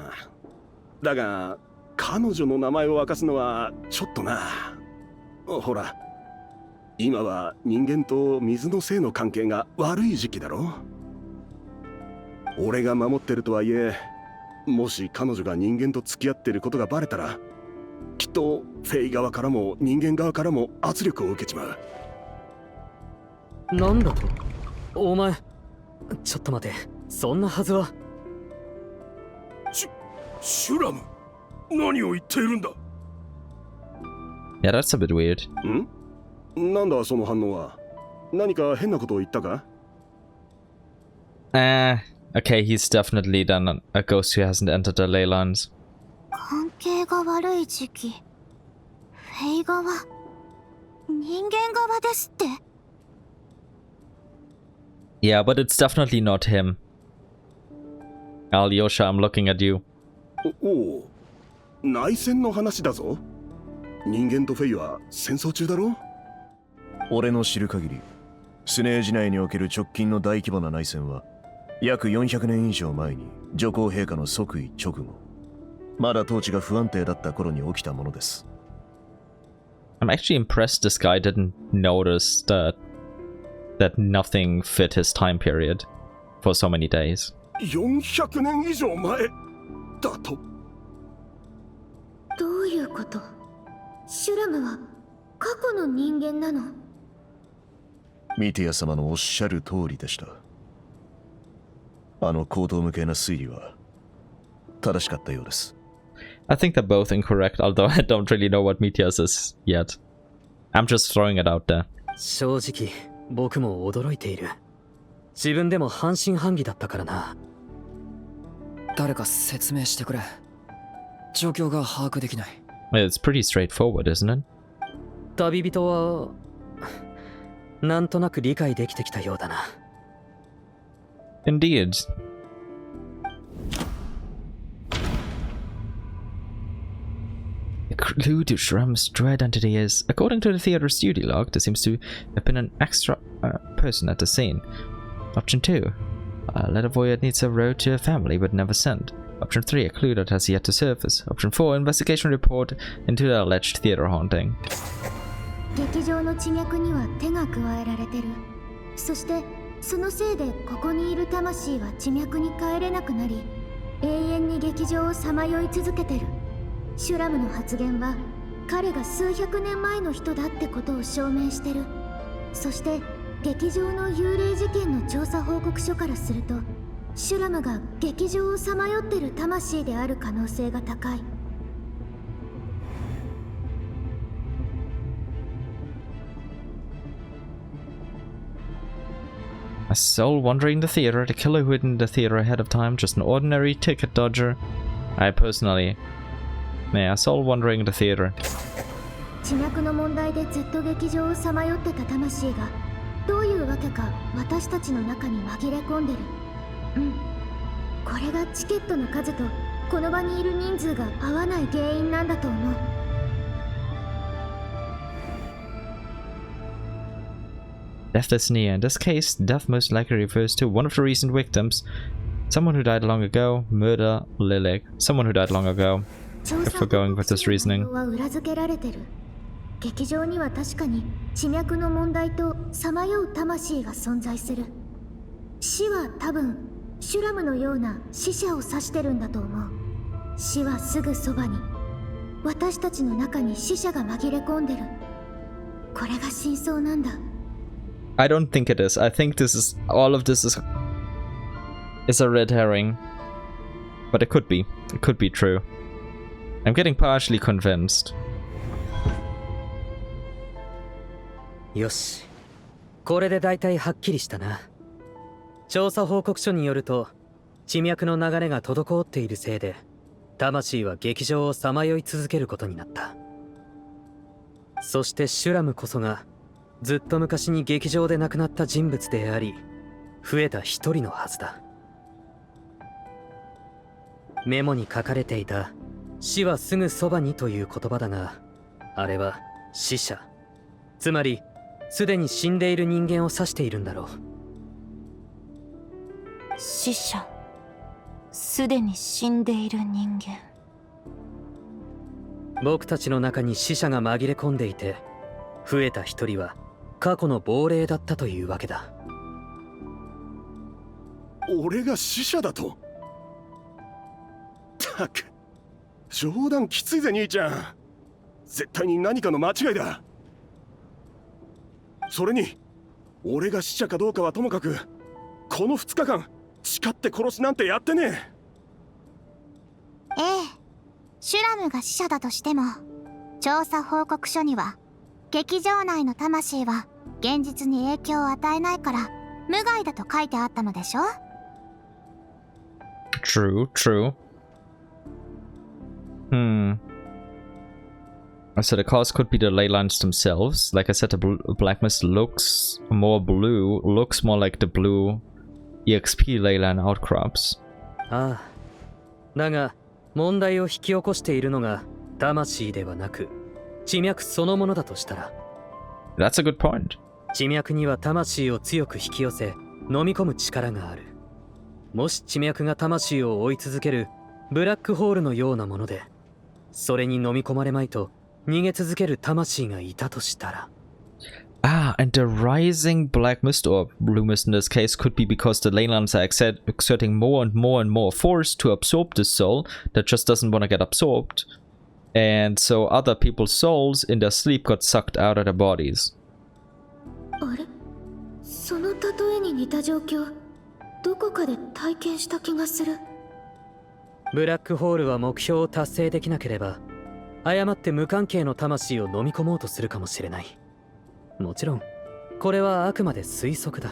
[SPEAKER 8] だが彼女の名前を明かすのはちょっとな。ほら、今は人間と水の性の関係が悪い時期だろ。俺が守ってるとはいえ、もし彼女が人間と付き合ってることがバレたら、きっとフェイ側からも人間側からも圧力を受けちまう。
[SPEAKER 6] なんだと？お前、ちょっと待て、そんなはずは。
[SPEAKER 13] シュラム、何を言っているんだ？
[SPEAKER 1] Yeah, that's a bit weird.
[SPEAKER 8] なんだその反応は？何か変なことを言ったか？
[SPEAKER 1] Okay, he's definitely done a ghost who hasn't entered the ley lines.
[SPEAKER 2] 関係が悪い時期。フェイ側、人間側ですって。
[SPEAKER 1] Yeah, but it's definitely not him. Alyosha, I'm looking at you.
[SPEAKER 8] おお、内戦の話だぞ。人間とフェイは戦争中だろ？
[SPEAKER 5] 俺の知る限り、スネージ内における直近の大規模な内戦は、約400年以上前に女皇陛下の即位直後、まだ統治が不安定だった頃に起きたものです。
[SPEAKER 1] I'm actually impressed this guy didn't notice that nothing fit his time period for so many days.
[SPEAKER 8] 400年以上前だと？
[SPEAKER 15] どういうこと？シュラムは過去の人間なの？
[SPEAKER 5] ミティア様のおっしゃる通りでした。あの高等無形な推理は正しかったようです。
[SPEAKER 1] I think they're both incorrect, although I don't really know what Mitias is yet. I'm just throwing it out there.
[SPEAKER 6] 正直、僕も驚いている。自分でも半信半疑だったからな。
[SPEAKER 12] 誰か説明してくれ。状況が把握できない。
[SPEAKER 1] It's pretty straightforward, isn't it?
[SPEAKER 6] 旅人はなんとなく理解できてきたようだな。
[SPEAKER 1] Indeed. clue to Shram's dread entity is, according to the theater's duty log, there seems to have been an extra person at the scene. Option 2. A letter voyeur needs a road to a family but never sent. Option 3. A clue that has yet to surface. Option 4. Investigation report into the alleged theater haunting.
[SPEAKER 15] 劇場の地脈には手が加えられてる。そしてそのせいでここにいる魂は地脈に帰れなくなり、永遠に劇場をさまよい続けてる。シュラムの発言は彼が数百年前の人だってことを証明してる。そして劇場の幽霊事件の調査報告書からすると、シュラムが劇場をさまよってる魂である可能性が高い。
[SPEAKER 1] A soul wandering the theater, the killer who hid in the theater ahead of time, just an ordinary ticket dodger. I personally... Yeah, a soul wandering the theater.
[SPEAKER 15] 地脈の問題でずっと劇場をさまよってた魂がどういうわけか私たちの中に紛れ込んでる。うん。これがチケットの数とこの場にいる人数が合わない原因なんだと思う。
[SPEAKER 1] Death Destiny. In this case, death most likely refers to one of the recent victims. Someone who died long ago, murder, Lilig. Someone who died long ago. If we're going with this reasoning.
[SPEAKER 15] 劇場には確かに地脈の問題とさまよう魂が存在する。死は多分シュラムのような死者を指してるんだと思う。死はすぐそばに。私たちの中に死者が紛れ込んでる。これが真相なんだ。
[SPEAKER 1] I don't think it is. I think this is... all of this is a red herring. But it could be. It could be true. I'm getting partially convinced.
[SPEAKER 6] よし。これで大体はっきりしたな。調査報告書によると、地脈の流れが滞っているせいで、魂は劇場をさまよい続けることになった。そしてシュラムこそが、ずっと昔に劇場で亡くなった人物であり、増えた一人のはずだ。メモに書かれていた死はすぐそばにという言葉だが、あれは死者、つまりすでに死んでいる人間を指しているんだろう。
[SPEAKER 14] 死者、すでに死んでいる人間。
[SPEAKER 6] 僕たちの中に死者が紛れ込んでいて、増えた一人は過去の亡霊だったというわけだ。
[SPEAKER 8] 俺が死者だと？たく、冗談きついぜ兄ちゃん。絶対に何かの間違いだ。それに俺が死者かどうかはともかく、この2日間誓って殺しなんてやってねえ。
[SPEAKER 2] ええ、シュラムが死者だとしても、調査報告書には劇場内の魂は現実に影響を与えないから無害だと書いてあったのでしょ？
[SPEAKER 1] True, true. So the cause could be the ley lines themselves. Like I said, the black mist looks more blue, looks more like the blue EXP ley line outcrops.
[SPEAKER 6] ああ。だが、問題を引き起こしているのが魂ではなく、地脈そのものだとしたら。
[SPEAKER 1] That's a good point.
[SPEAKER 6] 地脈には魂を強く引き寄せ、飲み込む力がある。もし地脈が魂を追い続けるブラックホールのようなもので、それに飲み込まれまいと逃げ続ける魂がいたとしたら。
[SPEAKER 1] Ah, and the rising black mist, or blue mist in this case, could be because the ley lines are exerting more and more and more force to absorb the soul that just doesn't want to get absorbed. And so other people's souls in their sleep got sucked out of their bodies.
[SPEAKER 15] あれ？その例えに似た状況、どこかで体験した気がする。
[SPEAKER 6] ブラックホールは目標を達成できなければ、誤って無関係の魂を飲み込もうとするかもしれない。もちろん、これはあくまで推測だ。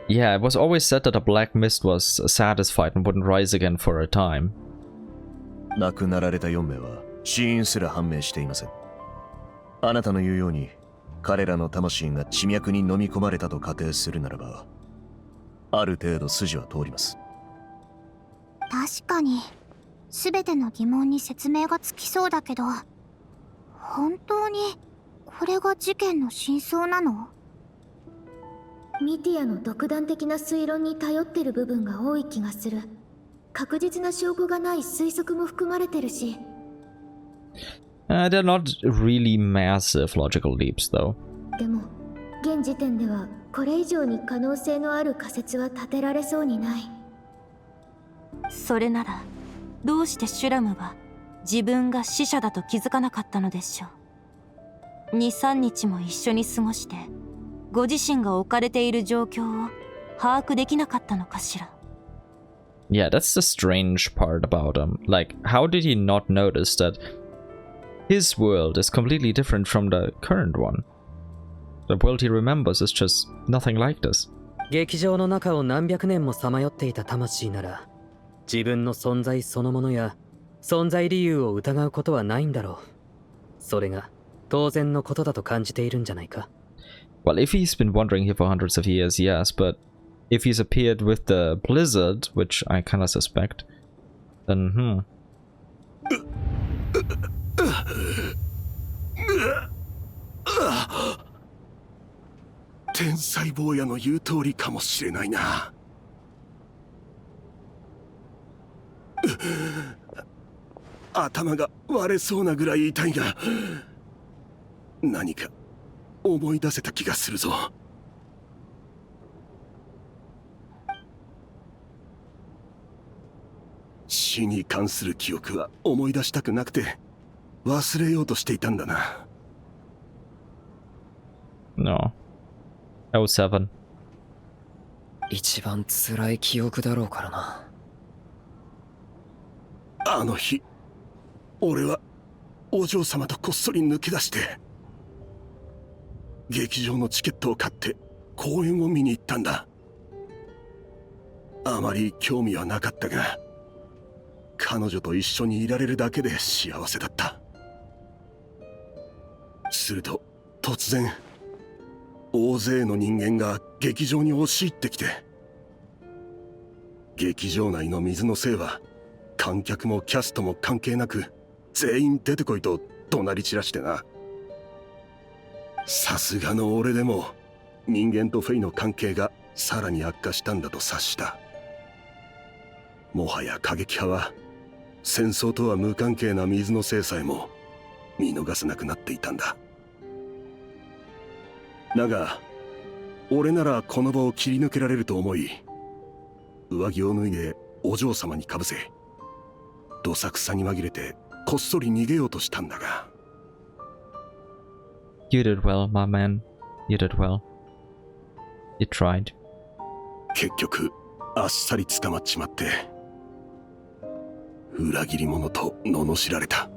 [SPEAKER 1] Yeah, it was always said that the black mist was satisfied and wouldn't rise again for a time.
[SPEAKER 5] 亡くなられた4名は死因すら判明していません。あなたの言うように彼らの魂が地脈に飲み込まれたと仮定するならば、ある程度筋は通ります。
[SPEAKER 2] 確かに全ての疑問に説明がつきそうだけど、本当にこれが事件の真相なの？
[SPEAKER 15] ミティアの独断的な推論に頼ってる部分が多い気がする。確実な証拠がない推測も含まれてるし。
[SPEAKER 1] They're not really massive logical leaps, though.
[SPEAKER 15] でも、現時点ではこれ以上に可能性のある仮説は立てられそうにない。
[SPEAKER 14] それなら、どうしてシュラムは自分が死者だと気づかなかったのでしょう。2、3日も一緒に過ごして、ご自身が置かれている状況を把握できなかったのかしら。
[SPEAKER 1] Yeah, that's the strange part about him. Like, how did he not notice that his world is completely different from the current one? The world he remembers is just nothing like this.
[SPEAKER 6] 劇場の中を何百年もさまよっていた魂なら、自分の存在そのものや存在理由を疑うことはないんだろう。それが当然のことだと感じているんじゃないか。
[SPEAKER 1] Well, if he's been wandering here for hundreds of years, yes, but if he's appeared with the blizzard, which I kinda suspect, then
[SPEAKER 8] 「天才坊やの言う通りかもしれないな」頭が割れそうなぐらい痛いが、何か思い出せた気がするぞ。死に関する記憶は思い出したくなくて忘れようとしていたんだな。
[SPEAKER 1] No. VII.
[SPEAKER 12] 一番辛い記憶だろうからな。
[SPEAKER 8] あの日、俺はお嬢様とこっそり抜け出して劇場のチケットを買って公演を見に行ったんだ。あまり興味はなかったが、彼女と一緒にいられるだけで幸せだった。すると突然大勢の人間が劇場に押し入ってきて、劇場内の水のせいは観客もキャストも関係なく全員出てこいと怒鳴り散らしてな。さすがの俺でも人間とフェイの関係がさらに悪化したんだと察した。もはや過激派は戦争とは無関係な水のせいさえも見逃せなくなっていたんだ。だが俺ならこの場を切り抜けられると思い、上着を脱いでお嬢様にかぶせ、どさくさに紛れてこっそり逃げようとしたんだが。
[SPEAKER 1] You did well, my man. You did well. You tried.
[SPEAKER 8] 結局あっさり捕まっちまって、裏切り者と罵られた。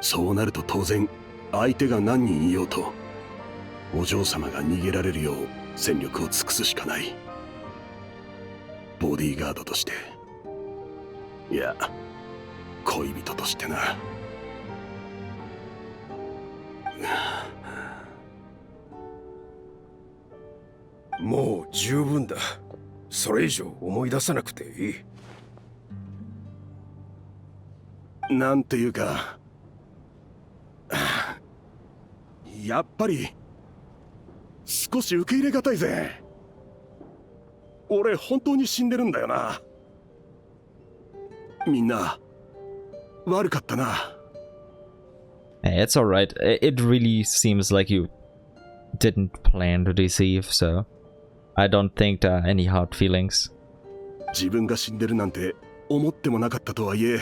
[SPEAKER 8] そうなると当然相手が何人いようとお嬢様が逃げられるよう戦力を尽くすしかない。ボディーガードとして、いや恋人としてな。
[SPEAKER 13] もう十分だ。それ以上思い出さなくていい。
[SPEAKER 8] なんていうか、やっぱり少し受け入れがたいぜ。俺本当に死んでるんだよな。みんな悪かったな。
[SPEAKER 1] Hey, it's alright. It really seems like you didn't plan to deceive, so I don't think there are any hard feelings.
[SPEAKER 8] 自分が死んでるなんて思ってもなかったとはいえ、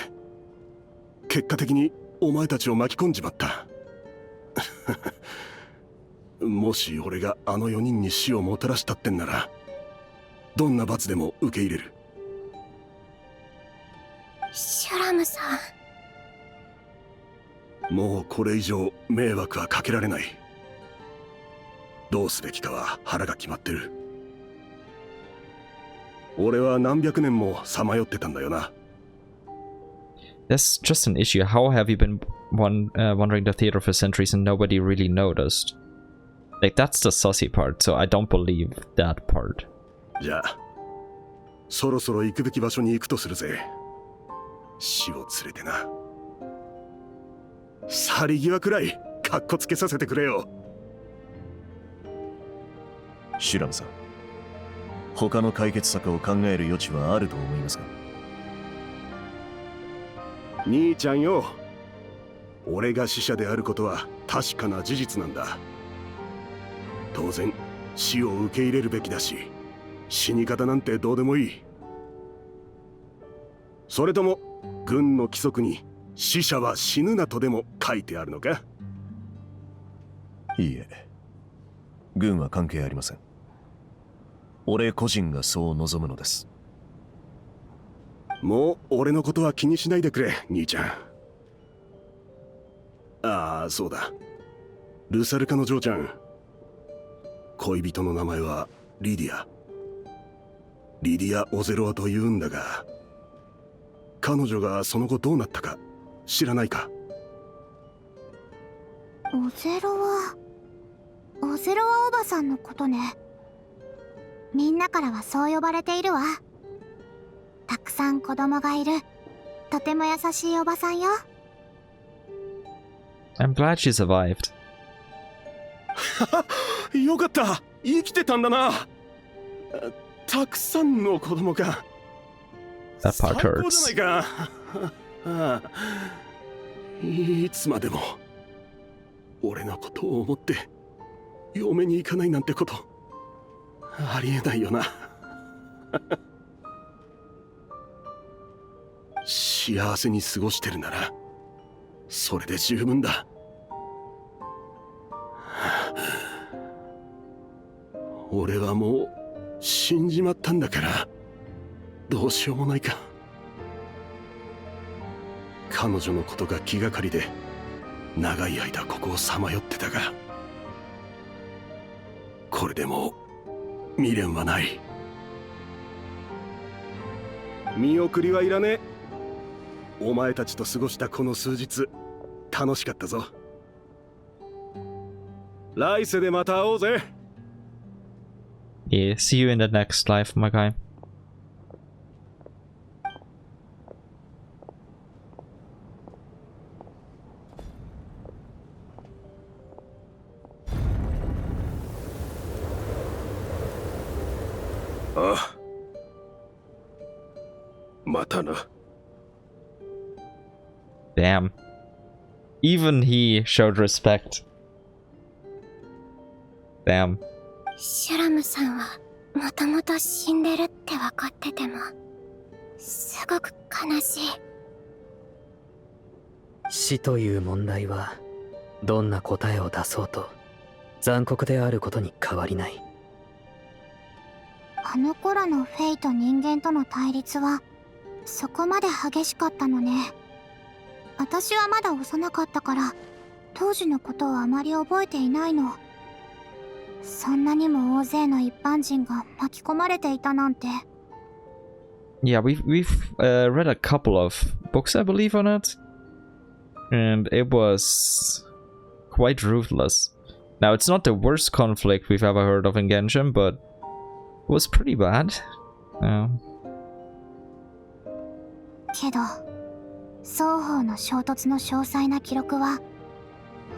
[SPEAKER 8] 結果的にお前たちを巻き込んじまった。もし俺があの4人に死をもたらしたってんなら、どんな罰でも受け入れる。
[SPEAKER 15] シュラムさ
[SPEAKER 8] ん、もうこれ以上迷惑はかけられない。どうすべきかは腹が決まってる。俺は何百年もさまよってたんだよな。
[SPEAKER 1] That's just an issue. How have you been wandering the theater for centuries and nobody really noticed? Like, that's the sussy part, so I don't believe that part.
[SPEAKER 8] じゃあそろそろ行くべき場所に行くとするぜ。死を連れてな。去り際くらいカッコつけさせてくれよ。
[SPEAKER 5] シュラムさん、他の解決策を考える余地はあると思いますか？
[SPEAKER 8] 兄ちゃんよ、俺が死者であることは確かな事実なんだ。当然死を受け入れるべきだし、死に方なんてどうでもいい。それとも軍の規則に死者は死ぬなとでも書いてあるのか？
[SPEAKER 5] いいえ、軍は関係ありません。俺個人がそう望むのです。
[SPEAKER 8] もう俺のことは気にしないでくれ、兄ちゃん。ああ、そうだ。ルサルカの嬢ちゃん。恋人の名前はリディア。リディア・オゼロワと言うんだが、彼女がその後どうなったか知らないか？
[SPEAKER 2] オゼロワおばさんのことね。みんなからはそう呼ばれているわ。たくさん子供がいる、とても優しいおばさんよ。
[SPEAKER 1] I'm glad she survived.
[SPEAKER 8] よかった、生きてたんだな。たくさんの子供か。
[SPEAKER 1] That part
[SPEAKER 8] 最高
[SPEAKER 1] hurts.
[SPEAKER 8] じゃないか。いつまでも俺のことを思って嫁に行かないなんてことありえないよな。幸せに過ごしてるならそれで十分だ。俺はもう死んじまったんだからどうしようもないか。彼女のことが気がかりで長い間ここをさまよってたが、これでも未練はない。見送りはいらねえ。お前たちと過ごしたこの数日楽しかったぞ。来世でまた会おうぜ。
[SPEAKER 1] Yeah, see you in the next life, my guy.
[SPEAKER 8] Ah. またな。
[SPEAKER 1] Damn. Even he showed respect. Damn.
[SPEAKER 15] シュラムさんはもともと死んでるって分かっててもすごく悲しい。
[SPEAKER 6] 死という問題はどんな答えを出そうと残酷であることに変わりない。
[SPEAKER 2] あの頃のフェイと人間との対立はそこまで激しかったのね。私はまだ幼かったから当時のことをあまり覚えていないの。そんなにも大勢の一般人が巻き込まれていたなんて。
[SPEAKER 1] Yeah, we've read a couple of books, I believe, on it, and it was quite ruthless. Now, it's not the worst conflict we've ever heard of in Genshin, but it was pretty bad.
[SPEAKER 2] けど、双方の衝突の詳細な記録は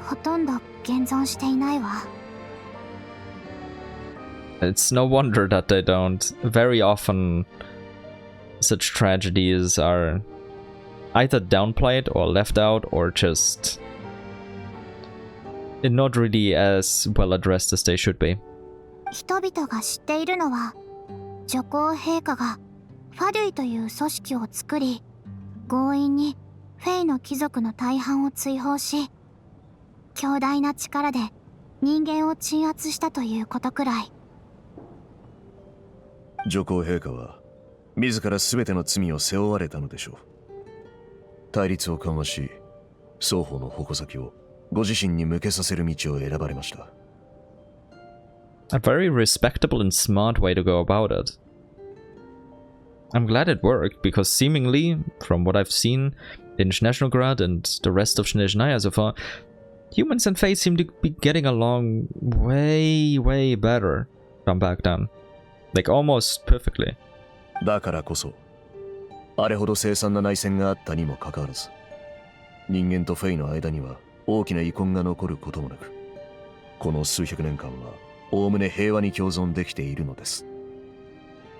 [SPEAKER 2] ほとんど現存していないわ。
[SPEAKER 1] It's no wonder that they don't. Very often, such tragedies are either downplayed or left out or just not really as well addressed as they should be.
[SPEAKER 2] 人々が知っているのは、女皇陛下がファデュイという組織を作り、強引にフェイの貴族の大半を追放し、強大な力で人間を鎮圧したということくらい。
[SPEAKER 5] 女皇陛下は自ら全ての罪を背負われたのでしょう。対立を緩和し、双方の矛先をご自身に向けさせる道を選ばれました。
[SPEAKER 1] A very respectable and smart way to go about it. I'm glad it worked, because seemingly, from what I've seen in Snezhnaya and the rest of Snezhnaya so far, humans and Fae seem to be getting along way better from back then. Like, almost perfectly.
[SPEAKER 5] だからこそあれほど凄惨な内戦があったにもかかわらず、人間とフェイの間には大きな遺恨が残ることもなく、この数百年間はおおむね平和に共存できているのです。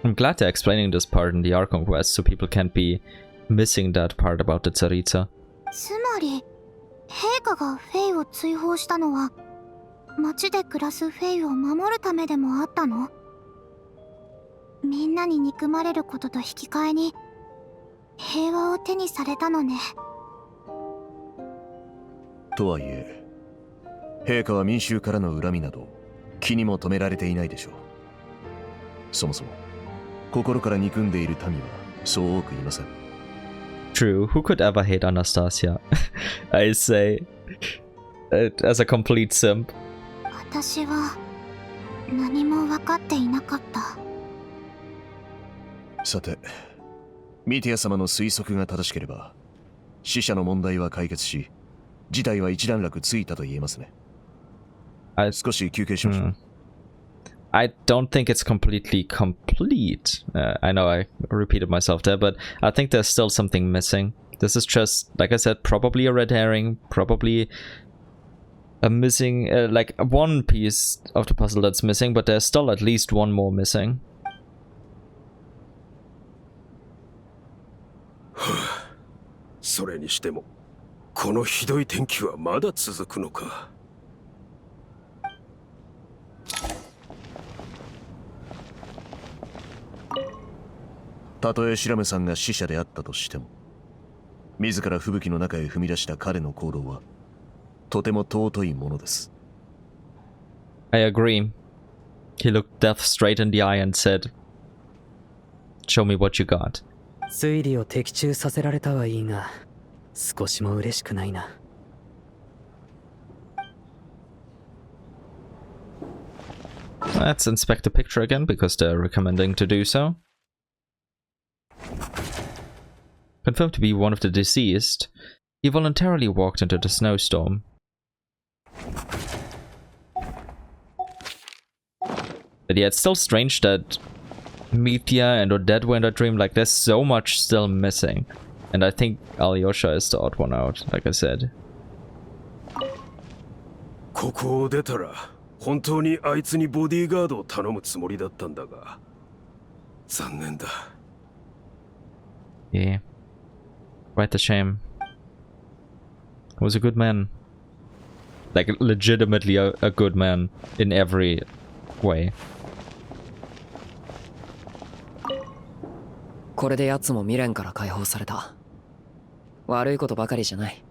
[SPEAKER 1] I'm glad they're explaining this part in the Archon quest so people can't be missing that part about the Tsaritsa.
[SPEAKER 2] つまり陛下がフェイを追放したのは町で暮らすフェイを守るためでもあったの？みんなに憎まれることと引き換えに平和を手にされたのね。
[SPEAKER 5] とはいえ陛下は民衆からの恨みなど気にも留められていないでしょう。そもそも心から憎んでいる民はそう多くいません。
[SPEAKER 1] True, who could ever hate Anastasia? I say as a complete simp.
[SPEAKER 2] 私は何も分かっていなかった。
[SPEAKER 5] さて、ミティア様の推測が正しければ死者の問題は解決し、事態は一段落ついたと言えますね。少し休憩しましょう。
[SPEAKER 1] I don't think it's completely complete. I know I repeated myself there, but I think there's still something missing. This is just, like I said, probably a red herring, probably a missing, like one piece of the puzzle that's missing, but there's still at least one more missing.
[SPEAKER 13] それにしても、このひどい天気はまだ続くのか。
[SPEAKER 5] たとえシラムさんが死者であったとしても、自ら吹雪の中へ踏み出した彼の行動はとても尊いものです。
[SPEAKER 1] I agree. He looked death straight in the eye and said, "Show me what you got."
[SPEAKER 6] 推理を的中させられたはいいが、少しも嬉しくないな。
[SPEAKER 1] Let's inspect the picture again because they're recommending to do so. Confirmed to be one of the deceased, he voluntarily walked into the snowstorm. But yeah, it's still strange that Mithya and Odette were in that dream. Like, there's so much still missing. And I think Alyosha is the odd one out, like I said.
[SPEAKER 13] ここを出たら本当にあいつにボディーガードを頼むつもりだったんだが、残念だ。
[SPEAKER 1] Yeah. Quite a shame. He was a good man. Like, legitimately a good man in every way.
[SPEAKER 12] これで奴も未練から解放された。悪いことばかりじゃない。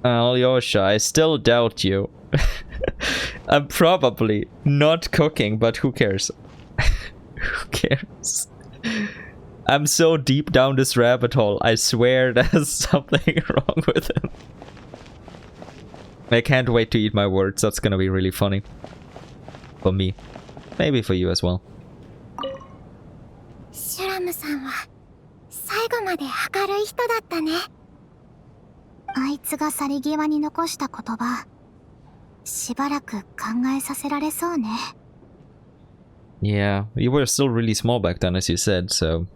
[SPEAKER 1] Alyosha, I still doubt you. I'm probably not cooking, but who cares? Who cares? I'm so deep down this rabbit hole, I swear there's something wrong with him. I can't wait to eat my words, that's gonna be really funny. For me. Maybe for you as well.
[SPEAKER 2] シュラムさんは最後まで明るい人だったね。あいつが去り際に残した言葉、しばらく考えさせられそうね。
[SPEAKER 1] Yeah, you were still really small back then, as you said, so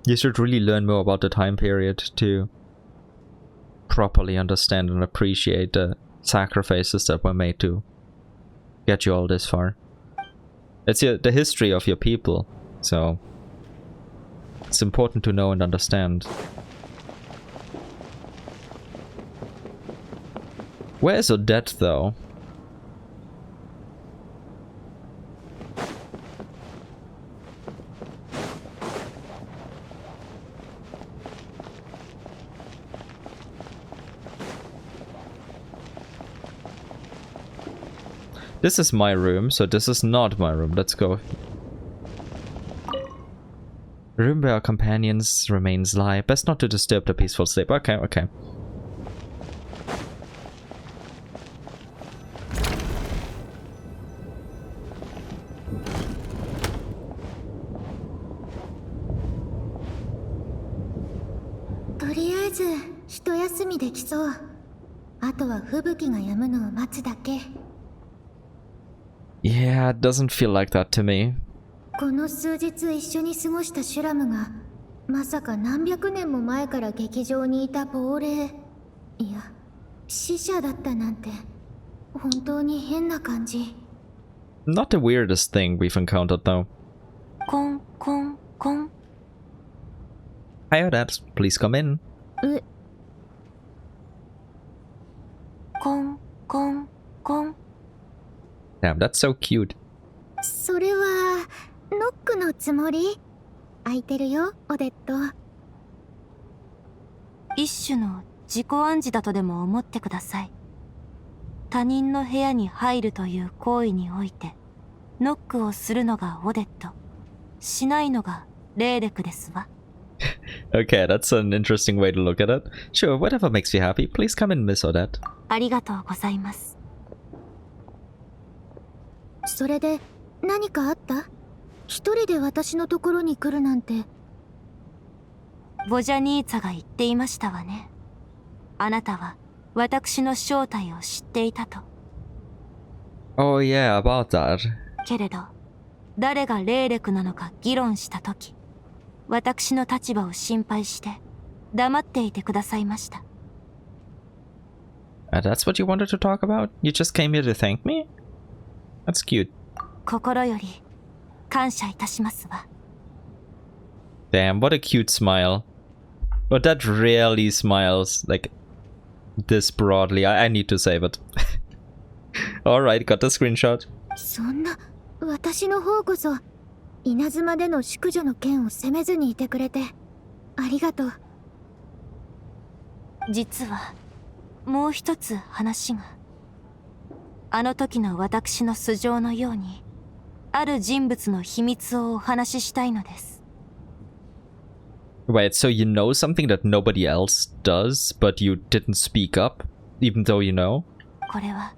[SPEAKER 1] you should really learn more about the time period to properly understand and appreciate the sacrifices that were made to get you all this far. It's the history of your people, so it's important to know and understand. Where is Odette, though? This is my room, so this is not my room. Let's go. The room where our companions' remains lie. Best not to disturb the peaceful sleep. Okay, okay. Yeah, it doesn't feel like that to me.
[SPEAKER 15] この数日一緒に過ごしたシュラムがまさか何百年も前から劇場にいた亡霊、いや死者だったなんて本当に変な感じ。
[SPEAKER 1] Not the weirdest thing we've encountered though.
[SPEAKER 14] コンコンコン。
[SPEAKER 1] Hi Odette, please come in.
[SPEAKER 14] コンコンコン。
[SPEAKER 1] Damn, that's so cute.
[SPEAKER 15] それはノックのつもり？空いてるよ、オデット。
[SPEAKER 14] 一種の自己暗示だとでも思ってください。他人の部屋に入るという行為においてノックをするのがオデット、しないのがレーレクですわ。
[SPEAKER 1] Okay, that's an interesting way to look at it. Sure, whatever makes you happy. Please come in, Miss Odette.
[SPEAKER 14] ありがとうございます。
[SPEAKER 15] それで何かあった？一人で私のところに来るなんて。
[SPEAKER 14] ボジャニーツァが言っていましたわね。あなたは私の正体を知っていたと。
[SPEAKER 1] Oh yeah, about that.
[SPEAKER 14] けれど誰がレーレクなのか議論したとき、私の立場を心配して黙っていてくださいました。
[SPEAKER 1] That's what you wanted to talk about? You just came here to thank me? That's cute.
[SPEAKER 14] 心より感謝いたしますわ。
[SPEAKER 1] Damn, what a cute smile. But that rarely smiles like this broadly. I need to save it. Alright, got the screenshot.
[SPEAKER 15] そんな、私の方こそ稲妻での淑女の件を責めずにいてくれてありがとう。
[SPEAKER 14] 実はもう一つ話が。あの時の私の素性のようにある人物の秘密をお話ししたいのです。
[SPEAKER 1] Wait, so you know something that nobody else does, but you didn't speak up, even though you know?
[SPEAKER 14] これは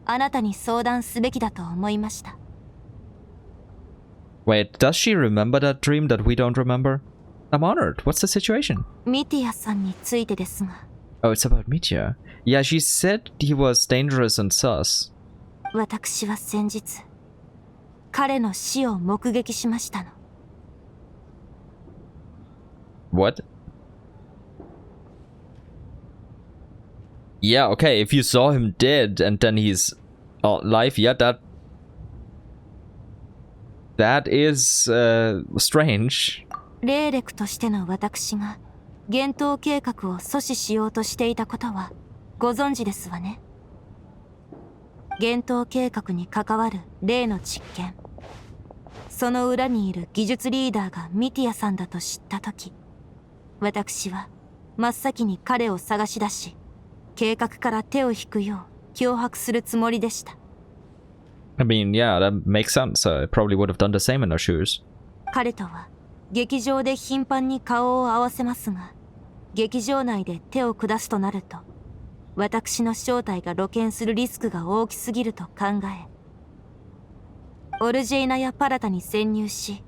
[SPEAKER 14] あなたに相談すべきだと思いました。
[SPEAKER 1] Wait, does she remember that dream that we don't remember? I'm honored. What's the situation?
[SPEAKER 14] ミティアさんについてですが。
[SPEAKER 1] Oh, it's about Mitya. Yeah, she said he was dangerous and sus.
[SPEAKER 14] 私は先日彼の死を目撃しましたの。
[SPEAKER 1] What? Yeah, okay, if you saw him dead and then he's alive, yeah, that is strange.
[SPEAKER 14] レーレクとしての私が幻冬計画を阻止しようとしていたことはご存知ですわね。幻冬計画に関わる例の実験、その裏にいる技術リーダーがミティアさんだと知ったとき、私は真っ先に彼を探し出し、計画から手を引くよう脅迫するつもりでした。
[SPEAKER 1] I mean, yeah, that makes sense. I probably would have done the same in her shoes.
[SPEAKER 14] 彼とは劇場で頻繁に顔を合わせますが、劇場内で手を下すとなると、私の正体が露見するリスクが大きすぎると考え、オルジェイナやパラタに潜入し、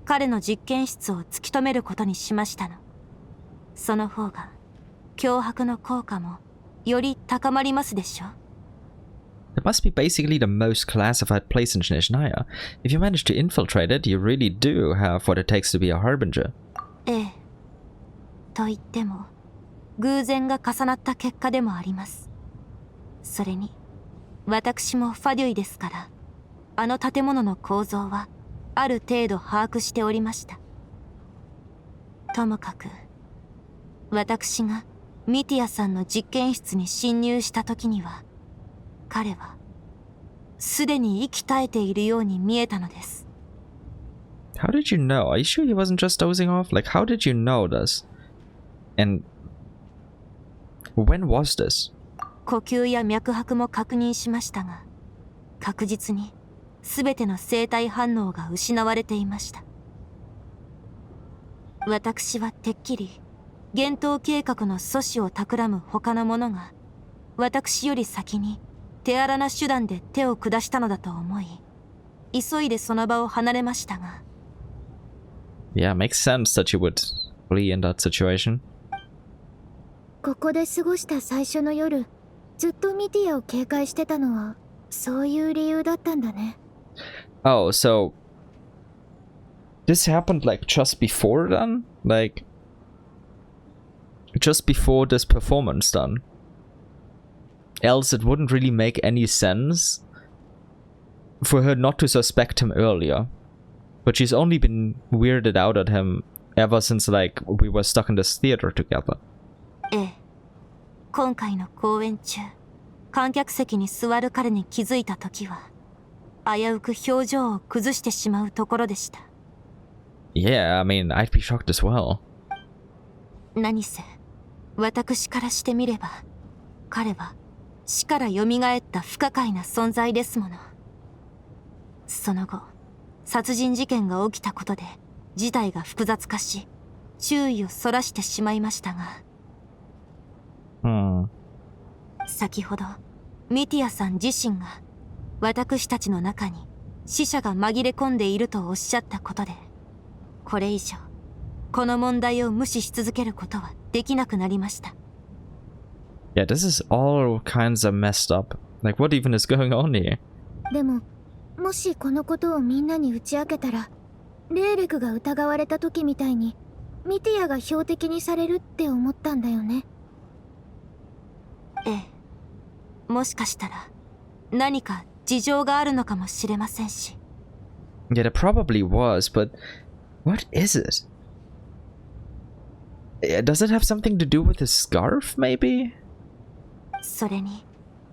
[SPEAKER 14] 彼の実験室を突き止めることにしましたの。その方が脅迫の効果もより高まりますでしょう。
[SPEAKER 1] It must be basically the most classified place in Snezhnaya. If you manage to infiltrate it, you really do have what it takes to be a harbinger.
[SPEAKER 14] ええ。と言っても、偶然が重なった結果でもあります。それに、私もファデュイですから、あの建物の構造はある程度把握しておりました。ともかく、私がミティアさんの実験室に侵入した時には、彼はすでに息絶えているように見えたのです。
[SPEAKER 1] How did you know? Are you sure he wasn't just dozing off? Like, how did you know this? And when was this?
[SPEAKER 14] 呼吸や脈拍も確認しましたが、確実に全ての生体反応が失われていました。私はてっきり幻冬計画の阻止を企む他の者が私より先に手荒な手段で手を下したのだと思い、急いでその場を離れましたが。
[SPEAKER 1] Yeah, makes sense that you would flee in that situation.
[SPEAKER 15] ここで過ごした最初の夜、ずっとミティアを警戒してたのはそういう理由だったんだね。
[SPEAKER 1] Oh, so this happened like just before then? Like just before this performance done? Else it wouldn't really make any sense for her not to suspect him earlier. But she's only been weirded out at him ever since like we were stuck in this theater together.
[SPEAKER 14] 今回の公演中、観客席に座る彼に気づいた時は、危うく表情を崩してしまうところでした。
[SPEAKER 1] Yeah, I mean, I'd be shocked as well.
[SPEAKER 14] 何せ、私からしてみれば、彼は死から蘇った不可解な存在ですもの。その後、殺人事件が起きたことで、事態が複雑化し、注意をそらしてしまいましたが。先ほどミティアさん自身が私たちの中に死者が紛れ込んでいるとおっしゃったことで、これ以上この問題を無視し続けることはできなくなりました。
[SPEAKER 1] Yeah, this is all kinds of messed up. Like, what even is going on here?
[SPEAKER 15] でも、もしこのことをみんなに打ち明けたら、レーレクが疑われた時みたいにミティアが標的にされるって思ったんだよね。
[SPEAKER 14] ええ、もしかしたら何か事情があるのかもしれませんし。
[SPEAKER 1] Yeah, there probably was, but what is it? Does it have something to do with his scarf, maybe?
[SPEAKER 14] それに、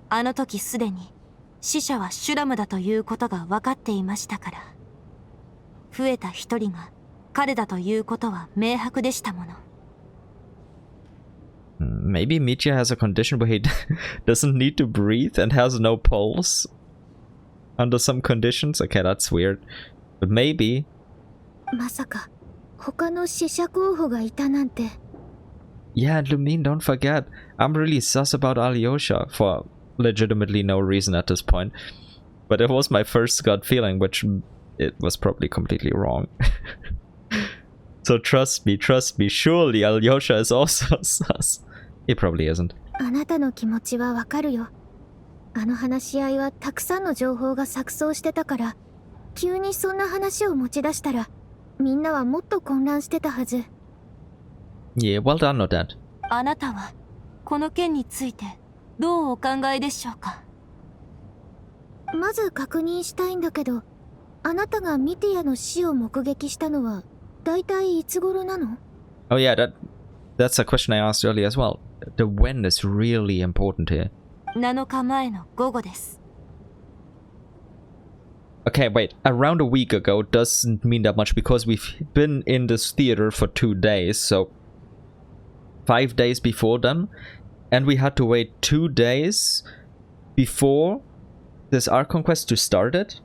[SPEAKER 14] あの時すでに死者はシュラムだということが分かっていましたから、増えた一人が彼だということは明白でしたもの。
[SPEAKER 1] Maybe Mitya has a condition where he doesn't need to breathe and has no pulse under some conditions. Okay, that's weird. But maybe.
[SPEAKER 15] まさか他の死者候補がいたなんて。
[SPEAKER 1] Yeah, and Lumine, don't forget, I'm really sus about Alyosha for legitimately no reason at this point. But it was my first gut feeling, which it was probably completely wrong. So trust me, surely Alyosha is also sus. He probably isn't.
[SPEAKER 15] あなたの気持ちはわかるよ。あの話し合いはたくさんの情報が錯綜してたから、急にそんな話を持ち出したら、みんなはもっと混乱してたはず。
[SPEAKER 1] Yeah, well done, Odette.
[SPEAKER 14] あなたはこの件についてどうお考えでしょうか。
[SPEAKER 15] まず確認したいんだけど、あなたがミティアの死を目撃したのはだいたいいつ頃なの？
[SPEAKER 1] Oh yeah, that's a question I asked earlier as well. The when is really important here.
[SPEAKER 14] 7日前の午後です。
[SPEAKER 1] Okay, wait. Around a week ago doesn't mean that much because we've been in this theater for 2 days, so 5 days before then, and we had to wait 2 days before this Archon quest to start it.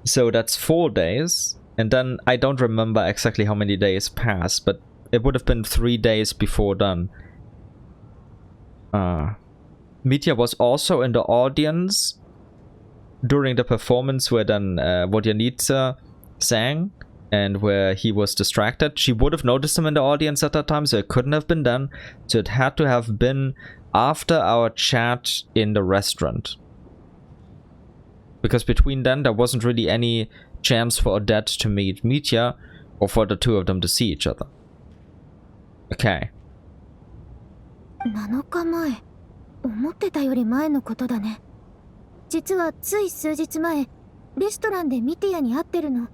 [SPEAKER 1] So that's 4 days, and then I don't remember exactly how many days passed, but it would have been 3 days before then. Mitya was also in the audience during the performance where then Vodyanitsa sang and where he was distracted. She would have noticed him in the audience at that time, so it couldn't have been then. So it had to have been after our chat in the restaurant. Because between then, there wasn't really any chance for Odette to meet Mitya or for the two of them to see each other. Okay.
[SPEAKER 15] 7日前、思ってたより前のことだね。実はつい数日前、レストランでミティアに会ってるの。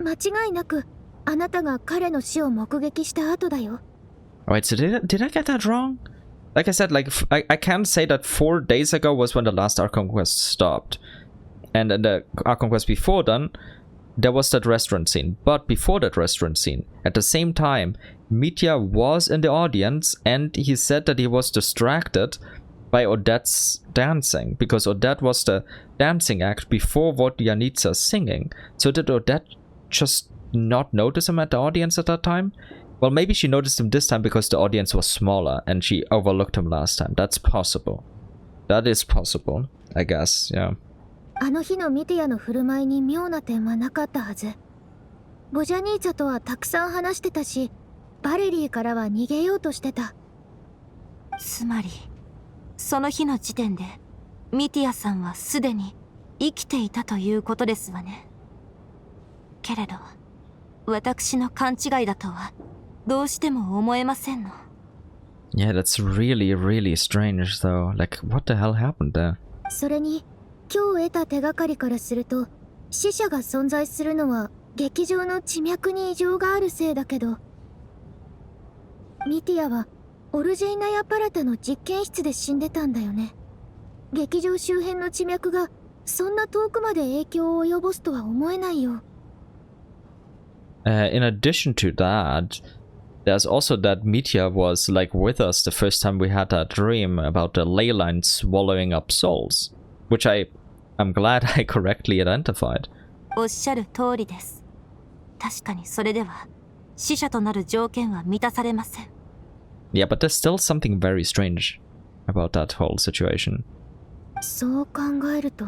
[SPEAKER 15] 間違いなく、あなたが彼の死を目撃した後だよ。
[SPEAKER 1] Wait, so did I get that wrong? Like I said, like I can't say that 4 days ago was when the last Archon quest stopped. And in the Archon quest before then, there was that restaurant scene. But before that restaurant scene, at the same time, Mitya was in the audience and he said that he was distracted by Odette's dancing, because Odette was the dancing act before Vodyanitsa singing. So did Odette just not notice him at the audience at that time? Well, maybe she noticed him this time because the audience was smaller and she overlooked him last time. That's possible. That is possible, I guess, yeah.
[SPEAKER 15] あの日のミティアの振る舞いに妙な点はなかったはず。ボジャニーチャとはたくさん話してたし、バレリーからは逃げようとしてた。
[SPEAKER 14] つまり、その日の時点でミティアさんはすでに生きていたということですわね。けれど、私の勘違いだとはどうしても思えませんの。
[SPEAKER 1] Yeah, that's really, really strange though. Like, what the hell happened there?
[SPEAKER 15] それに、今日得た手がかりからすると、死者が存在するのは劇場の地脈に異常があるせいだけど、ミティアはオルジェイナヤパラタの実験室で死んでたんだよね。劇場周辺の地脈がそんな遠くまで影響を及ぼすとは思えないよ。
[SPEAKER 1] In addition to that, there's also that Mitya was like with us the first time we had that dream about the ley line swallowing up souls, which I'm glad I correctly identified.
[SPEAKER 14] おっしゃる通りです。確かにそれでは死者となる条件は満たされません。
[SPEAKER 1] Yeah, but there's still something very strange about that whole situation.
[SPEAKER 15] そう考えると、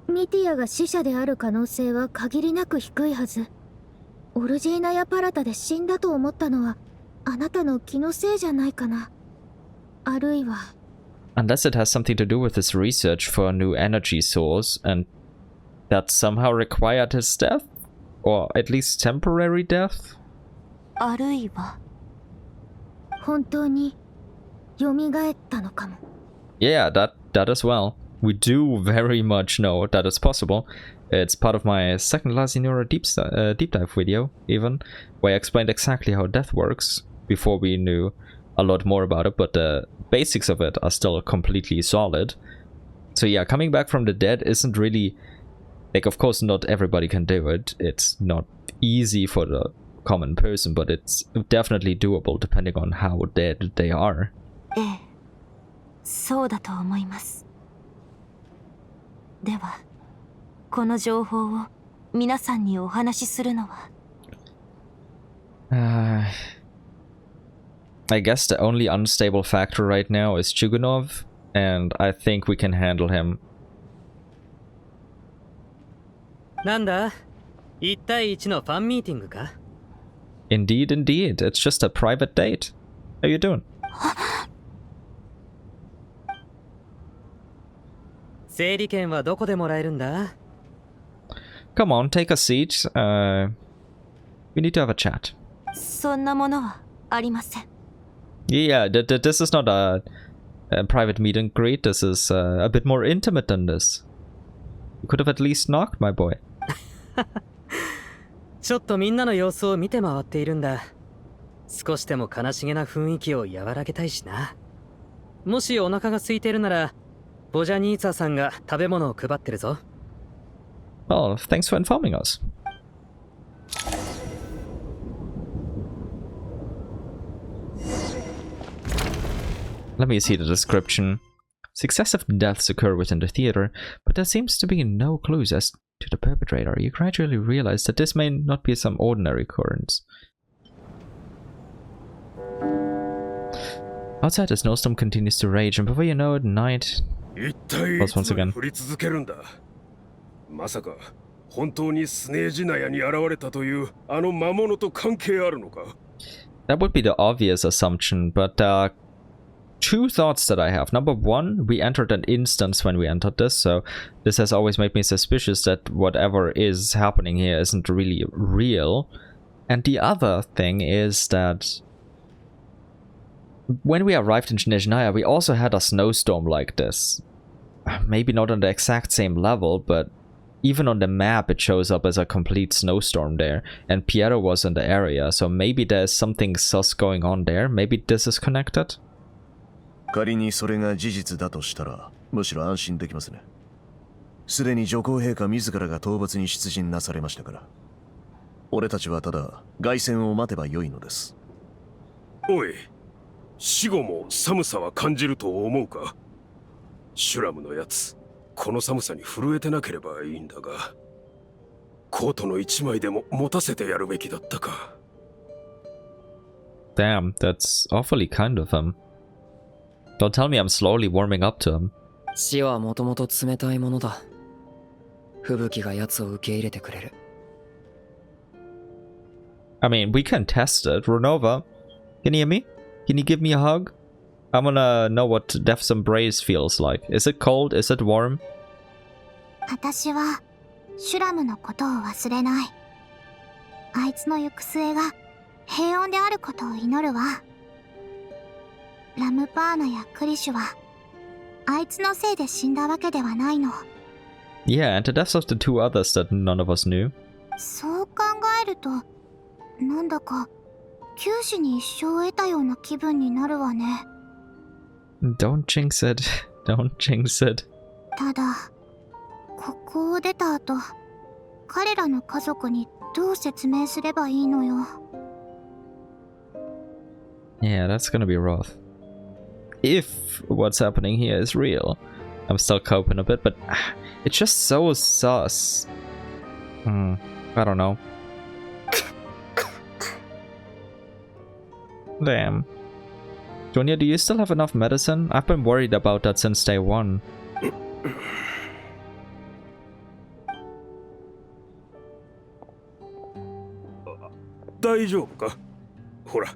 [SPEAKER 15] ミティアが死者である可能性は限りなく低いはず。オルジェイナヤパラタで死んだと思ったのはあなたの気のせいじゃないかな。あるいは
[SPEAKER 1] Unless it has something to do with his research for a new energy source and that somehow required his death? Or at least temporary death?
[SPEAKER 14] あるいは
[SPEAKER 15] 本当に蘇ったのかも。
[SPEAKER 1] Yeah, that as well. We do very much know that it's possible. It's part of my second La Signora deep dive video, even, where I explained exactly how death works before we knew a lot more about it, but the basics of it are still completely solid. So yeah, coming back from the dead isn't really... Like, of course, not everybody can do it. It's not easy for the common person, but it's definitely doable depending on how dead they are.
[SPEAKER 14] ええ、そうだと思います。では、この情報を皆さんにお話しするのは。
[SPEAKER 1] I guess the only unstable factor right now is Chugunov, and I think we can handle him.
[SPEAKER 6] なんだ ?1 対1のファンミーティングか
[SPEAKER 1] Indeed, indeed. It's just a private date. How you doing?
[SPEAKER 6] 整理券はどこでもらえるんだ
[SPEAKER 1] Come on, take a seat. We need to have a chat.
[SPEAKER 14] そんなものはありません。
[SPEAKER 1] Yeah, this is not a private meet and greet. This is a bit more intimate than this. You could have at least knocked, my boy.
[SPEAKER 6] ちょっとみんなの様子を見て回っているんだ。少しでも悲しげな雰囲気を和らげたいしな。もしお腹が空いてるなら、ボジャニーツァさんが食べ物を配ってるぞ。
[SPEAKER 1] Oh, thanks for informing us. Let me see the description. Successive deaths occur within the theater, but there seems to be no clues as to the perpetrator. You gradually realize that this may not be some ordinary occurrence. Outside, the snowstorm continues to rage, and before you know it, night falls once again.
[SPEAKER 13] まさか本当にスネージナヤに現れたというあの魔物と関係あるのか
[SPEAKER 1] That would be the obvious assumption, but two thoughts that I have. Number one, we entered an instance when we entered this, so this has always made me suspicious that whatever is happening here isn't really real. And the other thing is that when we arrived in Snezhnaya, we also had a snowstorm like this. Maybe not on the exact same level, but even on the map it shows up as a complete snowstorm there. And Piero was in the area, so maybe there's something sus going on there. Maybe this is connected?
[SPEAKER 5] 仮にそれが事実だとしたら、むしろ安心できますね。すでに女皇陛下自らが討伐に出陣なされましたから。俺たちはただ凱旋を待てばよいのです。
[SPEAKER 13] おい、死後も寒さは感じると思うか？シュラムのやつ、この寒さに震えてなければいいんだが、コートの一枚でも持たせてやるべきだったか。
[SPEAKER 1] Damn, that's awfully kind of him. Don't tell me I'm slowly warming up to him.
[SPEAKER 12] 死はもともと冷たいものだ。吹雪が奴を受け入れてくれる。
[SPEAKER 1] I mean, we can test it. Ronova, can you hear me? Can you give me a hug? I wanna know what Death's Embrace feels like. Is it cold? Is it warm?
[SPEAKER 2] 私はシュラムのことを忘れない。あいつの行く末が平穏であることを祈るわ。ラムパーナやクリシュはあいつのせいで死んだわけではないの。
[SPEAKER 1] Yeah, and the deaths of the two others that none of us knew.
[SPEAKER 2] そう考えると、なんだか九死に一生を得たような気分になるわね。
[SPEAKER 1] Don't jinx it. Don't jinx it.
[SPEAKER 2] ただ、ここを出た後、彼らの家族にどう説明すればいいのよ。
[SPEAKER 1] Yeah, that's gonna be rough. If what's happening here is real. I'm still coping a bit, but it's just so sus. I don't know. Damn. Junior, do you still have enough medicine? I've been worried about that since day one.
[SPEAKER 13] 大丈夫か？ほら、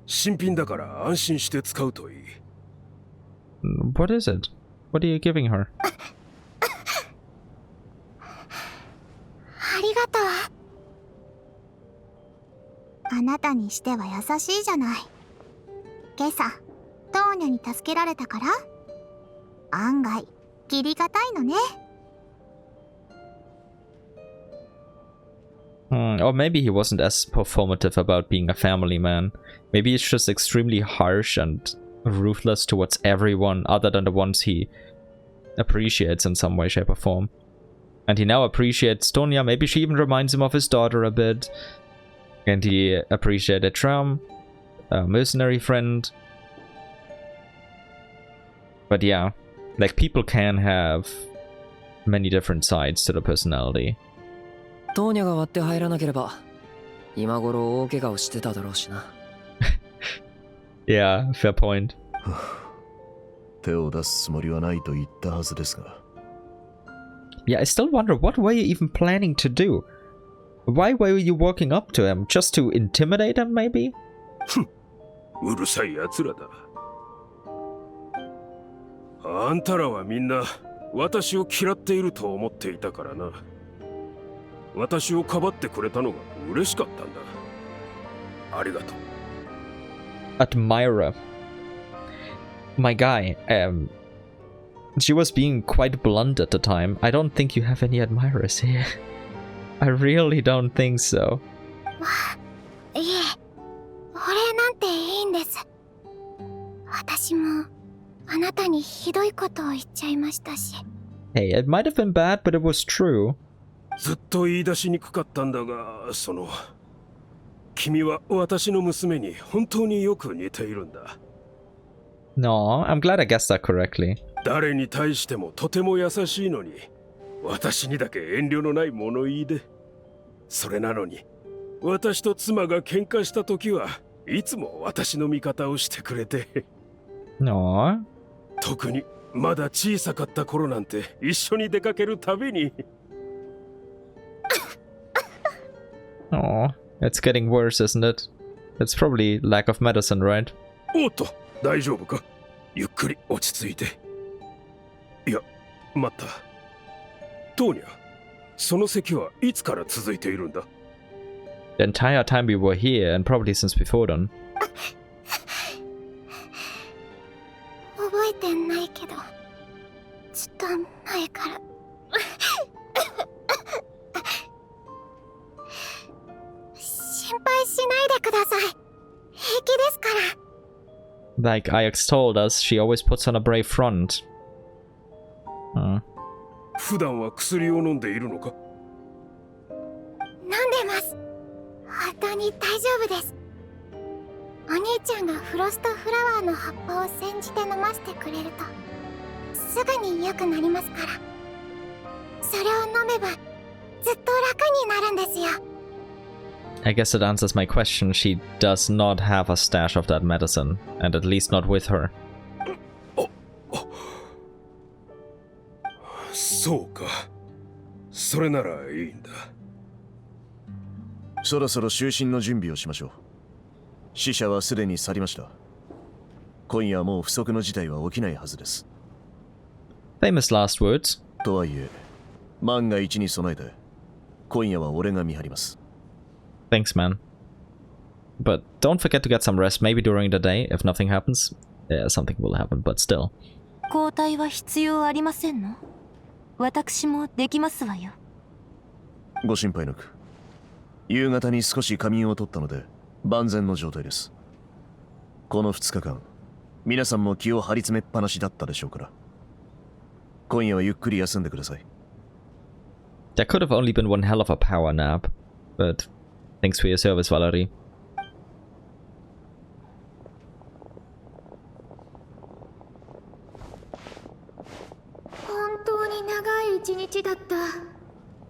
[SPEAKER 13] 新品だから安心して使うといい。
[SPEAKER 1] What is it? What are you giving her?
[SPEAKER 2] ありがとう。あなたにしては優しいじゃない。今朝、トーニャに助けられたから案外、義理がたいのね。
[SPEAKER 1] Or maybe he wasn't as performative about being a family man. Maybe he's just extremely harsh and ruthless towards everyone other than the ones he appreciates in some way, shape or form. And he now appreciates Tonya. Maybe she even reminds him of his daughter a bit. And he appreciated Tram, a mercenary friend. But yeah, like people can have many different sides to the personality.
[SPEAKER 12] トーニャが割って入らなければ今頃大怪我をしてただろうしな。
[SPEAKER 1] Yeah, fair point.
[SPEAKER 5] 手を出すつもりはないと言ったはずですが。
[SPEAKER 1] Yeah, I still wonder, what were you even planning to do? Why were you walking up to him? Just to intimidate him, maybe?
[SPEAKER 13] うるさい奴らだ。あんたらはみんな私を嫌っていると思っていたからな。私をかばってくれたのが嬉しかったんだ。ありがとう。
[SPEAKER 1] Admirer. My guy, she was being quite blunt at the time. I don't think you have any admirers here. I really don't think so.
[SPEAKER 2] いえ、お礼なんていいんです。私もあなたにひどいことを言っちゃいましたし。
[SPEAKER 1] Hey, it might have been bad, but it was true.
[SPEAKER 13] ずっと言い出しにくかったんだが、君は私の娘に本当によく似ているんだ。
[SPEAKER 1] No, I'm glad I guessed that correctly.
[SPEAKER 13] 誰に対してもとても優しいのに、私にだけ遠慮のない物言いで。それなのに、私と妻が喧嘩した時はいつも私の味方をしてくれて。
[SPEAKER 1] No.
[SPEAKER 13] 特にまだ小さかった頃なんて一緒に出かけるたびに。
[SPEAKER 1] Oh, it's getting worse, isn't it? It's probably lack of medicine, right?
[SPEAKER 13] おっと、大丈夫か？ゆっくり落ち着いて。いや、待った。トーニャ、その咳はいつから続いているんだ？
[SPEAKER 1] The entire time we were here, and probably since before then.
[SPEAKER 2] 覚えてないけど、ずっと前から。心配しないでください。平気ですから。
[SPEAKER 1] Like Ix told us, she always puts on a brave front.
[SPEAKER 13] 普段は薬を飲んでいるのか？
[SPEAKER 2] 飲んでます。本当に大丈夫です。お兄ちゃんがフロストフラワーの葉っぱを煎じて飲ませてくれるとすぐに良くなりますから。それを飲めばずっと楽になるんですよ。
[SPEAKER 1] I guess it answers my question. She does not have a stash of that medicine, and at least not with her.
[SPEAKER 13] そうか。それならいいんだ。
[SPEAKER 5] そろそろ就寝の準備をしましょう。死者はすでに去りました。今夜はもう不測の事態は起きないはずです。
[SPEAKER 1] Famous last words.
[SPEAKER 5] とはいえ、万が一に備えて、今夜は俺が見張ります。
[SPEAKER 1] Thanks, man. But don't forget to get some rest, maybe during the day, if nothing happens. Yeah, something will happen, but still.
[SPEAKER 14] 交代は必要ありませんの？私もできますわよ。
[SPEAKER 5] ご心配なく。夕方に少し仮眠を取ったので、万全の状態です。この2日間、皆さんも気を張り詰めっぱなしだったでしょうから。今夜はゆっくり休んでください。
[SPEAKER 1] There could have only been one hell of a power nap, but thanks for your service, Valerie.
[SPEAKER 15] 本当に長い一日だった。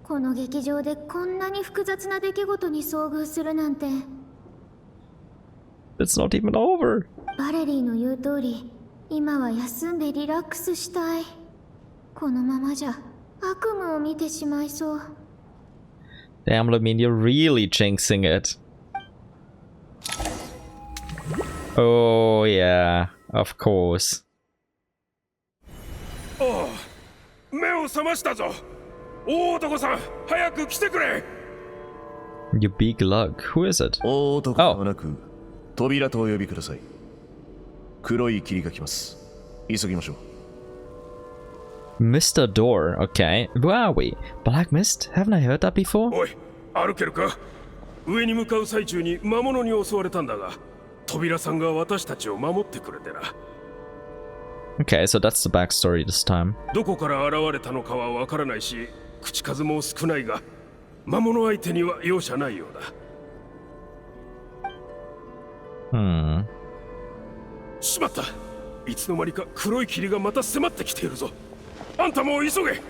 [SPEAKER 15] この劇場でこんなに複雑な出来事に遭遇するなんて。
[SPEAKER 1] It's not even over.
[SPEAKER 15] バレリーの言う通り、今は休んでリラックスしたい。このままじゃ悪夢を見てしまいそう。
[SPEAKER 1] Damn, Lamine, you're really jinxing it. Oh yeah, of course.
[SPEAKER 13] おう、目を覚ましたぞ。大男さん、早く来てくれ。
[SPEAKER 1] You big lug. Who is it?
[SPEAKER 5] 大男ではなく、扉とお呼びください。黒い霧が来ます。急ぎましょう。
[SPEAKER 1] Mr. Door, okay. Where are we? Black Mist? Haven't I heard that before?
[SPEAKER 13] おい、歩けるか？上に向かう最中に魔物に襲われたんだが、扉さんが私たちを守ってくれてな。
[SPEAKER 1] Okay, so that's the backstory this time.
[SPEAKER 13] どこから現れたのかはわからないし、口数も少ないが、魔物相手には容赦ないようだ。しまった。いつの間にか黒い霧がまた迫ってきているぞ。あんたも急げ。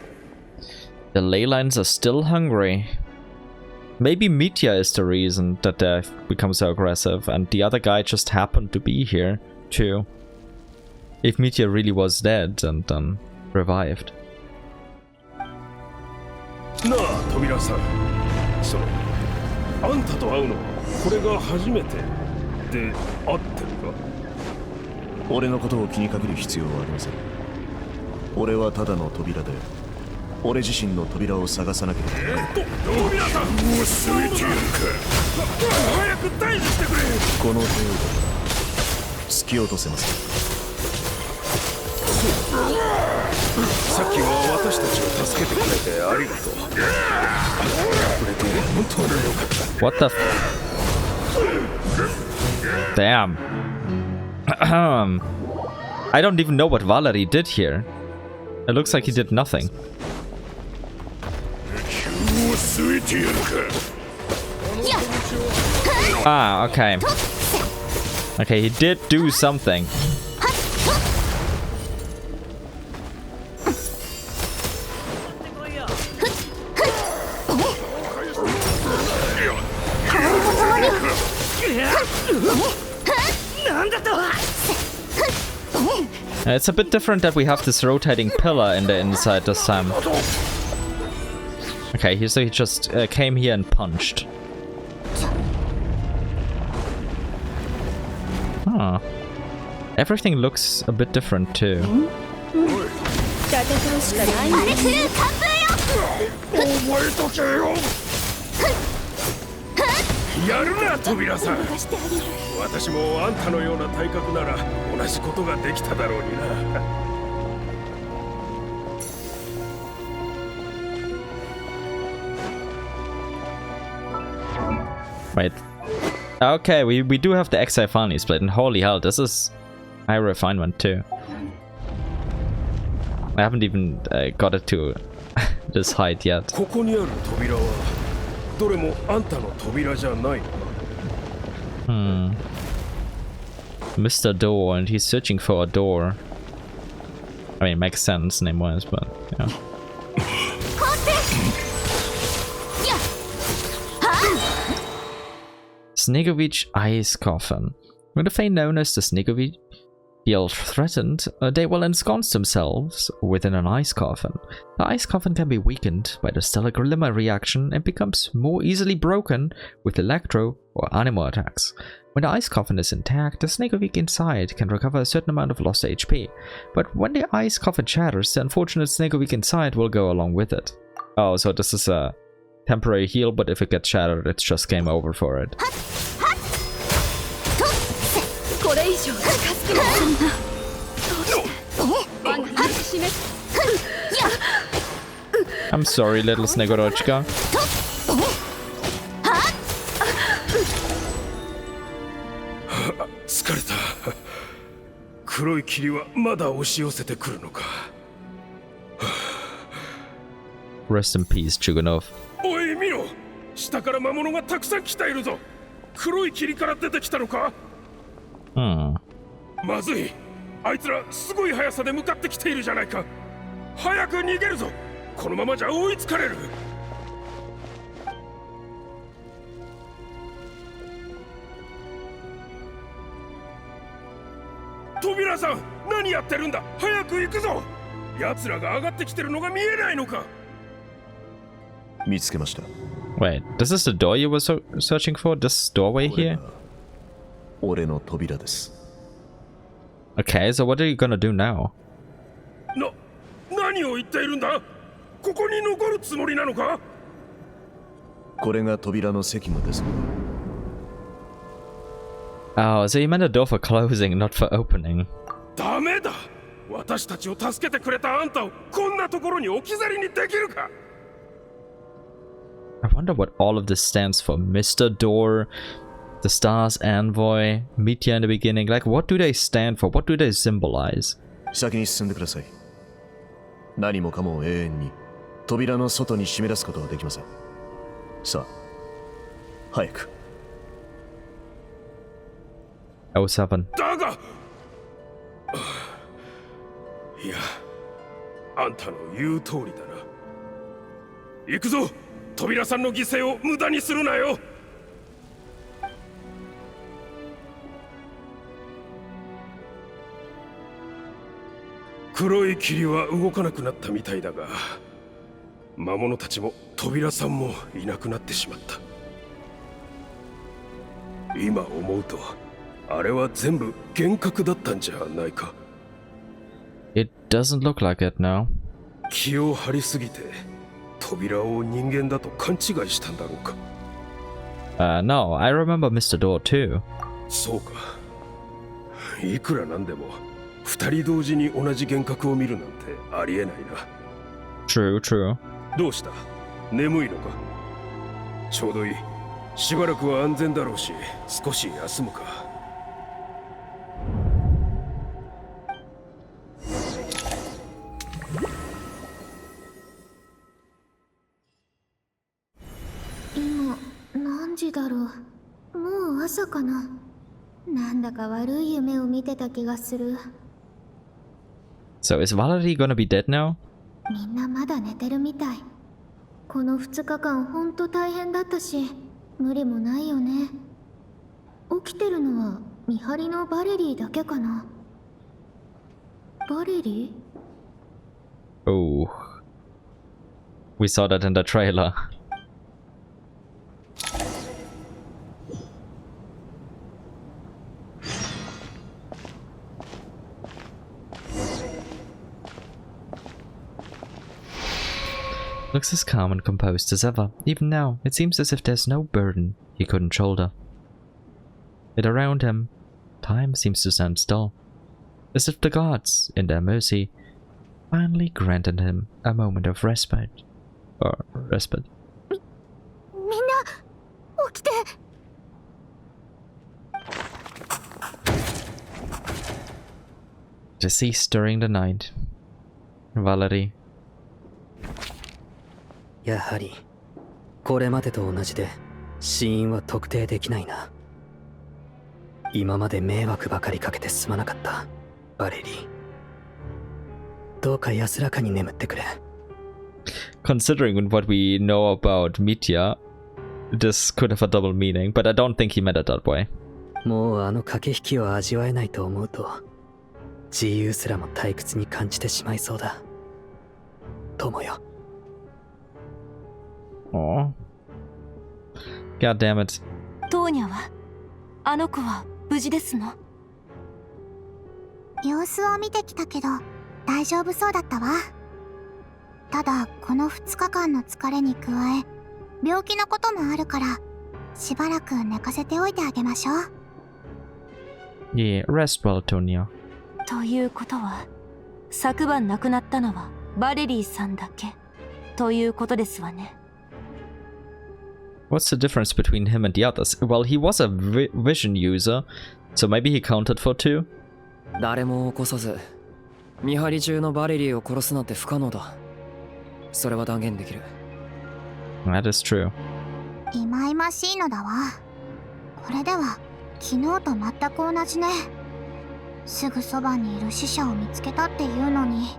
[SPEAKER 1] The ley lines are still hungry. Maybe Mitya is the reason that they've become so aggressive, and the other guy just happened to be here, too. If Mitya really was dead and revived.
[SPEAKER 13] なあ、扉さん。あんたと会うのはこれが初めてで合ってるか？
[SPEAKER 5] 俺のことを気にかける必要はありません。俺はただの扉で、俺自身の扉を探さなければならない。
[SPEAKER 13] 扉さん、もう据えてやるか。早く退治してくれ。
[SPEAKER 5] この程度なら突き落とせます。
[SPEAKER 13] さっきは私たちを助けてくれてありがとう。くれて本当によかった。
[SPEAKER 1] What the Damn. I don't even know what Valerie did here. It looks like he did nothing. Ah, okay. Okay, he did do something. It's a bit different that we have this rotating pillar in the inside this time. Okay, so he just came here and punched. Huh. Everything looks a bit different too. Wait. Okay, we do have the XI finally split, and holy hell, this is high refinement too. I haven't even got it to this height yet. Mr. Door, and he's searching for a door. I mean, it makes sense name-wise, but yeah. Snezhnaya Ice Coffin. When the fain known as the Snezhnaya feel threatened, they will ensconce themselves within an ice coffin. The ice coffin can be weakened by the stellar glimmer reaction and becomes more easily broken with electro or animal attacks. When the ice coffin is intact, the Snezhnaya inside can recover a certain amount of lost HP, but when the ice coffin shatters, the unfortunate Snezhnaya inside will go along with it. Oh, so this is a temporary heal, but if it gets shattered, it's just game over for it. I'm sorry, little Snezhnaya.
[SPEAKER 13] 疲れた。黒い霧はまだ押し寄せてくるのか。
[SPEAKER 1] Rest in peace, Chugunov.
[SPEAKER 13] おい見ろ、下から魔物がたくさん来ているぞ。黒い霧から出てきたのか。まずい、あいつらすごい速さで向かってきているじゃないか。早く逃げるぞ。このままじゃ追いつかれる。扉さん、何やってるんだ。早く行くぞ。奴らが上がってきてるのが見えないのか。
[SPEAKER 5] 見つけました。
[SPEAKER 1] Wait, this is the door you were searching for? This doorway here?
[SPEAKER 5] 俺の扉です。
[SPEAKER 1] Okay, so what are you gonna do now?
[SPEAKER 13] 何を言っているんだ。ここに残るつもりなのか。
[SPEAKER 5] これが扉の責務です。
[SPEAKER 1] Oh, so you meant a door for closing, not for opening.
[SPEAKER 13] ダメだ。私たちを助けてくれたあんたをこんなところに置き去りにできるか。
[SPEAKER 1] I wonder what all of this stands for. Mr. Door, the Stars Envoy, Mitya in the beginning. Like, what do they stand for? What do they symbolize?
[SPEAKER 5] 先に進んでください。何もかも永遠に扉の外に締め出すことはできません。さあ、早く。
[SPEAKER 1] VII.
[SPEAKER 13] だが、いや、あんたの言う通りだな。行くぞ。扉さんの犠牲を無駄にするなよ。黒い霧は動かなくなったみたいだが、魔物たちも扉さんもいなくなってしまった。今思うと、あれは全部幻覚だったんじゃないか。
[SPEAKER 1] It doesn't look like it now.
[SPEAKER 13] 気を張りすぎて扉を人間だと勘違いしたんだろうか。
[SPEAKER 1] No, I remember Mr. Door too.
[SPEAKER 13] そうか。いくらなんでも二人同時に同じ幻覚を見るなんてありえないな。
[SPEAKER 1] True, true.
[SPEAKER 13] どうした？眠いのか？ちょうどいい。しばらくは安全だろうし、少し休むか。
[SPEAKER 15] 今何時だろう。もう朝かな。なんだか悪い夢を見てた気がする。
[SPEAKER 1] So is Valerie gonna be dead now?
[SPEAKER 15] みんなまだ寝てるみたい。この2日間ほんと大変だったし、無理もないよね。起きてるのは見張りのバレリーだけかな。バレリ
[SPEAKER 1] ー？ Oh. We saw that in the trailer. Looks as calm and composed as ever. Even now, it seems as if there's no burden he couldn't shoulder. Yet around him, time seems to stand still, as if the gods, in their mercy, finally granted him a moment of respite. Or respite.
[SPEAKER 15] みんな起きて。
[SPEAKER 1] Deceased during the night. Valerie.
[SPEAKER 6] やはりこれまでと同じで死因は特定できないな。今まで迷惑ばかりかけてすまなかったバレリー。どうか安らかに眠ってくれ。
[SPEAKER 1] Considering what we know about Mitya, this could have a double meaning, but I don't think he meant it that way.
[SPEAKER 6] もうあの駆け引きを味わえないと思うと自由すらも退屈に感じてしまいそうだ。友よ。
[SPEAKER 1] Oh. God damn it.
[SPEAKER 14] トーニャはあの子は無事ですの？
[SPEAKER 2] 様子を見てきたけど大丈夫そうだったわ。ただこの2日間の疲れに加え病気のこともあるからしばらく寝かせておいてあげましょう。
[SPEAKER 1] Yeah, rest well, Tonya.
[SPEAKER 14] ということは昨晩亡くなったのはバレリーさんだけということですわね。
[SPEAKER 1] What's the difference between him and the others? Well, he was a vision user, so maybe he counted for two?
[SPEAKER 12] 誰も起こさず見張り中のバレリーを殺すなんて不可能だ。それは断言できる。
[SPEAKER 1] That is true.
[SPEAKER 2] いまいましいのだわ。これでは昨日と全く同じね。すぐそばにいる死者を見つけたっていうのに。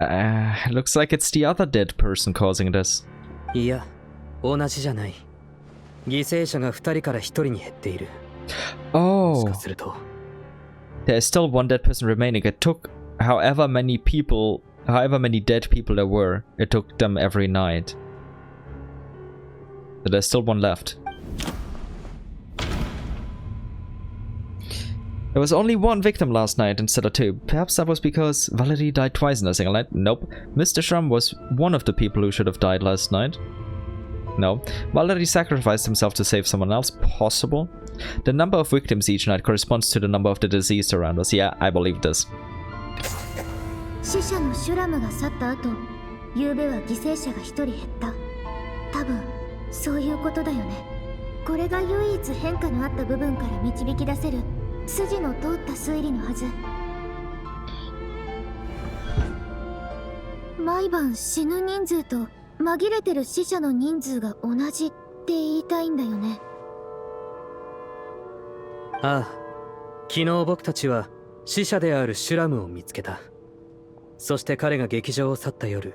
[SPEAKER 1] Looks like it's the other dead person causing this.
[SPEAKER 6] いや、同じじゃない。犠牲者が2人から1人に減っている。もしかすると。
[SPEAKER 1] There is still one dead person remaining. It took however many dead people there were, it took them every night. So there's still one left. There was only one victim last night instead of two. Perhaps that was because Valerie died twice in a single night. Nope. Mr. Shrum was one of the people who should have died last night. No. Valerie sacrificed himself to save someone else. Possible. The number of victims each night corresponds to the number of the deceased around us. Yeah, I believe this.
[SPEAKER 15] 死者のシュラムが去った後、昨夜は犠牲者が1人減った。多分そういうことだよね。これが唯一変化のあった部分から導き出せる筋の通った推理のはず。毎晩死ぬ人数と紛れてる死者の人数が同じって言いたいんだよね。
[SPEAKER 6] ああ、昨日僕たちは死者であるシュラムを見つけた。そして彼が劇場を去った夜、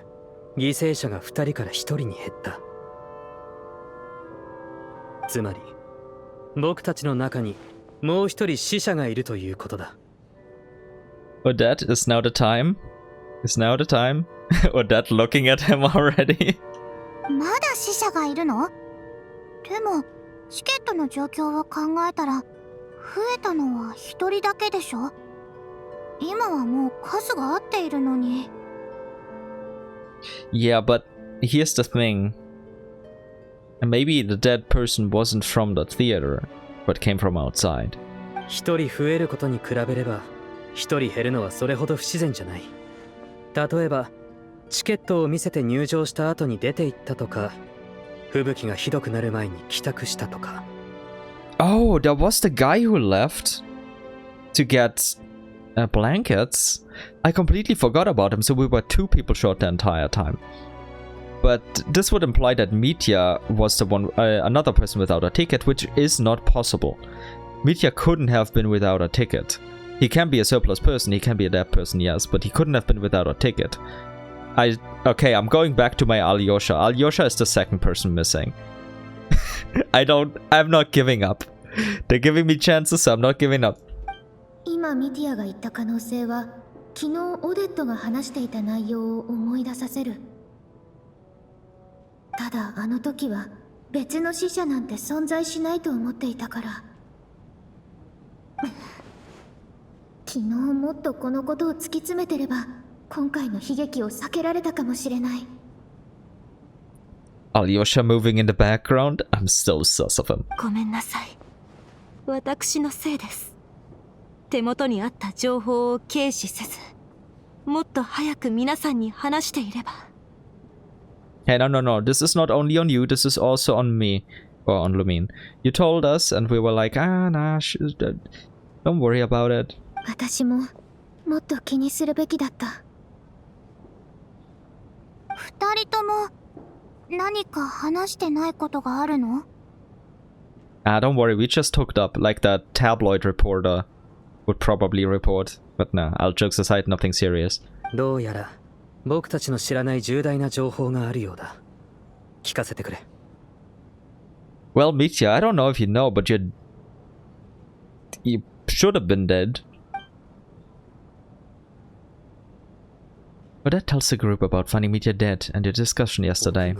[SPEAKER 6] 犠牲者が2人から1人に減った。つまり僕たちの中にもう1人死者がいるということだ。
[SPEAKER 1] Odette, is now the time? Is now the time? Odette looking at him already?
[SPEAKER 2] まだ死者がいるの？でもチケットの状況を考えたら増えたのは1人だけでしょ？今はもう数が合っているのに。
[SPEAKER 1] Yeah, but here's the thing. Maybe the dead person wasn't from the theater, but came from outside.
[SPEAKER 6] 1人増えることに比べれば1人減るのはそれほど不自然じゃない。例えばチケットを見せて入場した後に出て行ったとか、吹雪がひどくなる前に帰宅したとか。
[SPEAKER 1] Oh, there was the guy who left to get blankets. I completely forgot about him, so we were two people short the entire time. But this would imply that Mitya was the one, another person without a ticket, which is not possible. Mitya couldn't have been without a ticket. He can be a surplus person, he can be a dead person, yes, but he couldn't have been without a ticket. Okay, I'm going back to my Alyosha. Alyosha is the second person missing. I'm not giving up. They're giving me chances, so I'm not giving up.
[SPEAKER 15] 今ミティアが言った可能性は、昨日オデットが話していた内容を思い出させる。ただあの時は別の死者なんて存在しないと思っていたから。昨日もっとこのことを突き詰めてれば、今回の悲劇を避けられたかもしれない。
[SPEAKER 1] Alyosha moving in the background. I'm so sus of him.
[SPEAKER 14] ごめんなさい。私のせいです。手元にあった情報を軽視せず、もっと早く皆さんに話していれば。
[SPEAKER 1] Hey, no. This is not only on you. This is also on me. Or on Lumine. You told us and we were like, nah, don't worry about it.
[SPEAKER 15] 私ももっと気にするべきだった。
[SPEAKER 2] 2人とも何か話してないことがあるの？
[SPEAKER 1] Don't worry, we just hooked up, like that tabloid reporter would probably report. But nah, all jokes aside, nothing serious.
[SPEAKER 6] どうやら僕たちの知らない重大な情報があるようだ。聞かせてくれ。
[SPEAKER 1] Well, Mitya, I don't know if you know, but you should have been dead. But that tells the group about finding Mitya dead and your discussion yesterday.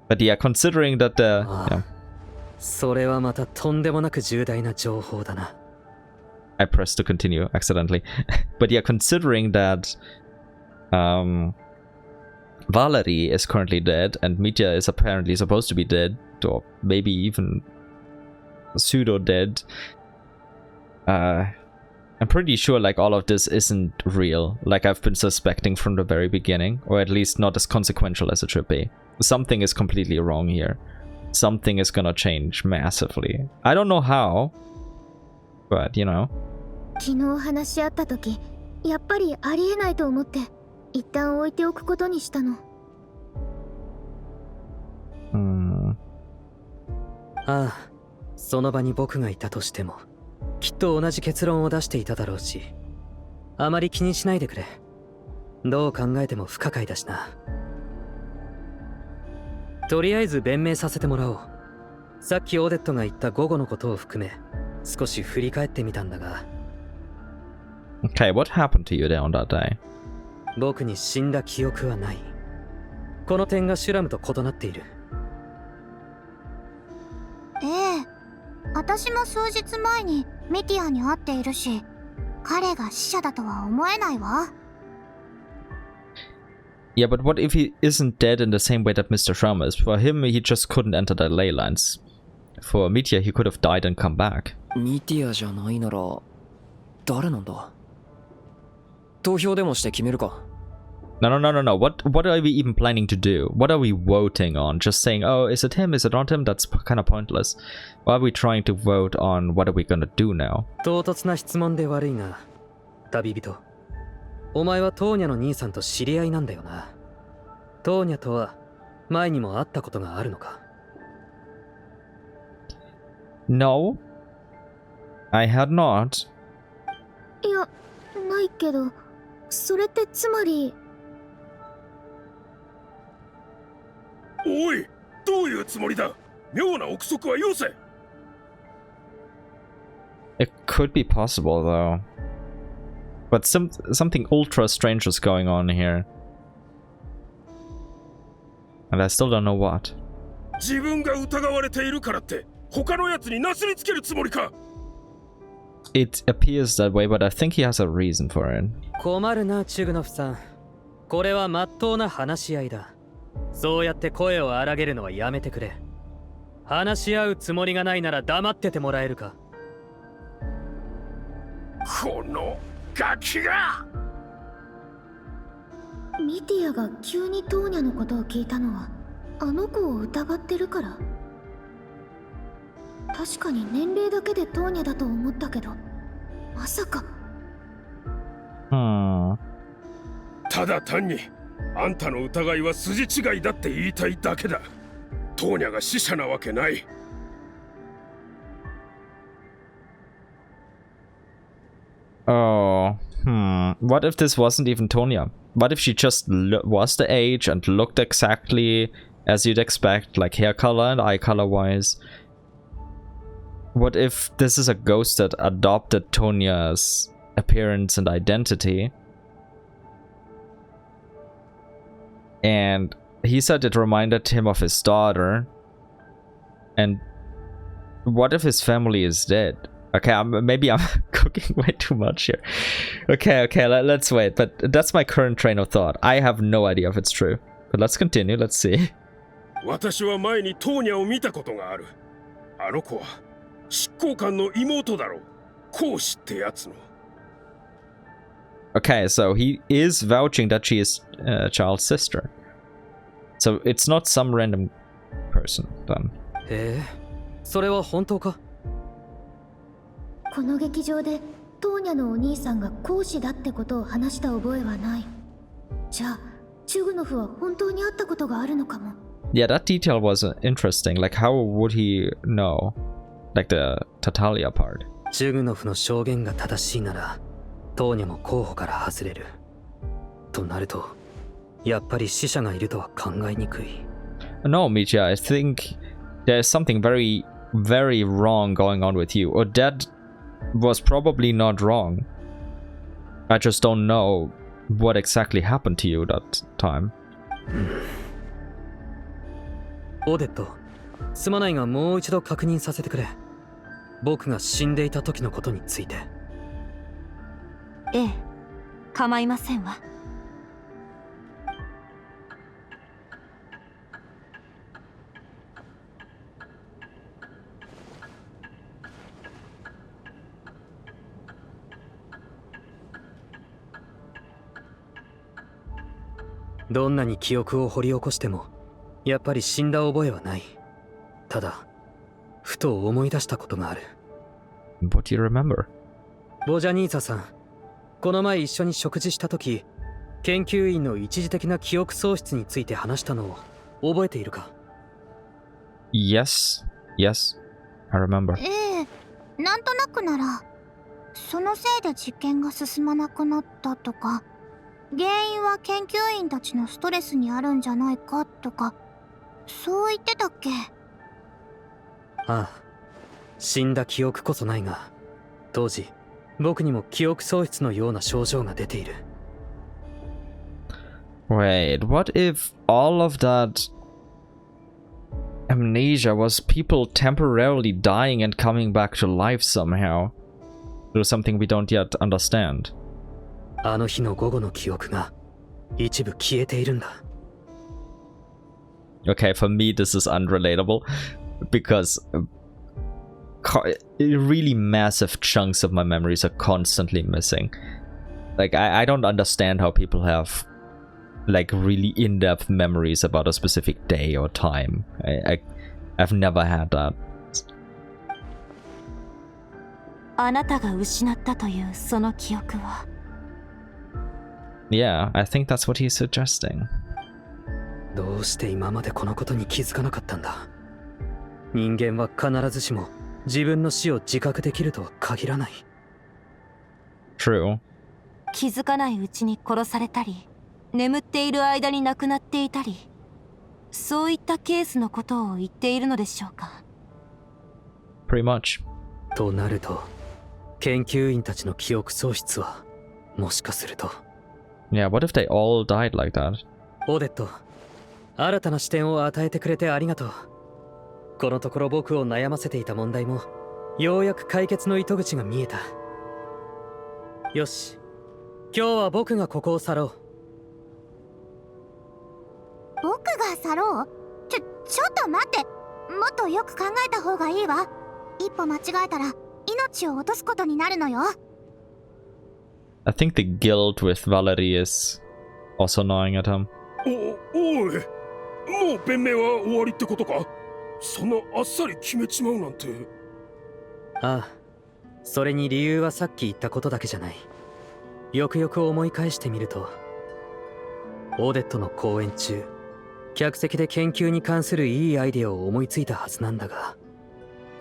[SPEAKER 1] But yeah, considering that
[SPEAKER 6] yeah. それはまたとんでもなく重大な情報だな。
[SPEAKER 1] I pressed to continue accidentally. But yeah, considering that Valerie is currently dead and Mitya is apparently supposed to be dead, or maybe even pseudo dead, I'm pretty sure like all of this isn't real, like I've been suspecting from the very beginning, or at least not as consequential as it should be. Something is completely wrong here. Something is gonna change massively. I don't know how, but you know.
[SPEAKER 15] 昨日話し合った時、やっぱりありえないと思って一旦置いておくことにしたの。
[SPEAKER 6] ああ、その場に僕がいたとしてもきっと同じ結論を出していただろうし、あまり気にしないでくれ。どう考えても不可解だしな。とりあえず弁明させてもらおう。さっきオデットが言った午後のことを含め少し振り返ってみたんだが。
[SPEAKER 1] Okay, what happened to you there on that day?
[SPEAKER 6] 僕に死んだ記憶はない。この点がシュラムと異なっている。
[SPEAKER 2] ええ、私も数日前にミティアに会っているし、彼が死者だとは思えないわ。
[SPEAKER 1] Yeah, but what if he isn't dead in the same way that Mr. Shram is? For him, he just couldn't enter the ley lines. For Mitya, he could have died and come back.
[SPEAKER 12] ミティアじゃないなら誰なんだ？投票でもして決めるか。
[SPEAKER 1] No. What are we even planning to do? What are we voting on? Just saying, oh, is it him? Is it not him? That's kind of pointless. Why are we trying to vote on what are we gonna do now?
[SPEAKER 6] 唐突な質問で悪いが、旅人。お前はトーニャの兄さんと知り合いなんだよな。トーニャとは前にも会ったことがあるのか？
[SPEAKER 1] No, I had not.
[SPEAKER 15] いや、ないけど、それってつまり。
[SPEAKER 13] おい、どういうつもりだ？妙な憶測はよせ。
[SPEAKER 1] It could be possible though. But something ultra strange is going on here. And I still don't know what.
[SPEAKER 13] 自分が疑われているからって他のやつになすりつけるつもりか？
[SPEAKER 1] It appears that way, but I think he has a reason for it.
[SPEAKER 6] 困るな、チュグノフさん。これは真っ当な話し合いだ。そうやって声を荒げるのはやめてくれ。話し合うつもりがないなら黙っててもらえるか。
[SPEAKER 13] このガキが！
[SPEAKER 15] ミティアが急にトーニャのことを聞いたのはあの子を疑ってるから。確かに年齢だけでトーニャだと思ったけど、まさか。
[SPEAKER 13] ただ単にあんたの疑いは筋違いだって言いたいだけだ。トーニャが死者なわけない。
[SPEAKER 1] Oh, What if this wasn't even Tonya? What if she just was the age and looked exactly as you'd expect, like hair color and eye color wise? What if this is a ghost that adopted Tonya's appearance and identity? And he said it reminded him of his daughter. And what if his family is dead? Okay, maybe I'm cooking way too much here. Okay, let's wait. But that's my current train of thought. I have no idea if it's true. But let's continue, let's see.
[SPEAKER 13] 私は前にトーニャを見たことがある。あの子は執行官の妹だろう。講師ってやつの。
[SPEAKER 1] Okay, so he is vouching that she is Child's sister. So it's not some random person then.
[SPEAKER 6] それは本当か？
[SPEAKER 15] この劇場でトーニャのお兄さんが講師だってことを話した覚えはない。じゃあ、チュグノフは本当に会ったことがあるのかも。
[SPEAKER 1] Yeah, that detail was interesting. Like, how would he know? Like the Tatalia part.
[SPEAKER 6] チュグノフの証言が正しいなら、トーニャも候補から外れる。となると、やっぱり死者がいるとは考えにくい。
[SPEAKER 1] No, Mitya, I think there's something very, very wrong going on with you. Or that was probably not wrong. I just don't know what exactly happened to you that time.
[SPEAKER 6] オデット、すまないがもう一度確認させてくれ。僕が死んでいた時のことについて。
[SPEAKER 14] ええ、構いませんわ。
[SPEAKER 6] どんなに記憶を掘り起こしてもやっぱり死んだ覚えはない。ただふと思い出したことがある。
[SPEAKER 1] What do you remember?
[SPEAKER 6] ボジャニーザさん、この前一緒に食事した時、研究員の一時的な記憶喪失について話したのを覚えているか？
[SPEAKER 1] Yes, yes, I remember.
[SPEAKER 2] ええ、なんとなくなら、そのせいで実験が進まなくなったとか、原因は研究員たちのストレスにあるんじゃないかとか、そう言ってたっけ？
[SPEAKER 6] ああ、死んだ記憶こそないが、当時僕にも記憶喪失のような症状が出ている。
[SPEAKER 1] Wait, what if all of that amnesia was people temporarily dying and coming back to life somehow? Through something we don't yet understand.
[SPEAKER 6] あの日の午後の記憶が一部消えているんだ。
[SPEAKER 1] Okay, for me this is unrelatable because really massive chunks of my memories are constantly missing. Like I don't understand how people have like really in-depth memories about a specific day or time. I've never had that.
[SPEAKER 14] あなたが失ったというその記憶は。
[SPEAKER 1] Yeah, I think that's what he's suggesting.
[SPEAKER 6] どうして今までこのことに気づかなかったんだ。人間は必ずしも自分の死を自覚できるとは限らない。
[SPEAKER 1] True.
[SPEAKER 14] 気づかないうちに殺されたり、眠っている間に亡くなっていたり、そういったケースのことを言っているのでしょうか。
[SPEAKER 1] Pretty much.
[SPEAKER 6] となると、研究員たちの記憶喪失はもしかすると。
[SPEAKER 1] Yeah, what if they all died like that?
[SPEAKER 6] オデット、新たな視点を与えてくれてありがとう。このところ僕を悩ませていた問題もようやく解決の糸口が見えた。よし、今日は僕がここを去ろう。
[SPEAKER 2] 僕が去ろう？ちょっと待って。もっとよく考えた方がいいわ。一歩間違えたら命を落とすことになるのよ。
[SPEAKER 1] I think the guilt with Valerie is also gnawing at him.
[SPEAKER 13] おい、もう弁明は終わりってことか？そんなあっさり決めちまうなんて。
[SPEAKER 6] ああ、それに理由はさっき言ったことだけじゃない。よくよく思い返してみると、オーデットの講演中、客席で研究に関するいいアイデアを思いついたはずなんだが、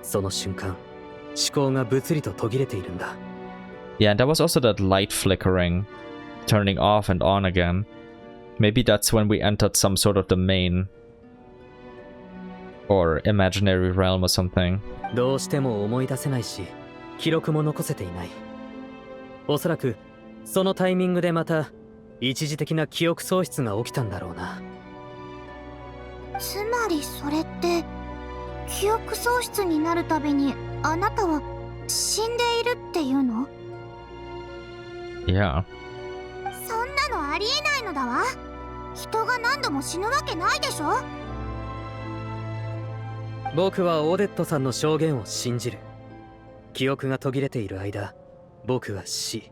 [SPEAKER 6] その瞬間、思考が物理と途切れているんだ。
[SPEAKER 1] Yeah, and there was also that light flickering, turning off and on again. Maybe that's when we entered some sort of domain or imaginary realm or something.
[SPEAKER 6] どうしても思い出せないし、記録も残せていない。おそらくそのタイミングでまた一時的な記憶喪失が起きたんだろうな。
[SPEAKER 2] つまりそれって記憶喪失になるたびにあなたは死んでいるっていうの？
[SPEAKER 1] Yeah.
[SPEAKER 2] そんなのありえないのだわ。人が何度も死ぬわけないでしょ。
[SPEAKER 6] 僕はオーデットさんの証言を信じる。記憶が途切れている間、僕は死、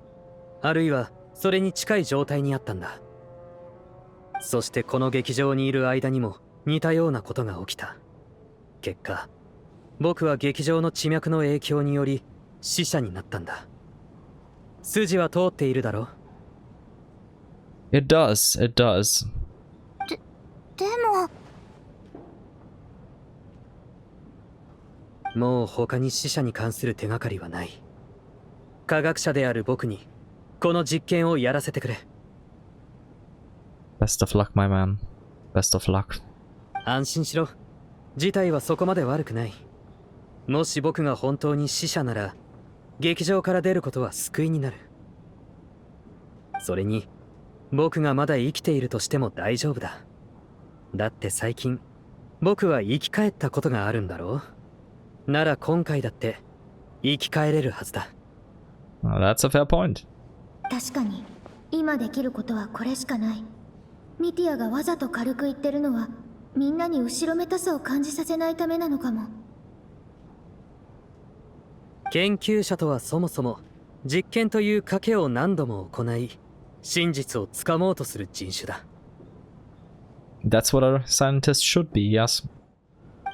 [SPEAKER 6] あるいはそれに近い状態にあったんだ。そしてこの劇場にいる間にも似たようなことが起きた。結果、僕は劇場の地脈の影響により死者になったんだ。筋は通っているだろ？
[SPEAKER 1] It does, it does.
[SPEAKER 2] でも
[SPEAKER 6] もう他に死者に関する手がかりはない。科学者である僕にこの実験をやらせてくれ。
[SPEAKER 1] Best of luck, my man. Best of luck.
[SPEAKER 6] 安心しろ。事態はそこまで悪くない。もし僕が本当に死者なら、劇場から出ることは救いになる。それに、僕がまだ生きているとしても大丈夫だ。だって最近、僕は生き返ったことがあるんだろう。なら今回だって生き返れるはずだ。
[SPEAKER 1] Well, that's a fair point.
[SPEAKER 2] で
[SPEAKER 15] 確かに今できることはこれしかない。ミティアがわざと軽く言ってるのはみんなに後ろめたさを感じさせないためなのかも。
[SPEAKER 6] 研究者とはそもそも実験という賭けを何度も行い、真実をつかもうとする人種だ。
[SPEAKER 1] That's what a scientist should be, yes.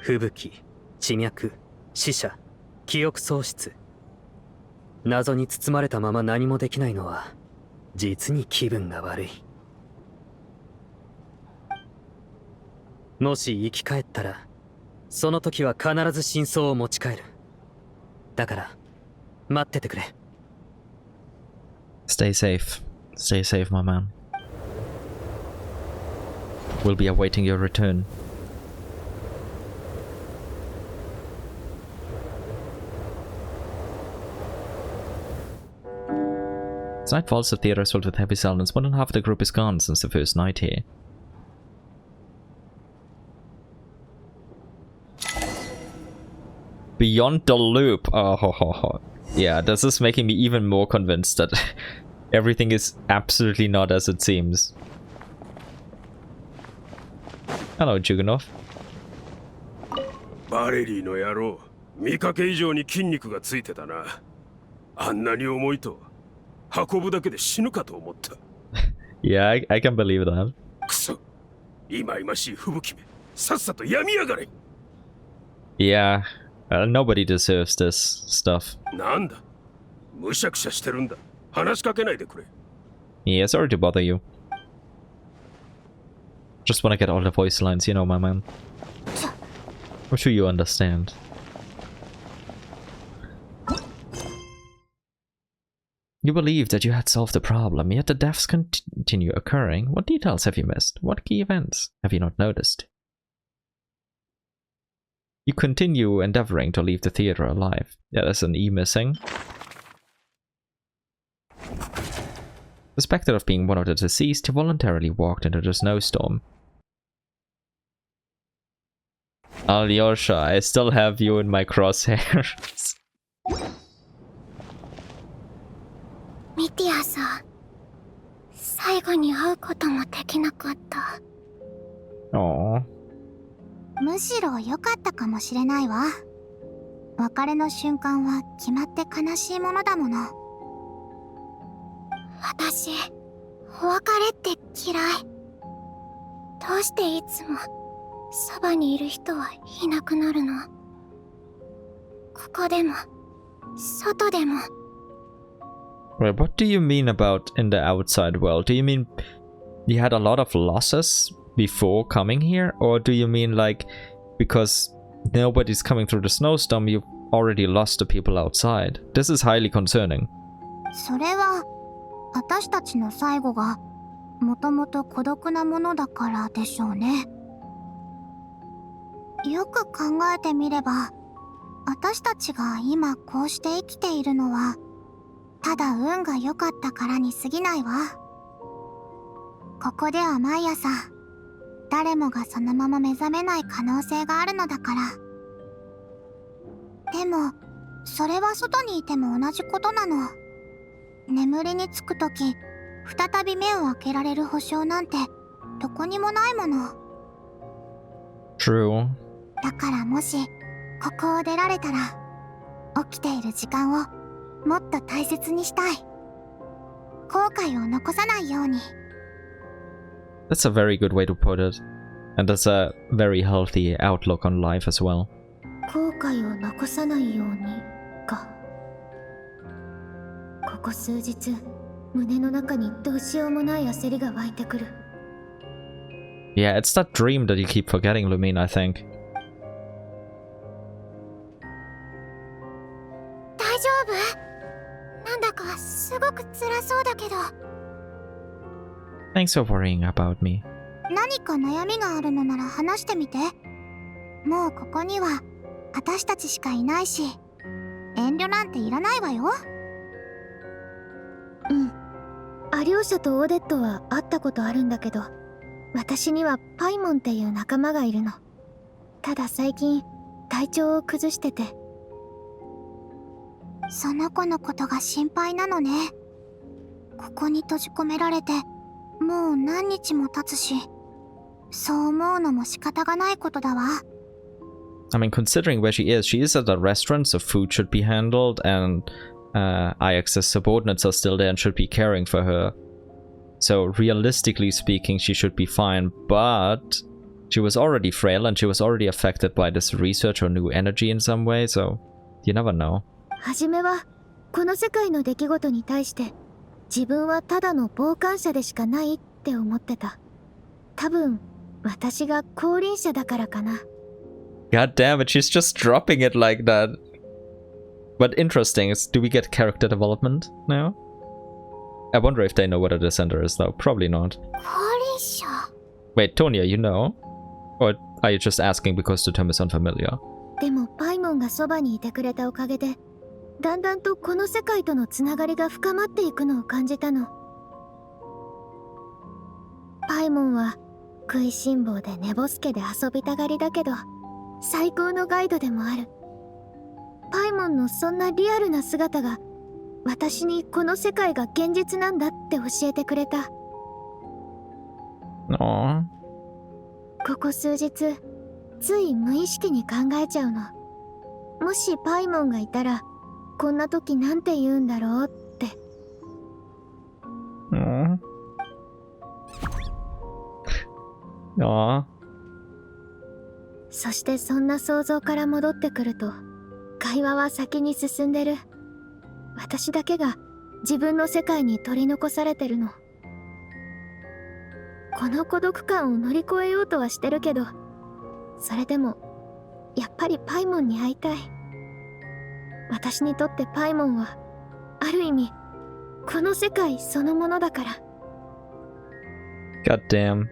[SPEAKER 6] 吹雪、地脈、死者、記憶喪失。謎に包まれたまま何もできないのは実に気分が悪い。もし生き返ったらその時は必ず真相を持ち帰る。だから待っててくれ。
[SPEAKER 1] Stay safe. Stay safe, my man. We'll be awaiting your return. As night falls, the theater is filled with heavy silence. More than half of the group is gone since the first night here. Beyond the loop. Oh, ho, ho, ho. Yeah, this is making me even more convinced that everything is absolutely not as it seems. Hello, Juganov.
[SPEAKER 13] バレリーの野郎、見かけ以上に筋肉がついてたな。あんなに重いと運ぶだけで死ぬかと思った。
[SPEAKER 1] Yeah, I can believe that.
[SPEAKER 13] くそ、忌々しい吹雪め、さっさとやみやがれ。
[SPEAKER 1] Yeah, nobody deserves this stuff.
[SPEAKER 13] なんだ、むしゃくしゃしてるんだ。話しかけないでくれ。
[SPEAKER 1] Yeah, sorry to bother you. Just wanna get all the voice lines, you know, my man. I'm sure you understand. You believe that you had solved the problem, yet the deaths continue occurring. What details have you missed? What key events have you not noticed? You continue endeavoring to leave the theater alive. Yeah, there's an E missing. Suspected of being one of the deceased, he voluntarily walked into the snowstorm. Alyosha, I still have you in my crosshairs.
[SPEAKER 2] ミティアさ、最後に会うこともできなかった。
[SPEAKER 1] Aww.
[SPEAKER 2] むしろ良かったかもしれないわ。別れの瞬間は決まって悲しいものだもの。私、お別れって嫌い。どうしていつもそばにいる人はいなくなるの？ここでも、外でも。
[SPEAKER 1] Wait, what do you mean about in the outside world? Do you mean you had a lot of losses before coming here? Or do you mean like because nobody's coming through the snowstorm, you've already lost the people outside? This is highly concerning.
[SPEAKER 2] それは私たちの最後がもともと孤独なものだからでしょうね。よく考えてみれば、私たちが今こうして生きているのはただ運が良かったからに過ぎないわ。ここでは毎朝誰もがそのまま目覚めない可能性があるのだから。でもそれは外にいても同じことなの。眠りにつくとき再び目を開けられる保証なんてどこにもないもの。
[SPEAKER 1] True.
[SPEAKER 2] だからもしここを出られたら起きている時間をもっと大切にしたい。後悔を残さないように。
[SPEAKER 1] That's a very good way to put it. And that's a very healthy outlook on life as well.
[SPEAKER 15] 後悔を残さないようにか。ここ数日、胸の中にどうしようもない焦りが湧いてくる。
[SPEAKER 1] Yeah, it's that dream that you keep forgetting, Lumine, I think.
[SPEAKER 2] 大丈夫？なんだかすごく辛そうだけど。
[SPEAKER 1] Thanks for worrying about me.
[SPEAKER 2] 何か悩みがあるのなら話してみて。もうここには私たちしかいないし、遠慮なんていらないわよ。
[SPEAKER 15] うん。アリョーシャとオーデットは会ったことあるんだけど、私にはパイモンっていう仲間がいるの。ただ最近体調を崩してて。
[SPEAKER 2] その子のことが心配なのね。ここに閉じ込められてもう何日も経つし、そう思うのも仕方がないことだわ。
[SPEAKER 1] I mean, considering where she is at a restaurant, so food should be handled, and IX's subordinates are still there and should be caring for her. So realistically speaking, she should be fine, but she was already frail and she was already affected by this research or new energy in some way, so you never know.
[SPEAKER 15] はじめはこの世界の出来事に対して自分はただの傍観者でしかないって思ってた。多分私が降臨者だからかな。
[SPEAKER 1] God damn it, she's just dropping it like that. But interesting, do we get character development now? I wonder if they know what a dissenter is though. Probably not. Wait, Tonya, you know? Or are you just asking because the term is unfamiliar?
[SPEAKER 15] でもパイモンがそばにいてくれたおかげで、だんだんとこの世界とのつながりが深まっていくのを感じたの。パイモンは食いしん坊で寝ぼすけで遊びたがりだけど、最高のガイドでもある。パイモンのそんなリアルな姿が私にこの世界が現実なんだって教えてくれた。
[SPEAKER 1] Aww.
[SPEAKER 15] ここ数日つい無意識に考えちゃうの。もしパイモンがいたらこんな時なんて言うんだろうって。
[SPEAKER 1] Aww.
[SPEAKER 15] そしてそんな想像から戻ってくると会話は先に進んでる。私だけが自分の世界に取り残されてるの。この孤独感を乗り越えようとはしてるけど、それでもやっぱりパイモンに会いたい。私にとってパイモンはある意味この世界そのものだから。
[SPEAKER 1] God damn.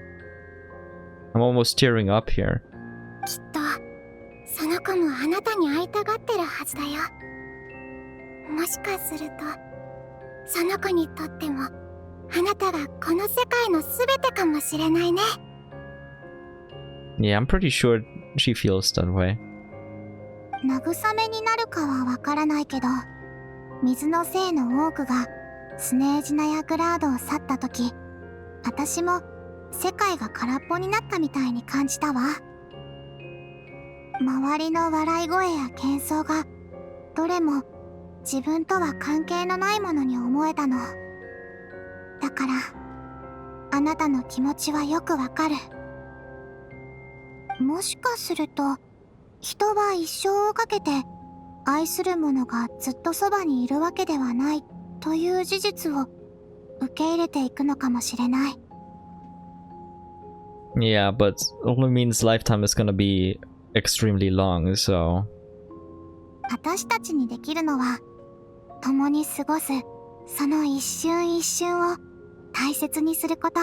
[SPEAKER 1] I'm almost tearing up here.
[SPEAKER 2] きっとその子もあなたに会いたがってるはずだよ。もしかするとその子にとってもあなたがこの世界のすべてかもしれないね。
[SPEAKER 1] Yeah, I'm pretty sure she feels that way.
[SPEAKER 2] 慰めになるかはわからないけど、水の精の多くがスネージナヤグラードを去った時、私も世界が空っぽになったみたいに感じたわ。周りの笑い声や喧騒がどれも自分とは関係のないものに思えたの。だからあなたの気持ちはよくわかる。もしかすると人は一生をかけて愛する者がずっとそばにいるわけではないという事実を受け入れていくのかもしれない。
[SPEAKER 1] Yeah, but only means lifetime is gonna be extremely long, so...
[SPEAKER 2] 私たちにできるのは共に過ごすその一瞬一瞬を大切にすること。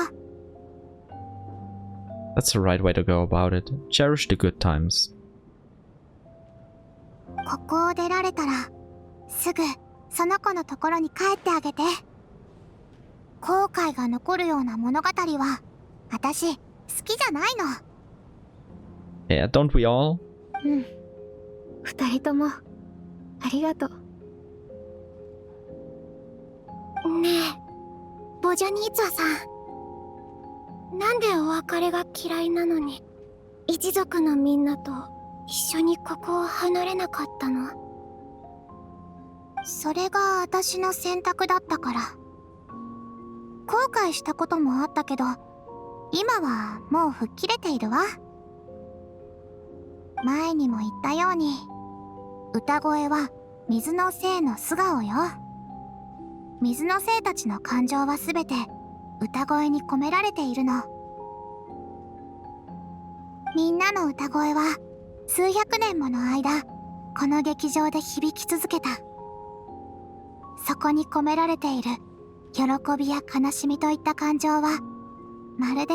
[SPEAKER 1] That's the right way to go about it. Cherish the good times.
[SPEAKER 2] ここを出られたらすぐその子のところに帰ってあげて。後悔が残るような物語は私好きじゃないの。
[SPEAKER 1] Yeah, don't we all?
[SPEAKER 15] うん。二人ともありがとう。
[SPEAKER 2] ねえ、ボジャニーツァさん。なんでお別れが嫌いなのに一族のみんなと一緒にここを離れなかったの？それが私の選択だったから。後悔したこともあったけど、今はもう吹っ切れているわ。前にも言ったように、歌声は水の精の素顔よ。水の精たちの感情はすべて歌声に込められているの。みんなの歌声は数百年もの間この劇場で響き続けた。そこに込められている喜びや悲しみといった感情はまるで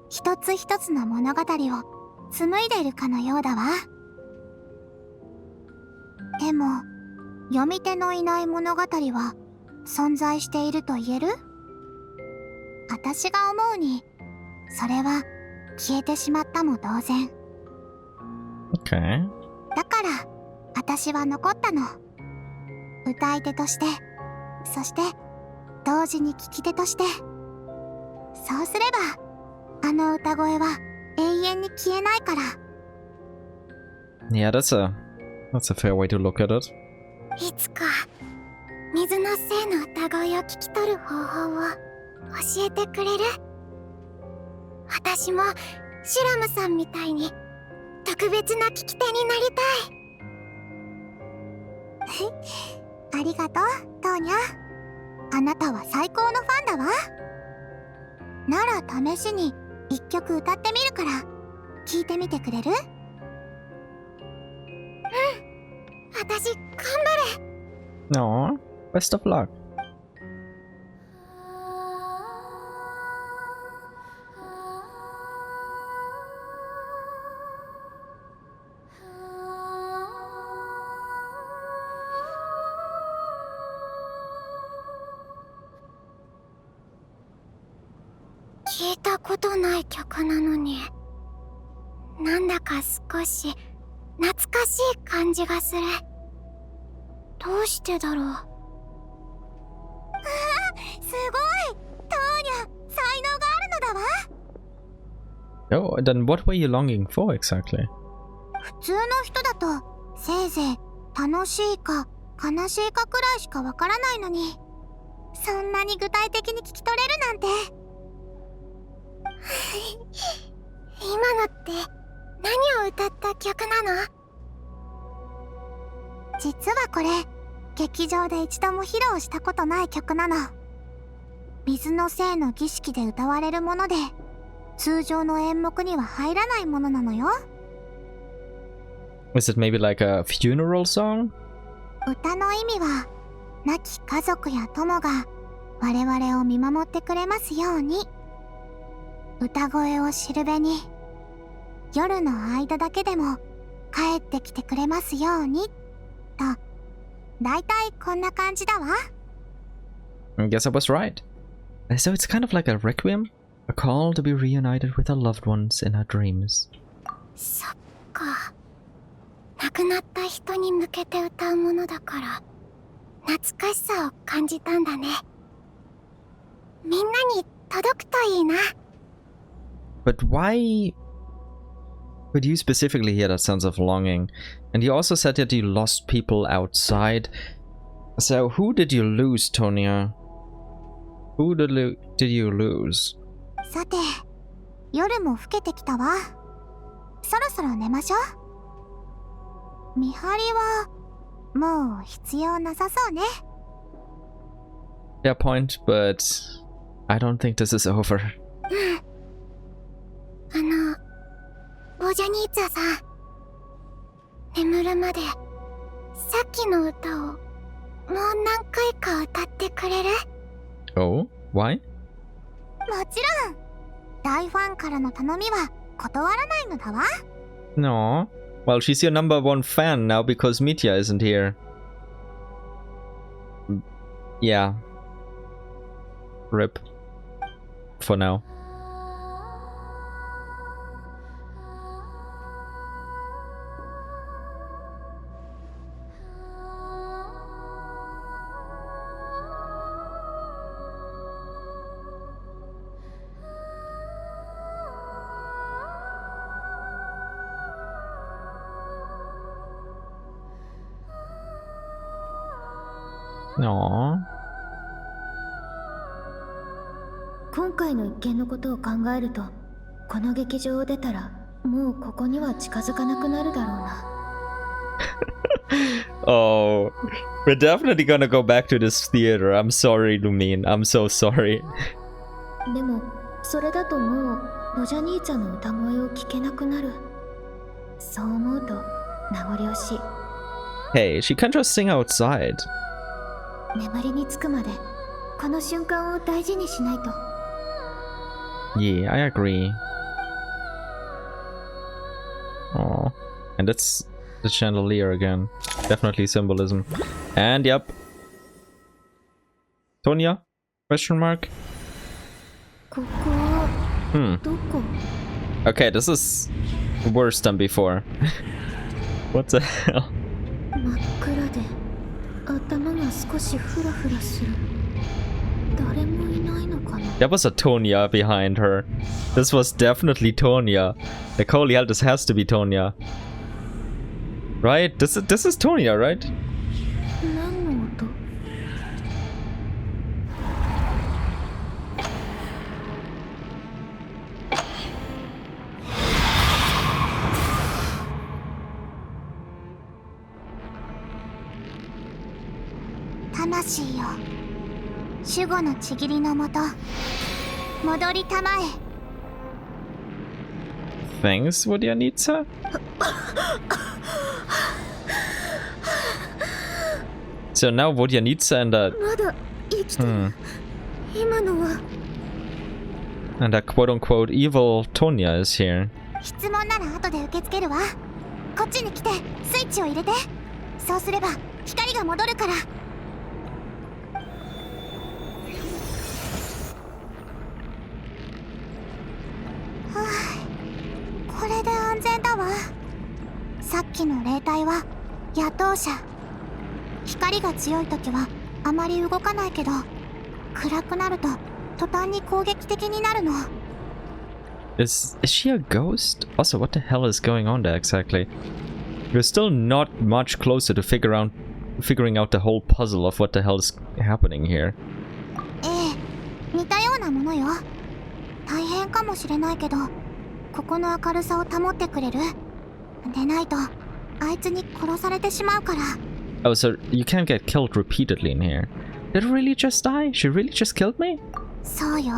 [SPEAKER 2] 一つ一つの物語を紡いでいるかのようだわ。でも読み手のいない物語は存在していると言える？私が思うにそれは消えてしまったも同然。
[SPEAKER 1] Okay.
[SPEAKER 2] だから私は残ったの。歌い手として、そして同時に聞き手として。そうすればあの歌声は永遠に消えないから。
[SPEAKER 1] Yeah, that's a fair way to look at it.
[SPEAKER 15] いつか水のせいの歌声を聞き取る方法を教えてくれる？私もシュラムさんみたいに特別な聞き手になりたい。
[SPEAKER 2] ありがとう、トーニャ。あなたは最高のファンだわ。なら試しに一曲歌ってみるから聞いてみてくれる？
[SPEAKER 15] 私頑張る。
[SPEAKER 1] No, best of luck.
[SPEAKER 15] 聞いたことない曲なのに、なんだか少し懐かしい感じがする。どうしてだろう。
[SPEAKER 2] すごい！トーニャ、才能があるのだわ。
[SPEAKER 1] Oh, then what were you longing for exactly?
[SPEAKER 2] 普通の人だとせいぜい楽しいか悲しいかくらいしかわからないのに、そんなに具体的に聞き取れるなんて。
[SPEAKER 15] 今のって何を歌った曲なの？
[SPEAKER 2] 実はこれ劇場で一度も披露したことない曲なの。水のせいの儀式で歌われるもので、通常の演目には入らないものなのよ。
[SPEAKER 1] Is it maybe like a funeral song?
[SPEAKER 2] 歌の意味は、亡き家族や友が我々を見守ってくれますように。歌声をしるべに、夜の間だけでも帰ってきてくれますようにと、だいたいこんな感じだわ。
[SPEAKER 1] I guess I was right. So it's kind of like a requiem, a call to be reunited with our loved ones in our dreams.
[SPEAKER 15] そっか。亡くなった人に向けて歌うものだから懐かしさを感じたんだね。みんなに届くといいな。
[SPEAKER 1] But why would you specifically hear that sense of longing? And you also said that you lost people outside. So who did you lose, Tonya? Who did you lose?
[SPEAKER 2] さて、夜も更けてきたわ。そろそろ寝ましょう。見張りはもう必要なさそうね。
[SPEAKER 1] Fair point, but I don't think this is over.
[SPEAKER 15] ボジャニーツァさん、眠るまでさっきの歌をもう何回か歌ってくれる？
[SPEAKER 1] Oh? Why?
[SPEAKER 2] もちろん。大ファンからの頼みは断らないのだわ。
[SPEAKER 1] No. Well, she's your number one fan now because Mitya isn't here. Yeah. RIP. For now. Aww.
[SPEAKER 15] 今回の一件のことを考えると、この劇場を出たらもうここには近づかなくなるだろうな。
[SPEAKER 1] Oh, we're definitely gonna go back to this theater. I'm sorry, Lumin. I'm so sorry.
[SPEAKER 15] でもそれだともうボジャニーチャの歌声を聞けなくなる。そう思うと名残惜しい。
[SPEAKER 1] Hey, she can't just sing outside.
[SPEAKER 15] 眠りにつくまでこの瞬間を大事にしないと。
[SPEAKER 1] Yeah, I agree. Oh, and that's the chandelier again. Definitely symbolism. And yep. Tonya? Question mark?
[SPEAKER 15] ここはどこ？
[SPEAKER 1] Okay, this is worse than before. What the hell?
[SPEAKER 15] 真っ暗で頭が少しフラフラする。大
[SPEAKER 1] That was a Tonya behind her. This was definitely Tonya. Like, holy hell, this has to be Tonya. Right? This is Tonya, right? Thanks, Vodyanitsa? So now Vodyanitsa and a quote-unquote evil Tonya is here.
[SPEAKER 2] 質問なら後で受け付けるわ。こっちに来てスイッチを入れて。そうすれば光が戻るから。これで安全だわ。さっきの霊体は野党者。光が強い時はあまり動かないけど、暗くなると途端に攻撃的になるの。
[SPEAKER 1] Is she a ghost? Also, what the hell is going on there exactly? We're still not much closer to figuring out the whole puzzle of what the hell is happening here.
[SPEAKER 2] 似たようなものよ。大変かもしれないけど、ここの明るさを保ってくれる？でないと、あいつに殺されてしまうから。
[SPEAKER 1] Oh, so you can't get killed repeatedly in here. Did it really just die? She really just killed me?
[SPEAKER 2] そうよ。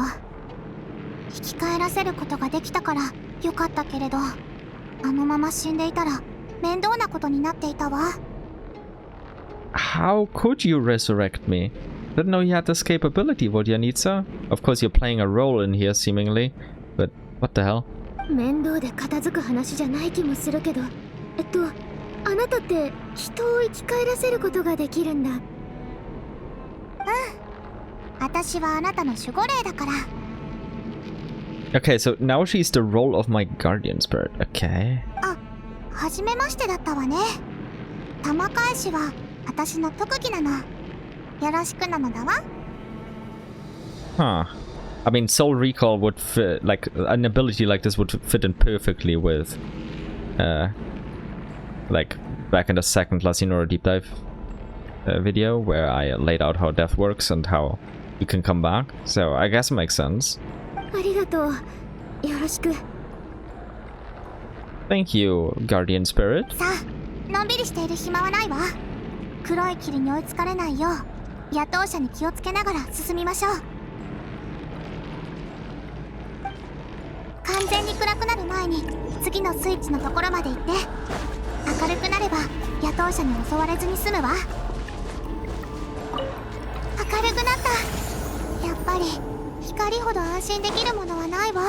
[SPEAKER 2] 生き返らせることができたからよかったけれど、あのまま死んでいたら面倒なことになっていたわ。
[SPEAKER 1] How could you resurrect me? Didn't know you had this capability, Vodyanitsa. Of course, you're playing a role in here, seemingly. But what the hell?
[SPEAKER 15] 面倒で片付く話じゃない気もするけど、あなたって人を生き返らせることができるんだ。
[SPEAKER 2] 私はあなたの守護霊だから。
[SPEAKER 1] Okay, so now she's the role of my guardian spirit. Okay.
[SPEAKER 2] はじめましてだったわね。玉返しは私の特技なの。よろしくなのだわ。
[SPEAKER 1] Huh. I mean, Soul Recall would fit, like, an ability like this would fit in perfectly with, like, back in the second Lasinora deep dive video, where I laid out how death works and how you can come back. So I guess it makes sense.
[SPEAKER 15] ありがとう。よろしく。
[SPEAKER 1] Thank you, Guardian Spirit.
[SPEAKER 2] さあ、のんびりしている暇はないわ。黒い霧に追いつかれないよう、野党者に気をつけながら進みましょう。完全に暗くなる前に次のスイッチのところまで行って、明るくなれば野党者に襲われずに済むわ。明るくなった。やっぱり光ほど安心できるものはないわ。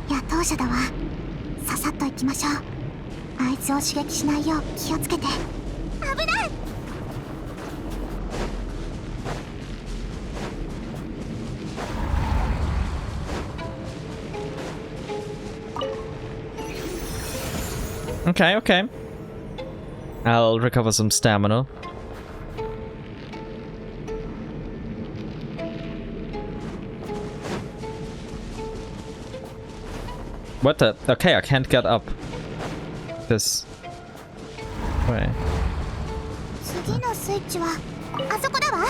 [SPEAKER 2] 野党者だわ。ささっと行きましょう。あいつを刺激しないよう気をつけて。危ない。
[SPEAKER 1] Okay, okay. I'll recover some stamina. What the? Okay, I can't get up. This way.
[SPEAKER 2] 次のスイッチはあそこだわ。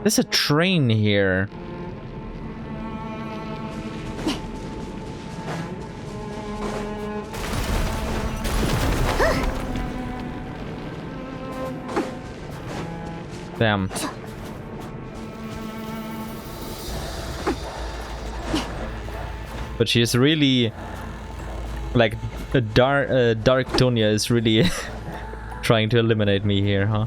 [SPEAKER 1] There's a train here. Damn. But she is really, like, a dark Tonya is really trying to eliminate me here, huh?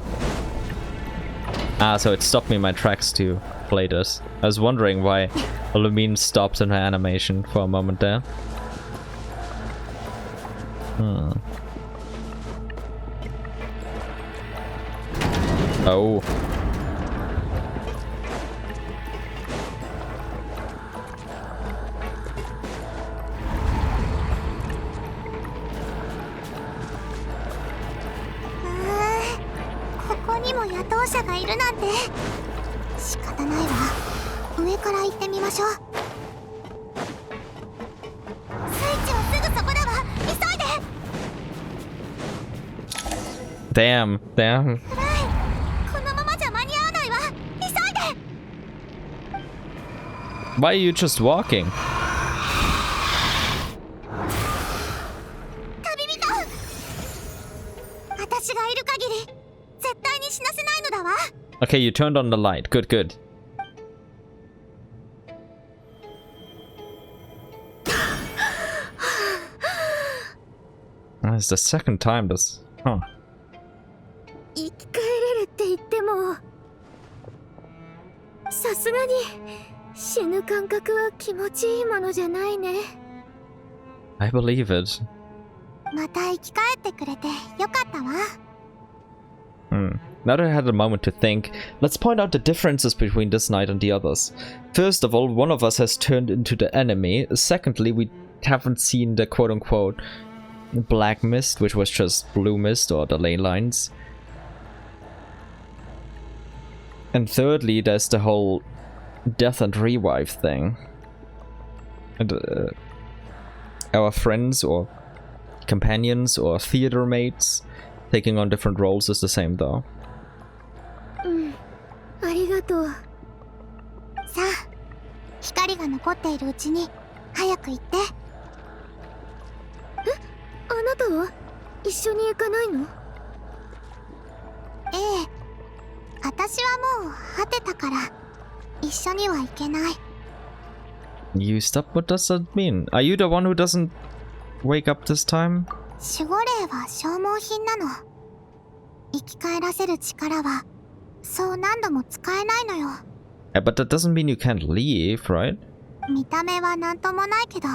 [SPEAKER 1] Ah, so it stopped me in my tracks to play this. I was wondering why Illumine stopped in her animation for a moment there. Oh.
[SPEAKER 2] 導者がいるなんて。仕方ないわ。上から行ってみましょう。スイッチはすぐそこだわ。急いで。
[SPEAKER 1] Damn.
[SPEAKER 2] このままじゃ間に合わないわ。急いで。
[SPEAKER 1] Why are you just walking?
[SPEAKER 2] 旅人、私がいる限り絶対に死なせないのだわ。
[SPEAKER 1] Okay, you turned on the light. Good. It's the second time this. Huh.
[SPEAKER 15] 生き返れるって言ってもさすがに死ぬ感覚は気持ちいいものじゃないね。
[SPEAKER 1] I believe it.
[SPEAKER 2] また生き返ってくれてよかったわ。
[SPEAKER 1] Now that I had a moment to think, let's point out the differences between this knight and the others. First of all, one of us has turned into the enemy. Secondly, we haven't seen the quote-unquote black mist, which was just blue mist or the ley lines. And thirdly, there's the whole death and revive thing. And our friends or companions or theater mates taking on different roles is the same though.
[SPEAKER 15] ありがとう。
[SPEAKER 2] さあ、光が残っているうちに早く行って。
[SPEAKER 15] あなたは一緒に行かないの？
[SPEAKER 2] ええ、私はもう果てたから一緒には行けない。
[SPEAKER 1] Used up? What does that mean? Are you the one who doesn't wake up this time?
[SPEAKER 2] 守護霊は消耗品なの。生き返らせる力はそう何度も使えないのよ。
[SPEAKER 1] Yeah, but that doesn't mean you can't leave, right?
[SPEAKER 2] 見た目はなんともないけど、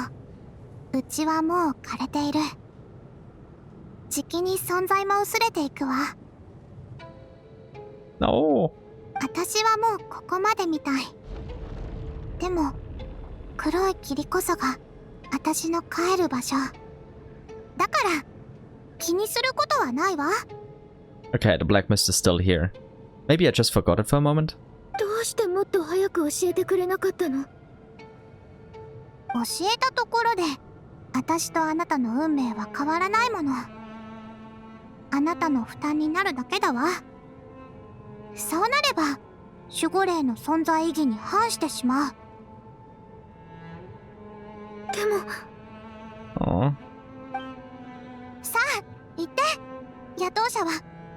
[SPEAKER 2] うちはもう枯れている。じきに存在も薄れていくわ。
[SPEAKER 1] No.
[SPEAKER 2] 私はもうここまでみたい。でも黒い霧こそが私の帰る場所。だから気にすることはないわ。
[SPEAKER 1] Okay, the black mist is still here. Maybe I just forgot it for a moment.
[SPEAKER 15] どうしてもっと早く教えてくれなかったの？
[SPEAKER 2] 教えたところで私とあなたの運命は変わらないもの。あなたの負担になるだけだわ。そうなれば守護霊の存在意義に反してしまう。
[SPEAKER 15] でも
[SPEAKER 1] Aww.
[SPEAKER 2] さあ行って。野党者は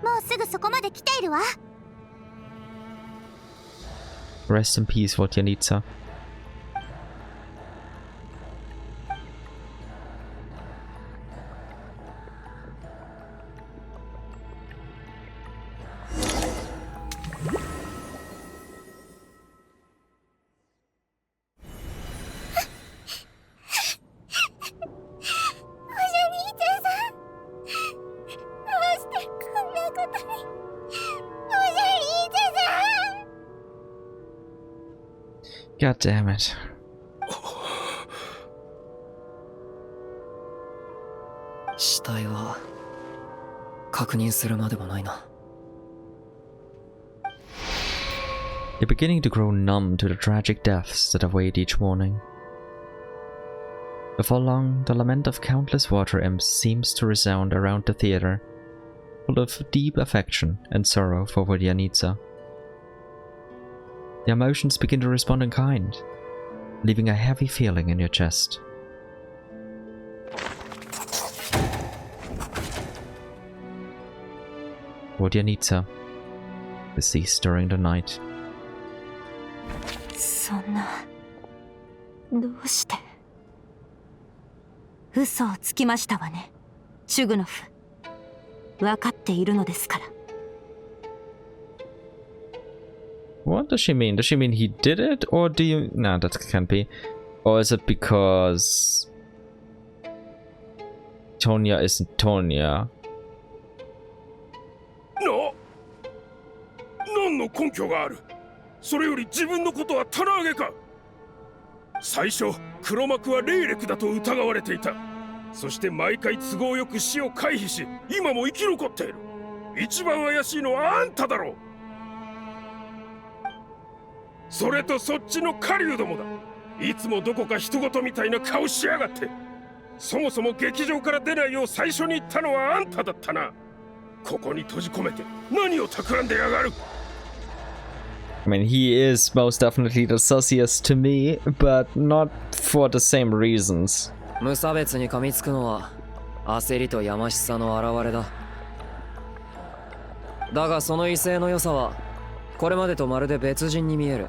[SPEAKER 2] もうすぐそこまで来ているわ。
[SPEAKER 1] Rest in peace, Vodyanitsa. God damn it.
[SPEAKER 12] 死体は確認するまでもないな。
[SPEAKER 1] You're beginning to grow numb to the tragic deaths that await each morning. Before long, the lament of countless water imps seems to resound around the theater, full of deep affection and sorrow for Vodyanitsa. The emotions begin to respond in kind, leaving a heavy feeling in your chest. Vodyanitsa, deceased during the night.
[SPEAKER 14] そんな、どうして。嘘をつきましたわね、シュグノフ。分かっているのですから。
[SPEAKER 1] What does she mean? Does she mean he did it? Or do you... No, that can't be. Or is it because... Tonya isn't Tonya?
[SPEAKER 13] 何の根拠がある？それより自分のことは棚上げか？最初黒幕は霊力だと疑われていた。そして毎回都合よく死を回避し、今も生き残っている。一番怪しいのはあんただろう。それとそっちの狩人どもだ。いつもどこか人事みたいな顔しやがって。そもそも劇場から出ないよう最初に言ったのはあんただったな。ここに閉じ込めて何を企んでやがる。
[SPEAKER 1] I mean, he is most definitely the sussiest to me, but not for the same reasons.
[SPEAKER 12] 無差別に噛みつくのは焦りとやましさの表れだ。だがその威勢の良さはこれまでとまるで別人に見える。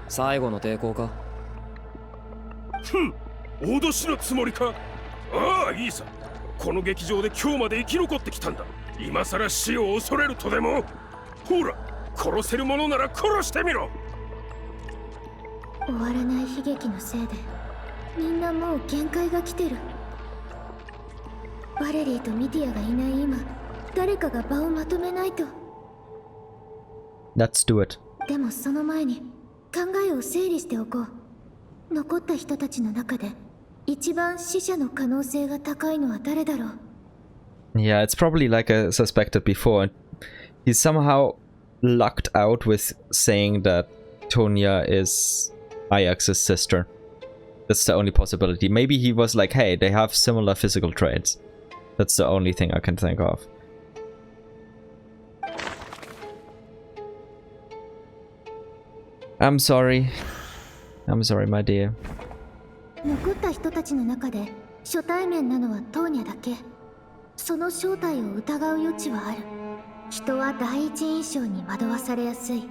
[SPEAKER 12] 最後の抵抗か？
[SPEAKER 13] 脅しのつもりか？ああ、いいさ。この劇場で今日まで生き残ってきたんだ。今さら死を恐れるとでも？ほら、殺せるものなら殺してみろ。
[SPEAKER 15] 終わらない悲劇のせいでみんなもう限界が来てる。バレリーとミティアがいない今、誰かが場をまとめないと。
[SPEAKER 1] Let's do it.
[SPEAKER 15] でもその前に考えを整理しておこう。残った人たちの中で一番死者の可能性が高いのは誰だろう。
[SPEAKER 1] Yeah, it's probably like I suspected before. He's somehow lucked out with saying that Tonya is Ajax's sister. That's the only possibility. Maybe he was like, hey, they have similar physical traits. That's the only thing I can think of. I'm sorry. I'm sorry, my dear.
[SPEAKER 15] 残った人たちの中で初対面なのはトーニャだけ。その正体を疑う余地はある。人は第一印象に惑わされやすい。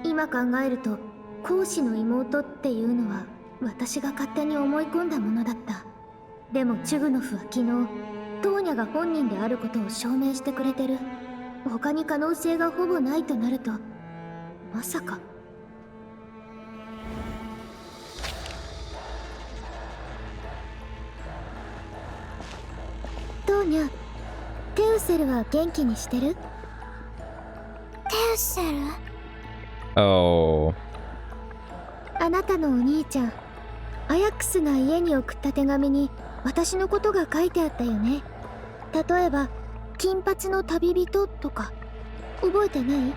[SPEAKER 15] 今考えると講師の妹っていうのは私が勝手に思い込んだものだった。でもチュグノフは昨日トーニャが本人であることを証明してくれてる。他に可能性がほぼないとなると、まさか。トーニャ、テウセルは元気にしてる？
[SPEAKER 2] テウセル？
[SPEAKER 1] Oh.
[SPEAKER 15] あなたのお兄ちゃん、アヤックスが家に送った手紙に私のことが書いてあったよね。例えば、金髪の旅人とか、覚えてない？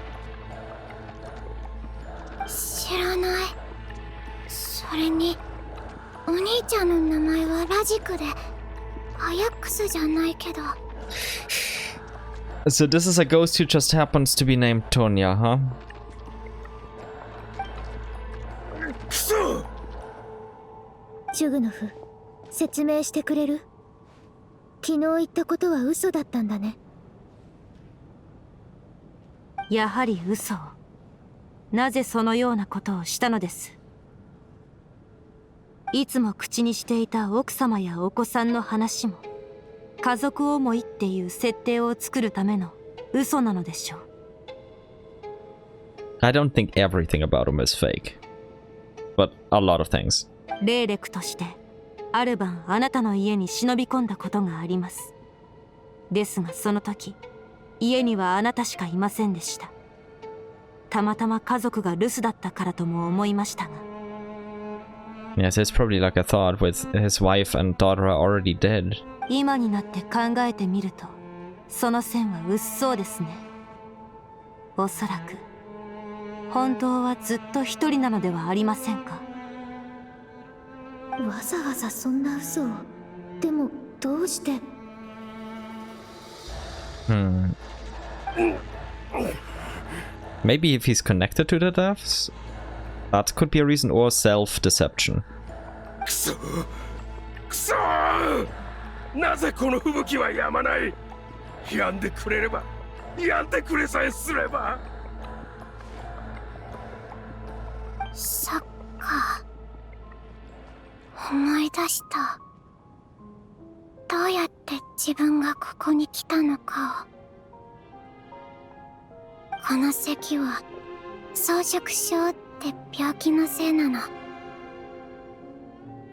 [SPEAKER 2] 知らない。それに、お兄ちゃんの名前はラジクで、アヤックスじゃないけど。
[SPEAKER 1] So this is a ghost who just happens to be named Tonya, huh?
[SPEAKER 13] クソ！
[SPEAKER 15] シュグノフ、説明してくれる？昨日言ったことは嘘だったんだね。
[SPEAKER 14] やはり嘘を。なぜそのようなことをしたのです？いつも口にしていた奥様やお子さんの話も家族思いっていう設定を作るための嘘なのでしょう。
[SPEAKER 1] I don't think everything about him is fake, but a lot of things.
[SPEAKER 14] 霊力としてある晩あなたの家に忍び込んだことがあります。ですがその時家にはあなたしかいませんでした。たまたま家族が留守だったからとも思いましたが。
[SPEAKER 1] Yes, it's probably like I thought, with his wife and daughter are already dead.
[SPEAKER 14] 今になって考えてみるとその線は薄そうですね。おそらく本当はずっと一人なのではありませんか？
[SPEAKER 15] わざわざそんな嘘を。でもどうして？
[SPEAKER 1] Maybe if he's connected to the deaths? That could be a reason, or self-deception.
[SPEAKER 13] クソ！クソー！なぜこの吹雪は止まない？止んでくれれば、止んでくれさえすれば。
[SPEAKER 2] そっか。思い出した。どうやって自分がここに来たのかを。この咳は草食症って病気のせいなの。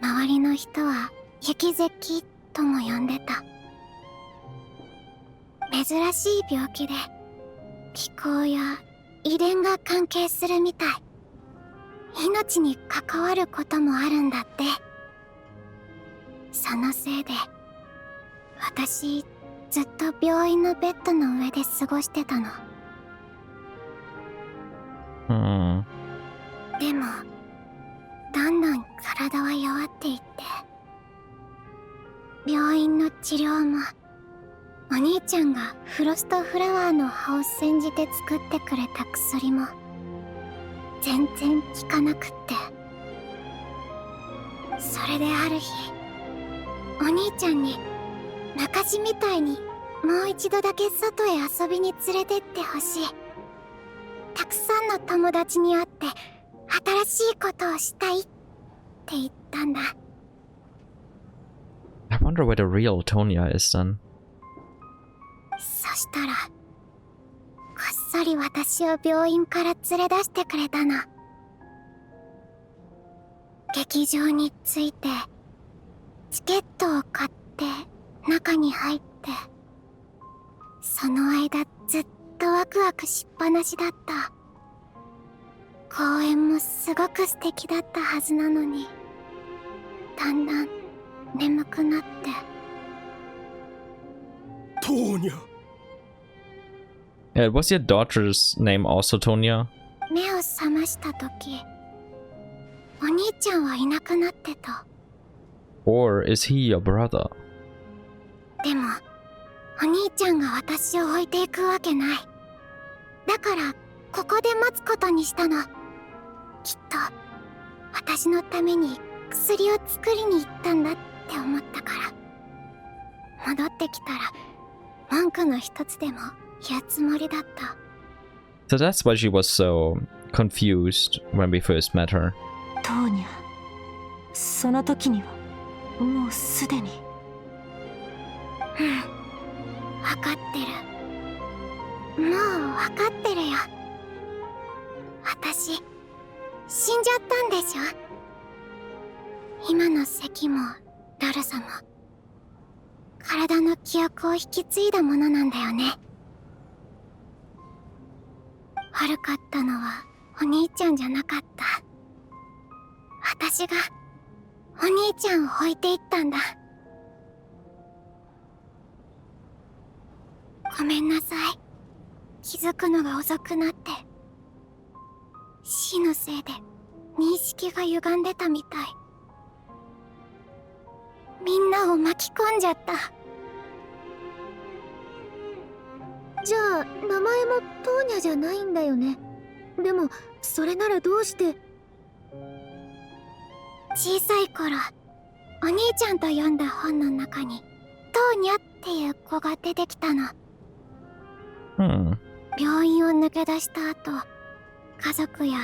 [SPEAKER 2] 周りの人は雪咳とも呼んでた。珍しい病気で気候や遺伝が関係するみたい。命に関わることもあるんだって。そのせいで私ずっと病院のベッドの上で過ごしてたの。
[SPEAKER 15] 治療もお兄ちゃんがフロストフラワーの葉を煎じて作ってくれた薬も全然効かなくって、それである日お兄ちゃんに昔みたいにもう一度だけ外へ遊びに連れてってほしい、たくさんの友達に会って新しいことをしたいって言ったんだ。
[SPEAKER 1] I wonder where the real Tonya is then.
[SPEAKER 15] そしたらこっそり私を病院から連れ出してくれたの。劇場に着いてチケットを買って中に入って、その間ずっとワクワクしっぱなしだった。公演もすごく素敵だったはずなのに、だんだん眠くなって。
[SPEAKER 13] トーニャ。
[SPEAKER 1] Was your daughter's name also Tonya?
[SPEAKER 15] 目を覚ました時、お兄ちゃんはいなくなってた。
[SPEAKER 1] Or is he your brother?
[SPEAKER 15] でもお兄ちゃんが私を置いていくわけない。だからここで待つことにしたの。きっと私のために薬を作りに行ったんだって思ったから。戻ってきたら文句の一つでも言うつもりだった。
[SPEAKER 1] So that's why she was so confused when we first met her.
[SPEAKER 14] トーニャ、その時にはもうすでに。
[SPEAKER 15] うん、分かってる。もう分かってるよ。私死んじゃったんでしょ。今の咳もだるさも体の記憶を引き継いだものなんだよね。悪かったのはお兄ちゃんじゃなかった。私がお兄ちゃんを置いていったんだ。ごめんなさい。気づくのが遅くなって。死のせいで認識が歪んでたみたい。みんなを巻き込んじゃった。じゃあ名前もトーニャじゃないんだよね。でもそれならどうして。小さい頃お兄ちゃんと読んだ本の中にトーニャっていう子が出てきたの。病院を抜け出した後、家族や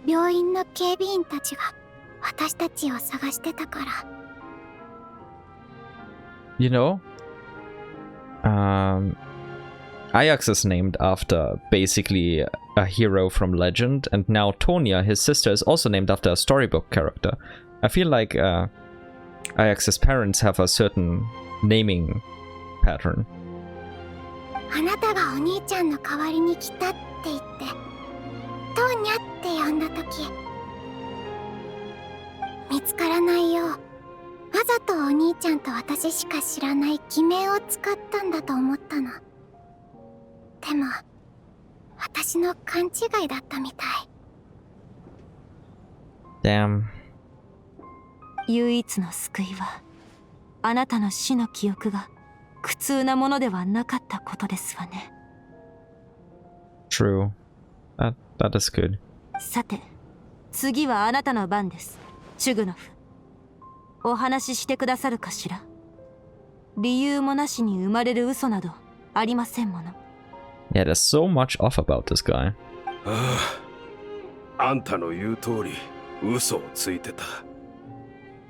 [SPEAKER 15] 病院の警備員たちが私たちを探してたから。
[SPEAKER 1] You know, Ajax is named after basically a hero from legend, and now Tonya, his sister, is also named after a storybook character. I feel like Ajax's parents have a certain naming pattern.
[SPEAKER 15] あなたがお兄ちゃんの代わりに来たって言ってトーニャって呼んだ時、見つからないようわざとお兄ちゃんと私しか知らない偽名を使ったんだと思ったの。でも私の勘違いだったみたい。
[SPEAKER 1] Damn.
[SPEAKER 14] 唯一の救いはあなたの死の記憶が苦痛なものではなかったことですわね。
[SPEAKER 1] True. That is good.
[SPEAKER 14] さて、次はあなたの番です、チュグノフ。お話ししてくださるかしら。理由もなしに生まれる嘘などありませんもの。
[SPEAKER 1] Yeah, there's so much off about this guy.
[SPEAKER 13] あんたの言う通り嘘をついてた。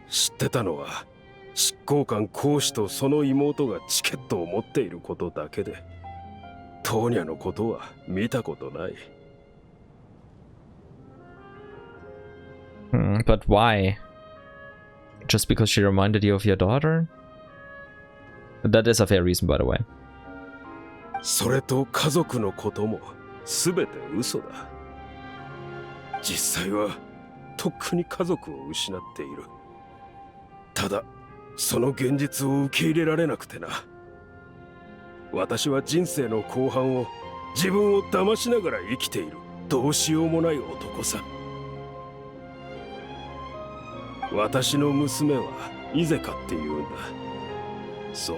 [SPEAKER 13] 知ってたのは執行官公使とその妹がチケットを持っていることだけで、トーニャのことは見たことない。
[SPEAKER 1] But why? Just because she reminded you of your daughter? That is a fair reason, by the way.
[SPEAKER 13] それと家族のことも全て嘘だ。実際はとっくに家族を失っている。ただその現実を受け入れられなくてな。私は人生の後半を自分を騙しながら生きているどうしようもない男さ。私の娘はイゼカっていうんだ。そう、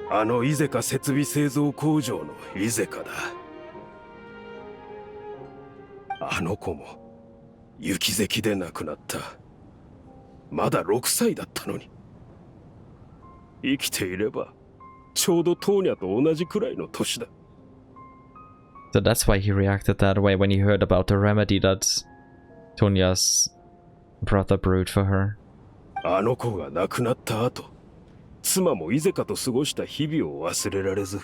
[SPEAKER 13] あのイゼカ設備製造工場のイゼカだ。あの子も雪石で亡くなった。まだ6歳だったのに。生きていればちょうどトーニャと同じくらいの年だ。
[SPEAKER 1] So that's why he reacted that way when he heard about the remedy that Tonya's brother brewed for her.
[SPEAKER 13] あの子が亡くなった後、妻もイゼカと過ごした日々を忘れられず、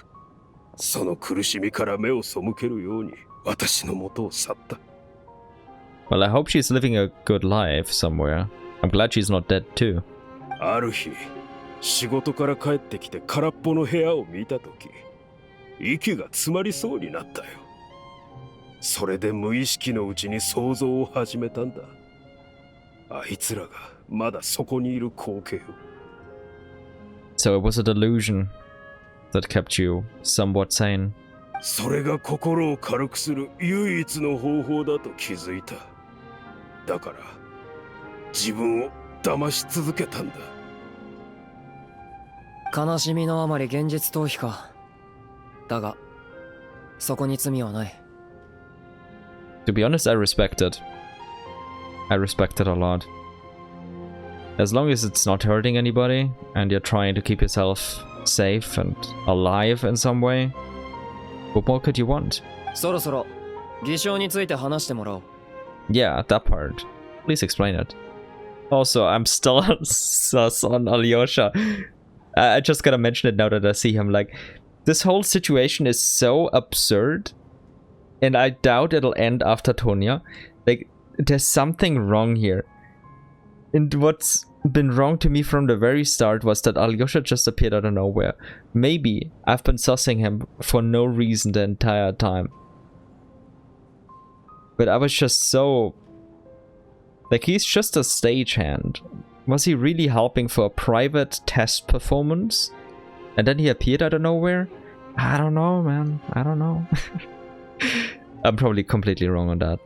[SPEAKER 13] その苦しみから目を背けるように私の元を去った。
[SPEAKER 1] Well, I hope she's living a good life somewhere. I'm glad she's not dead too.
[SPEAKER 13] ある日、仕事から帰ってきて空っぽの部屋を見たとき、息が詰まりそうになったよ。それで無意識のうちに想像を始めたんだ。あいつらがまだそこにいる光景を。
[SPEAKER 1] So it was a delusion that kept you somewhat sane.
[SPEAKER 13] それが心を軽くする唯一の方法だと気づいた。だから自分を騙し続けたんだ。
[SPEAKER 12] 悲しみのあまり現実逃避か。だがそこに罪はない。
[SPEAKER 1] To be honest, I respect it. I respect it a lot. As long as it's not hurting anybody and you're trying to keep yourself safe and alive in some way, what more could you want?
[SPEAKER 12] そろそろ偽証について話してもらおう。
[SPEAKER 1] Yeah, that part. Please explain it. Also, I'm still sus on Alyosha. I just gotta mention it now that I see him. Like, this whole situation is so absurd, and I doubt it'll end after Tonya. Like, there's something wrong here. And what's been wrong to me from the very start was that Alyosha just appeared out of nowhere. Maybe I've been sussing him for no reason the entire time. But I was just so... Like, he's just a stagehand. Was he really helping for a private test performance? And then he appeared out of nowhere? I don't know, man. I don't know. I'm probably completely wrong on that.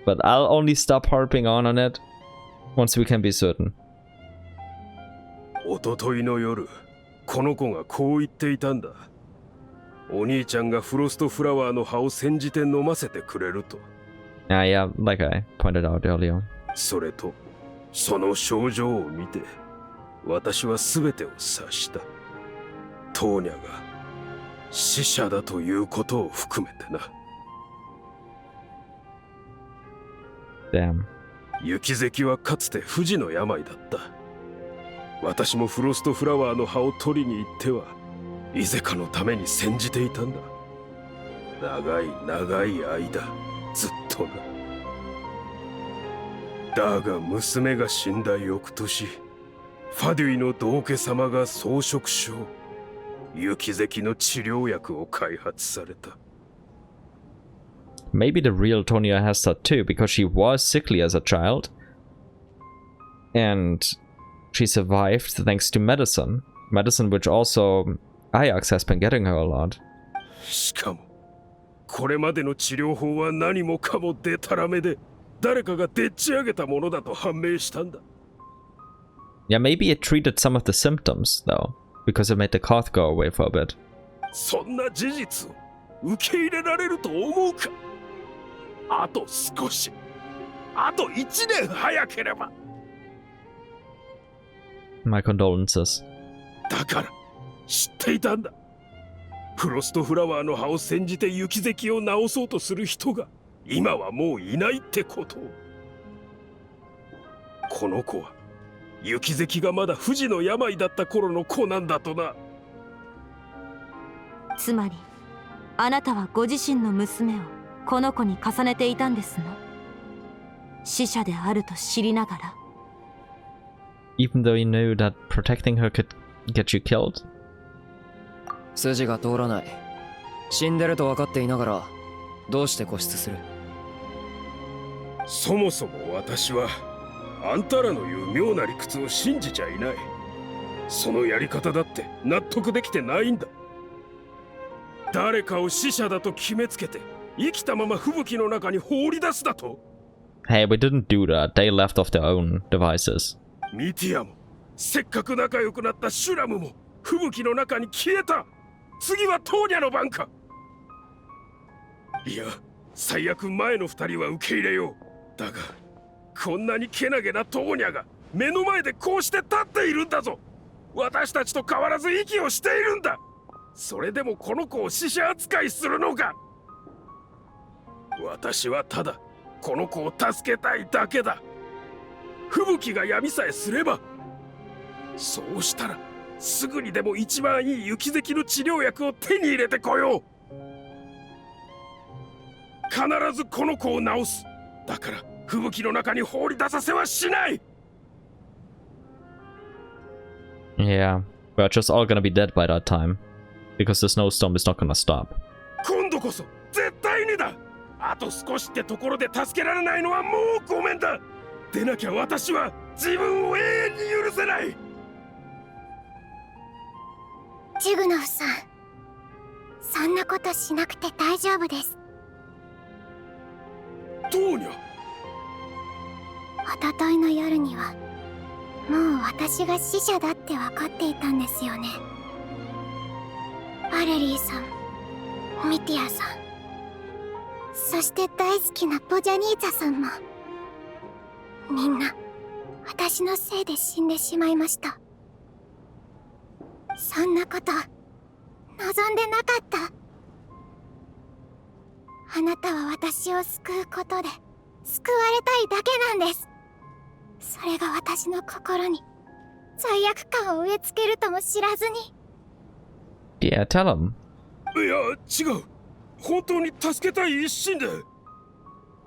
[SPEAKER 1] But I'll only stop harping on it once we can be certain.
[SPEAKER 13] おとといの夜、この子がこう言っていたんだ。お兄ちゃんがフロストフラワーの葉を煎じて飲ませてくれると。
[SPEAKER 1] Yeah, like I pointed out earlier.
[SPEAKER 13] それと、その症状を見て、私は全てを察した。トーニャが死者だということを含めてな。
[SPEAKER 1] Damn.
[SPEAKER 13] 雪石はかつて不治の病だった。私もフロストフラワーの葉を取りに行っては、イゼカのために煎じていたんだ。長い長い間、ずっとな。だが娘が死んだ翌年、ファデュイの道家様が草食症、雪石の治療薬を開発された。
[SPEAKER 1] Maybe the real Tonya has that too, because she was sickly as a child. And she survived thanks to medicine. Medicine which also Ajax has been getting her a lot.
[SPEAKER 13] しかも、これまでの治療法は何もかもデタラメで、誰かがでっち上げたものだと判明したんだ。
[SPEAKER 1] Yeah, maybe it treated some of the symptoms, though, because it made the cough go away for a bit.
[SPEAKER 13] そんな事実を受け入れられると思うか。あと少し、あと1年早ければ。
[SPEAKER 1] My condolences.
[SPEAKER 13] だから知っていたんだ。フロストフラワーの葉を煎じて雪石を治そうとする人が今はもういないってことを。この子は雪石がまだ不治の病だった頃の子なんだとな。
[SPEAKER 14] つまりあなたはご自身の娘をこの子に重ねていたんですの。死者であると知りながら。
[SPEAKER 1] Even though you knew that protecting her could get you killed?
[SPEAKER 12] 筋が通らない。死んでると分かっていながらどうして固執する？
[SPEAKER 13] そもそも私はあんたらの言う妙な理屈を信じちゃいない。そのやり方だって納得できてないんだ。誰かを死者だと決めつけて生きたまま吹雪の中に放り出すだと。
[SPEAKER 1] Hey, we didn't do that. They left off their own devices.
[SPEAKER 13] ミティアもせっかく仲良くなったシュラムも吹雪の中に消えた。次はトーニャの番か。いや、最悪前の二人は受け入れよう。だがこんなにけなげなトーニャが目の前でこうして立っているんだぞ。私たちと変わらず息をしているんだ。それでもこの子を死者扱いするのか。私はただこの子を助けたいだけだ。吹雪が止みさえすれば、そうしたらすぐにでも一番いい雪咳の治療薬を手に入れてこよう。必ずこの子を治す。だから吹雪の中に放り出させはしない。
[SPEAKER 1] Yeah, we're just all gonna be dead by that time. Because the snowstorm is not gonna stop.
[SPEAKER 13] 今度こそ絶対にだ。あと少しってところで助けられないのはもうごめんだ。でなきゃ私は自分を永遠に許せない。
[SPEAKER 2] ジグノフさん、そんなことしなくて大丈夫です。
[SPEAKER 13] トーニャ。
[SPEAKER 2] おとといの夜にはもう私が死者だって分かっていたんですよね。バレリーさん、ミティアさん、そして大好きなポジャニーツァさんも、みんな私のせいで死んでしまいました。そんなこと望んでなかった。あなたは私を救うことで救われたいだけなんです。それが私の心に罪悪感を植え付けるとも知らずに。
[SPEAKER 1] Yeah, tell him.
[SPEAKER 13] いや、違う。本当に助けたい一心で。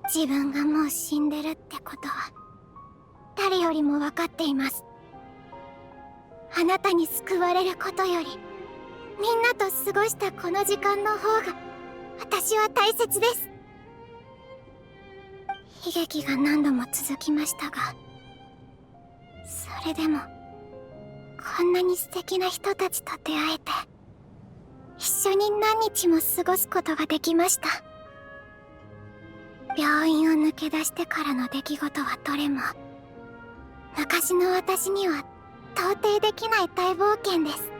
[SPEAKER 2] 自分がもう死んでるってことは誰よりも分かっています。あなたに救われることよりみんなと過ごしたこの時間の方が私は大切です。悲劇が何度も続きましたが、それでもこんなに素敵な人たちと出会えて一緒に何日も過ごすことができました。病院を抜け出してからの出来事はどれも昔の私には到底できない大冒険です。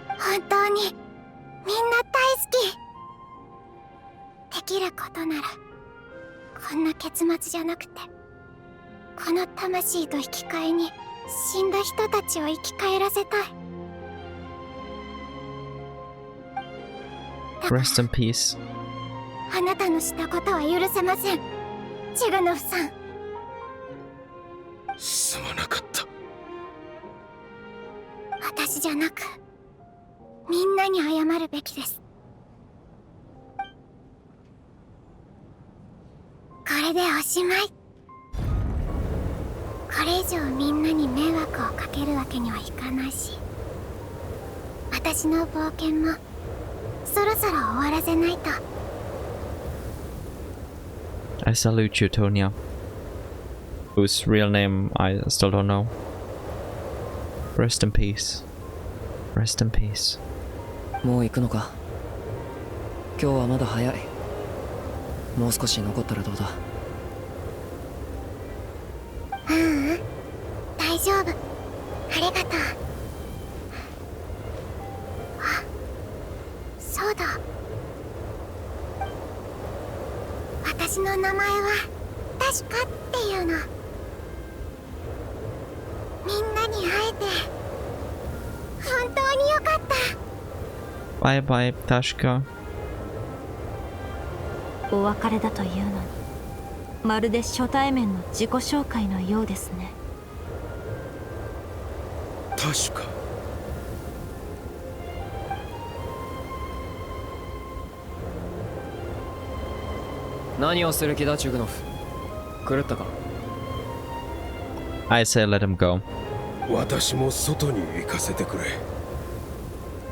[SPEAKER 2] 本当にみんな大好き。できることならこんな結末じゃなくて、この魂と引き換えに死んだ人たちを生き返らせたい。
[SPEAKER 1] Rest in peace.
[SPEAKER 2] あなたのしたことは許せません、チグノフさん。
[SPEAKER 13] すまなかった。
[SPEAKER 2] 私じゃなくみんなに謝るべきです。これでおしまい。これ以上みんなに迷惑をかけるわけにはいかないし、私の冒険もそろそろ終わらせないと。
[SPEAKER 1] I salute you, Tonya. Whose real name I still don't know. Rest in peace. Rest in peace.
[SPEAKER 12] もう行くのか。今日はまだ早い。もう少し残ったらどうだ。
[SPEAKER 2] ううん、大丈夫。ありがとう。あ、そうだ。私の名前は確かっていうの。みんなに会えて本当によかった。
[SPEAKER 1] Bye bye, Tashka.
[SPEAKER 14] お別れだというのに、まるで初対面の自己紹介のようですね。
[SPEAKER 13] 確か。
[SPEAKER 12] 何をする気だ、チュグノフ。狂ったか。
[SPEAKER 1] I say let him go.
[SPEAKER 13] 私も外に行かせてくれ。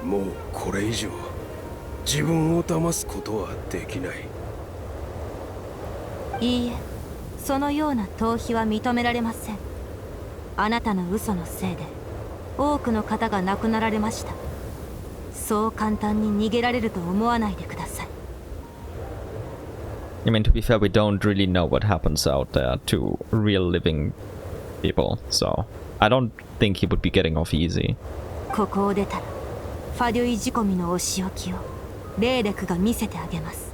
[SPEAKER 13] もうこれ以上自分を騙すことはできない。
[SPEAKER 14] いいえ、そのような逃避は認められません。あなたの嘘のせいで多くの方が亡くなられました。そう簡単に逃げられると思わないでください。
[SPEAKER 1] I mean, to be fair, we don't really know what happens out there to real living people, so I don't think he would be getting off easy.
[SPEAKER 14] ここを出たらファデュイ仕込みのお仕置きをレーレクが見せてあげます。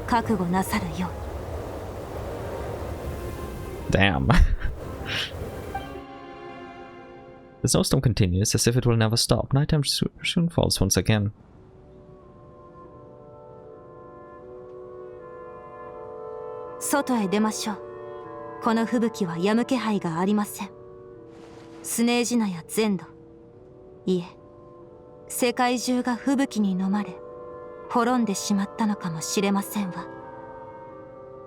[SPEAKER 14] 覚悟なさるよう。
[SPEAKER 1] Damn. The snowstorm continues as if it will never stop. Nighttime soon falls once again.
[SPEAKER 14] 外へ出ましょう。この吹雪は止む気配がありません。スネージナや全土、いえ、世界中が吹雪に飲まれ、滅んでしまったのかもしれませんわ。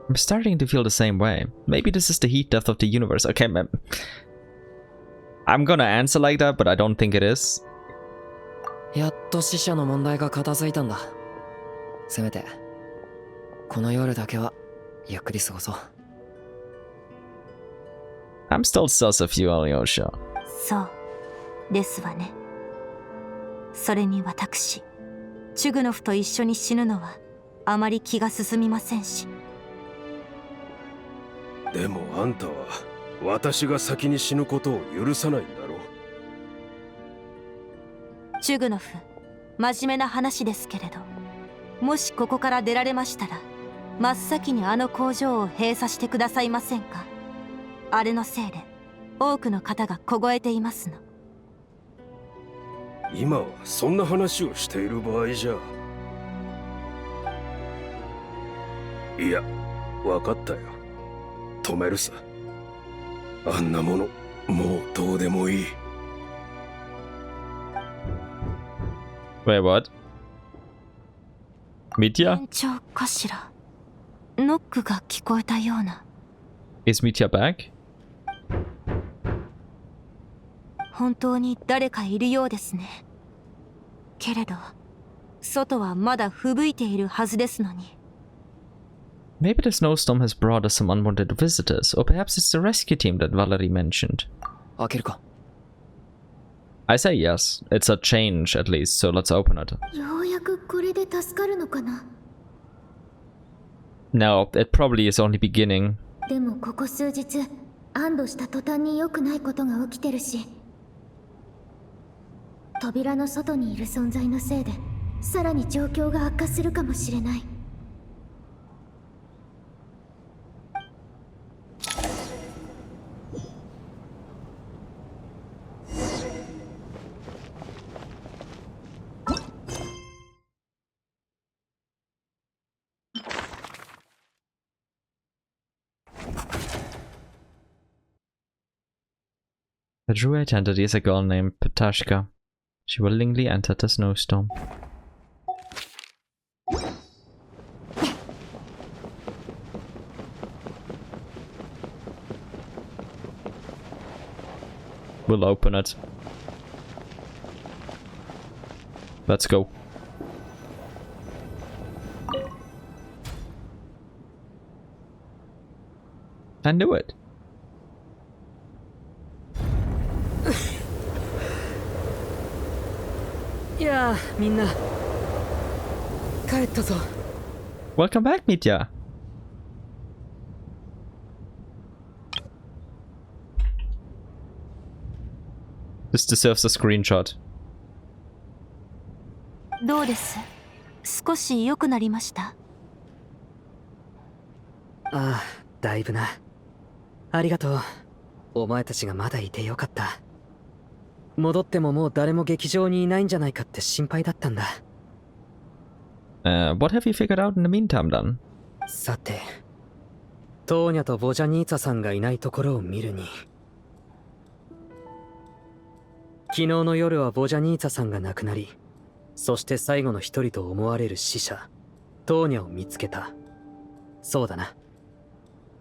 [SPEAKER 1] I'm starting to feel the same way. Maybe this is the heat death of the universe. Okay, man. I'm gonna answer like that, but I don't think it is.
[SPEAKER 12] やっと死者の問題が片付いたんだ。せめてこの夜だけはゆっくり過ごそう。
[SPEAKER 1] I'm still sus of you, Alyosha.
[SPEAKER 14] そうですわね。それに私、チュグノフと一緒に死ぬのはあまり気が進みませんし。
[SPEAKER 13] でもあんたは私が先に死ぬことを許さないんだろう。
[SPEAKER 14] チュグノフ、真面目な話ですけれど、もしここから出られましたら真っ先にあの工場を閉鎖してくださいませんか。あれのせいで多くの方が凍えていますの。
[SPEAKER 13] 今はそんな話をしている場合じゃ。いや、分かったよ。止めるさ。あんなものもうどうでもいい。
[SPEAKER 1] Wait, what? Mitya?
[SPEAKER 14] 店長かしら。ノックが聞こえたような。
[SPEAKER 1] Is Mitya back?
[SPEAKER 14] 本当に誰かいるようですね。けれど、外はまだ吹雪いているはずですのに。
[SPEAKER 1] Maybe the snowstorm has brought us some unwanted visitors, or perhaps it's the rescue team that Valerie mentioned.
[SPEAKER 12] 開けるか。
[SPEAKER 1] I say yes. It's a change at least, so let's open it.
[SPEAKER 15] ようやくこれで助かるのかな。
[SPEAKER 1] No, it probably is only beginning.
[SPEAKER 15] でもここ数日、安堵した途端に良くないことが起きてるし、扉の外にいる存在のせいでさらに状況が悪化するかもしれない。
[SPEAKER 1] The druid entity is a girl named Petashka. She willingly entered the snowstorm. We'll open it. Let's go. I knew it.
[SPEAKER 6] いやあ、みんな帰ったぞ。
[SPEAKER 1] Welcome back, Mitya. This deserves a screenshot.
[SPEAKER 14] どうです？少し良くなりました？
[SPEAKER 6] ああ、だいぶな。ありがとう。お前たちがまだいてよかった。戻ってももう誰も劇場にいないんじゃないかって心配だったんだ。
[SPEAKER 1] What have you figured out in the meantime then?
[SPEAKER 6] さて、トーニャとボジャニーツァさんがいないところを見るに、昨日の夜はボジャニーツァさんが亡くなり、そして最後の一人と思われる死者、トーニャを見つけた。そうだな。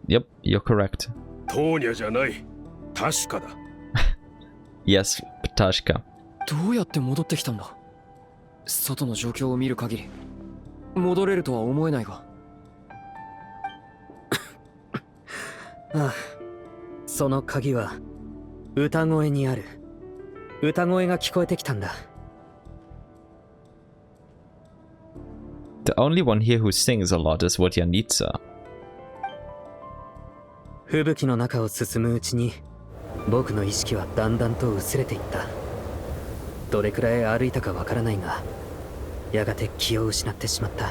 [SPEAKER 1] Yep, you're correct.
[SPEAKER 13] トーニャじゃない。確かだ。
[SPEAKER 1] Yes, Petashka.
[SPEAKER 12] どうやって戻ってきたんだ。外の状況を見る限り戻れるとは思えないが。
[SPEAKER 6] ああ、その鍵は歌声にある。歌声が聞こえてきたんだ。
[SPEAKER 1] The only one here who sings a lot is Vodyanitsa.
[SPEAKER 6] 吹雪の中を進むうちに僕の意識はだんだんと薄れていった。どれくらい歩いたかわからないが、やがて気を失ってしまった。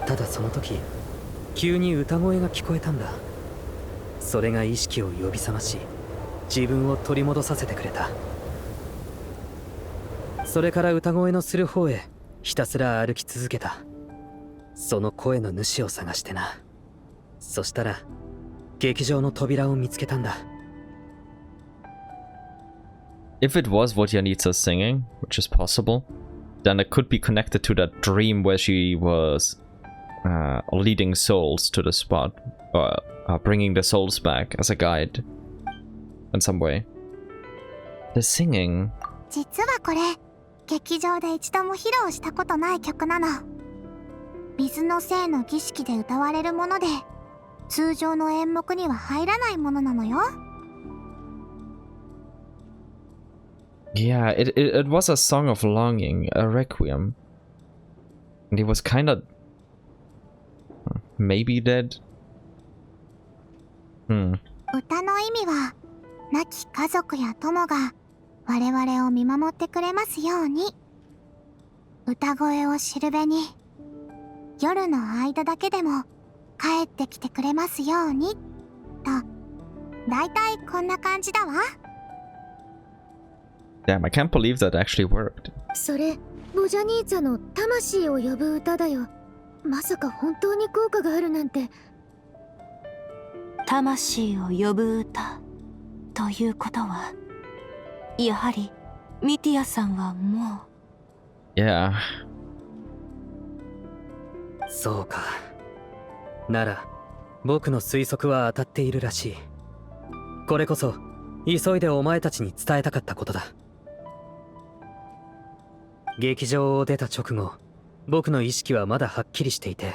[SPEAKER 6] ただその時、急に歌声が聞こえたんだ。それが意識を呼び覚まし、自分を取り戻させてくれた。それから歌声のする方へひたすら歩き続けた。その声の主を探してな。そしたら劇場の扉を見つけたんだ。
[SPEAKER 1] If it was Vodyanitsa singing, which is possible, then it could be connected to that dream where she was leading souls to the spot, or bringing the souls back as a guide in some way. The singing.
[SPEAKER 2] 実はこれ、劇場で一度も披露したことない曲なの。水の精の儀式で歌われるもので、通常の演目には入らないものなのよ。
[SPEAKER 1] Yeah, it was a song of longing, a requiem. And he was kinda... maybe dead?
[SPEAKER 2] 歌の意味は、亡き家族や友が我々を見守ってくれますように。歌声をしるべに、夜の間だけでも帰ってきてくれますように。と、だいたいこんな感じだわ。
[SPEAKER 1] Damn, I can't believe that actually worked.
[SPEAKER 15] それ、ボジャニーツァの魂を呼ぶ歌だよ。まさか本当に効果があるなんて。
[SPEAKER 14] 魂を呼ぶ歌ということは、やはりミティアさんはも
[SPEAKER 1] う。Yeah.
[SPEAKER 6] そうか。なら、僕の推測は当たっているらしい。これこそ、急いでお前たちに伝えたかったことだ。劇場を出た直後、僕の意識はまだはっきりしていて、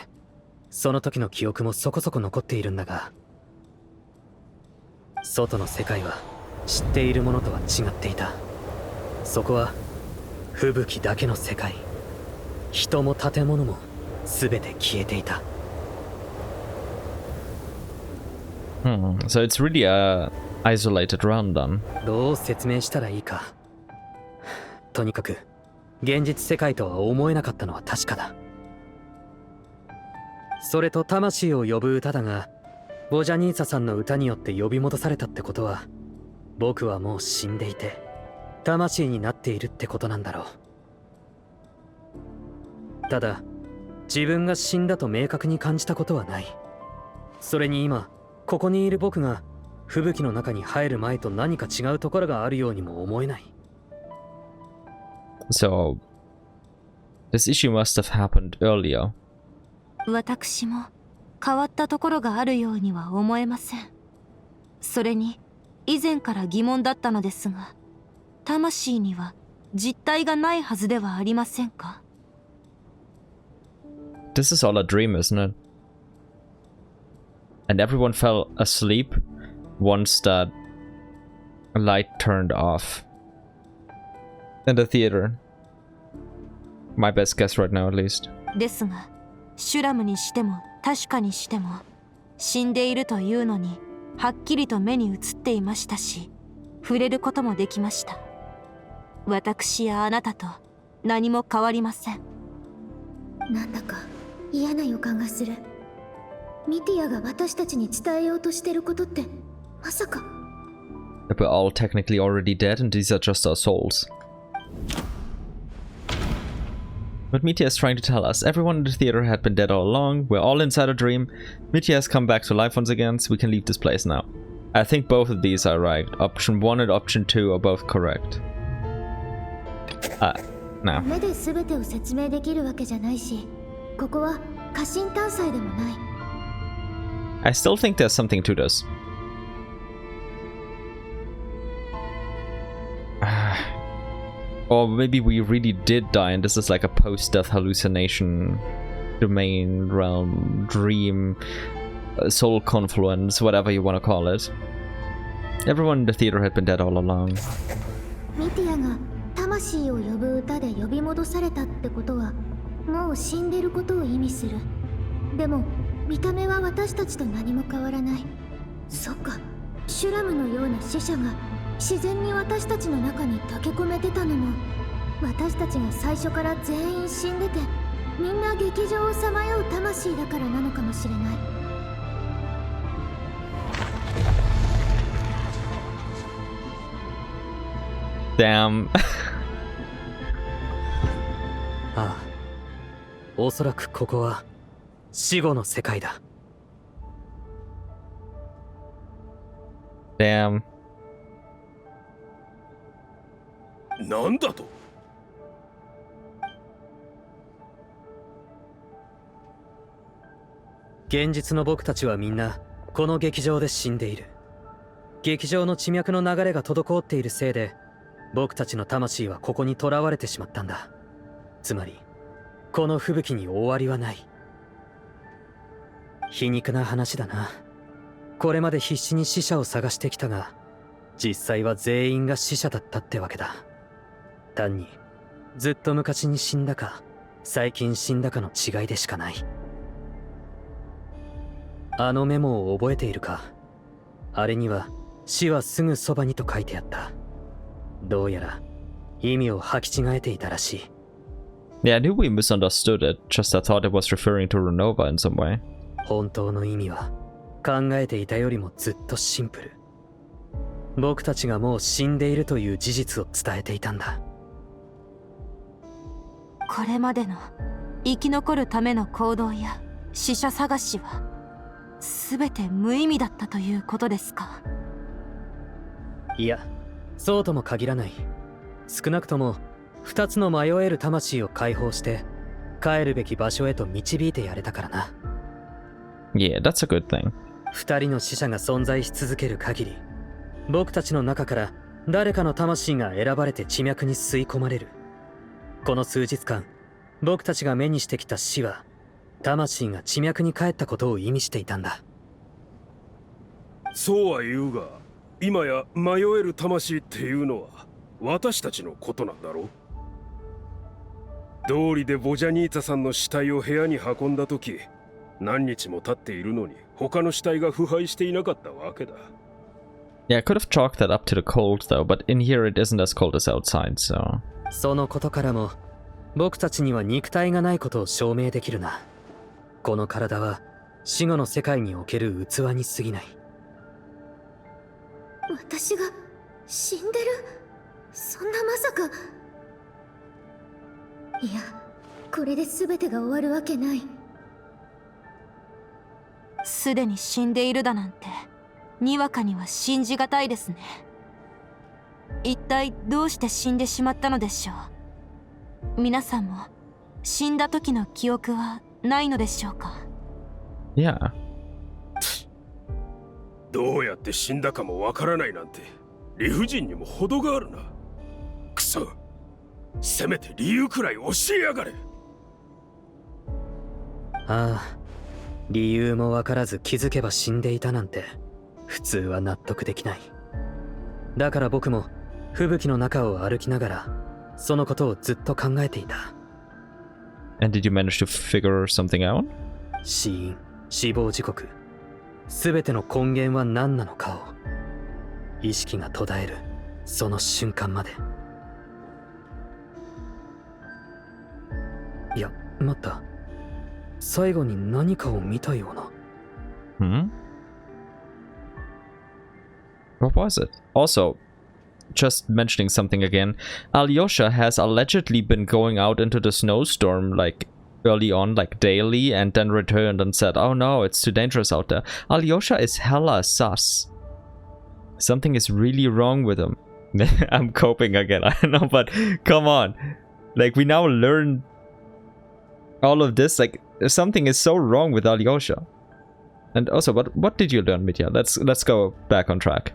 [SPEAKER 6] その時の記憶もそこそこ残っているんだが、外の世界は知っているものとは違っていた。そこは吹雪だけの世界。人も建物も全て消えていた。
[SPEAKER 1] So it's really a isolated realm then.
[SPEAKER 6] どう説明したらいいか。とにかく現実世界とは思えなかったのは確かだ。それと魂を呼ぶ歌だが、ボジャニーサさんの歌によって呼び戻されたってことは、僕はもう死んでいて魂になっているってことなんだろう。ただ自分が死んだと明確に感じたことはない。それに今ここにいる僕が吹雪の中に入る前と何か違うところがあるようにも思えない。
[SPEAKER 1] So, this issue must have happened earlier.
[SPEAKER 14] 私も変わったところがあるようには思えません。それに以前から疑問だったのですが、魂には実体がないはずではありませんか？
[SPEAKER 1] This is all a dream, isn't it? And everyone fell asleep once that light turned off in the theater. My best guess right now, at least.
[SPEAKER 14] ですが、シュラムにしても確かにしても、死んでいるというのにはっきりと目に映っていましたし、触れることもできました。私やあなたと何も変わりません。
[SPEAKER 15] なんだか嫌な予感がする。ミティアが私たちに伝えようとしてることってまさか。
[SPEAKER 1] We're all technically already dead and these are just our souls. What Mitya is trying to tell us, everyone in the theater had been dead all along, we're all inside a dream, Mitya has come back to life once again, so we can leave this place now. I think both of these are right. Option 1 and option 2 are both correct. Now.
[SPEAKER 15] 目で全てを説明できるわけじゃないし、ここは過信探査でもない。
[SPEAKER 1] I still think there's something to this. Or maybe we really did die and this is like a post-death hallucination, domain, realm, dream, soul confluence, whatever you want to call it. Everyone in the theater had been dead all along.
[SPEAKER 15] ミティアが魂を呼ぶ歌で呼び戻されたってことは、もう死んでることを意味する。でも見た目は私たちと何も変わらない。そっか、シュラムのような死者が自然に私たちの中に溶け込めてたのも、私たちが最初から全員死んでてみんな劇場をさまよう魂だからなのかもしれない。
[SPEAKER 1] Damn.
[SPEAKER 6] ああ、おそらくここは死後の世界だ。
[SPEAKER 1] Damn.
[SPEAKER 13] なんだと？
[SPEAKER 6] 現実の僕たちはみんなこの劇場で死んでいる。劇場の地脈の流れが滞っているせいで、僕たちの魂はここに囚われてしまったんだ。つまりこの吹雪に終わりはない。皮肉な話だな。これまで必死に死者を探してきたが、実際は全員が死者だったってわけだ。単にずっと昔に死んだか最近死んだかの違いでしかない。あのメモを覚えているか？あれには死はすぐそばにと書いてあった。どうやら意味を履き違えていたらしい。
[SPEAKER 1] Yeah, I knew we misunderstood it, just I thought it was referring to Ronova in some way.
[SPEAKER 6] 本当の意味は考えていたよりもずっとシンプル。僕たちがもう死んでいるという事実を伝えていたんだ。
[SPEAKER 14] これまでの生き残るための行動や死者探しは全て無意味だったということですか？
[SPEAKER 6] いや、そうとも限らない。少なくとも2つの迷える魂を解放して帰るべき場所へと導いてやれたからな。
[SPEAKER 1] Yeah, that's a good thing.
[SPEAKER 6] 2人の死者が存在し続ける限り、僕たちの中から誰かの魂が選ばれて地脈に吸い込まれる。この数日間、僕たちが目にしてきた死は魂が地脈に帰ったことを意味していたんだ。
[SPEAKER 13] そうは言うが、今や迷える魂っていうのは私たちのことなんだろう。道理でボジャニータさんの死体を部屋に運んだ時、何日も経っているのに他の死体が腐敗していなかったわけだ。
[SPEAKER 1] Yeah, I could have chalked that up to the cold though, but in here it isn't as cold as outside, so...
[SPEAKER 6] そのことからも、僕たちには肉体がないことを証明できるな。この体は死後の世界における器に過ぎない。
[SPEAKER 15] 私が死んでる？そんなまさか。いや、これで全てが終わるわけない。
[SPEAKER 14] すでに死んでいるだなんてにわかには信じがたいですね。一体どうして死んでしまったのでしょう。皆さんも死んだ時の記憶はないのでしょうか。
[SPEAKER 1] Yeah.
[SPEAKER 13] どうやって死んだかもわからないなんて理不尽にも程があるな。くそ、せめて理由くらい教えやがれ。
[SPEAKER 6] ああ、理由もわからず気づけば死んでいたなんて普通は納得できない。だから僕も吹雪の中を歩きながらそのことをずっと考えていた。
[SPEAKER 1] And did you manage to figure something out?
[SPEAKER 6] 死因、死亡時刻、すべての根源は何なのかを、意識が途絶えるその瞬間まで。いや、待った。最後に何かを見たような。
[SPEAKER 1] What was it? Also, just mentioning something again, Alyosha has allegedly been going out into the snowstorm like early on, like daily, and then returned and said, oh no, it's too dangerous out there. Alyosha is hella sus. Something is really wrong with him. I'm coping again, I know, but come on. Like, we now learn all of this, like, something is so wrong with Alyosha. And also, what did you learn, Mitya? Let's go back on track.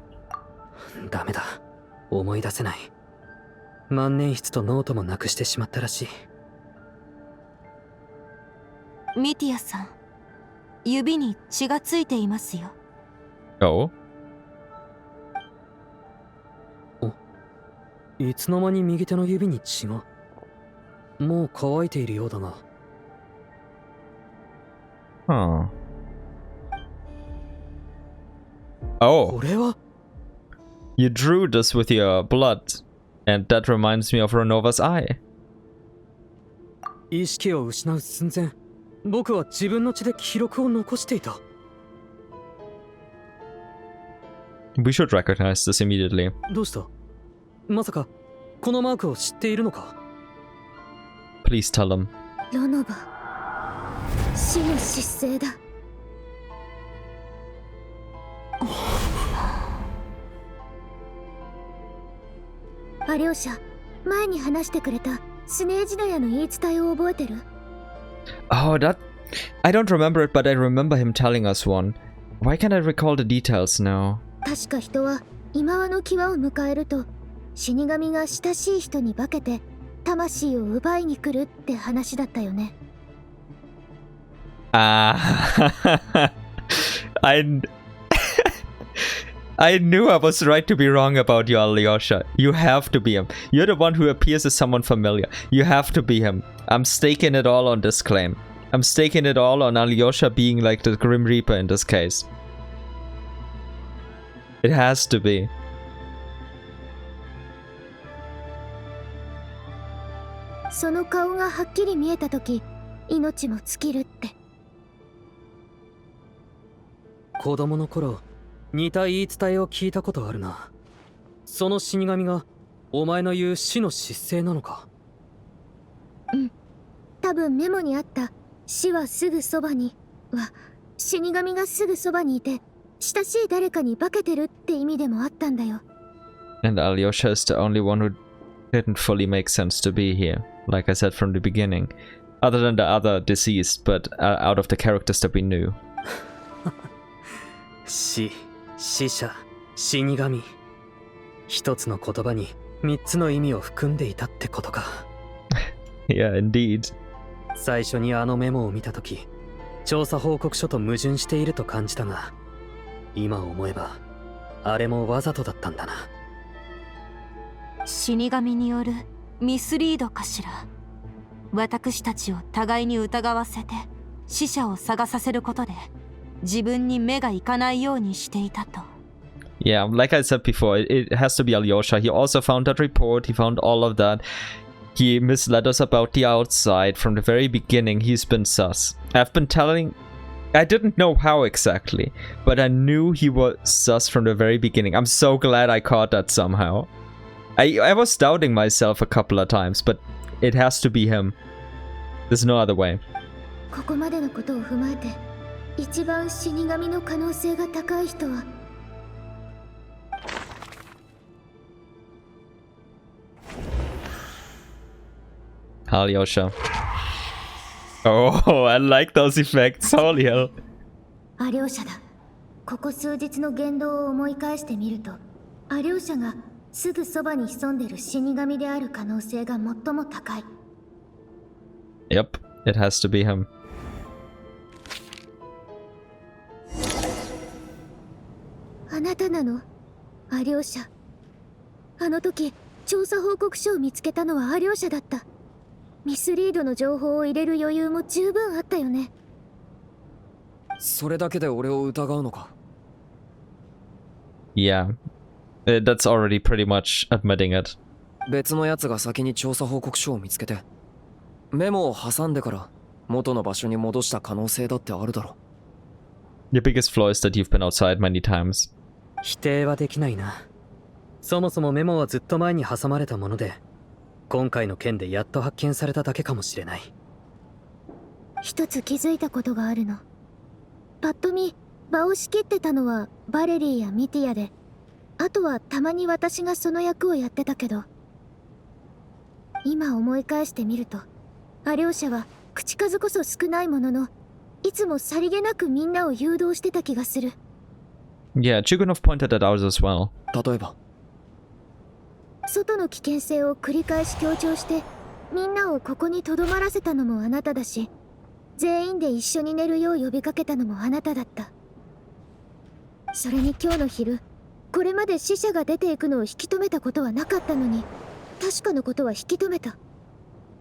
[SPEAKER 6] ダメだ。思い出せない。万年筆とノートもなくしてしまったらしい。
[SPEAKER 14] ミティアさん、指に血がついていますよ。
[SPEAKER 1] Oh?
[SPEAKER 6] いつの間に右手の指に血が。もう乾いているようだが。
[SPEAKER 1] Huh. Oh.
[SPEAKER 6] これは
[SPEAKER 1] You drew this with your blood, and that reminds me of Ronova's eye.
[SPEAKER 6] 意識を失う寸前、僕は自分の血で記録を残していた。
[SPEAKER 1] We should recognize this immediately.
[SPEAKER 6] どうした？まさかこのマークを知っているのか？
[SPEAKER 1] Please tell them.
[SPEAKER 15] ロノバ、死の失勢だ。アリョーシャ、前に話してくれたスネージナヤの言い伝えを覚えてる？
[SPEAKER 1] Oh, that... I don't remember it, but I remember him telling us one. Why can't I recall the details now?
[SPEAKER 15] 確か人は今和の際を迎えると死神が親しい人に化けて魂を奪いに来るって話だったよね。
[SPEAKER 1] I knew I was right to be wrong about you, Alyosha. You have to be him. You're the one who appears as someone familiar. You have to be him. I'm staking it all on this claim. I'm staking it all on Alyosha being like the Grim Reaper in this case. It has to be.
[SPEAKER 15] その顔がはっきり見えたとき、命も尽きるって。
[SPEAKER 6] 子供の頃、似た言い伝えを聞いたことあるな。その死神がお前の言う死の失勢なのか？
[SPEAKER 15] うん。多分メモにあった死はすぐそばには死神がすぐそばにいて親しい誰かに化けてるって意味でもあったんだよ。
[SPEAKER 1] And Alyosha is the only one who didn't fully make sense to be here, like I said from the beginning. Other than the other deceased, but out of the characters that we knew.
[SPEAKER 6] 死、死者、死神。一つの言葉に三つの意味を含んでいたってことか。
[SPEAKER 1] Yeah, indeed.
[SPEAKER 6] 最初にあのメモを見たとき、調査報告書と矛盾していると感じたが、今思えば、あれもわざとだったんだな。
[SPEAKER 14] 死神によるミスリードかしら。私たちを互いに疑わせて死者を探させることで自分に目がいかないようにしていたと。
[SPEAKER 1] Yeah, like I said before, it has to be Alyosha. He also found that report, he found all of that. He misled us about the outside. From the very beginning, he's been sus. I've been telling... I didn't know how exactly, but I knew he was sus from the very beginning. I'm so glad I caught that somehow. I was doubting myself a couple of times, but it has to be him. There's no other way.
[SPEAKER 15] ここまでのことを踏まえて、一番死神の可能性が高い人は
[SPEAKER 1] Alyosha. Oh, I like those effects. Holy hell.
[SPEAKER 15] アリョーシャだ。ここ数日の言動を思い返してみると、アリョーシャがすぐそばに潜んでる死神である可能性が最も高い。
[SPEAKER 1] Yep, it has to be him.
[SPEAKER 15] あなたなの、アリョーシャ。あの時、調査報告書を見つけたのはアリョーシャだった。ミスリードの情報を入れる余裕も十分あったよね。
[SPEAKER 12] それだけで俺を疑うのか？
[SPEAKER 1] Yeah, that's already pretty much admitting it.
[SPEAKER 12] 別のやつが先に調査報告書を見つけてメモを挟んでから元の場所に戻した可能性だってあるだろ。
[SPEAKER 1] The biggest flaw is that you've been outside many times.
[SPEAKER 6] 否定はできないな。そもそもメモはずっと前に挟まれたもので、今回の件でやっと発見されただけかもしれない。
[SPEAKER 15] 一つ気づいたことがあるの。パッと見場を仕切ってたのはバレリーやミティアで、あとはたまに私がその役をやってたけど、今思い返してみるとアリョーシャは口数こそ少ないものの、いつもさりげなくみんなを誘導してた気がする。
[SPEAKER 1] Yeah, Chugunov pointed that out as well.
[SPEAKER 12] 例えば
[SPEAKER 15] 外の危険性を繰り返し強調してみんなをここにとどまらせたのもあなただし、全員で一緒に寝るよう呼びかけたのもあなただった。それに今日の昼、これまで死者が出ていくのを引き止めたことはなかったのに、確かのことは引き止めた。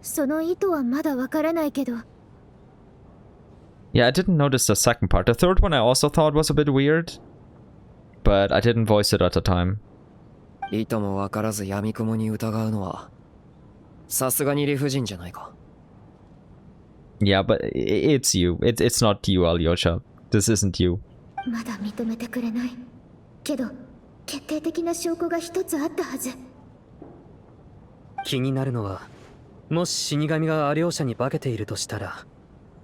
[SPEAKER 15] その意図はまだわからないけど。
[SPEAKER 1] Yeah, I didn't notice the second part. The third one I also thought was a bit weird, but I didn't voice it at the time.
[SPEAKER 12] 意図も分からず闇雲に疑うのはさすがに理不尽じゃないか。
[SPEAKER 1] Yeah, but it's you. It's not you, Alyosha. This isn't you.
[SPEAKER 15] まだ認めてくれない。けど決定的な証拠が一つあったはず。
[SPEAKER 6] 気になるのは、もし死神がアリョーシャに化けているとしたら、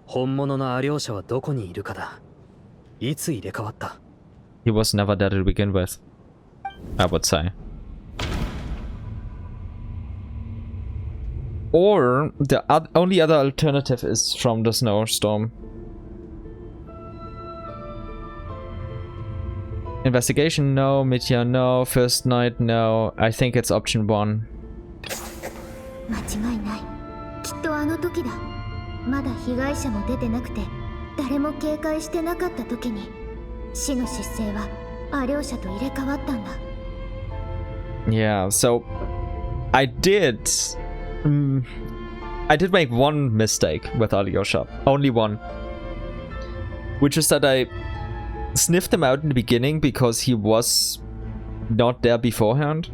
[SPEAKER 6] 本物のアリョーシャはどこにいるかだ。いつ入れ替わった？
[SPEAKER 1] He was never there to begin with, I would say. Or the only other alternative is from the snowstorm. Investigation, no. Meteor, no. First night, no. I think it's option 1.
[SPEAKER 15] 間違いない。きっとあの時だ。まだ被害者も出てなくて、誰も警戒してなかった時に、死の失勢はアリョーシャと入れ替わったんだ。
[SPEAKER 1] Yeah, so I did make one mistake with Alyosha. Only one. Which is that I sniffed him out in the beginning because he was not there beforehand.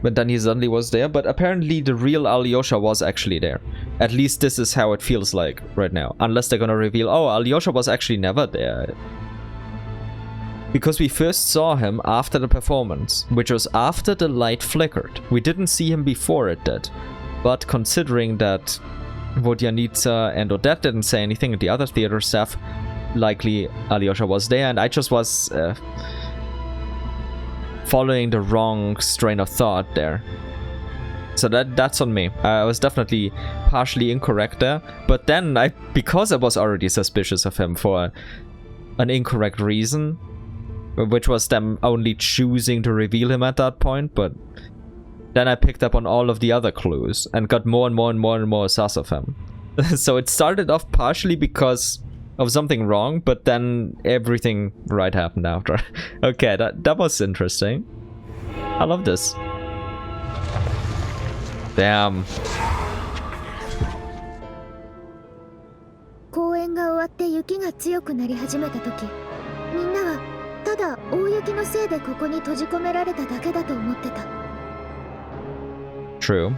[SPEAKER 1] But then he suddenly was there. But apparently the real Alyosha was actually there. At least this is how it feels like right now. Unless they're gonna reveal, oh, Alyosha was actually never there. Because we first saw him after the performance, which was after the light flickered. We didn't see him before it did. But considering that Vodyanitsa and Odette didn't say anything and the other theater staff, likely Alyosha was there, and I just was following the wrong strain of thought there. So that's on me. I was definitely partially incorrect there, but then because I was already suspicious of him for an incorrect reason, which was them only choosing to reveal him at that point, but then I picked up on all of the other clues and got more and more sus of him. So it started off partially because of something wrong, but then everything right happened after. Okay, that was interesting. I love this. Damn.
[SPEAKER 15] 公演が終わって雪が強くなり始めた時、みんなはただ大雪のせいでここに閉じ込められただけだと思ってた。
[SPEAKER 1] True.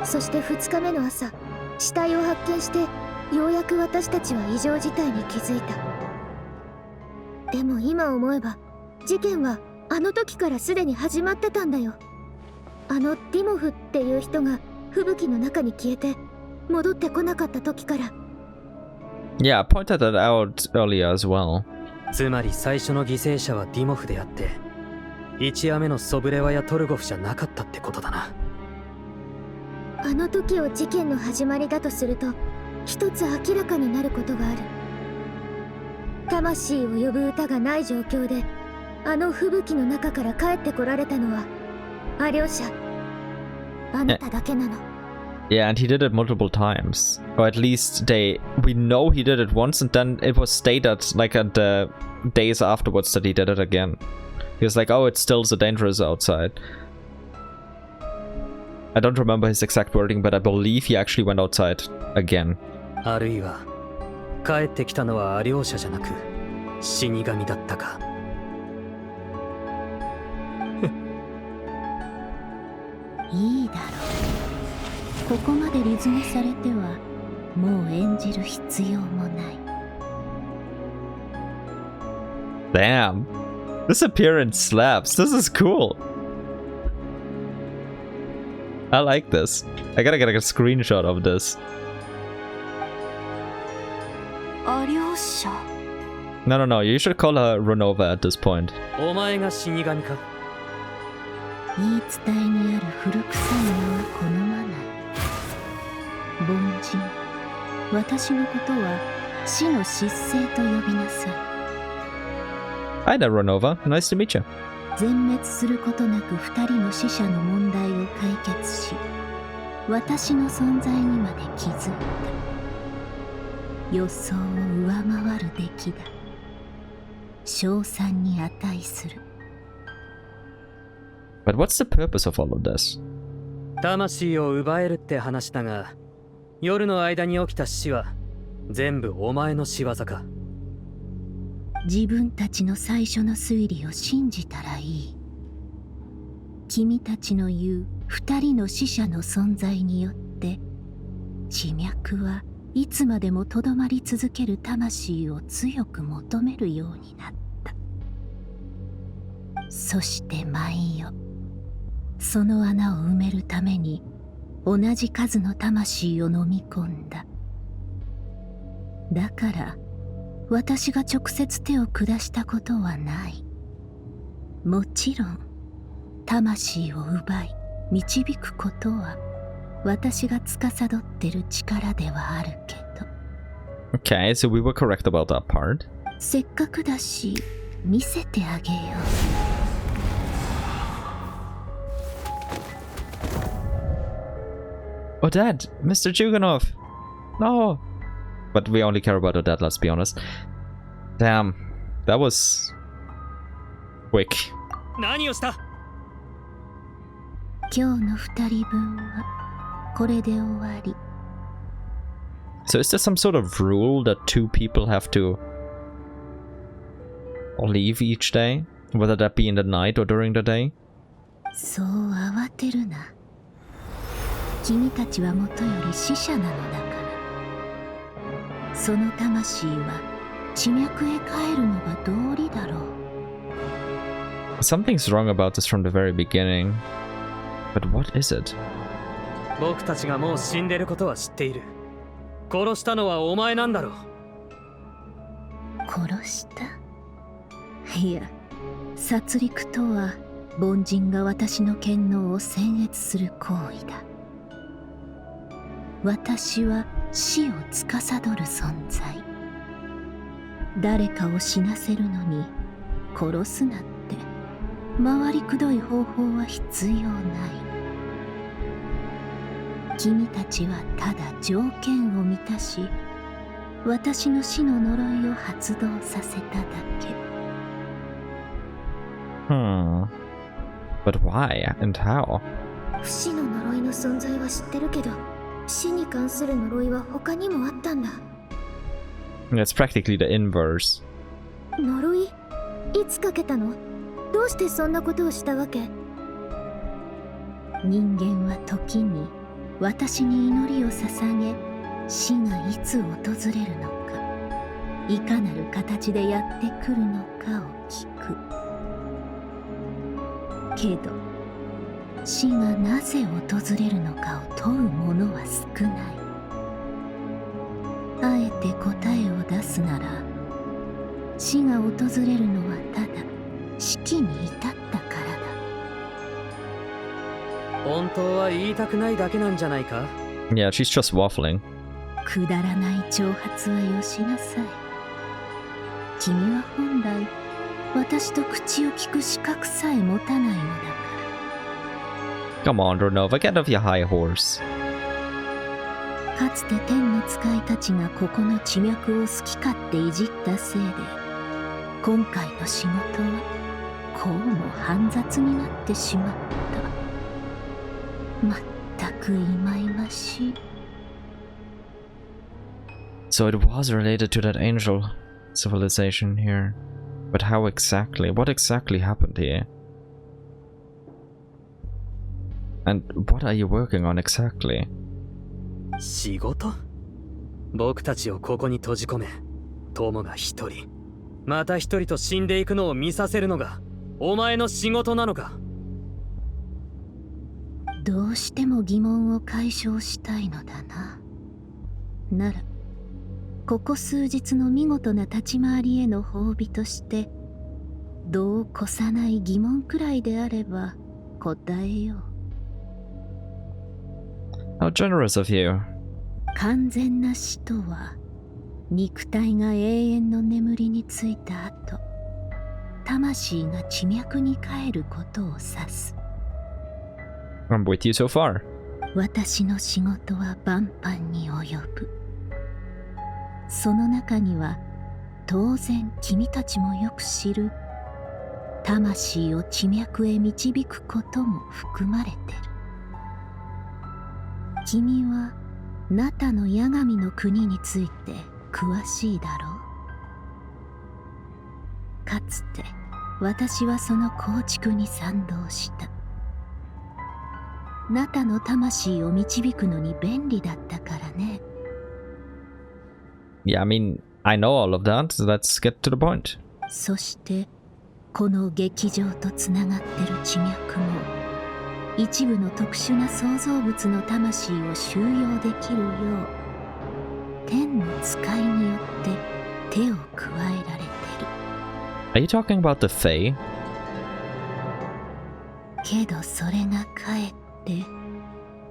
[SPEAKER 15] そして2日目の朝、死体を発見してようやく私たちは異常事態に気づいた。でも今思えば事件はあの時からすでに始まってたんだよ。あのディモフっていう人が吹雪の中に消えて戻ってこなかった時から。
[SPEAKER 1] Yeah, I pointed that out earlier as well.
[SPEAKER 6] つまり最初の犠牲者はディモフであって、1夜目のソブレワやトルゴフじゃなかったってことだな。
[SPEAKER 15] あの時を事件の始まりだとすると、一つ明らかになることがある。魂を呼ぶ歌がない状況で、あの吹雪の中から帰ってこられたのは、アリョーシャ、あなただけなの。
[SPEAKER 1] Yeah, and he did it multiple times. Or at least we know he did it once, and then it was stated like at the days afterwards that he did it again. He was like, oh, it's still so dangerous outside. I don't remember his exact wording, but I believe he actually went outside again.
[SPEAKER 6] あるいは帰ってきたのはアリョーシャじゃなく死神だったか。
[SPEAKER 16] いいだろう。ここまでリズムされてはもう演じる必要もない。
[SPEAKER 1] Damn. This appearance slaps. This is cool. I like this. I gotta get a screenshot of this.
[SPEAKER 14] アリョーシャ。
[SPEAKER 1] No. You should call her Ronova at this point.
[SPEAKER 6] お前が死神か。
[SPEAKER 16] 言い伝えにある古臭い名は好まない。凡人、私のことは死の失勢と呼びなさい。
[SPEAKER 1] Hi there, Ronova. Nice to meet you.
[SPEAKER 16] 全滅することなく2人の死者の問題を解決し、私の存在にまで気づいた。予想を上回る出来だ。称賛に値する。
[SPEAKER 1] But what's the purpose of all of this?
[SPEAKER 6] 魂を奪えるって話だが、夜の間に起きた死は全部お前の仕業か。
[SPEAKER 16] 自分たちの最初の推理を信じたらいい。君たちの言う二人の死者の存在によって地脈はいつまでもとどまり続ける魂を強く求めるようになった。そして毎夜その穴を埋めるために同じ数の魂を飲み込んだ。だから私が直接手を下したことはない。もちろん魂を奪い導くことは私が司ってる力ではあるけど。
[SPEAKER 1] Okay, so we were correct about that part.
[SPEAKER 16] せっかくだし見せてあげよ
[SPEAKER 1] う。Odette! Mr. Juganov! No! But we only care about Odette, let's be honest. Damn, that was quick.
[SPEAKER 6] 何をした？
[SPEAKER 16] 今日の二人分はこれで終わり。
[SPEAKER 1] So is there some sort of rule that two people have to leave each day? Whether that be in the night or during the day?
[SPEAKER 16] そう慌てるな。君たちはもとより死者なのだから。その魂は地脈へ帰るのが道理だろう。
[SPEAKER 1] Something's wrong about this from the very beginning. But what is it?
[SPEAKER 6] 僕たちがもう死んでることは知っている。殺したのはお前なんだろう。
[SPEAKER 16] 殺した？いや、殺戮とは凡人が私の権能を僭越する行為だ。私は死を司る存在。誰かを死なせるのに殺すなって回りくどい方法は必要ない。君たちはただ条件を満たし、私の死の呪いを発動させただけ。
[SPEAKER 1] But why and how?
[SPEAKER 15] 不死の呪いの存在は知ってるけど、死に関する呪いは他にもあったんだ。
[SPEAKER 1] That's practically the inverse.
[SPEAKER 15] 呪い？いつかけたの？どうしてそんなことをしたわけ？
[SPEAKER 16] 人間は時に私に祈りを捧げ、死がいつ訪れるのか、いかなる形でやってくるのかを聞く。けど死がなぜ訪れるのかを問う者は少ない。あえて答えを出すなら、死が訪れるのはただ死期に至ったからだ。
[SPEAKER 6] 本当は言いたくないだけなんじゃないか？
[SPEAKER 1] Yeah, she's just waffling.
[SPEAKER 16] くだらない挑発はよしなさい。君は本来私と口を聞く資格さえ持たないのだから。
[SPEAKER 1] Come on, Ronova, get off your high horse.
[SPEAKER 16] かつて天の使いたちがここの地脈を好き勝手いじったせいで、今回の仕事はこうも煩雑になってしまった。まったく忌々しい。
[SPEAKER 1] So it was related to that angel civilization here. But how exactly? What exactly happened here? And what are you working on exactly?
[SPEAKER 6] 仕事？僕たちをここに閉じ込め、友が一人、また一人と死んでいくのを見させるのがお前の仕事なのか？
[SPEAKER 16] どうしても疑問を解消したいのだな。ならここ数日の見事な立ち回りへの褒美として、度を越さない疑問くらいであれば答えよう。
[SPEAKER 1] How generous of you.
[SPEAKER 16] 完全な死とは、肉体が永遠の眠りについた後、魂が地脈に帰ることを指す。
[SPEAKER 1] I'm with you so far.
[SPEAKER 16] 私の仕事は万般に及ぶ。その中には当然君たちもよく知る魂を地脈へ導くことも含まれてる。君はナタの八神の国について詳しいだろう。かつて私はその構築に賛同した。ナタの魂を導くのに便利だったからね。
[SPEAKER 1] Yeah, I mean, I know all of that, so let's get to the point.
[SPEAKER 16] そしてこの劇場とつながってる地脈も一部の特殊な創造物の魂を収容できるよう天の使いによって手を加えられてる。
[SPEAKER 1] Are you talking about the fae?
[SPEAKER 16] けどそれがかえって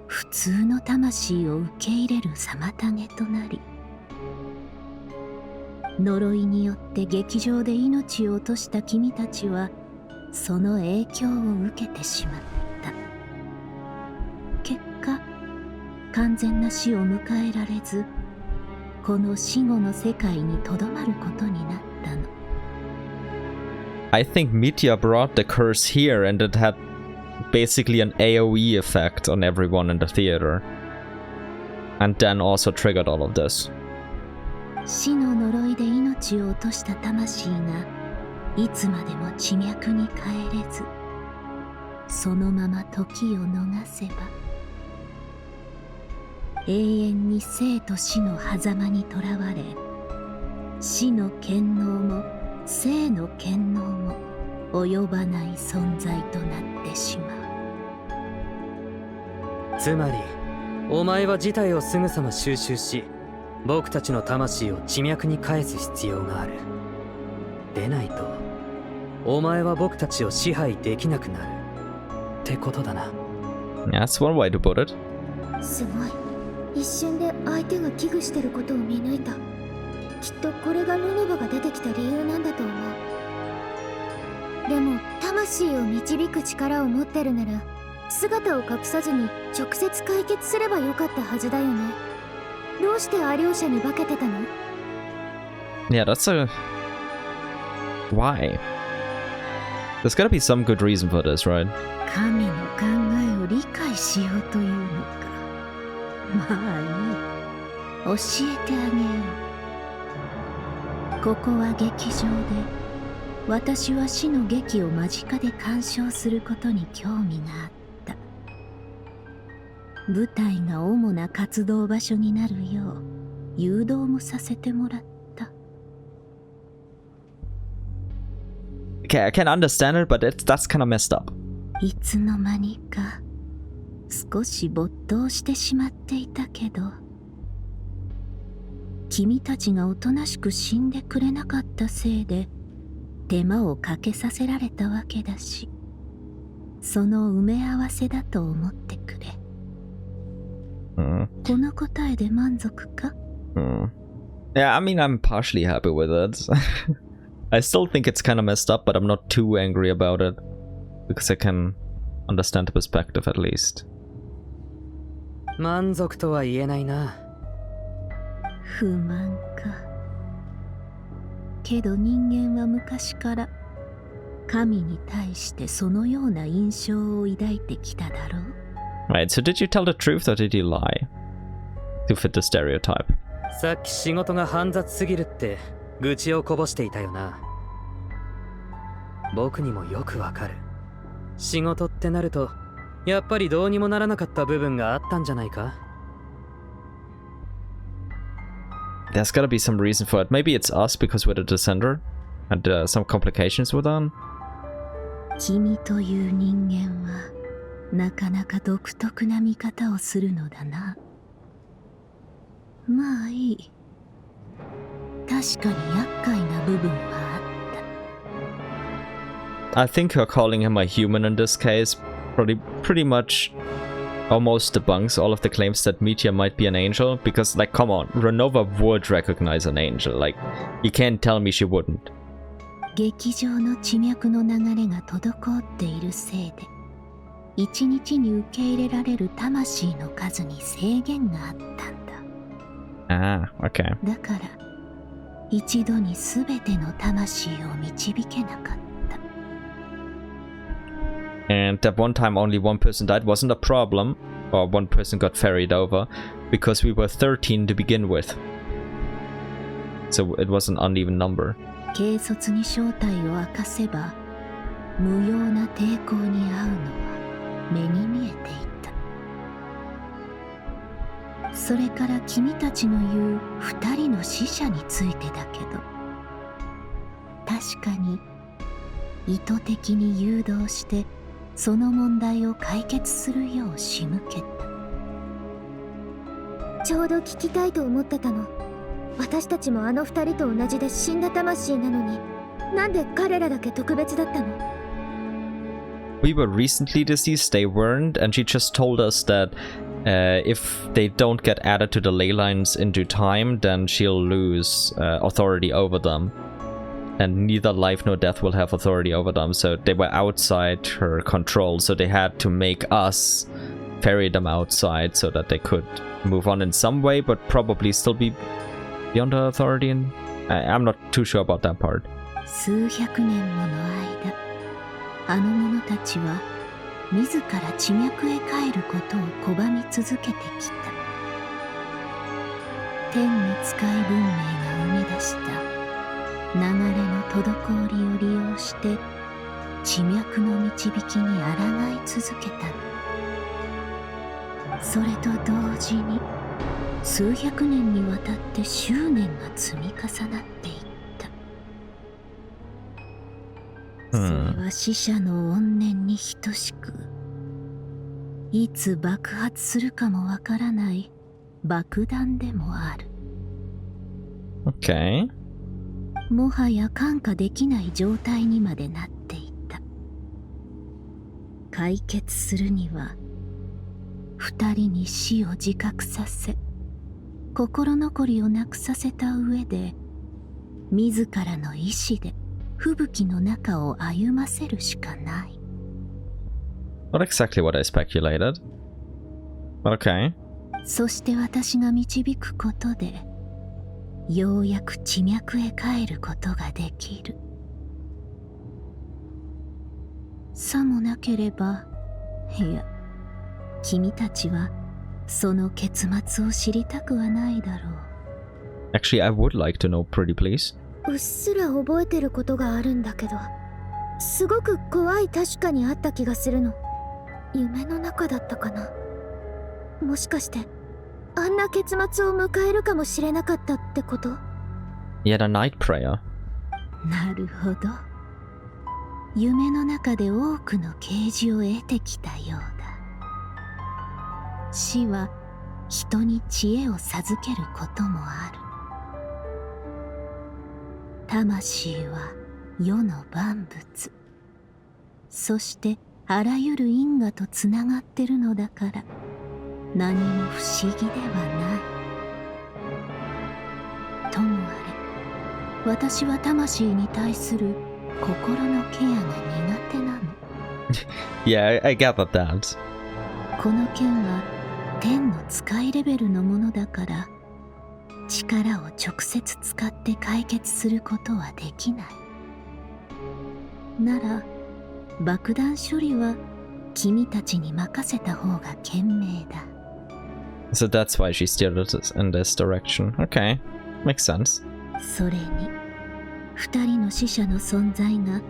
[SPEAKER 16] 普通の魂を受け入れる妨げとなり、呪いによって劇場で命を落とした君たちはその影響を受けてしまった。結果完全な死を迎えられず、この死後の世界にとどまることになったの。
[SPEAKER 1] I think Mitya brought the curse here and it had basically an AoE effect on everyone in the theater. And then also triggered all of this.
[SPEAKER 16] 死の呪いで命を落とした魂がいつまでも地脈に帰れず、そのまま時を逃せば永遠に生と死の狭間にとらわれ、死の権能も生の権能も及ばない存在となってしまう。
[SPEAKER 6] つまりお前は事態をすぐさま収集し、僕たちの魂を地脈に返す必要がある。でないとお前は僕たちを支配できなくなるってことだな。
[SPEAKER 1] That's one way to put it.
[SPEAKER 15] すごい。一瞬で相手が危惧してることを見抜いた。きっとこれがロノバが出てきた理由なんだと思う。でも魂を導く力を持ってるなら姿を隠さずに直接解決すればよかったはずだよね。どうしてアリョーシャに化けてたの？
[SPEAKER 1] Yeah, that's a... Why? There's gotta be some good reason for this, right?
[SPEAKER 16] 神の考えを理解しようというのか。まあいい。教えてあげよう。ここは劇場で、私は死の劇を間近で鑑賞することに興味があった。舞台が主な活動場所になるよう誘導もさせてもらった。
[SPEAKER 1] Okay, I can understand it, but that's kind of messed up.
[SPEAKER 16] いつの間にか少し没頭してしまっていたけど、君たちがおとなしく死んでくれなかったせいで手間をかけさせられたわけだし、その埋め合わせだと思ってくれ。この答えで満足か？
[SPEAKER 1] Yeah, I mean, I'm partially happy with it. I still think it's kind of messed up, but I'm not too angry about it. Because I can understand the perspective at least.
[SPEAKER 6] 満足とは言えないな。
[SPEAKER 16] 不満か。けど人間は昔から神に対してそのような印象を抱いてきただろう。
[SPEAKER 1] Right, so did you tell the truth or did you lie? To fit the stereotype.
[SPEAKER 6] さっき仕事が煩雑すぎるって愚痴をこぼしていたよな。僕にもよくわかる。仕事ってなるとやっぱりどうにもならなかった部分があったんじゃないか？
[SPEAKER 1] There's gotta be some reason for it. Maybe it's us because we're the descender and some complications with them.
[SPEAKER 16] 君という人間はなかなか独特な見方をするのだな。まあいい。確かに厄介な部分はあった。
[SPEAKER 1] I think her calling him a human in this case pretty much almost debunks all of the claims that Mitya might be an angel, because, like, come on, Ronova would recognize an angel. Like, you can't tell me she wouldn't.
[SPEAKER 16] 劇場の地脈の流れが滞っているせいで、一日に受け入れられる魂の数に制限があったんだ。
[SPEAKER 1] Ah, okay.
[SPEAKER 16] だから、一度にすべての魂を導けなかった。
[SPEAKER 1] And that one time only one person died wasn't a problem, or one person got ferried over, because we were 13 to begin with. So it was an uneven number.
[SPEAKER 16] 軽率に正体を明かせば、無用な抵抗に遭うのは目に見えていた。それから君たちの言う2人の死者についてだけど、確かに意図的に誘導してその問題を解決するよう仕向けた。
[SPEAKER 15] ちょうど聞きたいと思ってたの。私たちもあの2人と同じで死んだ魂なのに、なんで彼らだけ特別だったの？
[SPEAKER 1] We were recently deceased, they weren't, and she just told us that if they don't get added to the ley lines in due time, then she'll lose authority over them. And neither life nor death will have authority over them, so they were outside her control, so they had to make us ferry them outside so that they could move on in some way, but probably still be beyond her authority, and I'm not too sure about that part.
[SPEAKER 16] 数百年もの間、あの者たちは自ら地脈へ帰ることを拒み続けてきた。天に使い文明が生み出した流れの滞りを利用して地脈の導きに抗い続けたの。それと同時に数百年にわたって執念が積み重なっていった。それは死者の怨念に等しく、いつ爆発するかもわからない爆弾でもある。
[SPEAKER 1] Okay.
[SPEAKER 16] もはや看過できない状態にまでなっていた。解決するには二人に死を自覚させ、心残りをなくさせた上で、自らの意志で吹雪の中を歩ませるしかない。
[SPEAKER 1] Not exactly what I speculated. Okay.
[SPEAKER 16] そして私が導くことで、ようやく地脈へ帰ることができる。さもなければ、いや、君たちはその結末を知りたくはないだろう。
[SPEAKER 1] Actually, I would like to know, pretty please.
[SPEAKER 15] うっすら覚えてることがあるんだけど、すごく怖い確かにあった気がするの。夢の中だったかな。もしかしてあんな結末を迎えるかもしれなかったってこと？
[SPEAKER 1] Yet a night prayer.
[SPEAKER 16] なるほど。夢の中で多くの啓示を得てきたようだ。死は人に知恵を授けることもある。魂は世の万物、そしてあらゆる因果とつながってるのだから、何も不思議ではない。ともあれ、私は魂に対する心のケアが苦手なの。
[SPEAKER 1] Yeah, I gathered that.
[SPEAKER 16] この件は天の使いレベルのものだから、力を直接使って解決することはできない。なら、爆弾処理は君たちに任せた方が賢明だ。
[SPEAKER 1] So that's why she steered it in this direction. Okay, makes sense.
[SPEAKER 16] それに、二人の死者の存在が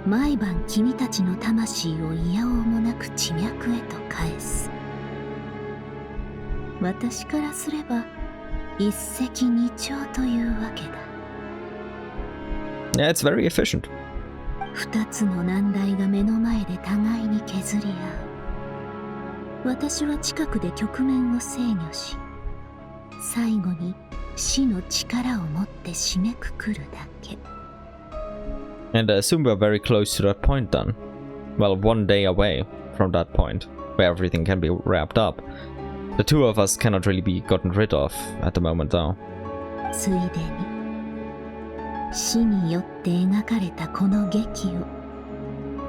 [SPEAKER 16] 毎晩君たちの魂をいやおうもなく地脈へと返す。私からすれば一石二鳥というわけだ。
[SPEAKER 1] Yeah, it's very efficient.
[SPEAKER 16] 二つの難題が目の前で互いに削り合う。私は近くで局面を制御し、最後に死の力を持って締めくくるだけ。
[SPEAKER 1] And I assume we're very close to that point then. Well, one day away from that point, where everything can be wrapped up. The two of us cannot really be gotten rid of at the moment though.
[SPEAKER 16] ついでに、死によって描かれたこの劇を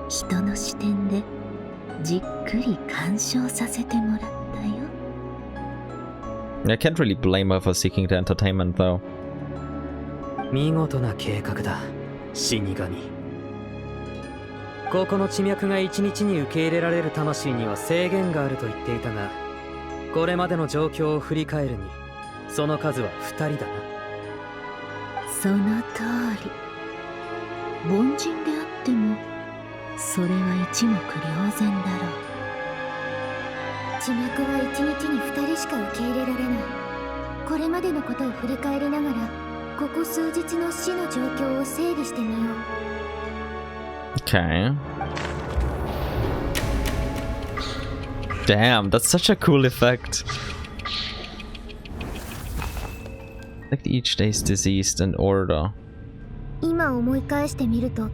[SPEAKER 16] 人の視点でじっくり鑑賞させてもらったよ。
[SPEAKER 1] I can't really blame her for seeking the entertainment though.
[SPEAKER 6] 見事な計画だ、死神。ここの地脈が一日に受け入れられる魂には制限があると言っていたが、これまでの状況を振り返るにその数は2人だな。
[SPEAKER 16] その通り。凡人であってもそれは一目瞭然だろう。
[SPEAKER 15] 脈は1日に2人しか受け入れられない。これまでのことを振り返りながら、ここ数日の死の状況を整理してみよう。
[SPEAKER 1] Okay. Damn, that's such a cool effect. Like each day's diseased in order.
[SPEAKER 15] 今思い返してみると、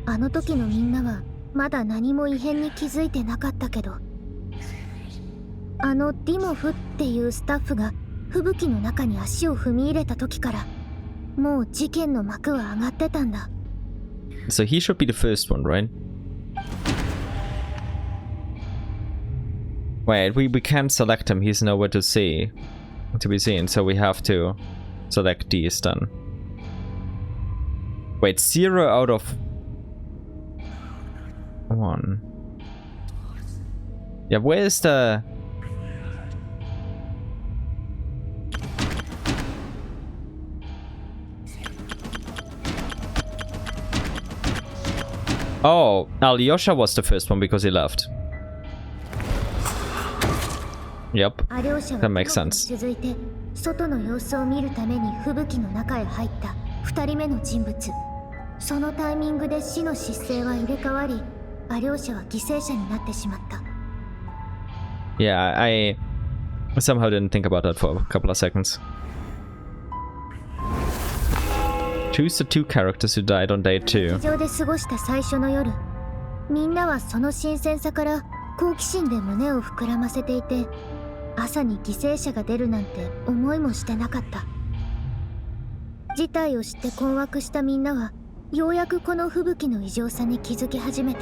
[SPEAKER 15] あの時のみんなはまだ何も異変に気づいてなかったけど、あのディモフっていうスタッフが吹雪の中に足を踏み入れた時からもう事件の幕は上がってたんだ。
[SPEAKER 1] So he should be the first one, right? Wait, we can't select him. He's nowhere to be seen, so we have to select these then. Wait, 0 out of 1. Yeah, where's the... Oh, Alyosha was the first one because he left. Yep, that makes sense.
[SPEAKER 15] 続いて外の様子を見るために吹雪の中へ入った2人目の人物。そのタイミングで死の姿勢は入れ替わり、アリョーシャは犠牲者になってしまった。
[SPEAKER 1] Yeah, I somehow didn't think about that for a couple of seconds. Choose the 2 characters who died on day 2.
[SPEAKER 15] 劇場で過ごした最初の夜、みんなはその新鮮さから好奇心で胸を膨らませていて、朝に犠牲者が出るなんて思いもしてなかった。事態を知って困惑したみんなは、ようやくこの吹雪の異常さに気づき始めた。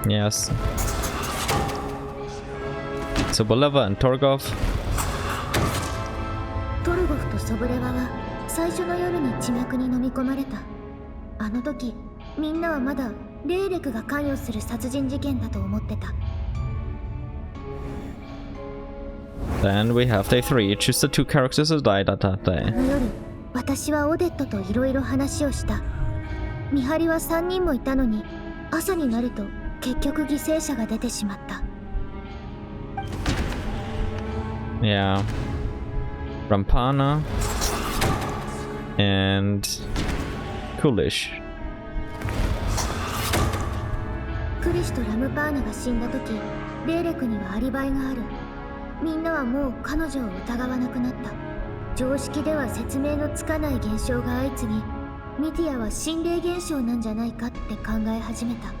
[SPEAKER 1] Yes. So Boleva and Torgov.
[SPEAKER 15] トルゴフとソブレワは最初の夜に地脈に飲み込まれた。あの時みんなはまだレーレクが関与する殺人事件だと思ってた。
[SPEAKER 1] Then we have day 3. Choose the 2 characters who died at that day.
[SPEAKER 15] あの夜、私はオデットといろいろ話をした。見張りは3人もいたのに、朝になると結局犠牲者が出てしまった。
[SPEAKER 1] Yeah. Rampana and Kulish.
[SPEAKER 15] クリシュとラムパーナが死んだ時、レーレクにはアリバイがある。みんなはもう彼女を疑わなくなった。常識では説明のつかない現象が相次ぎ、ミティアは心霊現象なんじゃないかって考え始めた。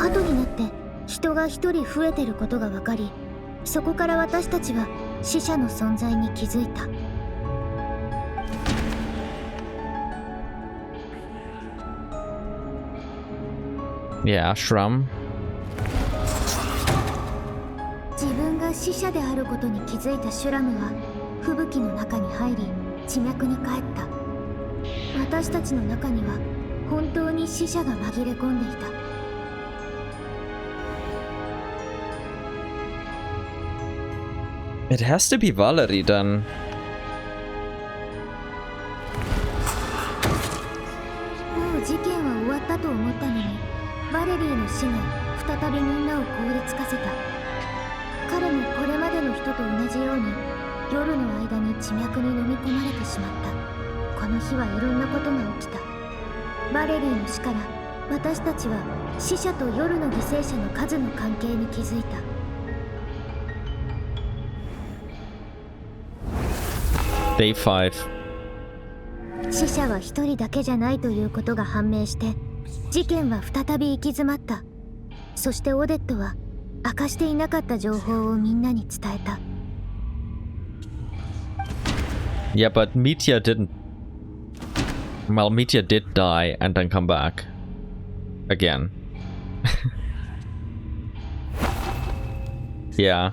[SPEAKER 15] 後になって人が一人増えてることが分かり、そこから私たちは死者の存在に気づいた。
[SPEAKER 1] Yeah, Shram.
[SPEAKER 15] 自分が死者であることに気づいたシュラムは吹雪の中に入り、地脈に帰った。私たちの中には本当に死者が紛れ込んでいた。
[SPEAKER 1] It has to be Valerie then.
[SPEAKER 15] もう事件は終わったと思ったのに、バレリーの死が再びみんなを凍りつかせた。彼もこれまでの人と同じように夜の間に地脈に飲み込まれてしまった。この日はいろんなことが起きた。バレリーの死から私たちは死者と夜の犠牲者の数の関係に気づいた。
[SPEAKER 1] Day 5.
[SPEAKER 15] 死者は一人だけじゃないということが判明して、事件は再び行き詰まった。そしてオデットは明かしていなかった情報をみんなに伝えた。
[SPEAKER 1] Yeah, but Mitya didn't. Well, Mitya did die and then come back. Again. Yeah.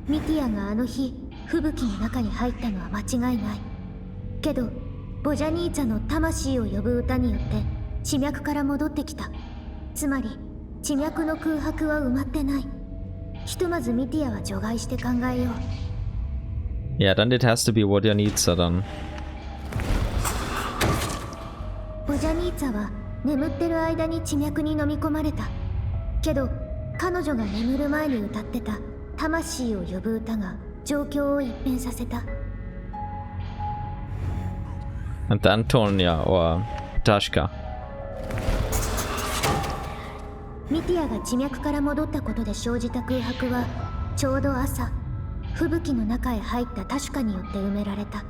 [SPEAKER 15] ミティアがあの日吹雪の中に入ったのは間違いない。けどボジャニーツァの魂を呼ぶ歌によって地脈から戻ってきた。つまり地脈の空白は埋まってない。ひとまずミティアは除外して考えよう。
[SPEAKER 1] Yeah, then it has to be Wodyanitsa then.
[SPEAKER 15] ツァは眠ってる間に地脈に飲み込まれた。けど彼女が眠る前に歌ってた魂を呼ぶ歌が状況を一変させた。
[SPEAKER 1] And Antonia or Tashka.
[SPEAKER 15] ミティアが地脈から戻ったことで生じた空白はちょうど朝、吹雪の中へ入ったタシュカによって埋められた。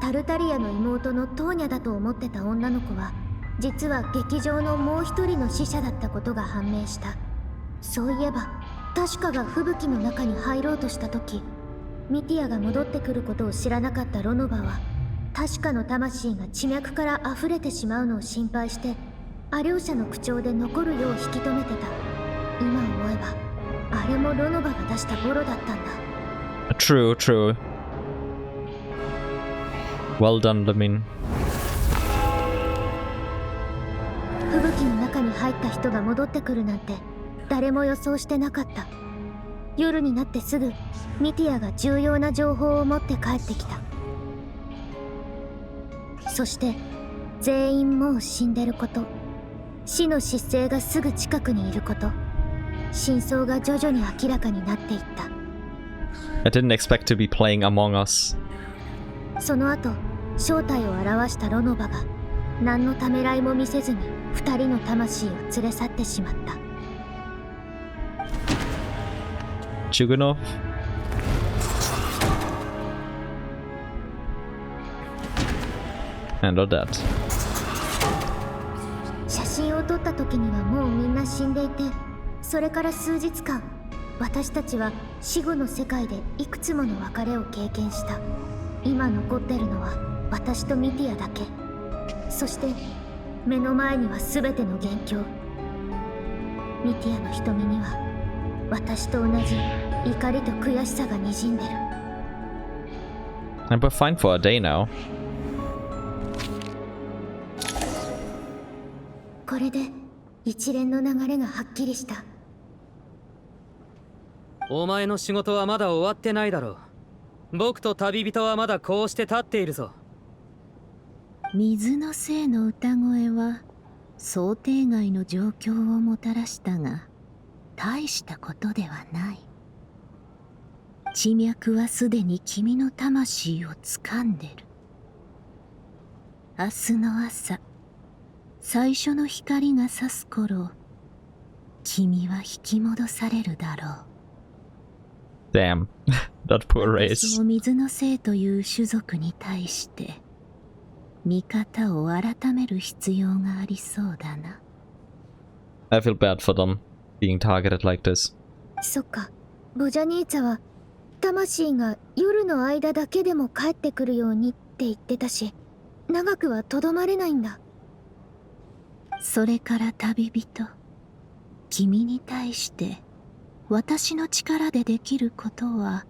[SPEAKER 15] タルタリアの妹のトーニャだと思ってた女の子は実は劇場のもう一人の死者だったことが判明した。そういえばタシュカが吹雪の中に入ろうとした時、ミティアが戻ってくることを知らなかったロノバはタシュカの魂が地脈から溢れてしまうのを心配してア両者の口調で残るよう引き止めてた。今思えばあれもロノバが出したボロだったんだ。
[SPEAKER 1] True, true. Well done, Lamin.
[SPEAKER 15] 吹雪の中に入った人が戻ってくるなんて誰も予想してなかった。夜になってすぐミティアが重要な情報を持って帰ってきた。そして全員もう死んでること、死の失勢がすぐ近くにいること、真相が徐々に明らかになっていった。
[SPEAKER 1] I didn't expect to be playing Among Us.
[SPEAKER 15] その後正体を表したロノバが何のためらいも見せずに2人の魂を連れ去ってしまった。
[SPEAKER 1] Chugunov. And Odette.
[SPEAKER 15] 写真を撮った時にはもうみんな死んでいて、それから数日間私たちは死後の世界でいくつもの別れを経験した。今残ってるのは私とミティアだけ。そして目の前には全ての元凶。ミティアの瞳には私と同じ怒りと悔しさがにじんでる。
[SPEAKER 1] And we're fine for a day now.
[SPEAKER 15] これで一連の流れがはっきりした。
[SPEAKER 6] お前の仕事はまだ終わってないだろう。僕と旅人はまだこうして立っているぞ。
[SPEAKER 16] 水の精の歌声は想定外の状況をもたらしたが、大したことではない。地脈はすでに君の魂を掴んでる。明日の朝、最初の光が差す頃、君は引き戻されるだろう。
[SPEAKER 1] Damn, that poor race.
[SPEAKER 16] 私も水の精という種族に対して見方を改める必要がありそうだな。
[SPEAKER 1] I feel bad for them being targeted like this.
[SPEAKER 15] そっか、ボジャニーツァは魂が夜の間だけでも帰ってくるようにって言ってたし、長くはとどまれないんだ。
[SPEAKER 16] それから旅人、君に対して私の力でできることは、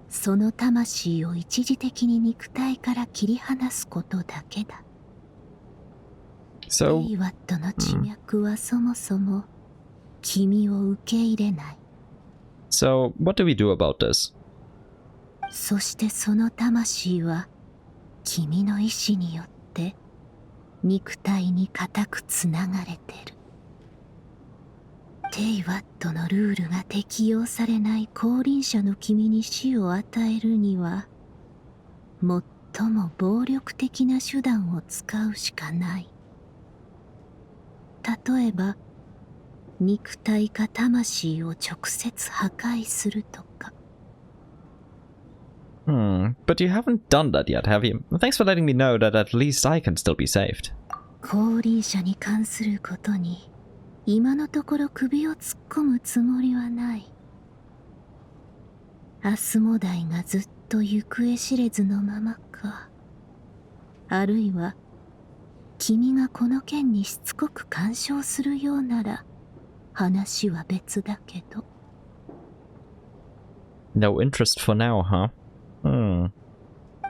[SPEAKER 16] その魂を一時的に肉体から切り離すことだけだ。
[SPEAKER 1] So,
[SPEAKER 16] イワットの地脈はそもそも君を受け入れない。
[SPEAKER 1] So, what do we do about this?
[SPEAKER 16] そしてその魂は君の意志によって肉体に固くつながれてる。テイワットのルールが適用されない降臨者の君に死を与えるには、最も暴力的な手段を使うしかない。例えば、肉体か魂を直接破壊するとか。
[SPEAKER 1] But you haven't done that yet, have you? Thanks for letting me know that at least I can still be saved.
[SPEAKER 16] 降臨者に関することに今のところ首を突っ込むつもりはない。アスモダイがずっと行方知れずのままか、あるいは君がこの件にしつこく干渉するようなら話は別だけど。
[SPEAKER 1] No interest for now, huh?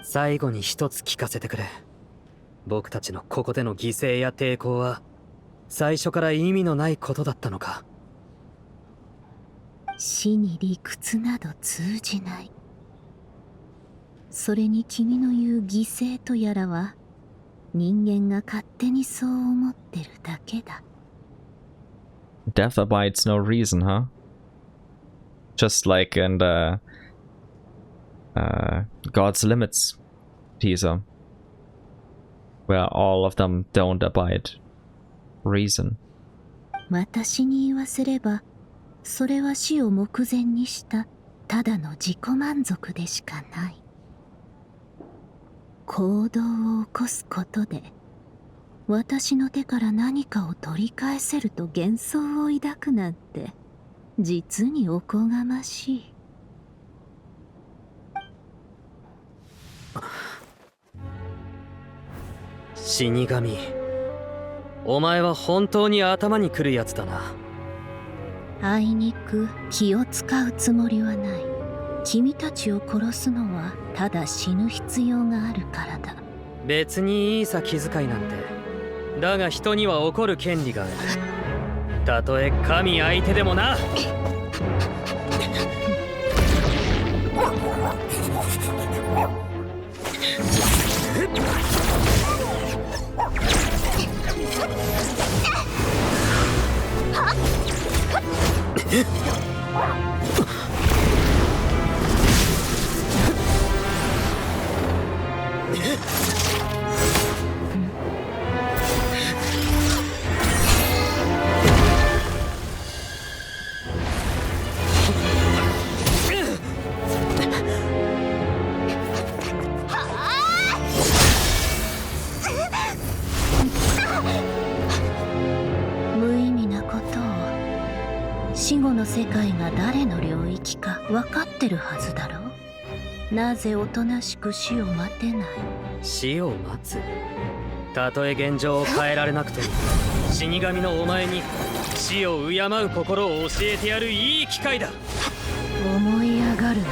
[SPEAKER 6] 最後に一つ聞かせてくれ。僕たちのここでの犠牲や抵抗は最初から意味のないことだったのか。
[SPEAKER 16] 死に理屈など通じない。それに君の言う犠牲とやらは人間が勝手にそう思ってるだけだ。
[SPEAKER 1] Death abides no reason, huh? Just like in the God's Limits teaser, where all of them don't abide reason.
[SPEAKER 16] 私に言わせれば、それは死を目前にしたただの自己満足でしかない。行動を起こすことで、私の手から何かを取り返せると幻想を抱くなんて、実におこがましい。
[SPEAKER 6] 死神、お前は本当に頭にくるやつだな。
[SPEAKER 16] あいにく気を使うつもりはない。君たちを殺すのはただ死ぬ必要があるからだ。
[SPEAKER 6] 別にいいさ気遣いなんて。だが人には怒る権利がある。たとえ神相手でもな。
[SPEAKER 16] 無意味なことを。死後の世界が誰の領域か分かってるはずだろう。なぜおとなしく死を待てない？
[SPEAKER 6] 死を待つ。たとえ現状を変えられなくても、死神のお前に死を敬う心を教えてやるいい機会だ。
[SPEAKER 16] 思い上がるな。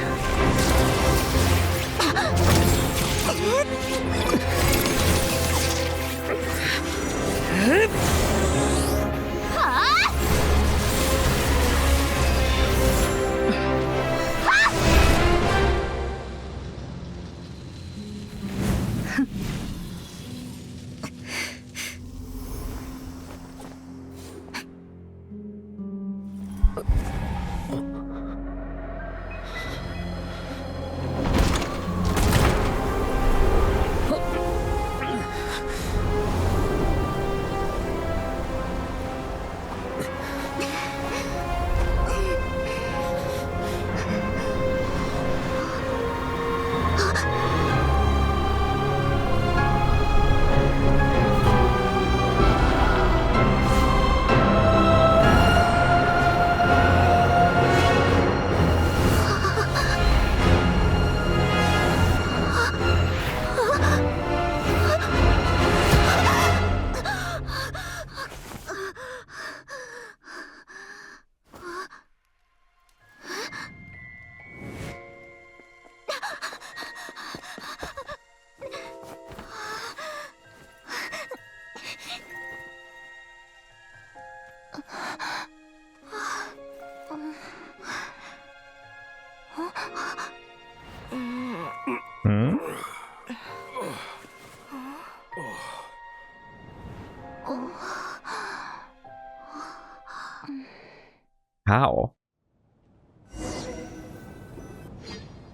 [SPEAKER 1] How?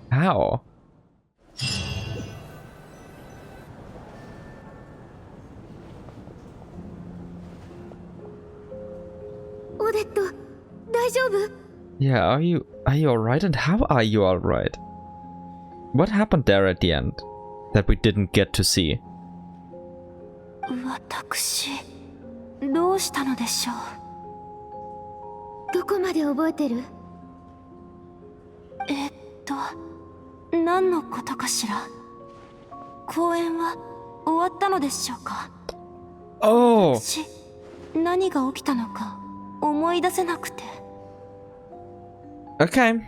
[SPEAKER 1] How?
[SPEAKER 15] オデット、大丈夫？
[SPEAKER 1] Yeah, are you alright? And how are you alright? What happened there at the end that we didn't get to see?
[SPEAKER 14] 私、どうしたのでしょう。
[SPEAKER 15] どこまで覚えてる？
[SPEAKER 14] 何のことかしら。公演は終わったのでしょうか。私、何が起きたのか思い出せなくて。
[SPEAKER 1] Okay,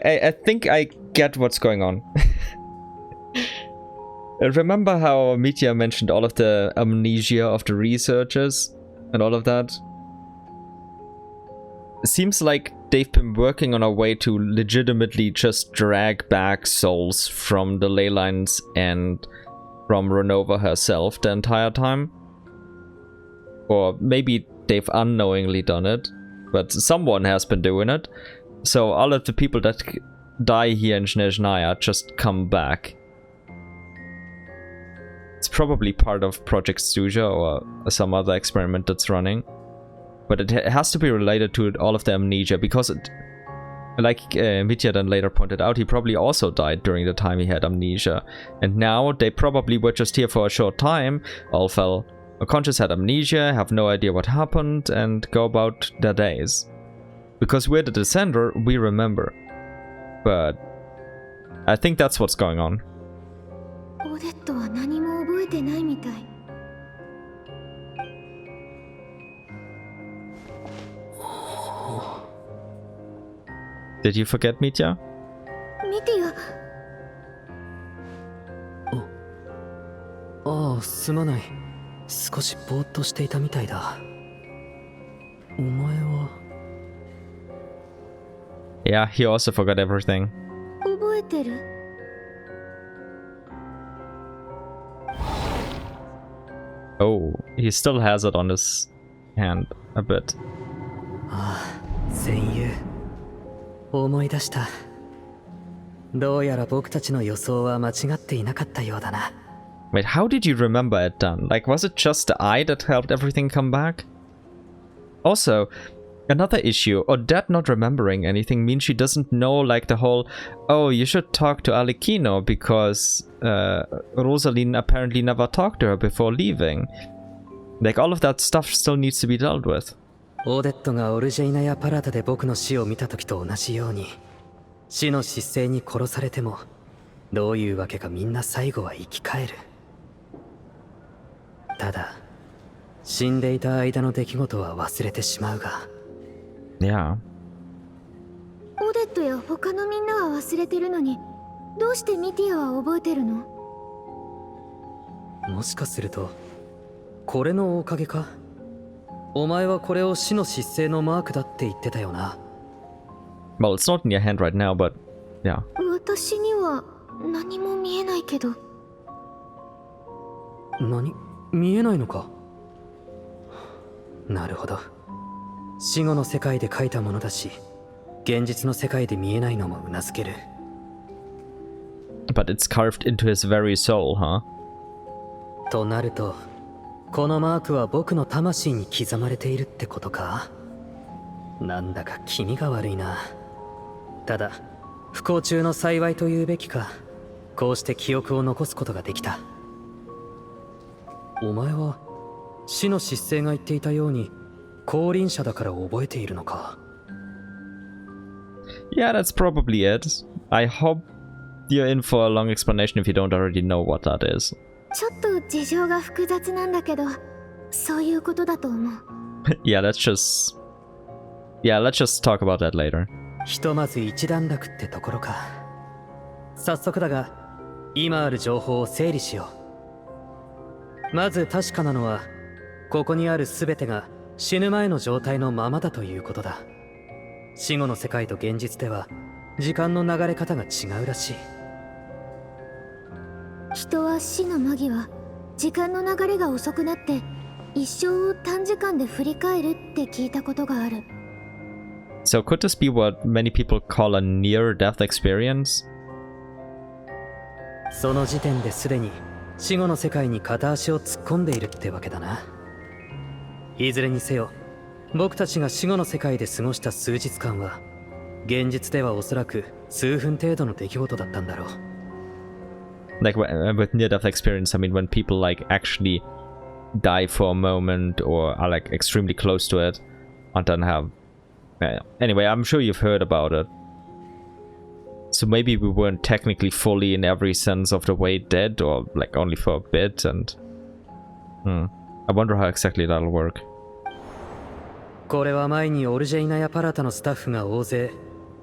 [SPEAKER 1] I think I get what's going on. Remember how Mitya mentioned all of the amnesia of the researchers and all of that? It seems like they've been working on a way to legitimately just drag back souls from the ley lines and from Ronova herself the entire time. Or maybe they've unknowingly done it, but someone has been doing it. So all of the people that die here in Snezhnaya just come back. It's probably part of Project Stuja or some other experiment that's running. But it has to be related to all of the amnesia, because it, like Mitya then later pointed out, he probably also died during the time he had amnesia. And now they probably were just here for a short time, all fell unconscious, had amnesia, have no idea what happened, and go about their days. Because we're the Descender, we remember. But I think that's what's going on. Did you forget Mitya?
[SPEAKER 9] Mitya. ああ、すまない。少しぼーっとしていたみたいだ。お前は
[SPEAKER 1] Yeah, he also forgot everything.
[SPEAKER 15] 覚えてる?
[SPEAKER 1] Oh, he still has it on his hand a bit.
[SPEAKER 6] ああ、戦友。思い出した。どうやら僕たちの予想は間違っていなかったようだな。
[SPEAKER 1] Wait, how did you remember it then? Like, was it just the eye that helped everything come back? Also, another issue, Odette not remembering anything means she doesn't know, like, the whole, oh, you should talk to Alikino because Rosalyne apparently never talked to her before leaving. Like, all of that stuff still needs to be dealt with.
[SPEAKER 6] オーデットがオルジェイナやパラダで僕の死を見た時と同じように、死の失勢に殺されても、どういうわけかみんな最後は生き返る。ただ、死んでいた間の出来事は忘れてしまうが。
[SPEAKER 1] Yeah.
[SPEAKER 15] オデットや他のみんなは忘れてるのに、どうしてミティアは覚えてるの？
[SPEAKER 6] もしかすると、これのおかげか？お前はこれを死の失勢のマークだって言ってたよな。
[SPEAKER 1] Well, it's not in your hand right now, but yeah.
[SPEAKER 15] 私には何も見えないけど。
[SPEAKER 6] 何？見えないのか？なるほど。死後の世界で書いたものだし、現実の世界で見えないのもうなずける。
[SPEAKER 1] But it's carved into his very soul, huh?
[SPEAKER 6] となると、このマークは僕の魂に刻まれているってことか？なんだか気味が悪いな。ただ、不幸中の幸いというべきか、こうして記憶を残すことができた。お前は死の失勢が言っていたように降臨者だから覚えているのか？
[SPEAKER 1] Yeah, that's probably it. I hope you're in for a long explanation if you don't already know what that is.
[SPEAKER 15] ちょっと事情が複雑なんだけど、そういうことだと思う。
[SPEAKER 1] Yeah, let's just talk about that later.
[SPEAKER 6] ひとまず一段落ってところか。早速だが、今ある情報を整理しよう。まず確かなのは、ここにある全てが死ぬ前の状態のままだということだ。死後の世界と現実では時間の流れ方が違うらしい。
[SPEAKER 15] 人は死の間際、時間の流れが遅くなって一生を短時間で振り返るって聞いたことがある。
[SPEAKER 1] So could this be what many people call a near-death experience?
[SPEAKER 6] その時点ですでに死後の世界に片足を突っ込んでいるってわけだな。いずれにせよ、僕たちが死後の世界で過ごした数日間は、現実ではおそらく数分程度の出来事だったんだろう。
[SPEAKER 1] Like with near-death experience, I mean when people like actually die for a moment or are like extremely close to it and then have... Anyway, I'm sure you've heard about it. So maybe we weren't technically fully in every sense of the way dead, or like only for a bit, and... I wonder how exactly that'll work.
[SPEAKER 6] これは前にオルジェイナやパラタのスタッフが大勢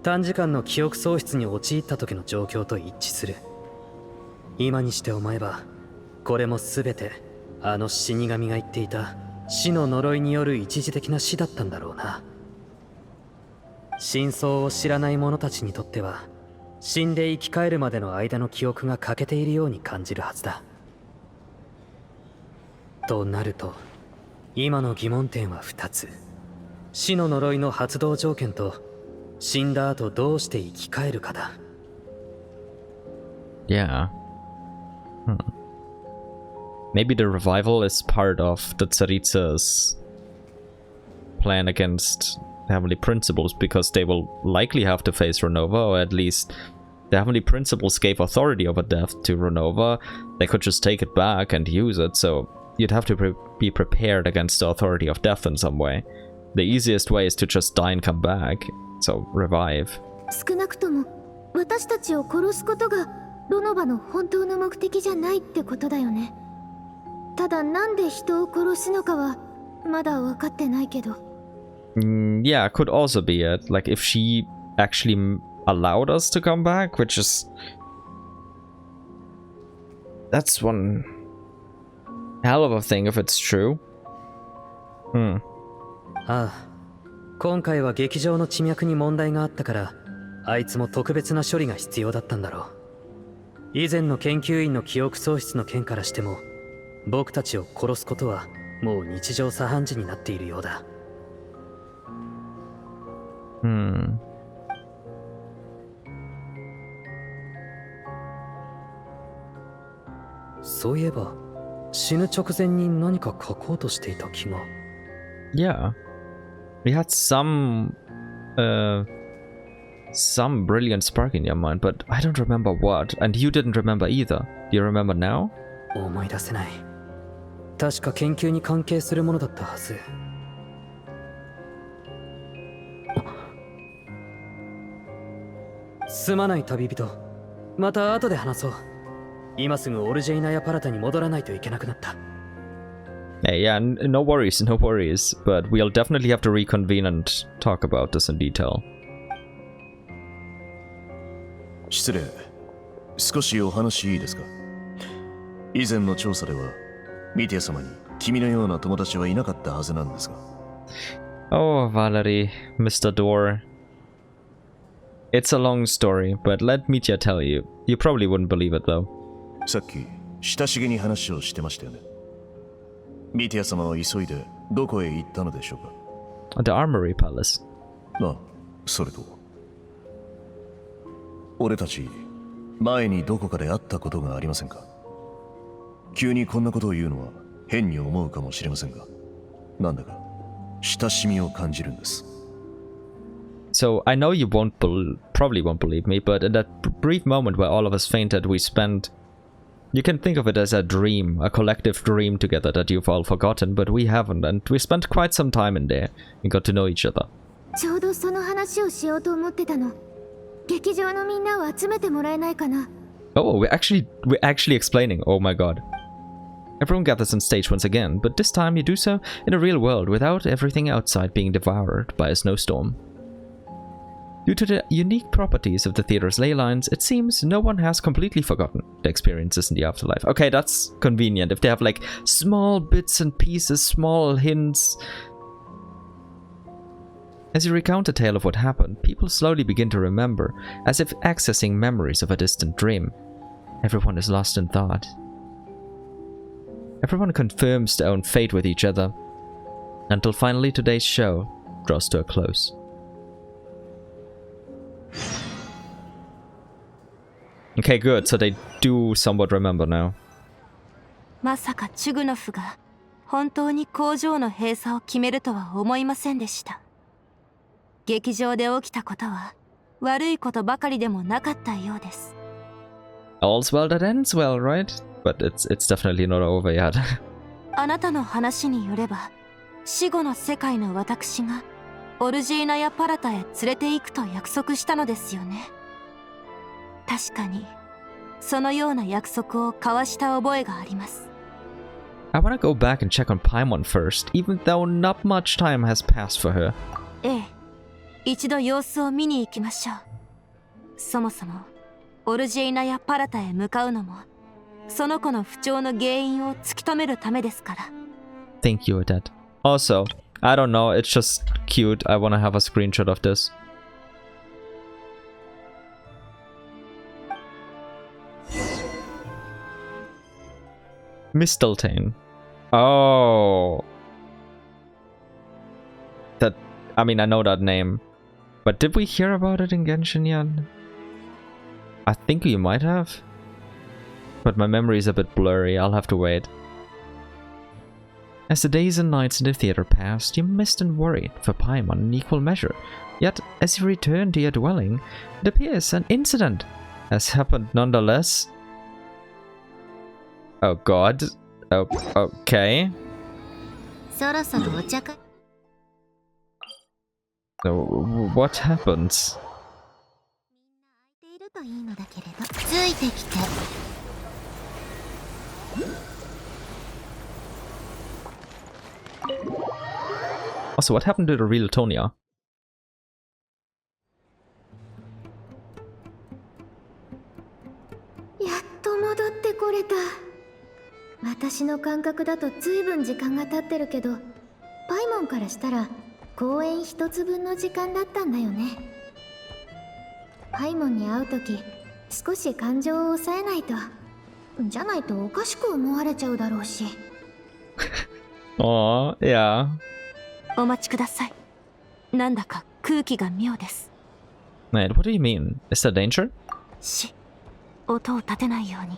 [SPEAKER 6] 短時間の記憶喪失に陥った時の状況と一致する。今にして思えば、これも全てあの死神が言っていた死の呪いによる一時的な死だったんだろうな。真相を知らない者たちにとっては、死んで生き返るまでの間の記憶が欠けているように感じるはずだ。となると、今の疑問点は2つ。死の呪いの発動条件と、死んだ後どうして生き返るかだ。
[SPEAKER 1] Yeah. Maybe the revival is part of the Tsaritsa's plan against the Heavenly Principles, because they will likely have to face Ronova, or at least the Heavenly Principles gave authority over death to Ronova. They could just take it back and use it, so you'd have to be prepared against the authority of death in some way. The easiest way is to just die and come back, so revive.
[SPEAKER 15] 少なくとも私たちを殺すことがロノバの本当の目的じゃないってことだよね。ただなんで人を殺すのかはまだ分かってないけど。
[SPEAKER 1] Yeah, could also be it. Like if she actually allowed us to come back, which is... That's one hell of a thing if it's true.
[SPEAKER 6] ああ、今回は劇場の地脈に問題があったから、あいつも特別な処理が必要だったんだろう。以前の研究員の記憶喪失の件からしても、僕たちを殺すことはもう日常茶飯事になっているようだ。そういえば、死ぬ直前に何か書こうとしていた気が。
[SPEAKER 1] Yeah. We had some brilliant spark in your mind, but I don't remember what, and you didn't remember either. Do you remember now?
[SPEAKER 6] 思い出せない。確か研究に関係するものだったはず。すまない旅人。また後で話そう。今すぐオルジェイナやパラタに戻らないといけなくなった。
[SPEAKER 1] Hey, yeah, no worries, no worries. But we'll definitely have to reconvene and talk about this in detail.
[SPEAKER 5] 失礼。少しお話いいですか？以前の調査では、ミティア様に君のような友達はいなかったはずなんですが。
[SPEAKER 1] Oh, Valerie, Mr. Door. It's a long story, but let Mitya tell you. You probably wouldn't believe it, though.
[SPEAKER 5] さっき、親しげに話をしてましたよね。ミティア様は急いでどこへ行ったのでしょうか？
[SPEAKER 1] The Armory Palace.
[SPEAKER 5] あ、それと。俺たち、前にどこかで会ったことがありませんか？急にこんなことを言うのは変に思うかもしれませんが、なんだか親しみを感じるんです。
[SPEAKER 1] So I know you probably won't believe me, but in that brief moment where all of us fainted, we spent... You can think of it as a dream, a collective dream together that you've all forgotten, but we haven't, and we spent quite some time in there and got to know each other.
[SPEAKER 15] ちょうどその話をしようと思ってたの。劇場のみんなを集めてもらえないかな。
[SPEAKER 1] Oh, we're actually explaining. Oh my god. Everyone gathers on stage once again, but this time you do so in a real world without everything outside being devoured by a snowstorm. Due to the unique properties of the theater's ley lines, it seems no one has completely forgotten the experiences in the afterlife. Okay, that's convenient. If they have like small bits and pieces, small hints. As you recount the tale of what happened, people slowly begin to remember, as if accessing memories of a distant dream. Everyone is lost in thought. Everyone confirms their own fate with each other, until finally today's show draws to a close. Okay, good. So they do somewhat remember now.
[SPEAKER 14] まさかチュグノフが本当に工場の閉鎖を決めるとは思いませんでした。劇場で起きたことは悪いことばかりでもなかったようです。
[SPEAKER 1] All's well that ends well, right? But it's definitely not over yet.
[SPEAKER 14] あなたの話によれば、死後の世界の私がオルジーナやパラタへ連れて行くと約束したのですよね。確かにそのような約束を交わした覚えがあります。
[SPEAKER 1] I wanna go back and check on Paimon first, even though not much time has passed for her.
[SPEAKER 14] ええ、一度様子を見に行きましょう。そもそもオルジェイナやパラタへ向かうのもその子の不調の原因を突き止めるためですから。
[SPEAKER 1] Thank you, Odette. Also, I don't know, it's just cute. I wanna have a screenshot of this. Mistletoe. Oh. That, I mean, I know that name. But did we hear about it in Genshin yet? I think we might have. But my memory is a bit blurry, I'll have to wait. As the days and nights in the theater passed, you missed and worried for Paimon in equal measure. Yet, as you return to your dwelling, it appears an incident has happened nonetheless. Oh god. Oh, okay. So, what happens? Also, what happened to the real Tonya?
[SPEAKER 15] やっと戻ってこれた。私の感覚だと随分時間が経ってるけど、パイモンからしたら公演一つ分の時間だったんだよね。パイモンに会うとき、少し感情を抑えないと。じゃないとおかしく思われちゃうだろうし。
[SPEAKER 1] Oh, yeah.
[SPEAKER 14] お待ちください。なんだか空気が妙です。
[SPEAKER 1] Wait, what do you mean? Is there danger?
[SPEAKER 14] 音を立てないように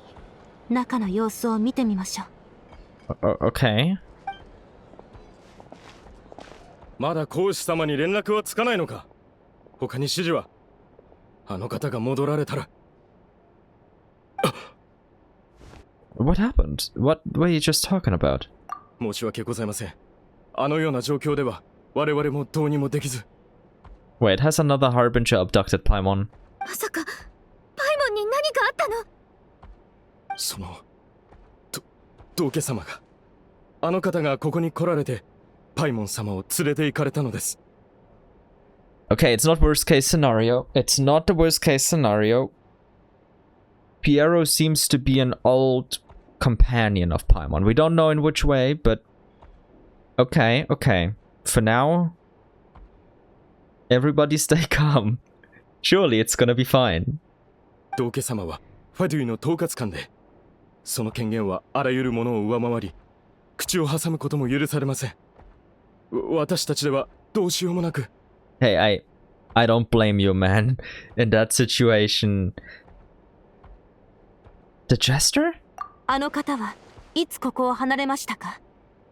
[SPEAKER 14] 中の様子を見てみましょ
[SPEAKER 1] う。Okay.
[SPEAKER 10] まだ公使様に連絡はつかないのか？他に指示は？あの方が戻られたら。
[SPEAKER 1] What happened? What were you just talking about?
[SPEAKER 10] 申し訳ございません。あのような状況では我々もどうにもできず。
[SPEAKER 1] Wait, has another harbinger abducted Paimon?
[SPEAKER 15] まさかパイモンに何かあったの？
[SPEAKER 10] その道家様が、あの方がここに来られてパイモン様を連れて行かれたのです。
[SPEAKER 1] Okay, it's not worst case scenario. It's not the worst case scenario. Piero seems to be an old companion of Paimon. We don't know in which way, but okay, okay. For now, everybody stay calm. Surely it's gonna be fine.
[SPEAKER 10] 道家様はファデュイの統括官で、その権限はあらゆるものを上回り、口を挟むことも許されません。私たちではどうしようもなく。
[SPEAKER 1] Hey, I don't blame you, man. In that situation. The jester?
[SPEAKER 14] あの方はいつここを離れましたか？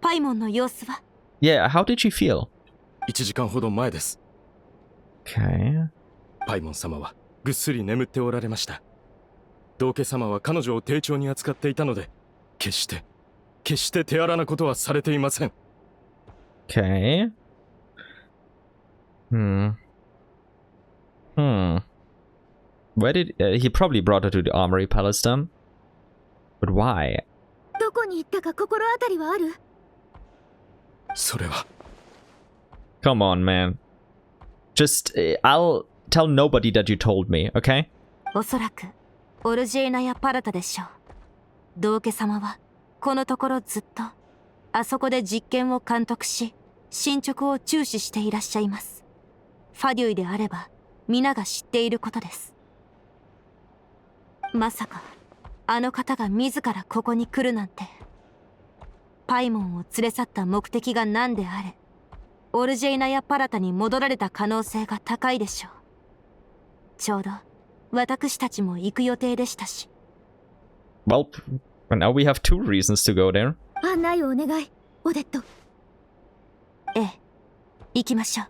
[SPEAKER 14] パイモンの様子は？
[SPEAKER 1] Yeah, how did she feel?
[SPEAKER 10] 1時間ほど前です。
[SPEAKER 1] Okay.
[SPEAKER 10] パイモン様はぐっすり眠っておられました。道家様は彼女を丁重に扱っていたので、決して手荒なことはされていません。
[SPEAKER 1] Okay. Where did he probably brought her to the armory palace then? But why?
[SPEAKER 15] どこに行ったか心当たりはある？
[SPEAKER 10] それは。
[SPEAKER 1] Come on, man. Just, I'll tell nobody that you told me, okay?
[SPEAKER 14] おそらくオルジェーナやパラタでしょう。道家様はこのところずっとあそこで実験を監督し、進捗を注視していらっしゃいます。ファデュイであれば皆が知っていることです。まさかあの方が自らここに来るなんて。パイモンを連れ去った目的が何であれ、オルジェイナやパラタに戻られた可能性が高いでしょう。ちょうど私たちも行く予定でしたし。
[SPEAKER 1] Well, now we have two reasons to go there.
[SPEAKER 15] 案内をお願い、オデット。
[SPEAKER 14] ええ、行きましょう。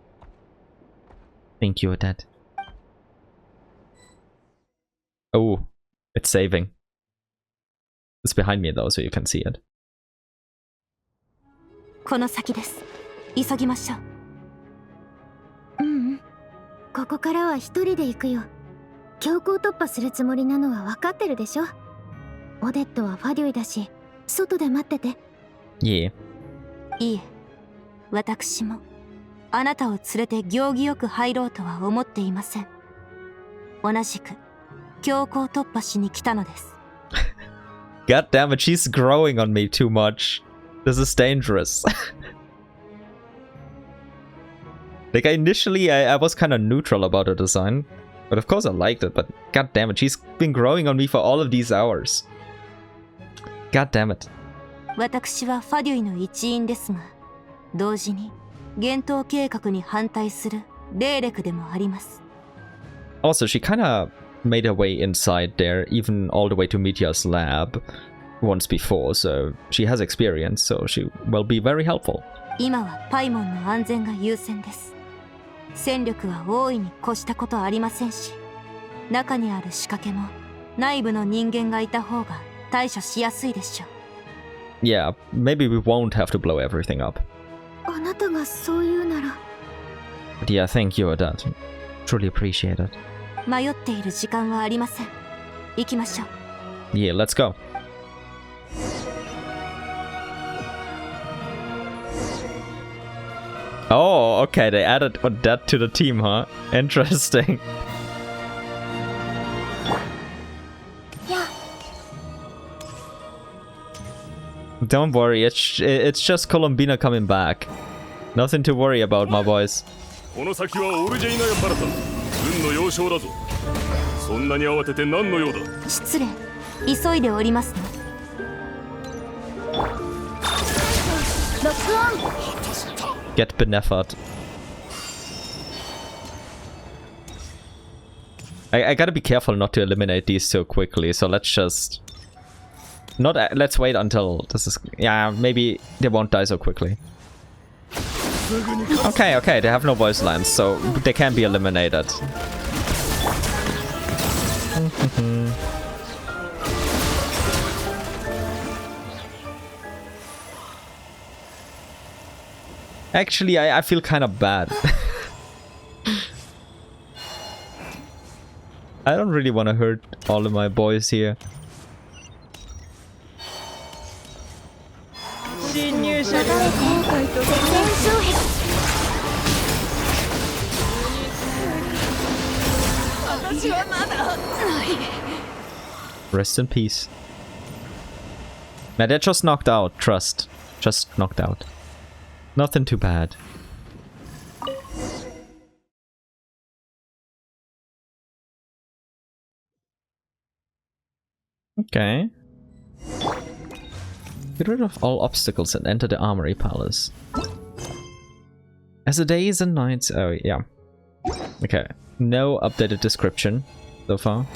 [SPEAKER 1] Thank you, Odette. Oh, it's saving. It's behind me though, so you can see it.
[SPEAKER 14] この先です。急ぎましょう。
[SPEAKER 15] ここからは一人で行くよ。強行突破するつもりなのは分かってるでしょ。オデットはファデュイだし、外で待ってて。
[SPEAKER 1] い
[SPEAKER 14] いえ、私もあなたを連れて行儀よく入ろうとは思っていません。同じく強行突破しに来たのです。
[SPEAKER 1] God damn it, she's growing on me too much. This is dangerous. Like, initially I was kind of neutral about her design. But of course I liked it, but god damn it, she's been growing on me for all of these hours. God damn it.
[SPEAKER 14] 私はファデュイの一員ですが、同時に幻冬計画に反対する霊歴でもあります。
[SPEAKER 1] Also, she kinda made her way inside there, even all the way to Mitya's lab once before, so she has experience, so she will be very helpful.
[SPEAKER 14] 今はパイモンの安全が優先です。戦力は大いに越したことはありませんし、中にある仕掛けも内部の人間がいた方が対処しやすいでしょう。
[SPEAKER 1] Yeah, maybe we won't have to blow everything up.
[SPEAKER 15] あなたがそう言うなら。
[SPEAKER 1] But yeah, thank you, Dad. Truly appreciate it.
[SPEAKER 14] 迷っている時間はありません。行きましょう。
[SPEAKER 1] Yeah, let's go. Oh, okay, they added that to the team, huh? Interesting.
[SPEAKER 15] Yeah.
[SPEAKER 1] Don't worry, it's just Columbina coming back. Nothing to worry about, my boys.
[SPEAKER 10] この先はオルジェイナヤパラタン、軍の要衝だぞ。そんなに慌てて何の用だ。
[SPEAKER 14] 失礼、急いでおりますの。ロックオン。
[SPEAKER 1] Get Benefat. I gotta be careful not to eliminate these so quickly, so let's just... let's wait until this is... Yeah, maybe they won't die so quickly. Okay, they have no voice lines, so they can be eliminated. Actually, I feel kind of bad. I don't really want to hurt all of my boys here. Rest in peace. Now they're just knocked out, trust. Just knocked out. Nothing too bad. Okay. Get rid of all obstacles and enter the Armory Palace. As the days and nights... Oh, yeah. Okay. No updated description so far.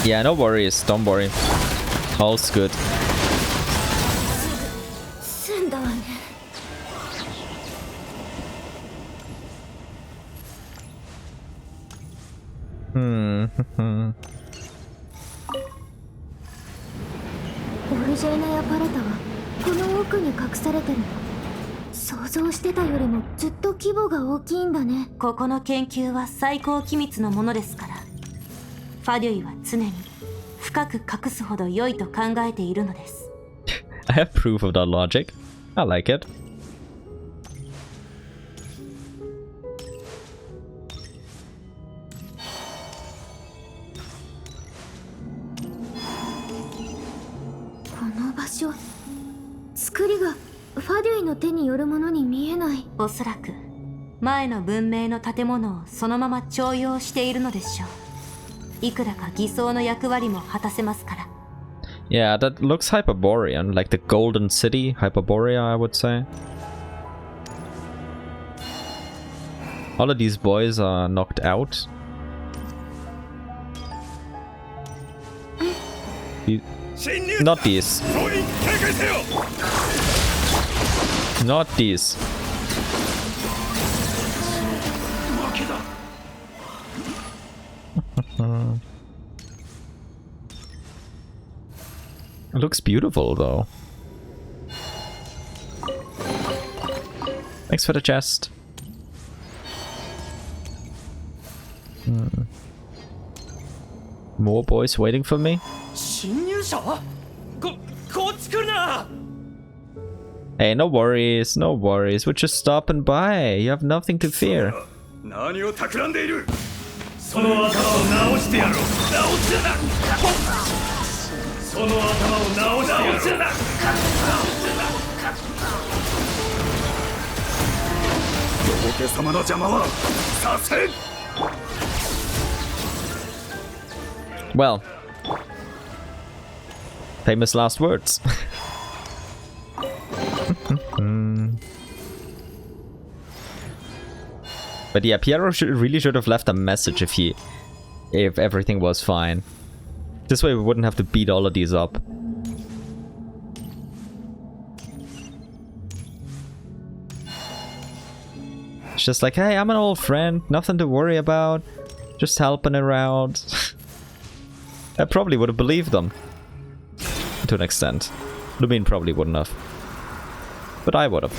[SPEAKER 1] Yeah, no worries. Don't worry. All's good.
[SPEAKER 14] Origenia ここの研究は最高機密のものですから、ファデュイは常に深く隠すほど良いと考えているのです。
[SPEAKER 1] I have proof of that logic. I like it.
[SPEAKER 15] Oh,
[SPEAKER 14] おそらく前の文明の建物をそのまま重用しているのでしょう。いくらか偽装の役割も果たせますから。
[SPEAKER 1] Yeah, that looks Hyperborean, like the Golden City, Hyperborea, I would say. All of these boys are knocked out. Not these. Not these. It looks beautiful though. Thanks for the chest. More boys waiting for me? Hey, no worries, no worries. We're just stopping by. You have nothing to fear.
[SPEAKER 8] 仏様の邪魔はさせん。
[SPEAKER 1] Well, famous last words. But yeah, Piero really should have left a message if everything was fine. This way we wouldn't have to beat all of these up. It's just like, hey, I'm an old friend, nothing to worry about, just helping around. I probably would have believed them. To an extent. Lubin probably wouldn't have. But I would have.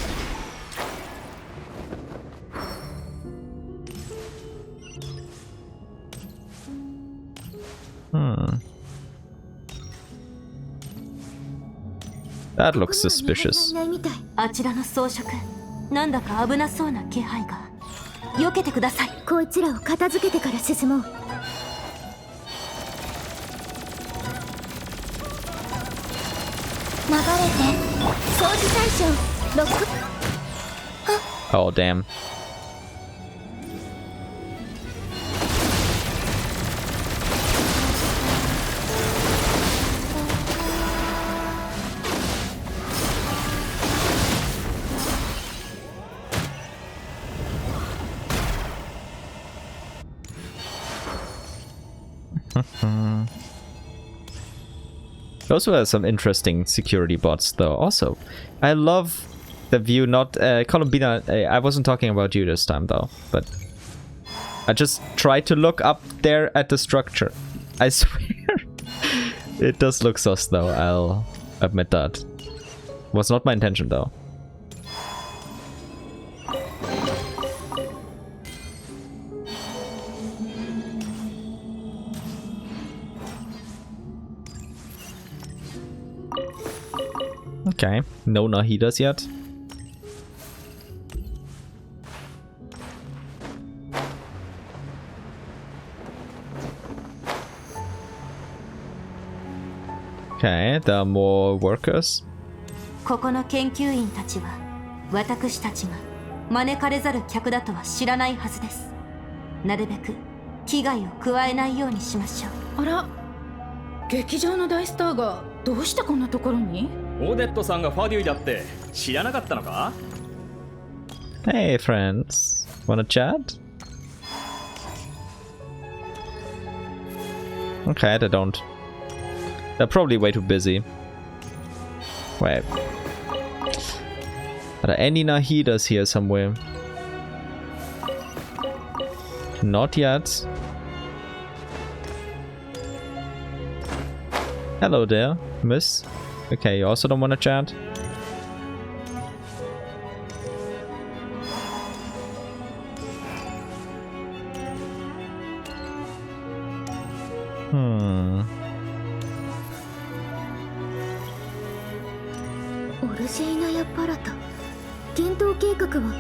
[SPEAKER 1] That looks suspicious.
[SPEAKER 14] あちらの装飾、なんだか危なそうな気配が。避けてください。
[SPEAKER 15] こいつらを片付けてから進もう。流れて、掃除対象、ロック。
[SPEAKER 1] Oh, damn. Those were some interesting security bots, though. Also, I love the view. Not Columbina. I wasn't talking about you this time, though. But I just tried to look up there at the structure. I swear, it does look sus, though. I'll admit that. Was not my intention, though. Okay, no Nahidas yet. Okay, there are more workers.
[SPEAKER 14] ここの研究員たちは私たちが招かれざる客だとは知らないはずです。なるべく危害を加えないようにしましょう。
[SPEAKER 17] あら、劇場の大スターがどうしてこんなところに？
[SPEAKER 6] オデットさんがファデュイだって知らなかったのか？
[SPEAKER 1] Hey friends, wanna chat? Okay, they don't. They're probably way too busy. Wait. Are there any Nahidas here somewhere? Not yet. Hello there, miss. Okay, you also don't want to chat?
[SPEAKER 15] Rosalyne-Kruzchkaパラタ。検討計画は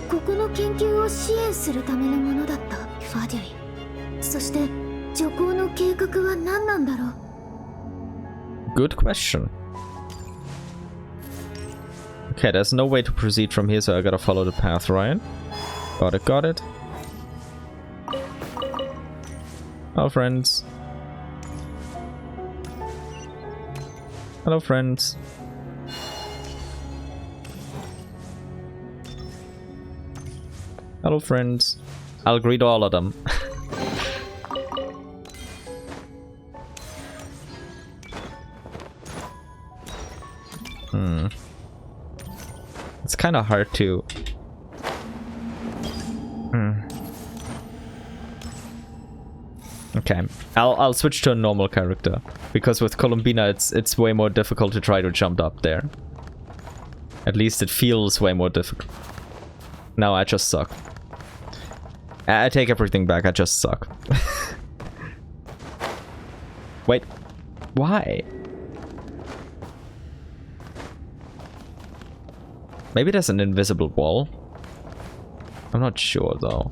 [SPEAKER 15] ここの研究を支援するためのものだった。ファデュイ。そして徐行の計画は何なんだろう。
[SPEAKER 1] Good question. Okay, there's no way to proceed from here, so I gotta follow the path, right? Got it, got it. Hello, friends. Hello, friends. Hello, friends. I'll greet all of them. It's kind of hard to... Okay, I'll switch to a normal character, because with Columbina it's way more difficult to try to jump up there. At least it feels way more difficult. No, I just suck. I take everything back, I just suck. Wait, why? Maybe there's an invisible wall. I'm not sure though.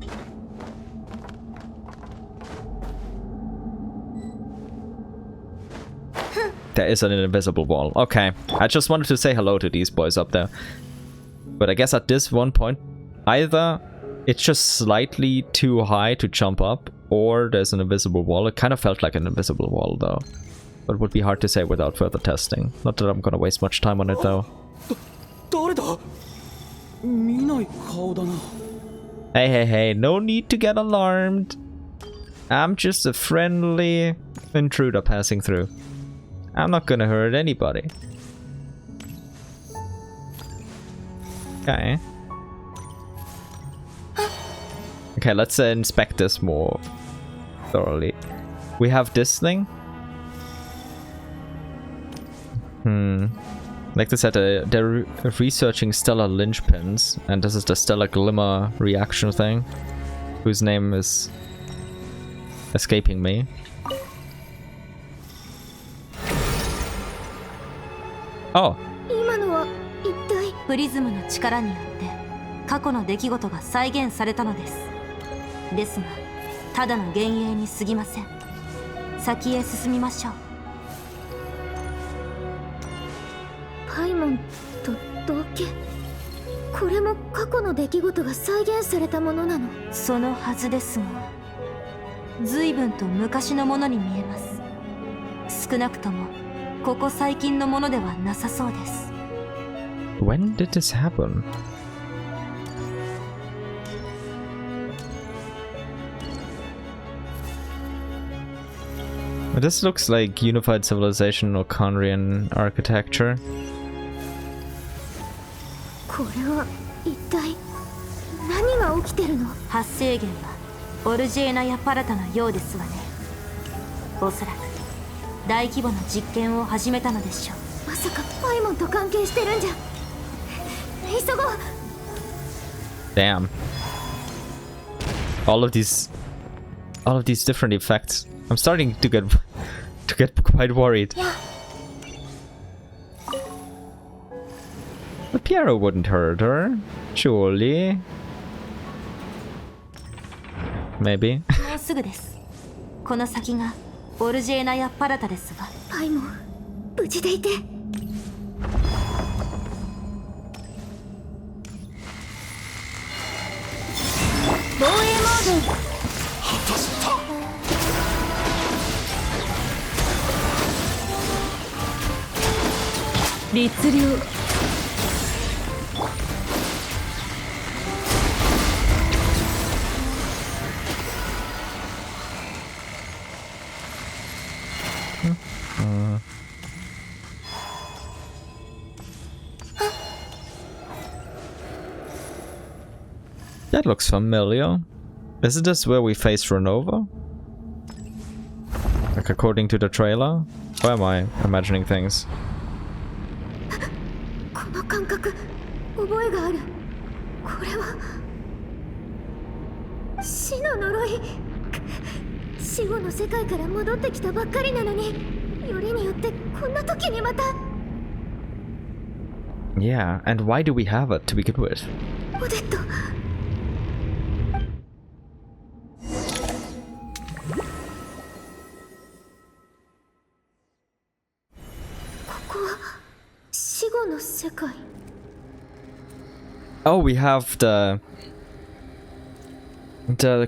[SPEAKER 1] There is an invisible wall. Okay, I just wanted to say hello to these boys up there. But I guess at this one point, either it's just slightly too high to jump up, or there's an invisible wall. It kind of felt like an invisible wall though, but would be hard to say without further testing. Not that I'm gonna waste much time on it though. Hey, no need to get alarmed. I'm just a friendly intruder passing through. I'm not gonna hurt anybody. Okay. Okay, let's inspect this more thoroughly. We have this thing. Like they said, they're researching stellar linchpins, and this is the stellar glimmer reaction thing, whose name is escaping me. Oh.
[SPEAKER 14] プリズムの力によって過去の出来事が再現されたのです。ですが、ただの幻影に過ぎません。先へ進みましょう。
[SPEAKER 15] パイモンと同系。これも過去の出来事が再現されたものなの？
[SPEAKER 14] そのはずですが、随分と昔のものに見えます。少なくともここ最近のものではなさそうです。
[SPEAKER 1] When did this happen? This looks like unified civilization or Conrian architecture.
[SPEAKER 15] これは一体何が起きてるの？
[SPEAKER 14] 発生源はオルジェーナやパラタのようですわね。おそらく大規模な実験を始めたのでしょう。
[SPEAKER 15] まさかパイモンと関係してるんじゃ。急ごう。
[SPEAKER 1] Damn. All of these different effects. I'm starting to get quite worried.
[SPEAKER 15] Yeah.
[SPEAKER 1] But Piero wouldn't hurt her, surely. Maybe.
[SPEAKER 14] もうすぐです。この先がオルジェーナやパラタですわ。
[SPEAKER 15] パイモン、無事でいて。
[SPEAKER 14] 防衛モード。
[SPEAKER 7] 果たした。
[SPEAKER 16] 律流。
[SPEAKER 1] That looks familiar. Isn't this where we faced Ronova? Like according to the trailer? Or am I imagining things?
[SPEAKER 15] この感覚、覚えがある。これは死の呪い。死後の世界から戻ってきたばっかりなのに、よりによってこんな時にまた。
[SPEAKER 1] Yeah, and why do we have it to begin with?
[SPEAKER 15] オデット。
[SPEAKER 1] Oh, we have the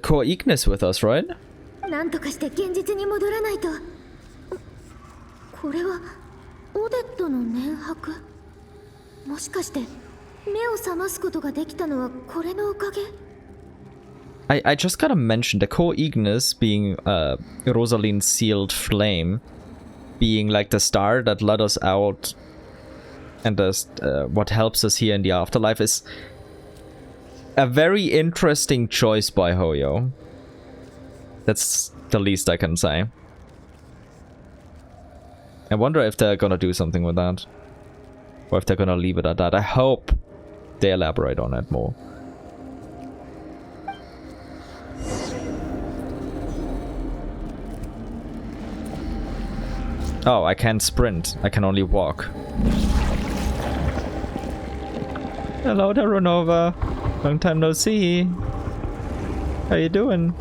[SPEAKER 1] core Ignis with us, right?
[SPEAKER 15] なんとかして現実に戻らないと。これはオデットの念白。もしかして目を覚ますことができたのはこれのおかげ？
[SPEAKER 1] I just gotta mention the core Ignis being Rosalyne's sealed flame, being like the star that led us out. And what helps us here in the afterlife is a very interesting choice by Hoyo. That's the least I can say. I wonder if they're gonna do something with that. Or if they're gonna leave it at that. I hope they elaborate on it more. Oh, I can't sprint. I can only walk. Hello there, Ronova. Long time no see. How you doing?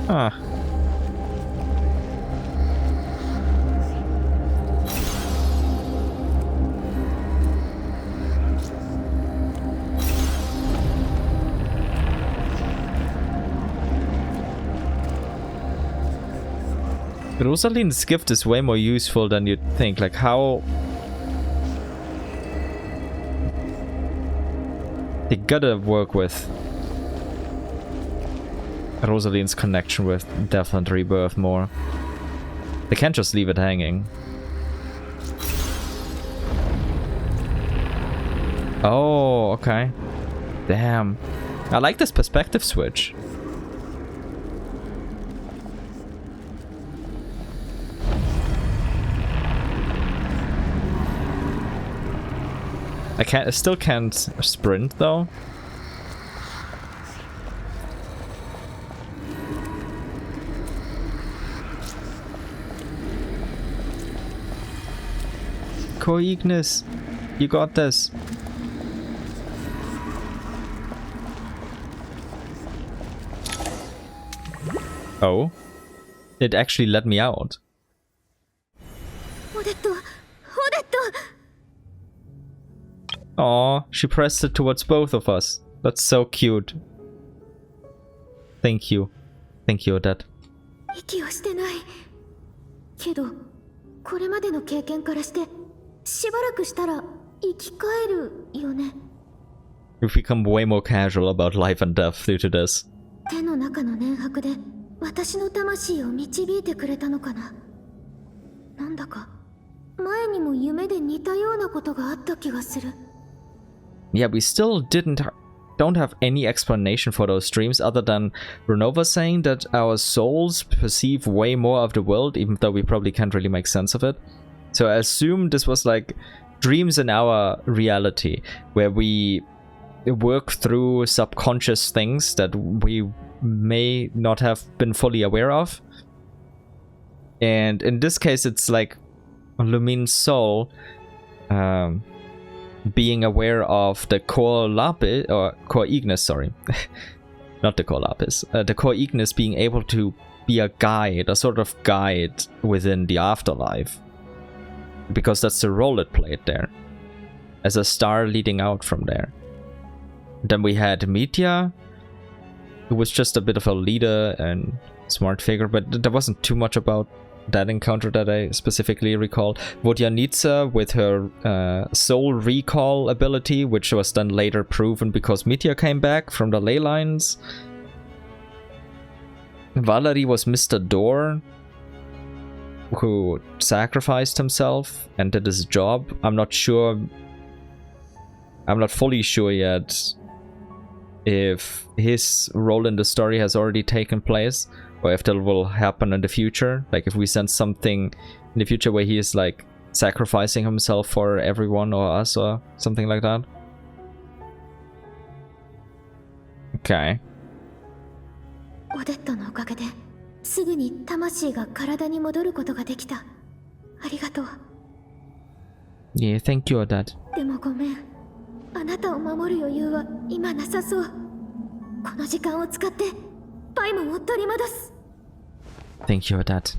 [SPEAKER 1] Ah. Rosalyne's gift is way more useful than you'd think. Like, how... They gotta work with Rosalyne's connection with Death and Rebirth more. They can't just leave it hanging. Oh, okay. Damn. I like this perspective switch. I still can't sprint though. Core Ignis, you got this. Oh, it actually let me out. Aw, she pressed it towards both of us. That's so cute. Thank you. Thank you, Odette.
[SPEAKER 15] 息をしてないけどこれまでの経験からしてしばらくしたら生き返るよね
[SPEAKER 1] We've become way more casual about life and death due to this.
[SPEAKER 15] 手の中の念白で私の魂を導いてくれたのかななんだか前にも夢で似たようなことがあった気がする
[SPEAKER 1] Yeah, we still don't have any explanation for those dreams other than Ronova saying that our souls perceive way more of the world, even though we probably can't really make sense of it. So I assume this was like dreams in our reality, where we work through subconscious things that we may not have been fully aware of. And in this case, it's like Lumine's soul being aware of the core lapis, or core Ignis, sorry. Not the core lapis. The core Ignis being able to be a guide, a sort of guide within the afterlife. Because that's the role it played there. As a star leading out from there. Then we had Mitya, who was just a bit of a leader and smart figure, but there wasn't too much about that encounter that I specifically recall. Vodyanitsa with her soul recall ability, which was then later proven because Mitya came back from the ley lines. Valerie was Mr. Door, who sacrificed himself and did his job. I'm not fully sure yet if his role in the story has already taken place, or if that will happen in the future. Like if we sense something in the future where he is like sacrificing himself for everyone or us or something like that. Okay.
[SPEAKER 15] オデットのおかげですぐに魂が体に戻ることができた。ありがとう。
[SPEAKER 1] Yeah, thank you, Odette.
[SPEAKER 15] でもごめん。あなたを守る余裕は今なさそう。この時間を使ってパイモンを取り戻す。
[SPEAKER 1] Thank you, Odette.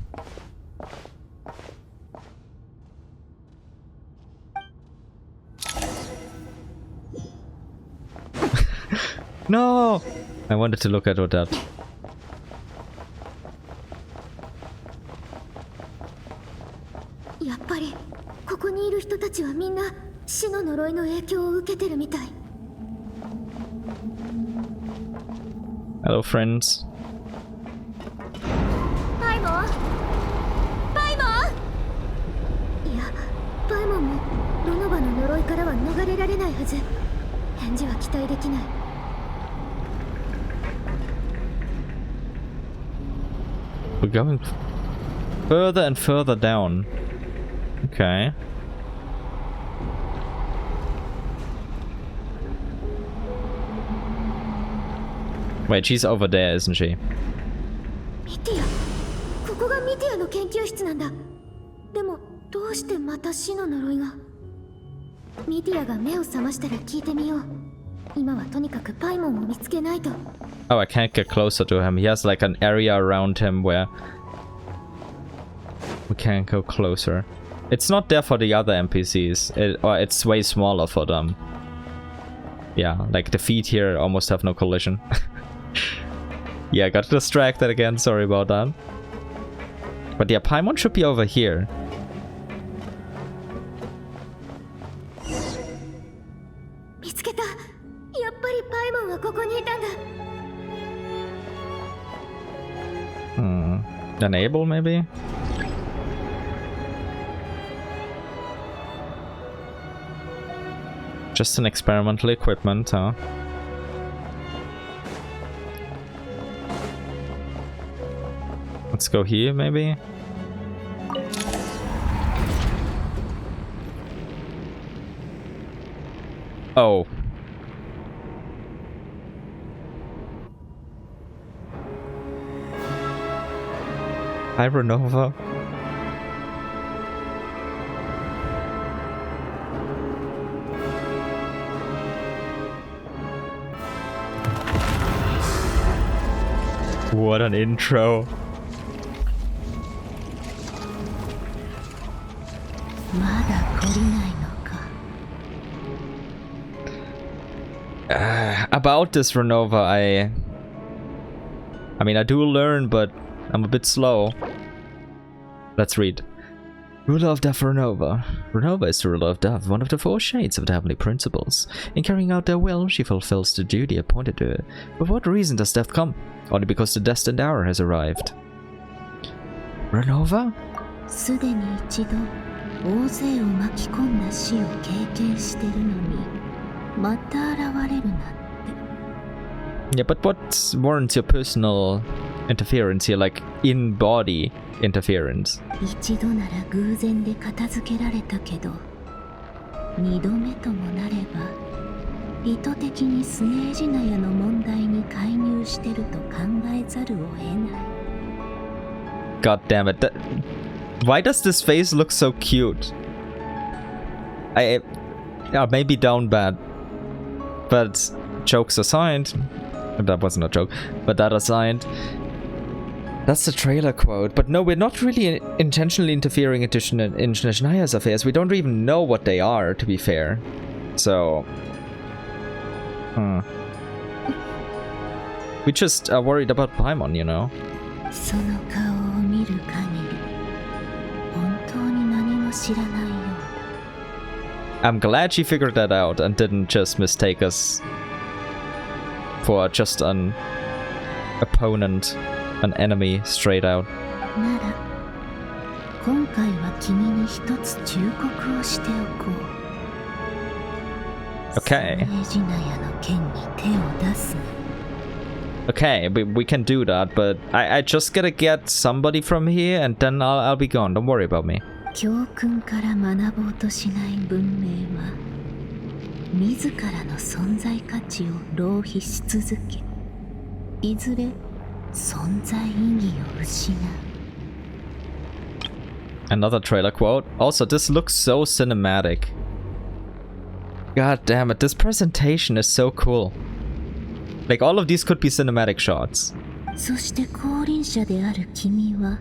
[SPEAKER 1] No! I wanted to look at Odette.
[SPEAKER 15] やっぱりここにいる人たちはみんな死の呪いの影響を受けてるみたい。
[SPEAKER 1] Hello, friends.
[SPEAKER 15] パイモン？パイモン？いや、パイモンもロノバの呪いからは逃れられないはず。返事は期待できない。
[SPEAKER 1] We're going further and further down. Okay. Wait, she's over there, isn't she?
[SPEAKER 15] ミティア。ここがミティアの研究室なんだ。でもどうしてまた死の呪いが？ミティアが目を覚ましたら聞いてみよう。今はとにかくパイモンを見つけないと。
[SPEAKER 1] Oh, I can't get closer to him. He has like an area around him where we can't go closer. It's not there for the other NPCs, or it's way smaller for them. Yeah, like the feet here almost have no collision. Yeah, I got distracted again, sorry about that. But yeah, Paimon should be over here. Enable, maybe? Just an experimental equipment, huh? Let's go here, maybe? Oh. Hi, Ronova. What an intro. About this Ronova, I mean, I do learn, but I'm a bit slow. Let's read. Ruler of Death Ronova. Ronova is the ruler of Death, one of the 4 shades of the heavenly principles. In carrying out their will, she fulfills the duty appointed to her. But for what reason does death come? Only because the destined hour has arrived. Ronova? Yeah, but what warrants your personal interference here, like in-body interference?
[SPEAKER 16] 一度なら偶然で片付けられたけど、二度目ともなれば意図的にスネージナヤの問題に介入してると考えざるを得ない。
[SPEAKER 1] God damn it! Why does this face look so cute? Maybe down bad, but jokes aside. That wasn't a joke, but that aside, that's the trailer quote. But no, we're not really intentionally interfering into Snezhnaya's affairs. We don't even know what they are, to be fair. So, we just are worried about Paimon, you know. I'm glad she figured that out and didn't just mistake us for just an opponent, an enemy straight out. Okay. Okay, we can do that, but I just gotta get somebody from here and then I'll be gone. Don't worry about me.
[SPEAKER 16] 教訓から学ぼうとしない文明は自らの存在価値を浪費し続け、いずれ存在意義を失う。
[SPEAKER 1] Another trailer quote. Also, this looks so cinematic. God damn it, this presentation is so cool. Like, all of these could be cinematic shots.
[SPEAKER 16] そして降臨者である君は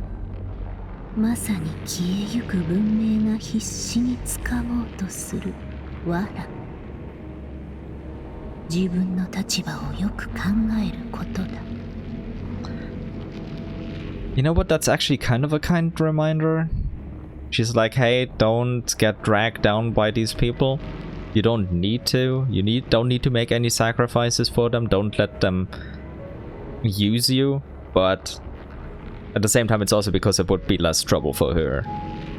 [SPEAKER 16] まさに消えゆく文明が必死につかもうとする藁。自分の立場をよく考えることだ。
[SPEAKER 1] You know what? That's actually kind of a kind reminder. She's like, hey, don't get dragged down by these people. You don't need to. Don't need to make any sacrifices for them. Don't let them use you. But at the same time, it's also because it would be less trouble for her.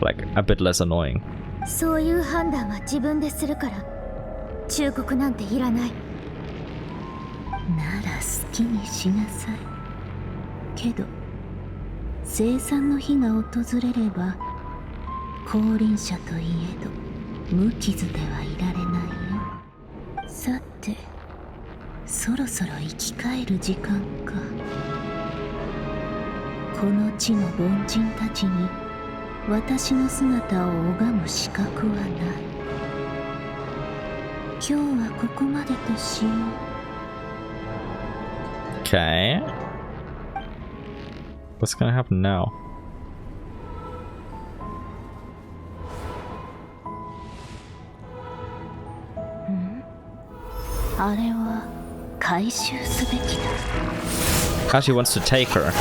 [SPEAKER 1] Like, a bit less annoying.
[SPEAKER 15] そういう判断は自分でするから、忠告なんていらない。
[SPEAKER 16] なら好きにしなさい。けど、生産の日が訪れれば、降臨者といえど、無傷ではいられないよ。さて、そろそろ生き返る時間か。この地の凡人たちに私の姿を拝む資格はない。今日はここまでとしよう。
[SPEAKER 1] Okay. What's gonna happen now?
[SPEAKER 16] あれは回収すべきだ。
[SPEAKER 1] How she wants to take her.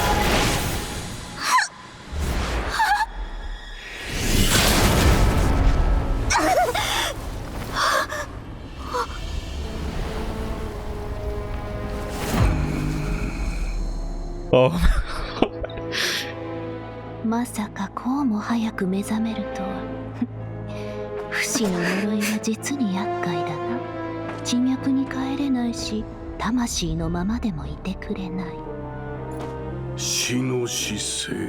[SPEAKER 1] Oh.
[SPEAKER 16] まさかこうも早く目覚めるとは。不死の呪いは実に厄介だな。地脈に帰れないし、魂のままでもいてくれない。
[SPEAKER 13] 死の姿勢、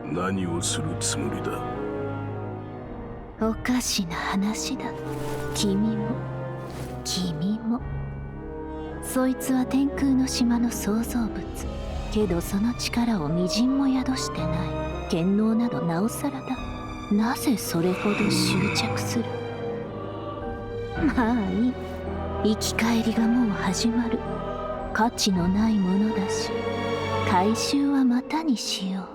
[SPEAKER 13] 何をするつもりだ。
[SPEAKER 16] おかしな話だ。君も。そいつは天空の島の創造物。けどその力をみじんも宿してない。権能などなおさらだ。なぜそれほど執着する。まあいい。生き返りがもう始まる。価値のないものだし、回収はまたにしよう。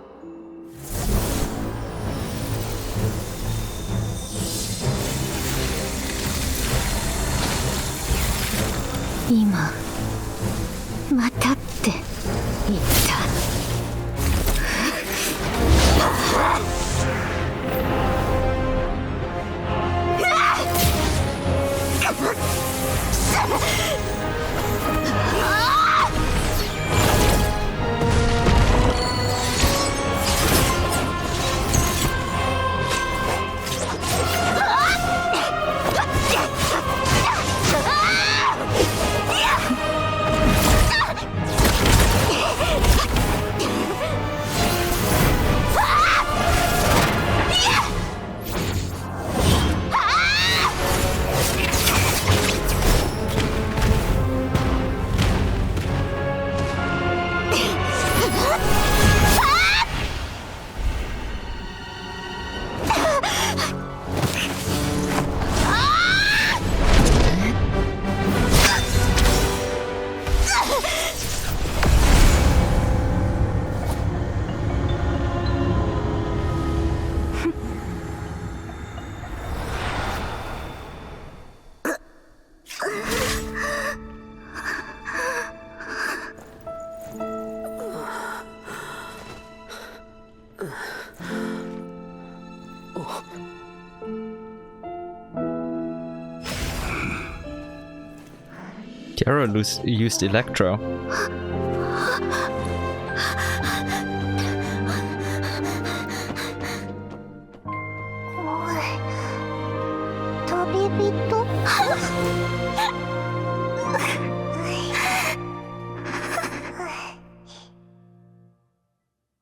[SPEAKER 16] 今またって言った。
[SPEAKER 1] Tiara used Electro.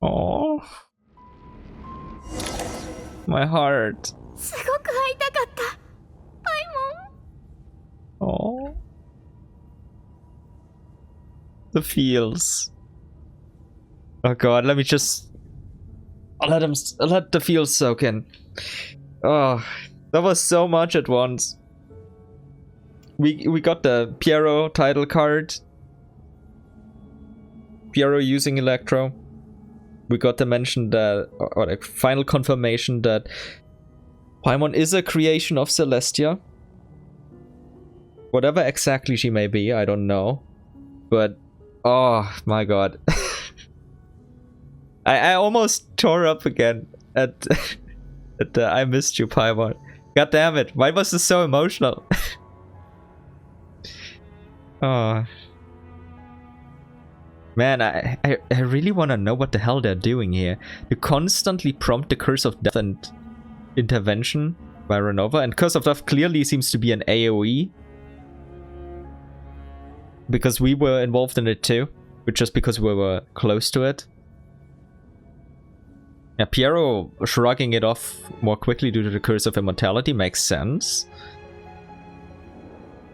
[SPEAKER 1] Oh, my heart.
[SPEAKER 15] すごく会いたかった。パイモン。
[SPEAKER 1] Oh. The feels. Oh god, let me just... let the feels soak in. Oh, that was so much at once. We got the Piero title card. Piero using Electro. We got to mention that, or like final confirmation that Paimon is a creation of Celestia. Whatever exactly she may be, I don't know. But oh my god. I almost tore up again at I missed you, Paimon. God damn it. Why was this so emotional? Oh. Man, I really want to know what the hell they're doing here. You constantly prompt the Curse of Death and intervention by Ronova, and Curse of Death clearly seems to be an AoE. Because we were involved in it too, but just because we were close to it. Yeah, Piero shrugging it off more quickly due to the Curse of Immortality makes sense.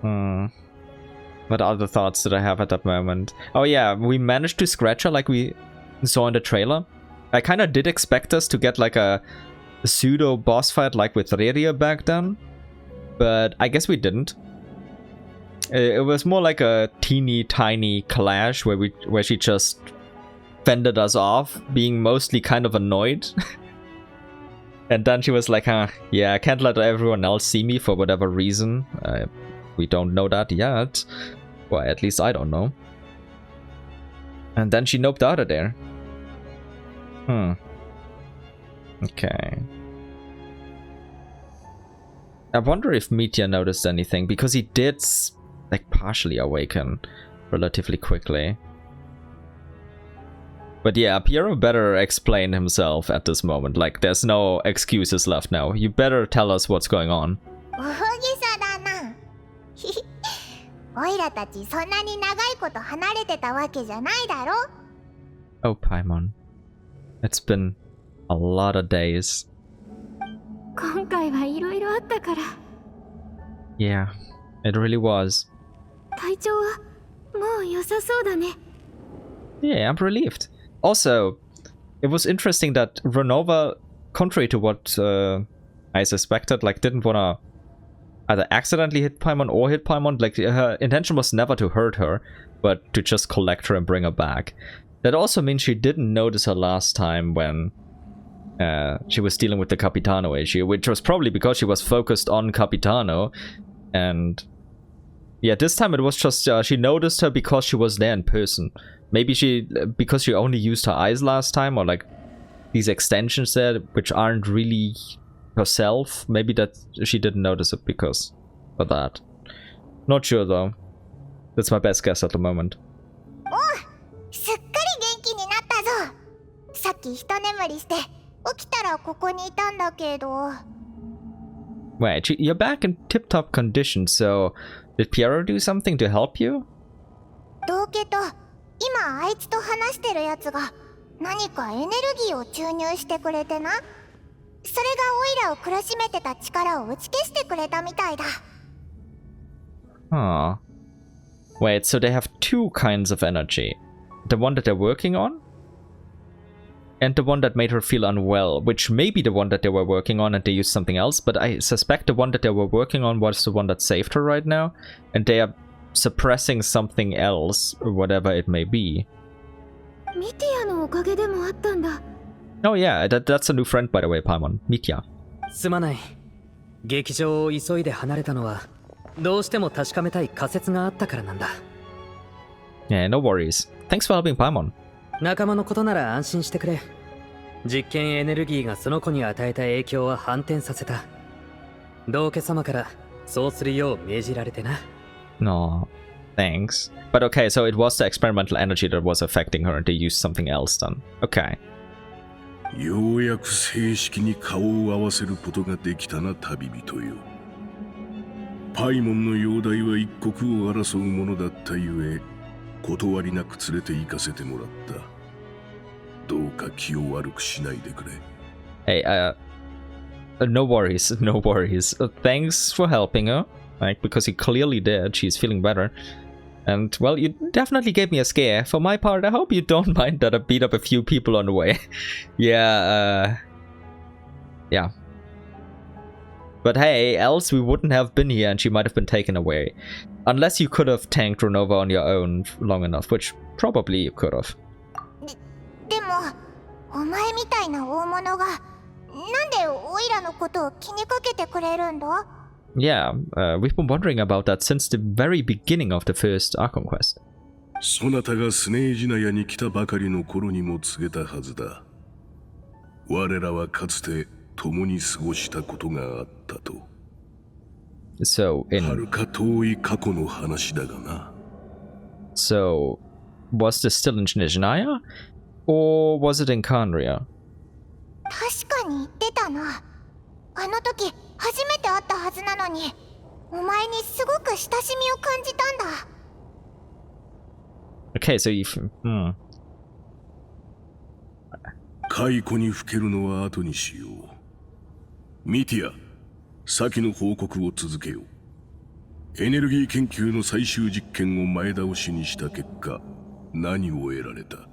[SPEAKER 1] What other thoughts did I have at that moment? Oh yeah, we managed to scratch her like we saw in the trailer. I kind of did expect us to get like a pseudo boss fight like with Reria back then, but I guess we didn't. It was more like a teeny tiny clash where she just fended us off, being mostly kind of annoyed. And then she was like, yeah, I can't let everyone else see me for whatever reason. We don't know that yet. Well, at least I don't know. And then she noped out of there. Okay. I wonder if Mitya noticed anything, because he did like partially awaken relatively quickly. But yeah, Piero better explain himself at this moment. Like, there's no excuses left now. You better tell us what's going on.
[SPEAKER 2] 大げさだな。おいらたちそんなに長いこと離れてたわけじゃないだろ。
[SPEAKER 1] Oh, Paimon. It's been a lot of days.
[SPEAKER 15] 今回はいろいろあったから。
[SPEAKER 1] Yeah, it really was.
[SPEAKER 15] 体調はもう良さそうだね。
[SPEAKER 1] Yeah, I'm relieved. Also, it was interesting that Ronova, contrary to what I suspected, like didn't wanna either accidentally hit Paimon or hit Paimon. Like her intention was never to hurt her, but to just collect her and bring her back. That also means she didn't notice her last time when she was dealing with the Capitano issue, which was probably because she was focused on Capitano. And yeah, this time it was just she noticed her because she was there in person. Maybe because she only used her eyes last time, or like these extensions there, which aren't really herself. Maybe that she didn't notice it because of that. Not sure though. That's my best guess at the moment.
[SPEAKER 2] すっかり元気になったぞ。さっき一眠りして起きたらここにいたんだけど。
[SPEAKER 1] Wait, you're back in tip-top condition, so did Piero do something to help you?
[SPEAKER 2] 道家と今あいつと話してるやつが何かエネルギーを注入してくれてな。それがオイラを苦しめてた力を打ち消してくれたみたいだ。
[SPEAKER 1] Huh. Wait, so they have two kinds of energy. The one that they're working on? And the one that made her feel unwell, which may be the one that they were working on and they used something else, but I suspect the one that they were working on was the one that saved her right now, and they are suppressing something else, whatever it may be.
[SPEAKER 15] ミティアのおかげでもあったんだ。
[SPEAKER 1] Oh yeah, that's a new friend by the way, Paimon. Mitya.
[SPEAKER 6] すまない。劇場を急いで離れたのはどうしても確かめたい仮説があったからなんだ。
[SPEAKER 1] Yeah, no worries. Thanks for helping Paimon.
[SPEAKER 6] 仲間のことなら安心してくれ。実験エネルギーがその子に与えた影響は反転させた。道家様からそうするよう命じられてな。
[SPEAKER 1] No, thanks. But okay, so it was the experimental energy that was affecting her and they used something else then. Okay.
[SPEAKER 18] ようやく正式に顔を合わせることができたな、旅人よ。パイモンの容体は一刻を争うものだったゆえ、断りなく連れて行かせてもらった。どうか気を悪くしないでくれ。
[SPEAKER 1] Hey, no worries, no worries. Thanks for helping her. Like, because he clearly did, she's feeling better. And, well, you definitely gave me a scare. For my part, I hope you don't mind that I beat up a few people on the way. Yeah. But hey, else we wouldn't have been here and she might have been taken away. Unless you could have tanked Ronova on your own long enough, which probably you could have.
[SPEAKER 2] でも、お前みたいな大物がなんでオイラのことを気にかけてくれるんだ?
[SPEAKER 1] Yeah, we've been wondering about that since the very beginning of the first Archon quest.
[SPEAKER 18] そなたがスネージナヤに来たばかりの頃にも告げたはずだ。我らはかつて共に過ごしたことがあったと。
[SPEAKER 1] So,
[SPEAKER 18] はるか遠い過去の話だがな。
[SPEAKER 1] So, was this still in Snezhnaya? Or was it in Khaenri'ah?
[SPEAKER 2] 確かに言ってたな。あの時初めて会ったはずなのに、お前にすごく親しみを感じたんだ。
[SPEAKER 1] Okay, so you've...
[SPEAKER 18] 解雇にふけるのは後にしよう。ミティア、先の報告を続けよう。エネルギー研究の最終実験を前倒しにした結果、何を得られた?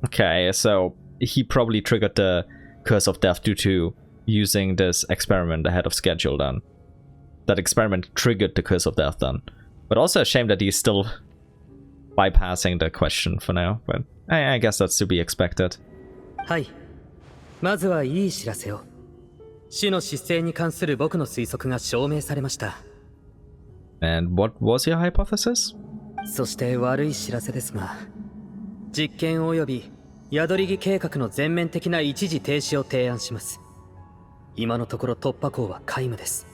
[SPEAKER 1] Okay, so he probably triggered the Curse of Death due to using this experiment ahead of schedule then. That experiment triggered the Curse of Death then. But also a shame that he's still bypassing the question for now, but I guess that's to be expected.
[SPEAKER 6] はい。まずはいい知らせを。死の失勢に関する僕の推測が証明されました。
[SPEAKER 1] And what was your hypothesis?
[SPEAKER 6] そして悪い知らせですが、実験及び宿り木計画の全面的な一時停止を提案します。今のところ突破口は皆無です。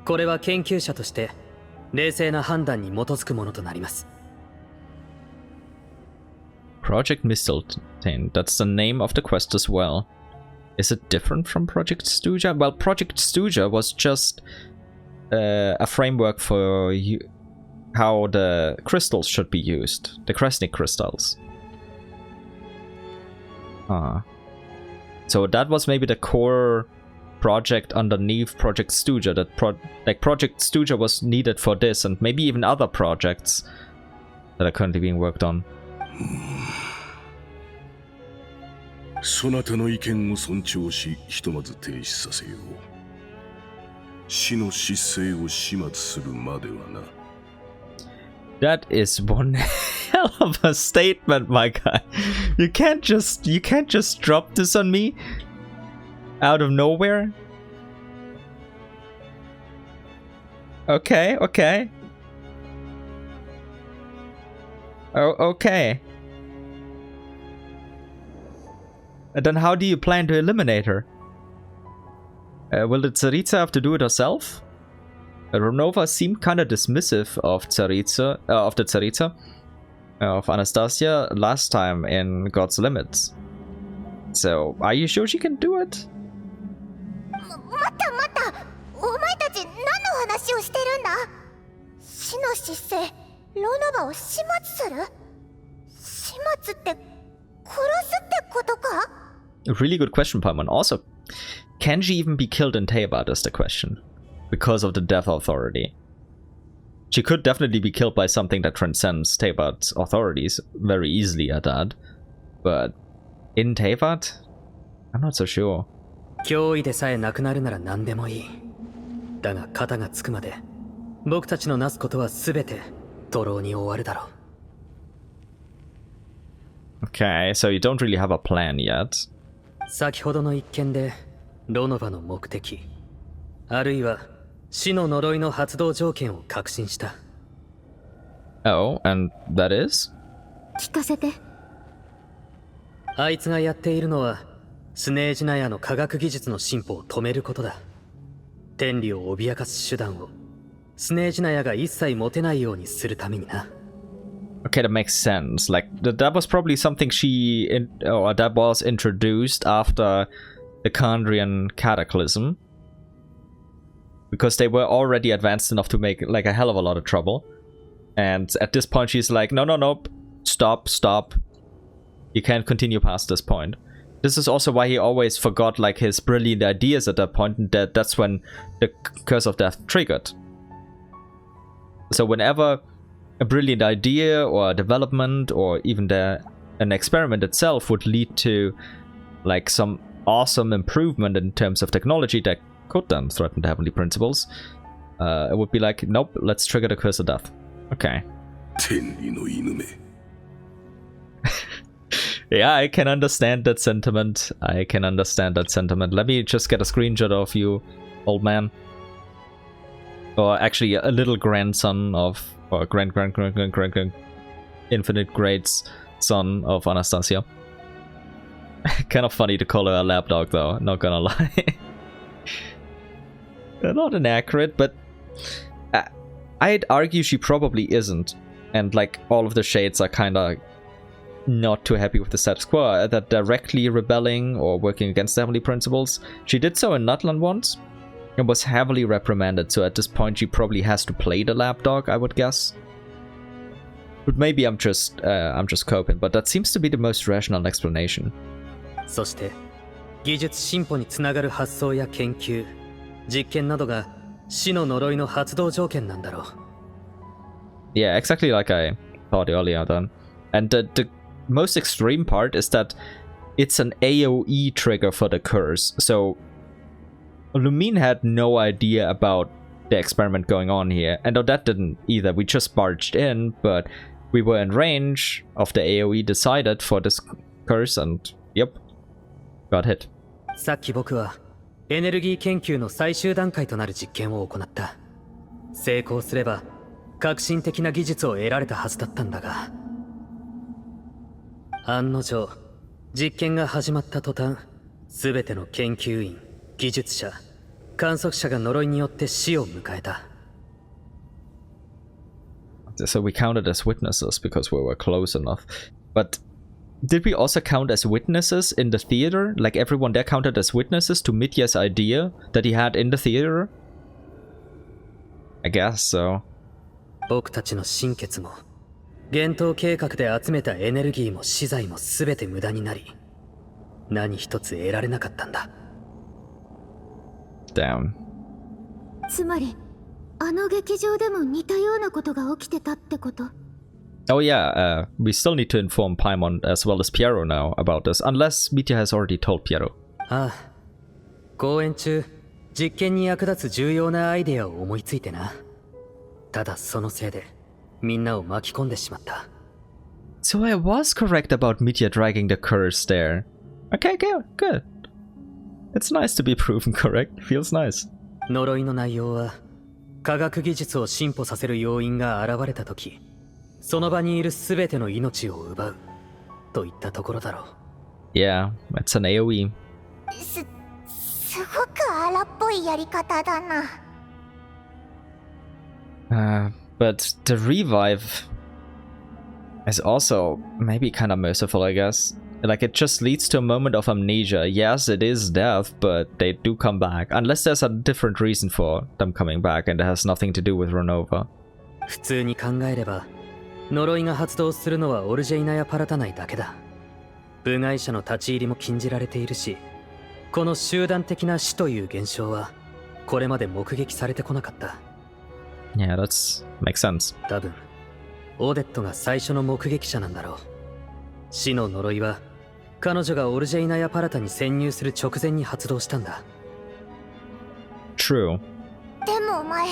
[SPEAKER 6] これは研究者として冷静な判断に基づくものとなります。
[SPEAKER 1] Project Mistletoe. That's the name of the quest as well. Is it different from Project Stuja? Well, Project Stuja was just a framework for how the crystals should be used. The Kresnik crystals. So that was maybe the core project underneath Project Stuja. That Project Stuja was needed for this, and maybe even other projects that are currently being worked on.
[SPEAKER 18] そなたの意見を尊重し、ひとまず停止させよう。死の失勢を始末するまではな。
[SPEAKER 1] That is one hell of a statement, my guy. You can't just drop this on me out of nowhere. Okay. Oh, okay. And then how do you plan to eliminate her? Will the Tsaritsa have to do it herself? Ronova seemed kind of dismissive of the Tsaritsa, of Anastasia last time in God's Limits. So, are you sure she can do it?
[SPEAKER 2] 待ったお前たち何の話をしてるんだ。死の失勢ロノバを始末する。始末って殺すってことか。
[SPEAKER 1] A really good question, Paimon. Also, can she even be killed in Tebat is the question. Because of the Death Authority. She could definitely be killed by something that transcends Tebat's authorities very easily at that. But in Tebat? I'm not so sure.
[SPEAKER 6] 脅威でさえなくなるなら何でもいい。だが肩がつくまで僕たちのなすことは全て徒労に終わるだろう。
[SPEAKER 1] Okay, so you don't really have a plan yet.
[SPEAKER 6] 先ほどの一件でロノバの目的、あるいは死の呪いの発動条件を確信した。
[SPEAKER 1] Oh, and that is?
[SPEAKER 15] 聞かせて。
[SPEAKER 6] あいつがやっているのはスネージナヤの科学技術の進歩を止めることだ。天理を脅かす手段をスネージナヤが一切持てないようにするためにな。
[SPEAKER 1] Okay, that makes sense. Like, that was probably something that was introduced after the Kandrian Cataclysm. Because they were already advanced enough to make, like, a hell of a lot of trouble. And at this point she's like, no, stop. You can't continue past this point. This is also why he always forgot, like, his brilliant ideas at that point, and that's when the Curse of Death triggered. So whenever a brilliant idea or a development or even an experiment itself would lead to, like, some awesome improvement in terms of technology that could then threaten the Heavenly Principles, it would be like, nope, let's trigger the Curse of Death. Okay. Yeah, I can understand that sentiment. Let me just get a screenshot of you, old man. Or actually a little grandson of, or grand infinite greats son of Anastasia. Kind of funny to call her a lapdog though, not gonna lie. Not inaccurate, but I'd argue she probably isn't. And like all of the shades are kinda not too happy with the status quo, that directly rebelling or working against the Heavenly Principles. She did so in Nutland once and was heavily reprimanded, so at this point she probably has to play the lapdog, I would guess. But maybe I'm just coping, but that seems to be the most rational explanation.
[SPEAKER 6] そして技術進歩につながる発想や研究、実験などが死の呪いの発動条件なんだろう。
[SPEAKER 1] Yeah, exactly like I thought earlier then. And the most extreme part is that it's an AoE trigger for the curse, so Lumine had no idea about the experiment going on here, and Odette didn't either. We just barged in, but we were in range of the AoE decided for this curse, and yep, got hit.
[SPEAKER 6] さっき僕はエネルギー研究の最終段階となる実験を行った。成功すれば革新的な技術を得られたはずだったんだが、案の定実験が始まった途端、すべての研究員、技術者、観測者が呪いによって死を迎えた。
[SPEAKER 1] So we counted as witnesses because we were close enough. But did we also count as witnesses in the theater? Like everyone there counted as witnesses to Mitya's idea that he had in the theater? I guess so.
[SPEAKER 6] 僕たちの心血も幻冬計画で集めたエネルギーも資材も全て無駄になり、何一つ得られなかったんだ。
[SPEAKER 1] Damn.
[SPEAKER 15] つまりあの劇場でも似たようなことが起きてたってこと？
[SPEAKER 1] Oh yeah, we still need to inform Paimon as well as Piero now about this, unless Mitya has already told Piero.
[SPEAKER 6] ああ、公演中実験に役立つ重要なアイデアを思いついてな。ただそのせいでみんなを巻き込んでしまった。
[SPEAKER 1] So I was correct about Mitya dragging the curse there. Okay, good. It's nice to be proven correct. Feels nice.
[SPEAKER 6] 呪いの内容は科学技術を進歩させる要因が現れたとき、その場にいるすべての命を奪うといったところだろう。
[SPEAKER 1] Yeah, it's an AoE.
[SPEAKER 2] すごく荒っぽいやり方だな。
[SPEAKER 1] But the revive is also maybe kind of merciful, I guess. Like, it just leads to a moment of amnesia. Yes, it is death, but they do come back. Unless there's a different reason for them coming back and it has nothing to do with Ronova.
[SPEAKER 6] 普通に考えれば、呪いが発動するのはオルジェイナやパラタ内だけだ。部外者の立ち入りも禁じられているし、この集団的な死という現象はこれまで目撃されてこなかった。
[SPEAKER 1] Yeah, that makes sense.
[SPEAKER 6] 多分、オーデットが最初の目撃者なんだろう。死の呪いは彼女がオルジェイナやパラタに潜入する直前に発動したんだ。
[SPEAKER 1] True.
[SPEAKER 2] でもお前、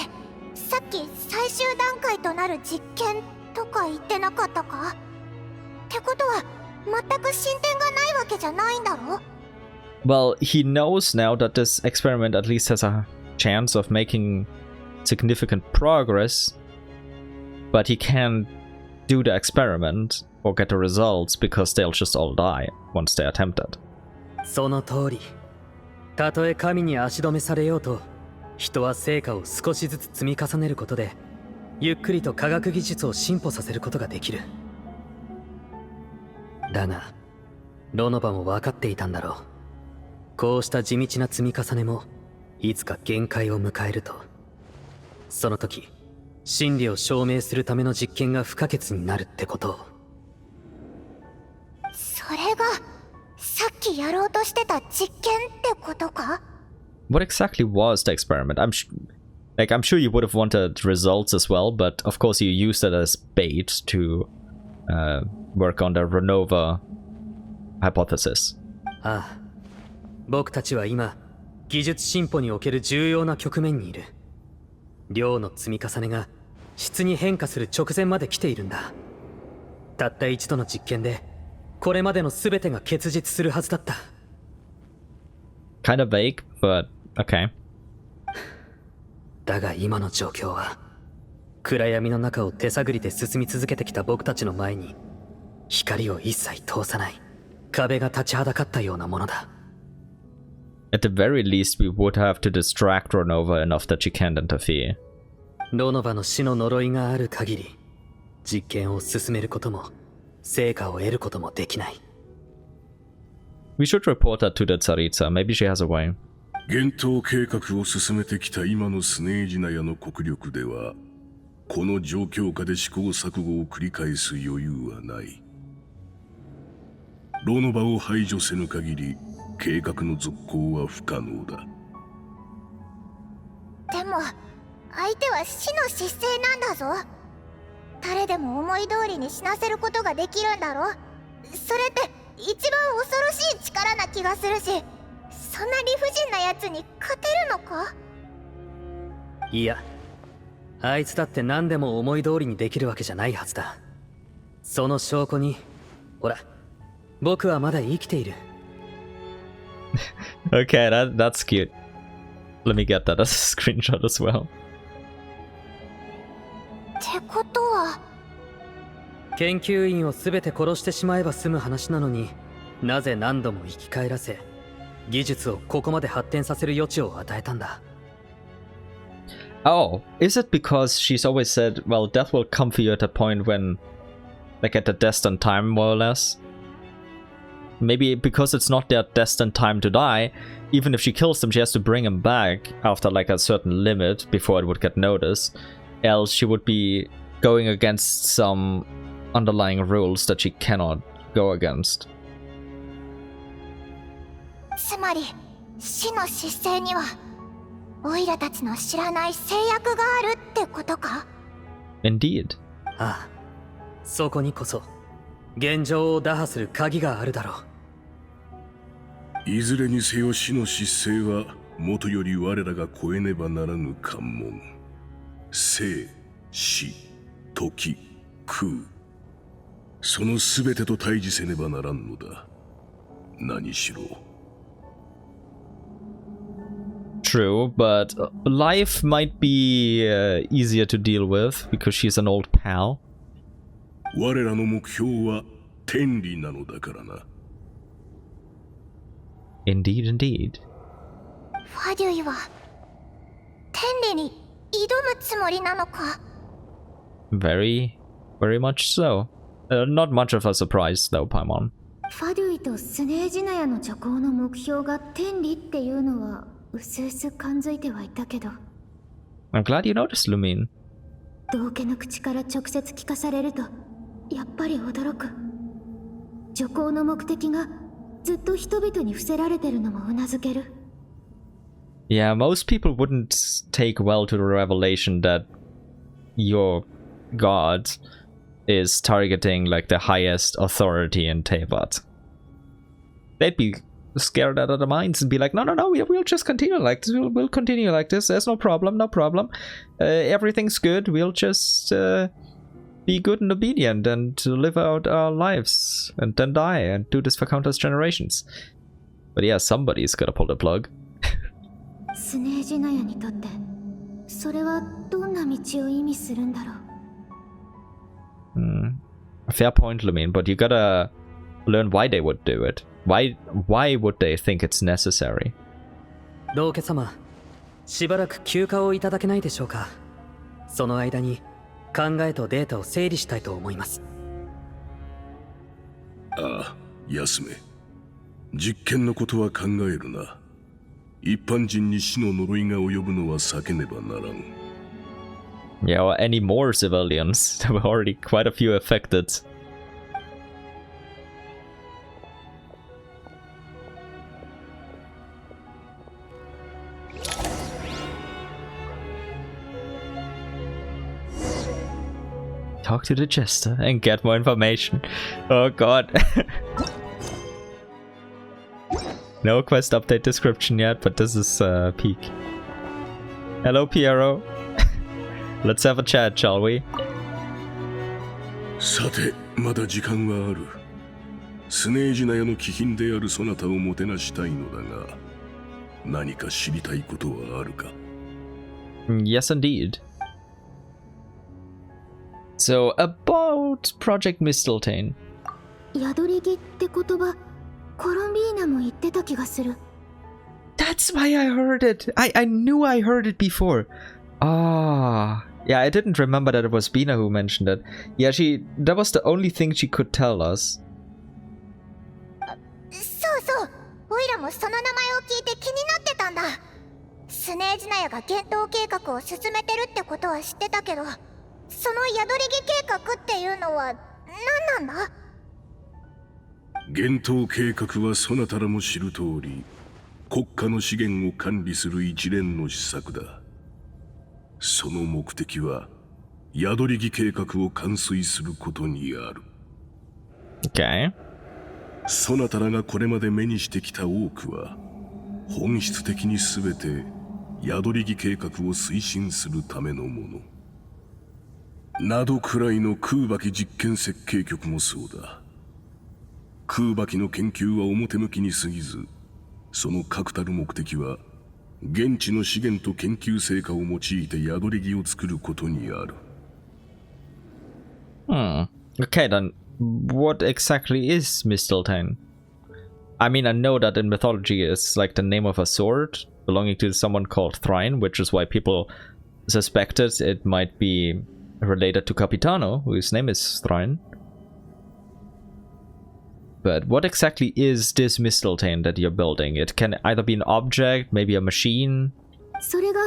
[SPEAKER 2] さっき最終段階となる実験とか言ってなかったか？ってことは全く進展がないわけじゃないんだろ？
[SPEAKER 1] Well, he knows now that this experiment at least has a chance of making significant progress, but he can't do the experiment or get the results because they'll just all die once they attempt it.
[SPEAKER 6] その通り。たとえ神に足止めされようと、人は成果を少しずつ積み重ねることで、ゆっくりと科学技術を進歩させることができる。だが、ロノバも分かっていたんだろう。こうした地道な積み重ねも、いつか限界を迎えると。その時、真理を証明するための実験が不可欠になるってことを。
[SPEAKER 2] それがさっきやろうとしてた実験ってことか？
[SPEAKER 1] What exactly was the experiment? I'm sure you would have wanted results as well, but of course you used it as bait to work on the Ronova hypothesis.
[SPEAKER 6] ああ、僕たちは今、技術進歩における重要な局面にいる。量の積み重ねが質に変化する直前まで来ているんだ。たった一度の実験で、これまでの全てが結実するはずだった。
[SPEAKER 1] Kind of vague, but okay.
[SPEAKER 6] だが今の状況は、暗闇の中を手探りで進み続けてきた僕たちの前に、光を一切通さない壁が立ちはだかったようなものだ。
[SPEAKER 1] At the very least, we would have to distract Ronova enough that she can't interfere.
[SPEAKER 6] ロノバの死の呪いがある限り、実験を進めることも、成果を得ることもできない。
[SPEAKER 1] We should report that to the Tsaritsa. Maybe she has a way.
[SPEAKER 18] 幻冬計画を進めてきた今のスネージナヤの国力では、この状況下で試行錯誤を繰り返す余裕はない。ロノバを排除せぬ限り、計画の続行は不可能だ。
[SPEAKER 2] でも相手は死の失勢なんだぞ。誰でも思い通りに死なせることができるんだろ。それって一番恐ろしい力な気がするし、そんな理不尽なやつに勝てるのか？
[SPEAKER 6] いや、あいつだって何でも思い通りにできるわけじゃないはずだ。その証拠に、ほら、僕はまだ生きている。
[SPEAKER 1] Okay, that's cute. Let me get that as a screenshot as well.
[SPEAKER 2] ってことは、
[SPEAKER 6] 研究員を全て殺してしまえば済む話なのに、なぜ何度も生き返らせ、技術をここまで発展させる余地を与えたんだ。
[SPEAKER 1] Oh, is it because she's always said, well, death will come for you at a point when, like at the destined time, more or less? Maybe because it's not their destined time to die, even if she kills them, she has to bring them back after like a certain limit before it would get noticed. Else she would be going against some underlying rules that she cannot go against.
[SPEAKER 2] つまり死の失勢にはオイラたちの知らない制約があるってことか？
[SPEAKER 1] Indeed.
[SPEAKER 6] ああ、そこにこそ現状を打破する鍵があるだろ
[SPEAKER 18] う。いずれにせよ死の失勢は元より我らが越えねばならぬ関門。生、死、時、空。そのすべてと対峙せねばならんのだ。何しろ。
[SPEAKER 1] True, but life might be easier to deal with because she's an old pal.
[SPEAKER 18] 我らの目標は天理なのだからな。
[SPEAKER 1] Indeed, indeed.
[SPEAKER 2] ファデュイは天理に挑むつもりなのか？
[SPEAKER 1] Very, very much so. Not much of a surprise though, Paimon.
[SPEAKER 15] ファデュイとスネージナヤの助行の目標が天理っていうのはうすうす感づいてはいたけど。
[SPEAKER 1] I'm glad you noticed, Lumine.
[SPEAKER 15] 道家の口から直接聞かされるとやっぱり驚く。助行の目的がずっと人々に伏せられてるのもうなずける。
[SPEAKER 1] Yeah, most people wouldn't take well to the revelation that your god is targeting like the highest authority in Tevat. They'd be scared out of their minds and be like, no, we'll just continue like this. We'll continue like this. There's no problem. Everything's good. We'll just be good and obedient and live out our lives and then die and do this for countless generations. But yeah, somebody's gotta pull the plug.
[SPEAKER 15] スネージナヤにとってそれはどんな道を意味するんだろう。
[SPEAKER 1] Fair point, Lumine, but you gotta learn why they would do it. Why would they think it's necessary?
[SPEAKER 6] 道家様、しばらく休暇をいただけないでしょうか。その間に考えとデータを整理したいと思います。
[SPEAKER 18] ああ、休め。実験のことは考えるな。一般人に死の呪いが及ぶのは避けねばならん。
[SPEAKER 1] Yeah, or any more civilians. There were already quite a few affected. Talk to the jester and get more information. Oh god. No quest update description yet, but this is peak. Hello, Piero. Let's have a chat, shall we?
[SPEAKER 18] さて、まだ時間はある。スネージナヤの貴賓であるそなたをもてなしたいのだが、何か知りたいことはあるか？
[SPEAKER 1] Yes, indeed. So, about Project Mistletoe.
[SPEAKER 15] 宿り木って言葉、コロンビーナも言ってた気がする。
[SPEAKER 1] That's why I heard it. I knew I heard it before. Ah, yeah, I didn't remember that it was Bina who mentioned it. Yeah, that was the only thing she could tell us.
[SPEAKER 2] そうそう、オイラもその名前を聞いて気になってたんだ。スネージナヤが幻冬計画を進めてるってことは知ってたけど、その宿り木計画っていうのは何なんだ？
[SPEAKER 18] 幻冬計画はそなたらも知る通り、国家の資源を管理する一連の施策だ。その目的は宿り木計画を完遂することにある。
[SPEAKER 1] Okay.
[SPEAKER 18] そなたらがこれまで目にしてきた多くは、本質的に全て宿り木計画を推進するためのもの。などくらいの空爆実験設計局もそうだ。空爆の研究は表向きに過ぎず、その確たる目的は現地の資源と研究成果を用いて宿り木を作ることにある。
[SPEAKER 1] Okay, then what exactly is Mistletoe? I mean, I know that in mythology it's like the name of a sword belonging to someone called Thrine, which is why people suspected it might be related to Capitano, whose name is Thrine. but what exactly is this Mistletoe that you're building? It can either be an object, maybe a machine.
[SPEAKER 15] それが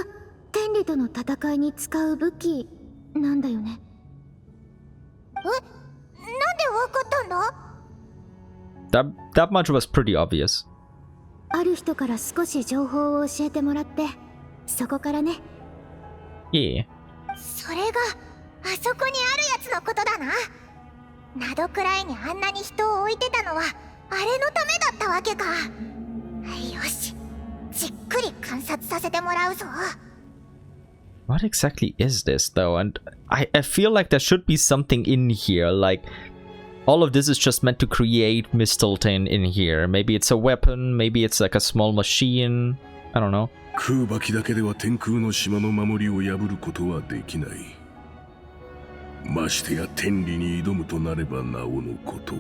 [SPEAKER 15] 天理との戦いに使う武器なんだよね。
[SPEAKER 2] なんでわかったんだ？
[SPEAKER 1] That much was pretty obvious.
[SPEAKER 15] ある人から少し情報を教えてもらって、そこからね。
[SPEAKER 1] Yeah.
[SPEAKER 2] それがあそこにあるやつのことだな。窓くらいにあんなに人を置いてたのはあれのためだったわけか。よし、じっくり観察させてもらうぞ。
[SPEAKER 1] What exactly is this though? And I feel like there should be something in here, like all of this is just meant to create Mistletoe in here. Maybe it's a weapon, maybe it's like a small machine. I don't know.
[SPEAKER 18] 空爆だけでは天空の島の守りを破ることはできない。ましてや天理に挑むとなればなおのこと。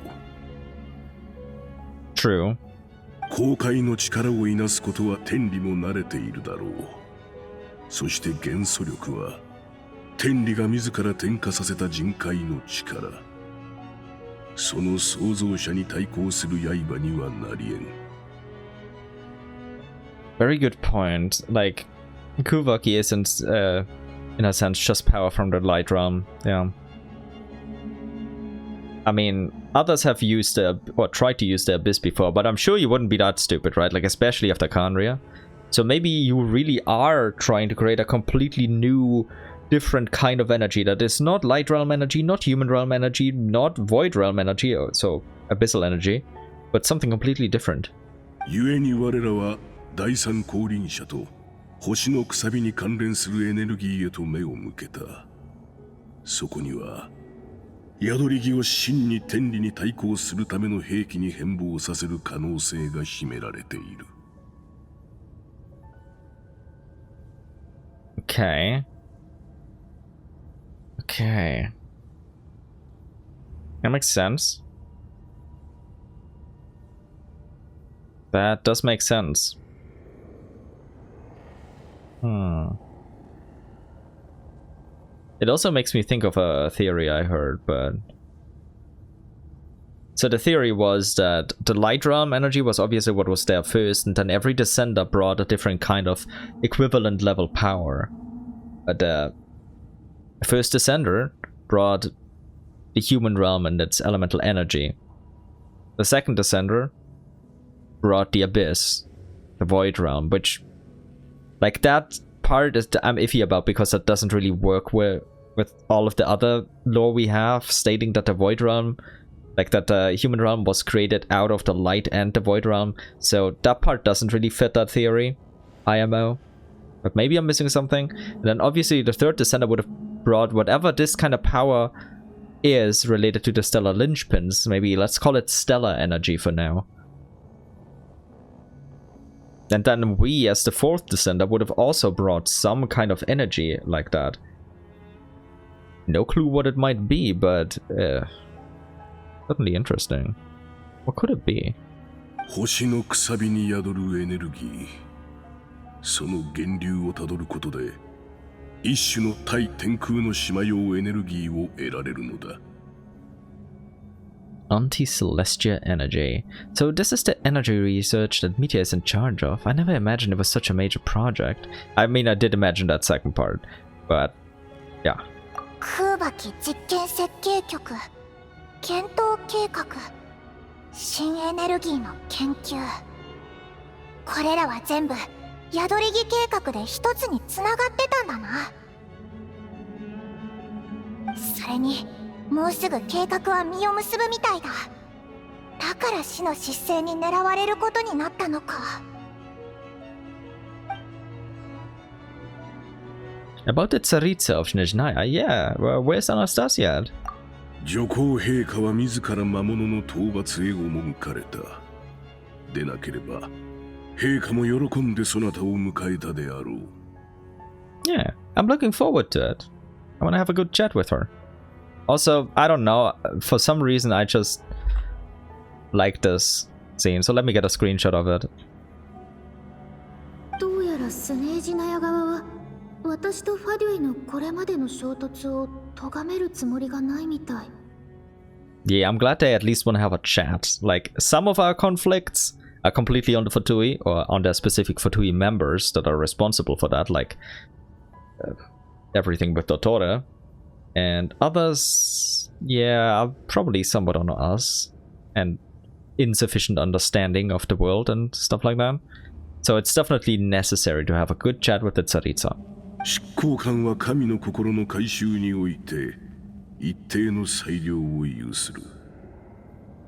[SPEAKER 1] True.
[SPEAKER 18] 公開の力をいなすことは天理も慣れているだろう。そして元素力は天理が自ら転化させた人海の力。その創造者に対抗する刃にはなりえん。
[SPEAKER 1] Very good point. Like, Kuvaki isn't, in a sense, just power from the light realm. Yeah. I mean, others have used or tried to use the Abyss before, but I'm sure you wouldn't be that stupid, right? Like, especially after Khaenri'ah. So maybe you really are trying to create a completely new, different kind of energy that is not light realm energy, not human realm energy, not void realm energy, so abyssal energy, but something completely different.
[SPEAKER 18] 故に我らは第三降臨者と星のくさびに関連するエネルギーへと目を向けた。そこには宿り木を真に天理に対抗するための兵器に変貌させる可能性が秘められている。
[SPEAKER 1] Okay. Okay. That makes sense. That does make sense. It also makes me think of a theory I heard, but... So the theory was that the light realm energy was obviously what was there first, and then every descender brought a different kind of equivalent level power. The first descender brought the human realm and its elemental energy. The second descender brought the abyss, the void realm, which, like, that part is I'm iffy about because that doesn't really work with all of the other lore we have, stating that the void realm, like that the human realm was created out of the light and the void realm. So that part doesn't really fit that theory, IMO. But maybe I'm missing something. And then obviously the third descender would have brought whatever this kind of power is related to the stellar linchpins. Maybe let's call it stellar energy for now. And then we, as the fourth descender, would have also brought some kind of energy like that. No clue what it might be, but certainly interesting. What could it be?
[SPEAKER 18] 星のくさびに宿るエネルギー。その源流をたどることで、一種の対天空の島用エネルギーを得られるのだ。
[SPEAKER 1] Anti-celestial energy. So this is the energy research that Meteor is in charge of. I never imagined it was such a major project. I mean, I did imagine that second part, but yeah.
[SPEAKER 2] 空爆実験設計局、検討計画、新エネルギーの研究。これらは全部宿り木計画で一つに繋がってたんだな。それにもうすぐ計画は実を結ぶみたいだ。だから死の失勢に狙われることになったのか。
[SPEAKER 1] About the Tsaritsa of Snezhnaya, yeah, well, where's Anastasia at?
[SPEAKER 18] 女皇陛下は自ら魔物の討伐へ赴かれた。でなければ、陛下も喜んでそなたを迎えたであろう。
[SPEAKER 1] Yeah, I'm looking forward to it. I want to have a good chat with her. Also, I don't know, for some reason I just like this scene, so let me get a screenshot of it.
[SPEAKER 15] どうやらスネージナヤ側は私とファデュイのこれまでの衝突を咎めるつもりがないみたい。
[SPEAKER 1] Yeah, I'm glad they at least want to have a chat. Like, some of our conflicts are completely on the Fatui, or on the specific Fatui members that are responsible for that, like everything with Dottore. And others, yeah, are probably somewhat on us, and insufficient understanding of the world and stuff like that. So it's definitely necessary to have a good chat with the Tsaritsa.
[SPEAKER 18] 執行官は神の心の改修において一定の裁量を有する。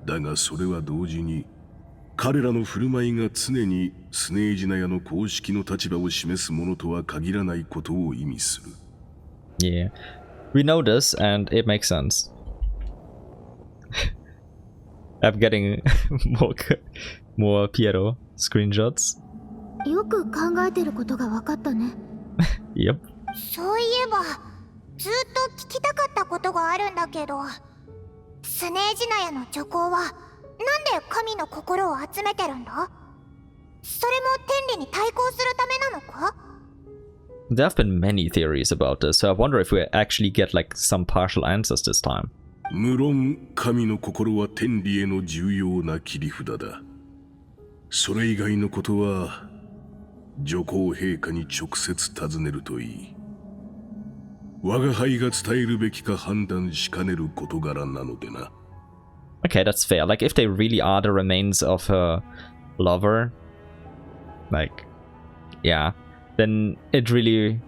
[SPEAKER 18] だがそれは同時に彼らの振る舞いが常にスネージナヤの公式の立場を示すものとは限らないことを意味する。
[SPEAKER 1] Yeah, we know this and it makes sense. I'm getting more Piero screenshots.
[SPEAKER 15] よく考えてることが分かったね。
[SPEAKER 1] Yep.
[SPEAKER 2] そういえばずっと聞きたかったことがあるんだけど、スネージナヤの女皇はなんで神の心を集めてるんだ？それも天理に対抗するためなのか？
[SPEAKER 1] There have been many theories about this, so I wonder if we actually get like some partial answers this time.
[SPEAKER 18] 無論神の心は天理への重要な切り札だ。それ以外のことは女皇陛下に直接尋ねるといい。我が輩が伝えるべきか判断しかねる事柄なのでな。
[SPEAKER 1] Okay, that's fair. Like, if they really are the remains of her lover, like, yeah, then it really,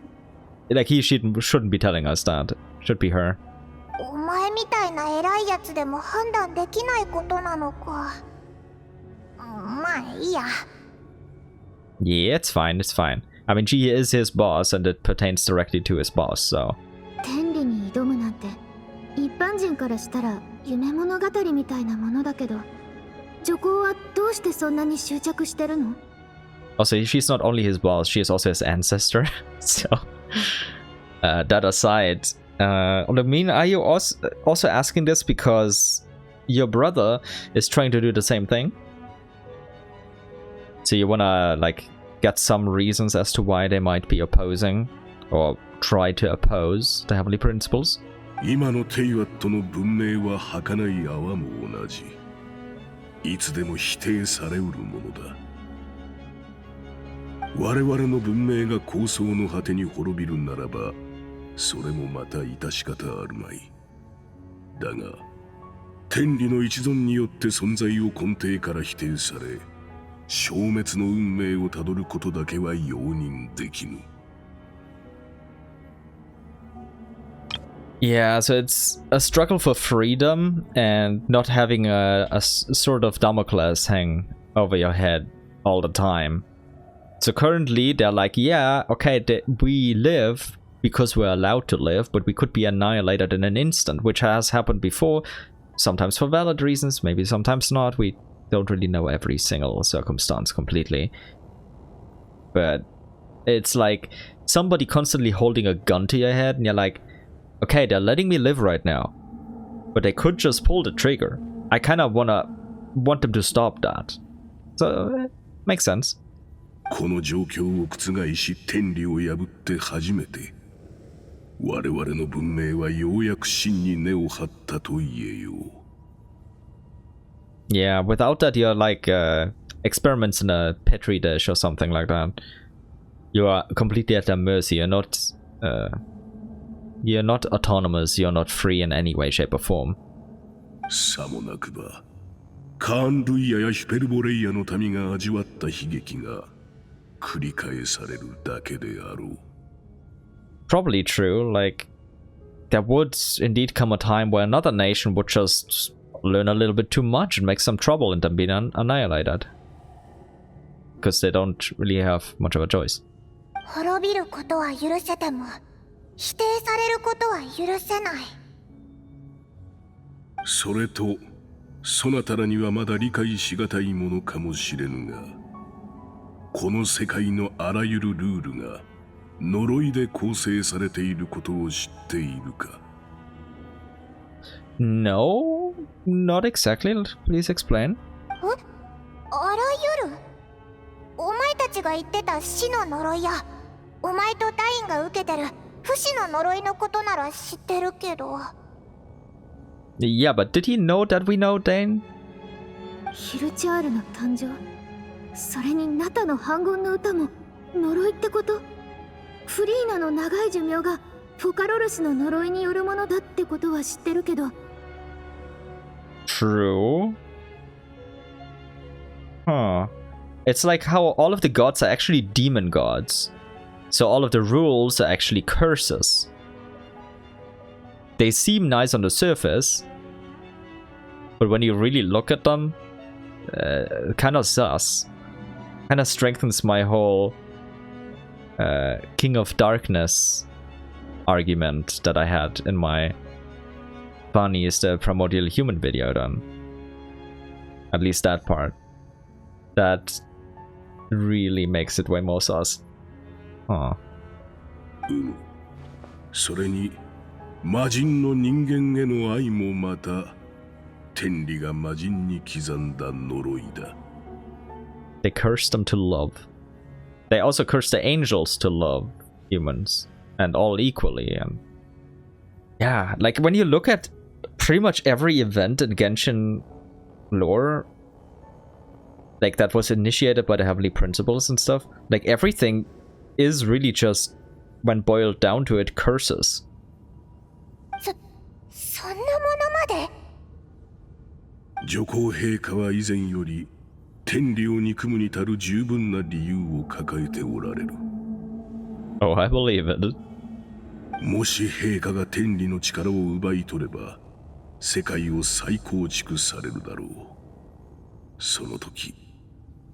[SPEAKER 1] like, he shouldn't be telling us that. It should be her.
[SPEAKER 2] お前みたいな偉いやつでも判断できないことなのか。まあいいや。
[SPEAKER 1] Yeah, it's fine, it's fine. I mean, she is his boss, and it pertains directly to his boss, so...
[SPEAKER 15] 天理に挑むなんて一般人からしたら夢物語みたいなものだけど、女皇はどうしてそんなに執着してるの？
[SPEAKER 1] Also, she's not only his boss, she is also his ancestor. So, that aside, I mean, are you also asking this because your brother is trying to do the same thing? So you wanna, like, get some reasons as to why they might be opposing, or try to oppose the Heavenly Principles?
[SPEAKER 18] 今のテイワットの文明は儚い泡も同じ。いつでも否定されうるものだ。我々の文明が構想の果てに滅びるならば、それもまた致し方あるまい。だが、天理の一存によって存在を根底から否定され、消滅の運命をたどることだけは容認できぬ。
[SPEAKER 1] Yeah, so it's a struggle for freedom and not having a sort of Damocles hang over your head all the time. So currently they're like, yeah, okay, we live because we're allowed to live, but we could be annihilated in an instant, which has happened before, sometimes for valid reasons, maybe sometimes not. We don't really know every single circumstance completely. But it's like somebody constantly holding a gun to your head and you're like, okay, they're letting me live right now, but they could just pull the trigger. I kind of want them to stop that. So, it makes sense.
[SPEAKER 18] この状況を覆し天理を破って初めて我々の文明はようやく真に根を張ったと言えよう。
[SPEAKER 1] Yeah, without that you're like experiments in a petri dish or something like that. You are completely at their mercy. You're not autonomous. You're not free in any way, shape, or form.
[SPEAKER 18] さもなくばカーン・ルイヤやヒペルボレイヤの民が味わった悲劇が繰り返されるだけであろう。
[SPEAKER 1] Probably true. Like, there would indeed come a time where another nation would just learn a little bit too much and make some trouble and then be annihilated. Because they don't really have much of a choice.
[SPEAKER 2] 滅びることは許せても否定されることは許せない。
[SPEAKER 18] それとそなたらにはまだ理解しがたいものかもしれぬが、この世界のあらゆるルールが呪いで構成されていることを知っているか？
[SPEAKER 1] No, not exactly. Please explain.
[SPEAKER 2] あらゆる？お前たちが言ってた死の呪いやお前とダインが受けてる不死の呪いのことなら知ってるけど。
[SPEAKER 1] Yeah, but did he know that we know Dane?
[SPEAKER 15] ヒルチャールの誕生、それにナタの反言の歌も呪いってこと？フリーナの長い寿命がフォカロルスの呪いによるものだってことは知ってるけど。
[SPEAKER 1] True. Huh. It's like how all of the gods are actually demon gods. So all of the rules are actually curses. They seem nice on the surface, but when you really look at them, kind of sus. Kind of strengthens my whole King of Darkness argument that I had in my funniest primordial human video then. At least that part. That really makes it way more sus. Huh.
[SPEAKER 18] それに魔人の人間への愛もまた天理が魔人に刻んだ呪いだ。
[SPEAKER 1] They cursed them to love. They also cursed the angels to love humans, and all equally. And yeah, like when you look at pretty much every event in Genshin lore, like that was initiated by the Heavenly Principles and stuff, like everything is really just, when boiled down to it, curses.
[SPEAKER 2] そんなものまで？
[SPEAKER 18] 女皇陛下は以前より天理を憎むに足る十分な理由を抱えておられる。
[SPEAKER 1] Oh, I believe it.
[SPEAKER 18] もし陛下が天理の力を奪い取れば、世界を再構築されるだろう。その時、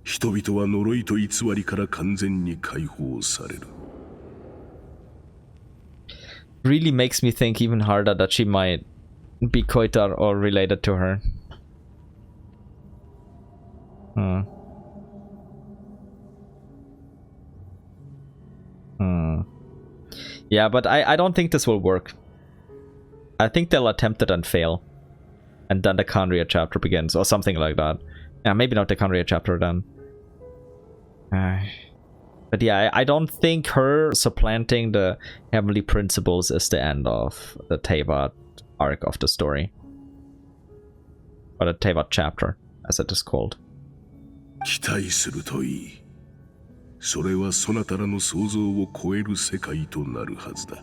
[SPEAKER 18] 人々は呪いと偽りから完全に解放される。
[SPEAKER 1] Really makes me think even harder that she might be Koitar or related to her. Yeah, but I don't think this will work. I think they'll attempt it and fail. And then the Khaenri'ah chapter begins, or something like that. Yeah, maybe not the Khaenri'ah chapter then. But yeah, I don't think her supplanting the Heavenly Principles is the end of the Teyvat arc of the story. Or the Teyvat chapter, as it is called.
[SPEAKER 18] 期待するといい。それはそなたらの想像を超える世界となるはずだ。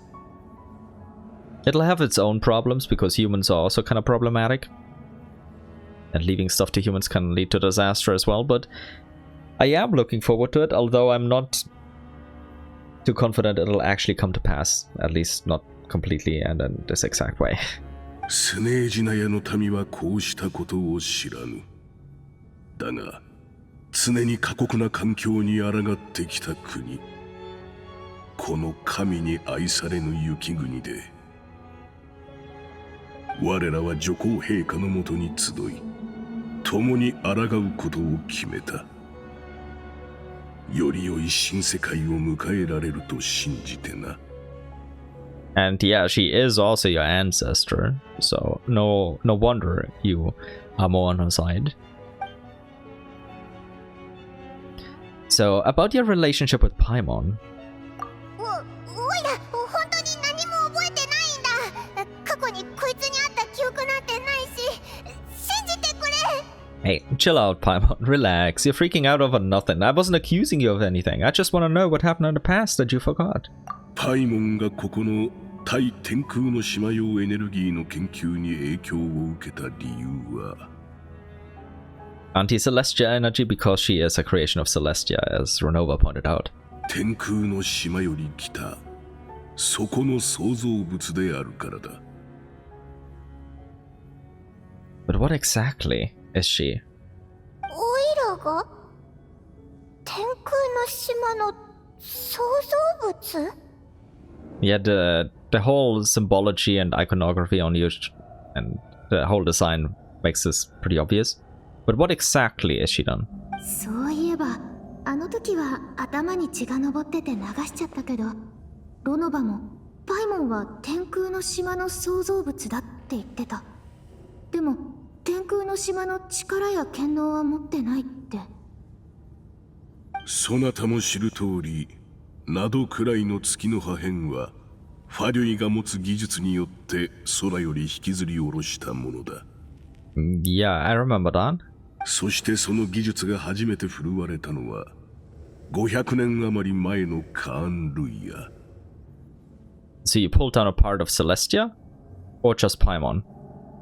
[SPEAKER 1] It'll have its own problems because humans are also kind of problematic. And leaving stuff to humans can lead to disaster as well, but I am looking forward to it, although I'm not too confident it'll actually come to pass. At least not completely and in this exact way.
[SPEAKER 18] スネージナヤの民はこうしたことを知らぬ。だが、常に過酷な環境に抗ってきた国。この神に愛されぬ雪国で、我らは女皇陛下のもとに集い、共に抗うことを決めた。より良い新世界を迎えられると信じてな。
[SPEAKER 1] And yeah, she is also your ancestor, so no wonder you are more on her side. So, about your relationship with Paimon.
[SPEAKER 2] おいら、本当に何も覚えてないんだ。過去にこいつに会った記憶なんてないし、信じてくれ。
[SPEAKER 1] Hey, chill out, Paimon. Relax. You're freaking out over nothing. I wasn't accusing you of anything. I just want to know what happened in the past that you forgot.
[SPEAKER 18] パイモンがここの対天空の島用エネルギーの研究に影響を受けた理由は
[SPEAKER 1] Anti-Celestia energy because she is a creation of Celestia, as Ronova pointed out.
[SPEAKER 18] 天空の島より来たそこの創造物であるからだ。
[SPEAKER 1] But what exactly is she?
[SPEAKER 2] おいらが天空の島の創造物?
[SPEAKER 1] Yeah, the whole symbology and iconography on you and the whole design makes this pretty obvious. But what exactly is she done?
[SPEAKER 15] そういえば、あの時は頭に血が上ってて流しちゃったけど、ロノバもパイモンは天空の島の創造物だって言ってた。でも天空の島の力や権能は持ってないって。
[SPEAKER 18] そなたも知る通り、などくらいの月の破片はファリョイが持つ技術によって空より引きずり下ろしたものだ。
[SPEAKER 1] Yeah, I remember that.
[SPEAKER 18] そしてその技術が初めて振るわれたのは500年余り前のカーン・ルイヤ。
[SPEAKER 1] So you pulled down a part of Celestia? Or just Paimon?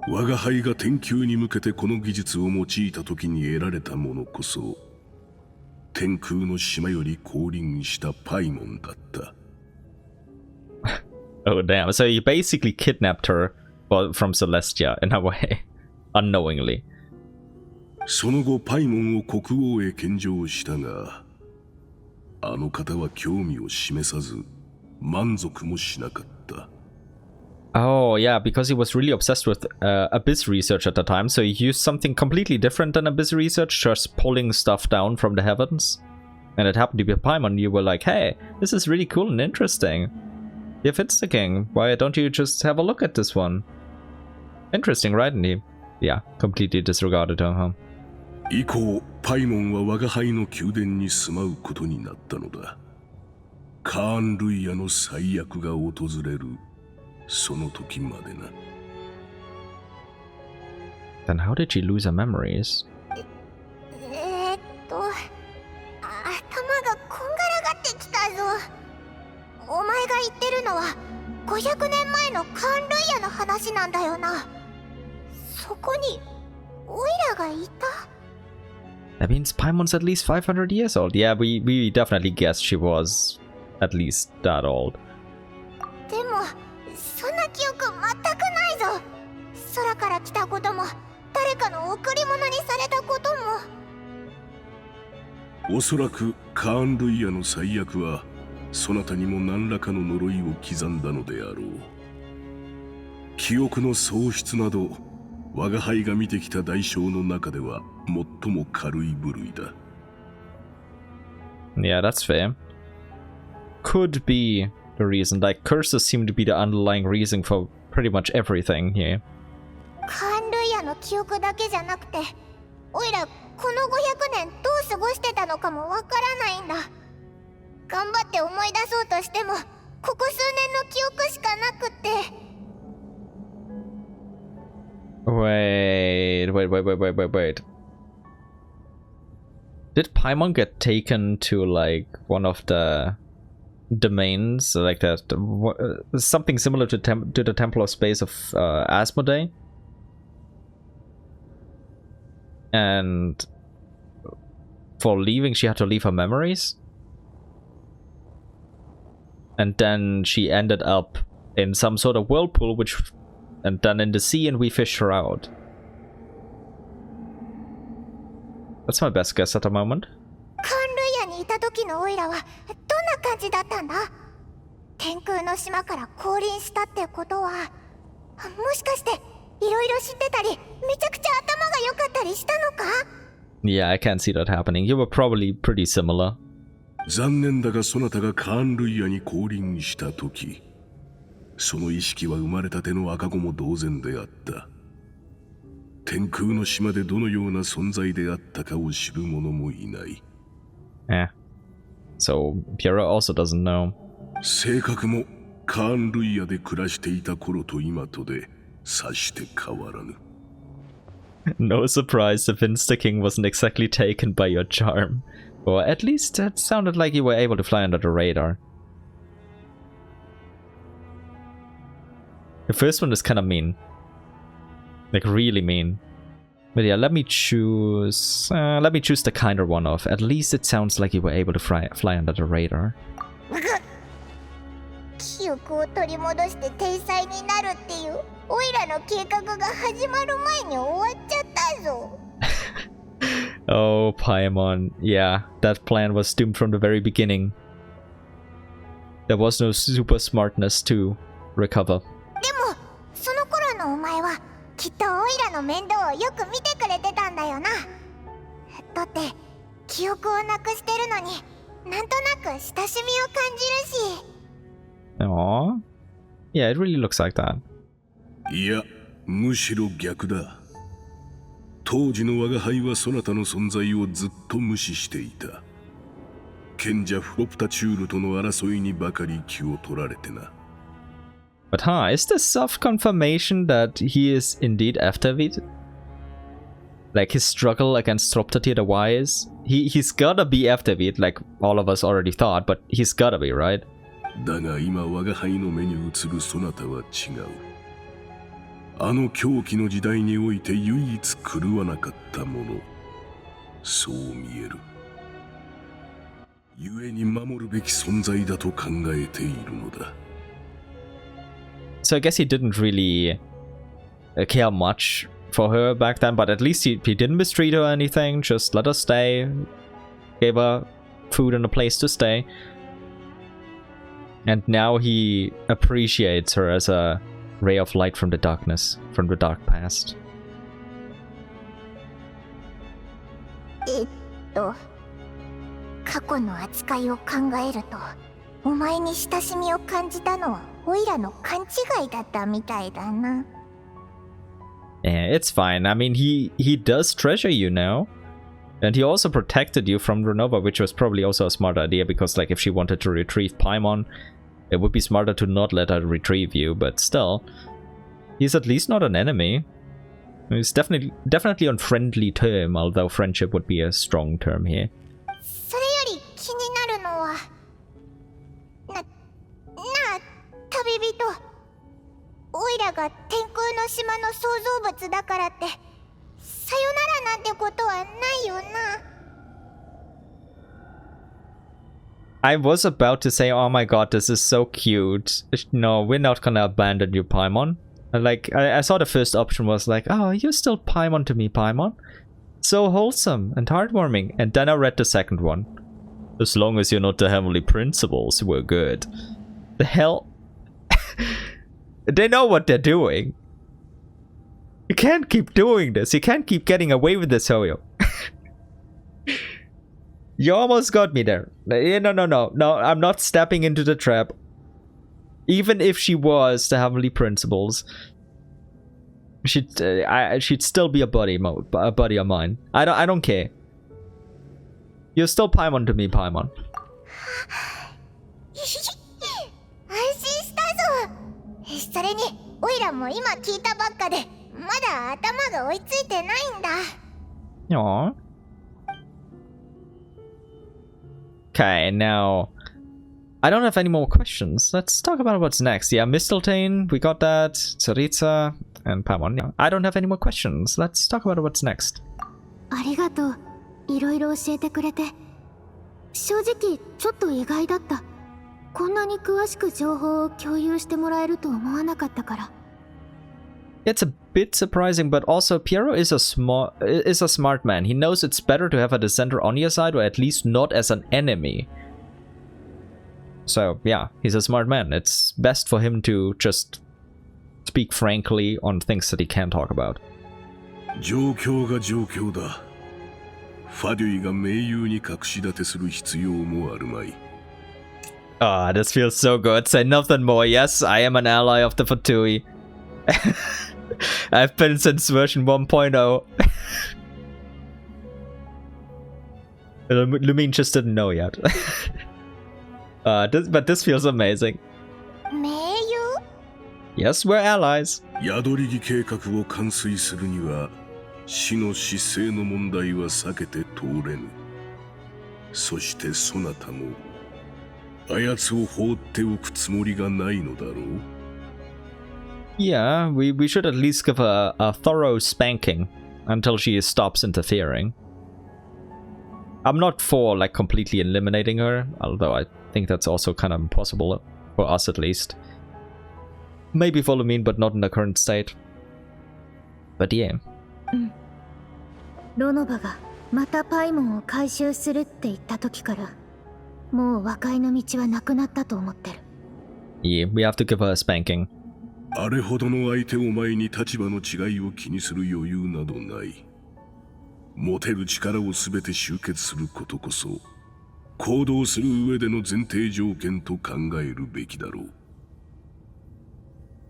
[SPEAKER 18] 我が輩が天球に向けてこの技術を用いた時に得られたものこそ天空の島より降臨したパイモンだった。
[SPEAKER 1] Oh damn, so you basically kidnapped her from Celestia in a way, unknowingly.
[SPEAKER 18] その後パイモンを国王へ献上したが、あの方は興味を示さず満足もしなかった。
[SPEAKER 1] Oh yeah, because he was really obsessed with Abyss research at the time, so he used something completely different than Abyss research, just pulling stuff down from the heavens. And it happened to be Paimon. You were like, hey, this is really cool and interesting. If it's the king, why don't you just have a look at this one? Interesting, right? And he, yeah, completely disregarded her, huh?
[SPEAKER 18] 以降、パイモンは我が輩の宮殿に住まうことになったのだ。カーン・ルイヤの最悪が訪れるその時までな。
[SPEAKER 1] Then how did she lose her memories?
[SPEAKER 2] 頭がこんがらがってきたぞ。お前が言ってるのは500年前のカーン・ルイヤの話なんだよな。そこにオイラがいた。
[SPEAKER 1] That means Paimon's at least 500 years old. Yeah, we definitely guessed she was at least that old.
[SPEAKER 2] でもそんな記憶全くないぞ。空から来たことも誰かの贈り物にされたこと
[SPEAKER 18] も。おそらくカーン・ルイヤの最悪はそなたにも何らかの呪いを刻んだのであろう。記憶の喪失など我が輩が見てきた代償の中では最も軽い部類だ。
[SPEAKER 1] Yeah, that's fair. Could be the reason. Like, curses seem to be the underlying reason for pretty much everything here.
[SPEAKER 2] カーン・ルイヤの記憶だけじゃなくて、オイラこの500年どう過ごしてたのかもわからないんだ。頑張って思い出そうとしても、ここ数年の記憶しかなくって。
[SPEAKER 1] Wait. Did Paimon get taken to, like, one of the domains, like that, something similar to the Temple of Space of Asmodee? And for leaving, she had to leave her memories? And then she ended up in some sort of whirlpool, and then in the sea, and we fished her out. That's my best guess at the moment.
[SPEAKER 2] カーン・ルイヤにいた時のオイラはどんな感じだったんだ？天空の島から降臨したってことは、もしかしていろいろ知ってたり、めちゃくちゃ頭が良かったりしたのか？
[SPEAKER 1] Yeah, I can't see that happening. You were probably pretty similar.
[SPEAKER 18] 残念だがそなたがカーン・ルイヤに降臨した時、その意識は生まれたての赤子も同然であった。天空の島でどのような存在であったかを知る者もいない。
[SPEAKER 1] So, Piera also doesn't know.
[SPEAKER 18] 性格もカーン・ルイヤで暮らしていた頃と今とでさして変わらぬ。
[SPEAKER 1] No surprise if Insta King wasn't exactly taken by your charm. Or at least it sounded like you were able to fly under the radar. The first one is kind of mean. Like, really mean. But yeah, let me choose the kinder one of. At least it sounds like you were able to fly under the radar.
[SPEAKER 2] 記憶を取り戻して天才になるっていうオイラの計画が始まる前に終わっちゃったぞ。
[SPEAKER 1] Oh, Paimon. Yeah, that plan was doomed from the very beginning. There was no super smartness to recover.
[SPEAKER 2] でも、その頃のお前はきっとオイラの面倒をよく見てくれてたんだよな。だって記憶をなくしてるのになんとなく親しみを感じるし。
[SPEAKER 1] Aww. Yeah, it really looks like that.
[SPEAKER 18] いや、むしろ逆だ。当時の我が輩はそなたの存在をずっと無視していた。賢者フロプタチュールとの争いにばかり気を取られてな。
[SPEAKER 1] But is this soft confirmation that he is indeed after VII? Like his struggle against Troptatir the Wise? He's gotta be after VII, like all of us already thought, but he's gotta be, right?
[SPEAKER 18] だが今我が輩の目に映るそなたは違う。あの狂気の時代において唯一狂わなかったもの。そう見える。故に守るべき存在だと考えているのだ。
[SPEAKER 1] So I guess he didn't really care much for her back then, but at least he didn't mistreat her or anything, just let her stay, gave her food and a place to stay. And now he appreciates her as a ray of light from the darkness, from the dark past.
[SPEAKER 2] 過去の扱いを考えると、お前に親しみを感じたのはオイラの勘違いだったみたいだな。
[SPEAKER 1] Yeah, it's fine. I mean, he does treasure you now. And he also protected you from Ronova, which was probably also a smart idea, because like if she wanted to retrieve Paimon, it would be smarter to not let her retrieve you, but still, he's at least not an enemy. He's definitely on friendly term, although friendship would be a strong term here.
[SPEAKER 2] それより気になるのは、なあ、旅人。オイラが天空の島の創造物だからって、さよならなんてことはないよな。
[SPEAKER 1] I was about to say, oh my god, this is so cute. No, we're not gonna abandon you, Paimon. Like, I saw the first option was like, oh, you're still Paimon to me, Paimon. So wholesome and heartwarming. And then I read the second one. As long as you're not the heavenly principles, we're good. The hell? They know what they're doing. You can't keep doing this. You can't keep getting away with this, Hoyo. You almost got me there. No, I'm not stepping into the trap. Even if she was the heavenly principles, she'd still be a buddy of mine. I don't care. You're still Paimon to me, Paimon.
[SPEAKER 2] 安心したぞ。それに、オイラも今聞いたばっかで、まだ頭が追いついてないんだ。
[SPEAKER 1] Aww. Okay, now I don't have any more questions. Let's talk about what's next. Yeah, Mistletoe, we got that. Tsaritsa and Paimon. Yeah, I don't have any more questions. Let's talk about what's next.
[SPEAKER 15] ありがとう。いろいろ教えてくれて。正直ちょっと意外だった。こんなに詳しく情報を共有してもらえると思わなかったから。
[SPEAKER 1] It's a bit surprising, but also Piero is a smart man. He knows it's better to have a dissenter on your side, or at least not as an enemy. So yeah, he's a smart man. It's best for him to just speak frankly on things that he can talk about.
[SPEAKER 18] 状況が状況だ。ファデュイが盟友に隠し立てする必要もあるまい。
[SPEAKER 1] Ah, this feels so good. Say nothing more. Yes, I am an ally of the Fatui. I've been since version 1.0. Lumine just didn't know yet. But this feels amazing.
[SPEAKER 2] 盟友?
[SPEAKER 1] Yes, we're allies.
[SPEAKER 18] 宿り木計画を完遂するには死の失勢の問題は避けて通れぬ。そしてそなたもあやつを放っておくつもりがないのだろう。
[SPEAKER 1] Yeah, we should at least give her a thorough spanking until she stops interfering. I'm not for like completely eliminating her, although I think that's also kind of impossible for us at least. Maybe for Lumine, but not in the current state. But yeah.
[SPEAKER 15] ロノバがまたパイモンを回収するって言った時から、もう和解の道はなくなったと思ってる。
[SPEAKER 1] Yeah, we have to give her a spanking.
[SPEAKER 18] あれほどの相手を前に立場の違いを気にする余裕などない。持てる力をすべて集結することこそ、行動する上での前提条件と考えるべきだろう。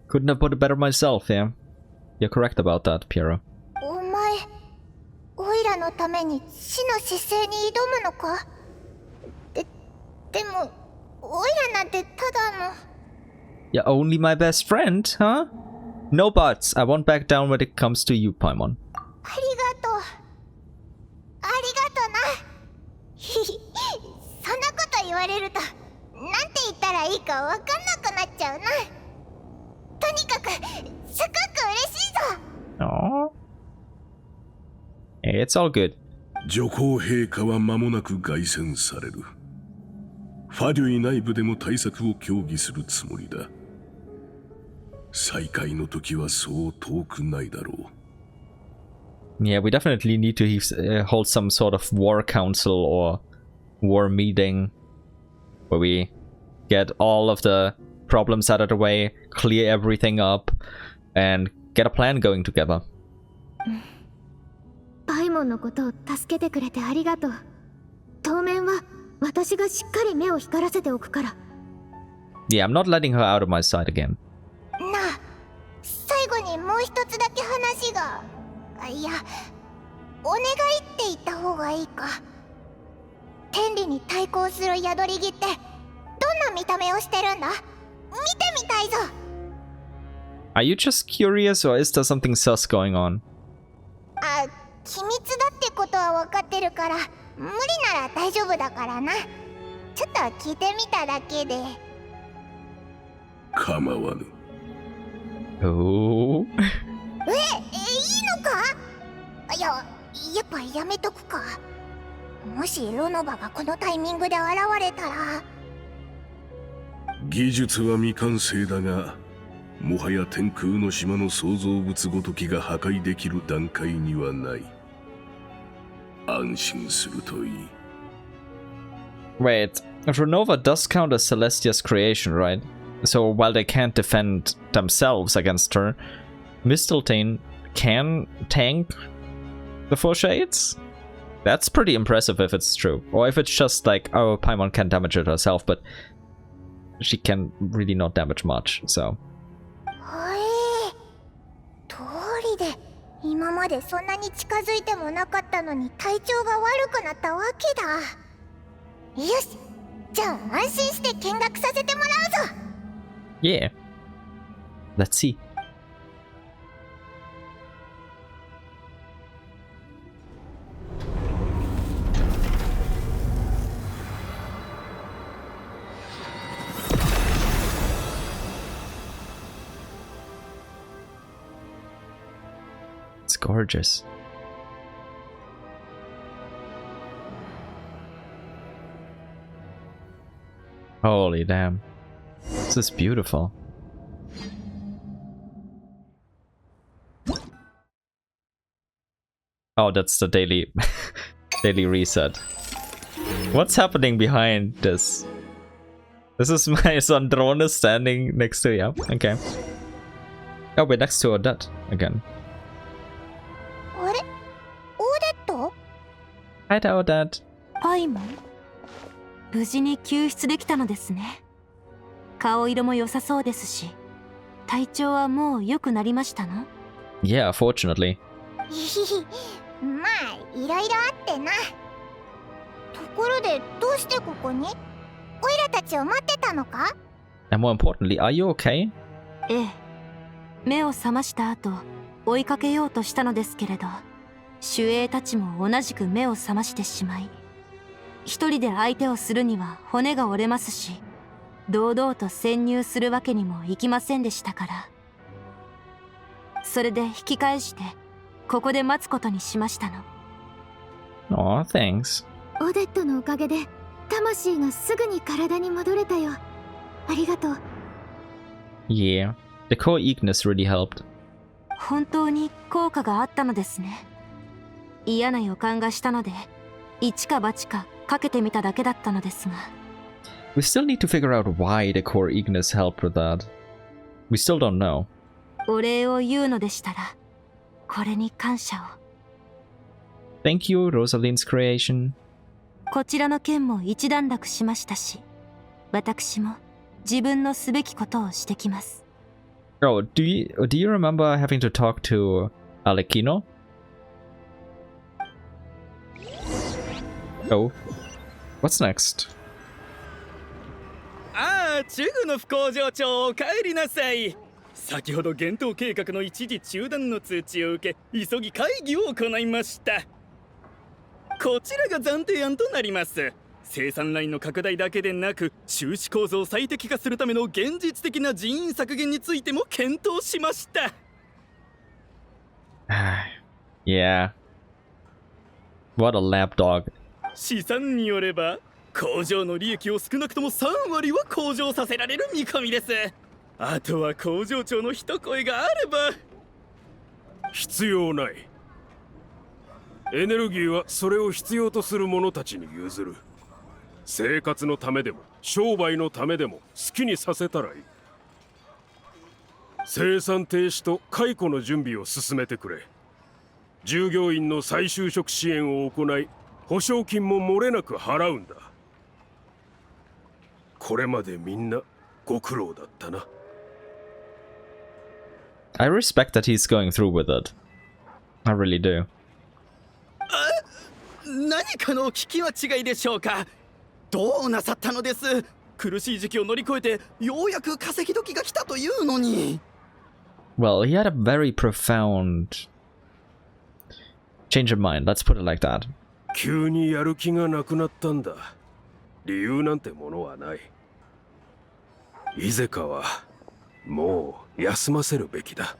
[SPEAKER 1] Couldn't have put it better myself, yeah. You're correct about that, Piero.
[SPEAKER 2] お前、オイラのために死の姿勢に挑むのか？でも、オイラなんてただの。
[SPEAKER 1] You're only my best friend, huh? No buts. I won't back down when it comes to you, Paimon.
[SPEAKER 2] ありがとう。ありがとな。そんなこと言われると、なんて言ったらいいかわかんなくなっちゃうな。とにかく、すごく嬉しいぞ。
[SPEAKER 1] Aww. Hey, it's all good.
[SPEAKER 18] 女皇陛下は間もなく凱旋される。ファデュイ内部でも対策を協議するつもりだ。再会の時はそう遠くないだろう。
[SPEAKER 1] Yeah, we definitely need to hold some sort of war council or war meeting where we get all of the problems out of the way, clear everything up, and get a plan going together.
[SPEAKER 15] パイモンのことを助けてくれてありがとう。当面は私がしっかり目を光らせておくから。
[SPEAKER 1] Yeah, I'm not letting her out of my sight again.
[SPEAKER 2] なあ、最後にもう一つだけ話が。いや、お願いって言った方がいいか。天理に対抗する宿り木ってどんな見た目をしてるんだ？見てみたいぞ。
[SPEAKER 1] Are you just curious or is there something sus going on?
[SPEAKER 2] あ、機密だってことは分かってるから、無理なら大丈夫だからな。ちょっと聞いてみただけで。
[SPEAKER 18] 構わぬ。
[SPEAKER 1] Oh.
[SPEAKER 2] いいのか？いや、やっぱやめとくか。もしロノバがこのタイミングで現れたら。
[SPEAKER 18] 技術は未完成だが、もはや天空の島の創造物ごときが破壊できる段階にはない。安心するといい。
[SPEAKER 1] Wait, Ronova does count as Celestia's creation, right? So while they can't defend themselves against her, Mistletoe can tank the Four Shades? That's pretty impressive if it's true. Or if it's just like, oh, Paimon can damage it herself, but she can really not damage much, so.
[SPEAKER 2] 通りで今までそんなに近づいてもなかったのに体調が悪くなったわけだ。よし、じゃあ安心して見学させてもらうぞ。
[SPEAKER 1] Yeah. Let's see. It's gorgeous. Holy damn. This is beautiful. Oh, that's the daily daily reset. What's happening behind this? This is my son Drone standing next to you. Okay. Oh, we're next to Odette again.
[SPEAKER 2] あれ？オーデット？
[SPEAKER 1] Hi there, Odette.
[SPEAKER 14] パイモン？無事に救出できたのですね。顔色も良さそうですし、体調はもう良くなりましたの？
[SPEAKER 1] Yeah, fortunately.
[SPEAKER 2] まあ、いろいろあってな。ところで、どうしてここに？オイラたちを待ってたのか？
[SPEAKER 1] And more importantly, are you okay?
[SPEAKER 14] ええ。目を覚ました後、追いかけようとしたのですけれど、守衛たちも同じく目を覚ましてしまい、一人で相手をするには骨が折れますし、堂々と潜入するわけにもいきませんでしたから。それで引き返してここで待つことにしましたの。
[SPEAKER 1] Aw, thanks.
[SPEAKER 15] オデットのおかげで魂がすぐに体に戻れたよ。ありがとう。
[SPEAKER 1] Yeah, the core Ignis really helped.
[SPEAKER 14] 本当に効果があったのですね。嫌な予感がしたので、一か八かかけてみただけだったのですが。
[SPEAKER 1] We still need to figure out why the core Ignis helped with that. We still don't know.
[SPEAKER 14] お礼を言うのでしたら、これに感謝を。
[SPEAKER 1] Thank you, Rosalyne's creation.
[SPEAKER 14] こちらの件も一段落しましたし、私も自分のすべきことをしてきます。
[SPEAKER 1] Oh, do you remember having to talk to Alekino? Oh, what's next?
[SPEAKER 19] チュグノフ工場長、お帰りなさい。先ほど幻冬計画の一時中断の通知を受け、急ぎ会議を行いました。こちらが暫定案となります。生産ラインの拡大だけでなく、収支構造を最適化するための現実的な人員削減についても検討しました。
[SPEAKER 1] Yeah. What a lapdog.
[SPEAKER 19] 試算によれば、工場の利益を少なくとも3割は向上させられる見込みです。あとは工場長の一声があれば。
[SPEAKER 13] 必要ない。エネルギーはそれを必要とする者たちに譲る。生活のためでも商売のためでも好きにさせたらいい。生産停止と解雇の準備を進めてくれ。従業員の再就職支援を行い、保証金も漏れなく払うんだ。これまでみんなご苦労だったな。
[SPEAKER 1] I respect that he's going through with it. I really do.
[SPEAKER 19] 何かの聞き間違いでしょうか。どうなさったのです。苦しい時期を乗り越えてようやく稼ぎ時が来たというのに。
[SPEAKER 1] Well, he had a very profound change of mind. Let's put it like that.
[SPEAKER 13] 急にやる気がなくなったんだ。理由なんてものはない。イゼカはもう休ませるべきだ。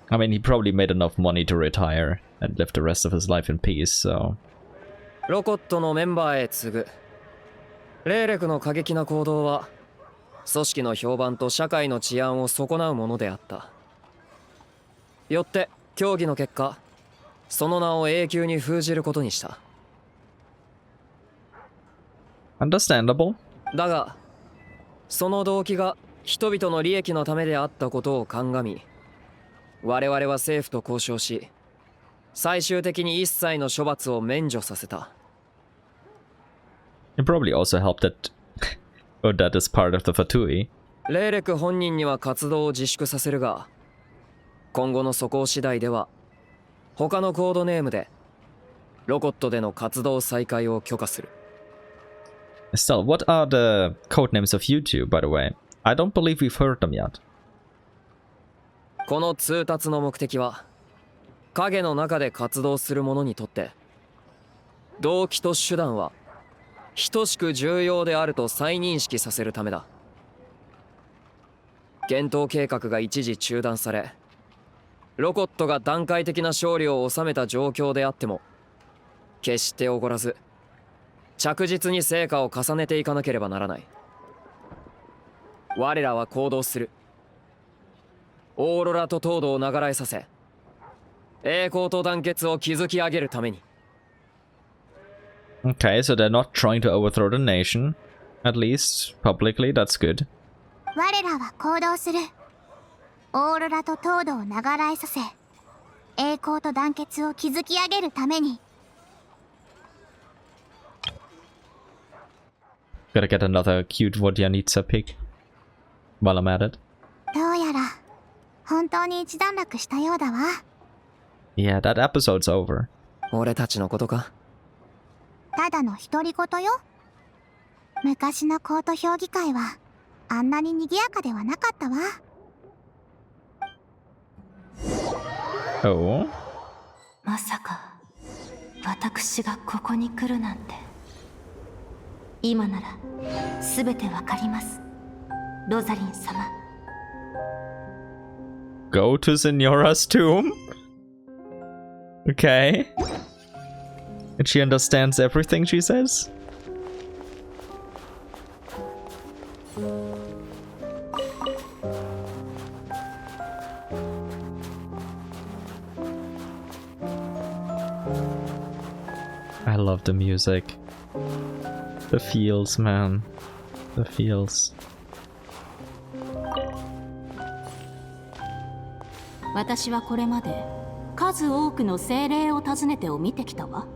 [SPEAKER 1] I mean, he probably made enough money to retire and live the rest of his life in peace, so...
[SPEAKER 12] ロコットのメンバーへ告ぐ。レーレクの過激な行動は組織の評判と社会の治安を損なうものであった。よって協議の結果、その名を永久に封じることにした。
[SPEAKER 1] Understandable.
[SPEAKER 12] だがその動機が人々の利益のためであったことを鑑み、我々は政府と交渉し、最終的に一切の処罰を免除させた。
[SPEAKER 1] It probably also helped that Odette is part of the Fatui.
[SPEAKER 12] レーレク本人には活動を自粛させるが、今後の素行次第では他のコードネームでロコットでの活動再開を許可する。
[SPEAKER 1] Still, what are the codenames of you two, by the way? I don't believe we've heard them yet.
[SPEAKER 12] この通達の目的は、影の中で活動する者にとって動機と手段は等しく重要であると再認識させるためだ。幻冬計画が一時中断され、ロコットが段階的な勝利を収めた状況であっても、決しておごらず着実に成果を重ねていかなければならない。我らは行動する。オーロラと東土を流らえさせ、栄光と団結を築き上げるために。
[SPEAKER 1] Okay, so they're not trying to overthrow the nation. At least, publicly, that's good.
[SPEAKER 2] 我らは行動する。オーロラと東土を流らえさせ、栄光と団結を築き上げるために。
[SPEAKER 1] Gotta get another cute Vodyanitsa pick while I'm at it.
[SPEAKER 2] どうやら本当に一段落したようだわ。
[SPEAKER 1] Yeah, that episode's over.
[SPEAKER 12] 俺たちのことか。
[SPEAKER 2] ただの独り言よ。昔のコート評議会はあんなに賑やかではなかったわ。
[SPEAKER 1] Oh?
[SPEAKER 16] まさか私がここに来るなんて。今なら全てわかります、ロザリン様。
[SPEAKER 1] Go to Signora's tomb? Okay. And she understands everything she says? I love the music. The feels, man. The feels.
[SPEAKER 20] 私はこれまで数多くの精霊を訪ねてを見てきたわ。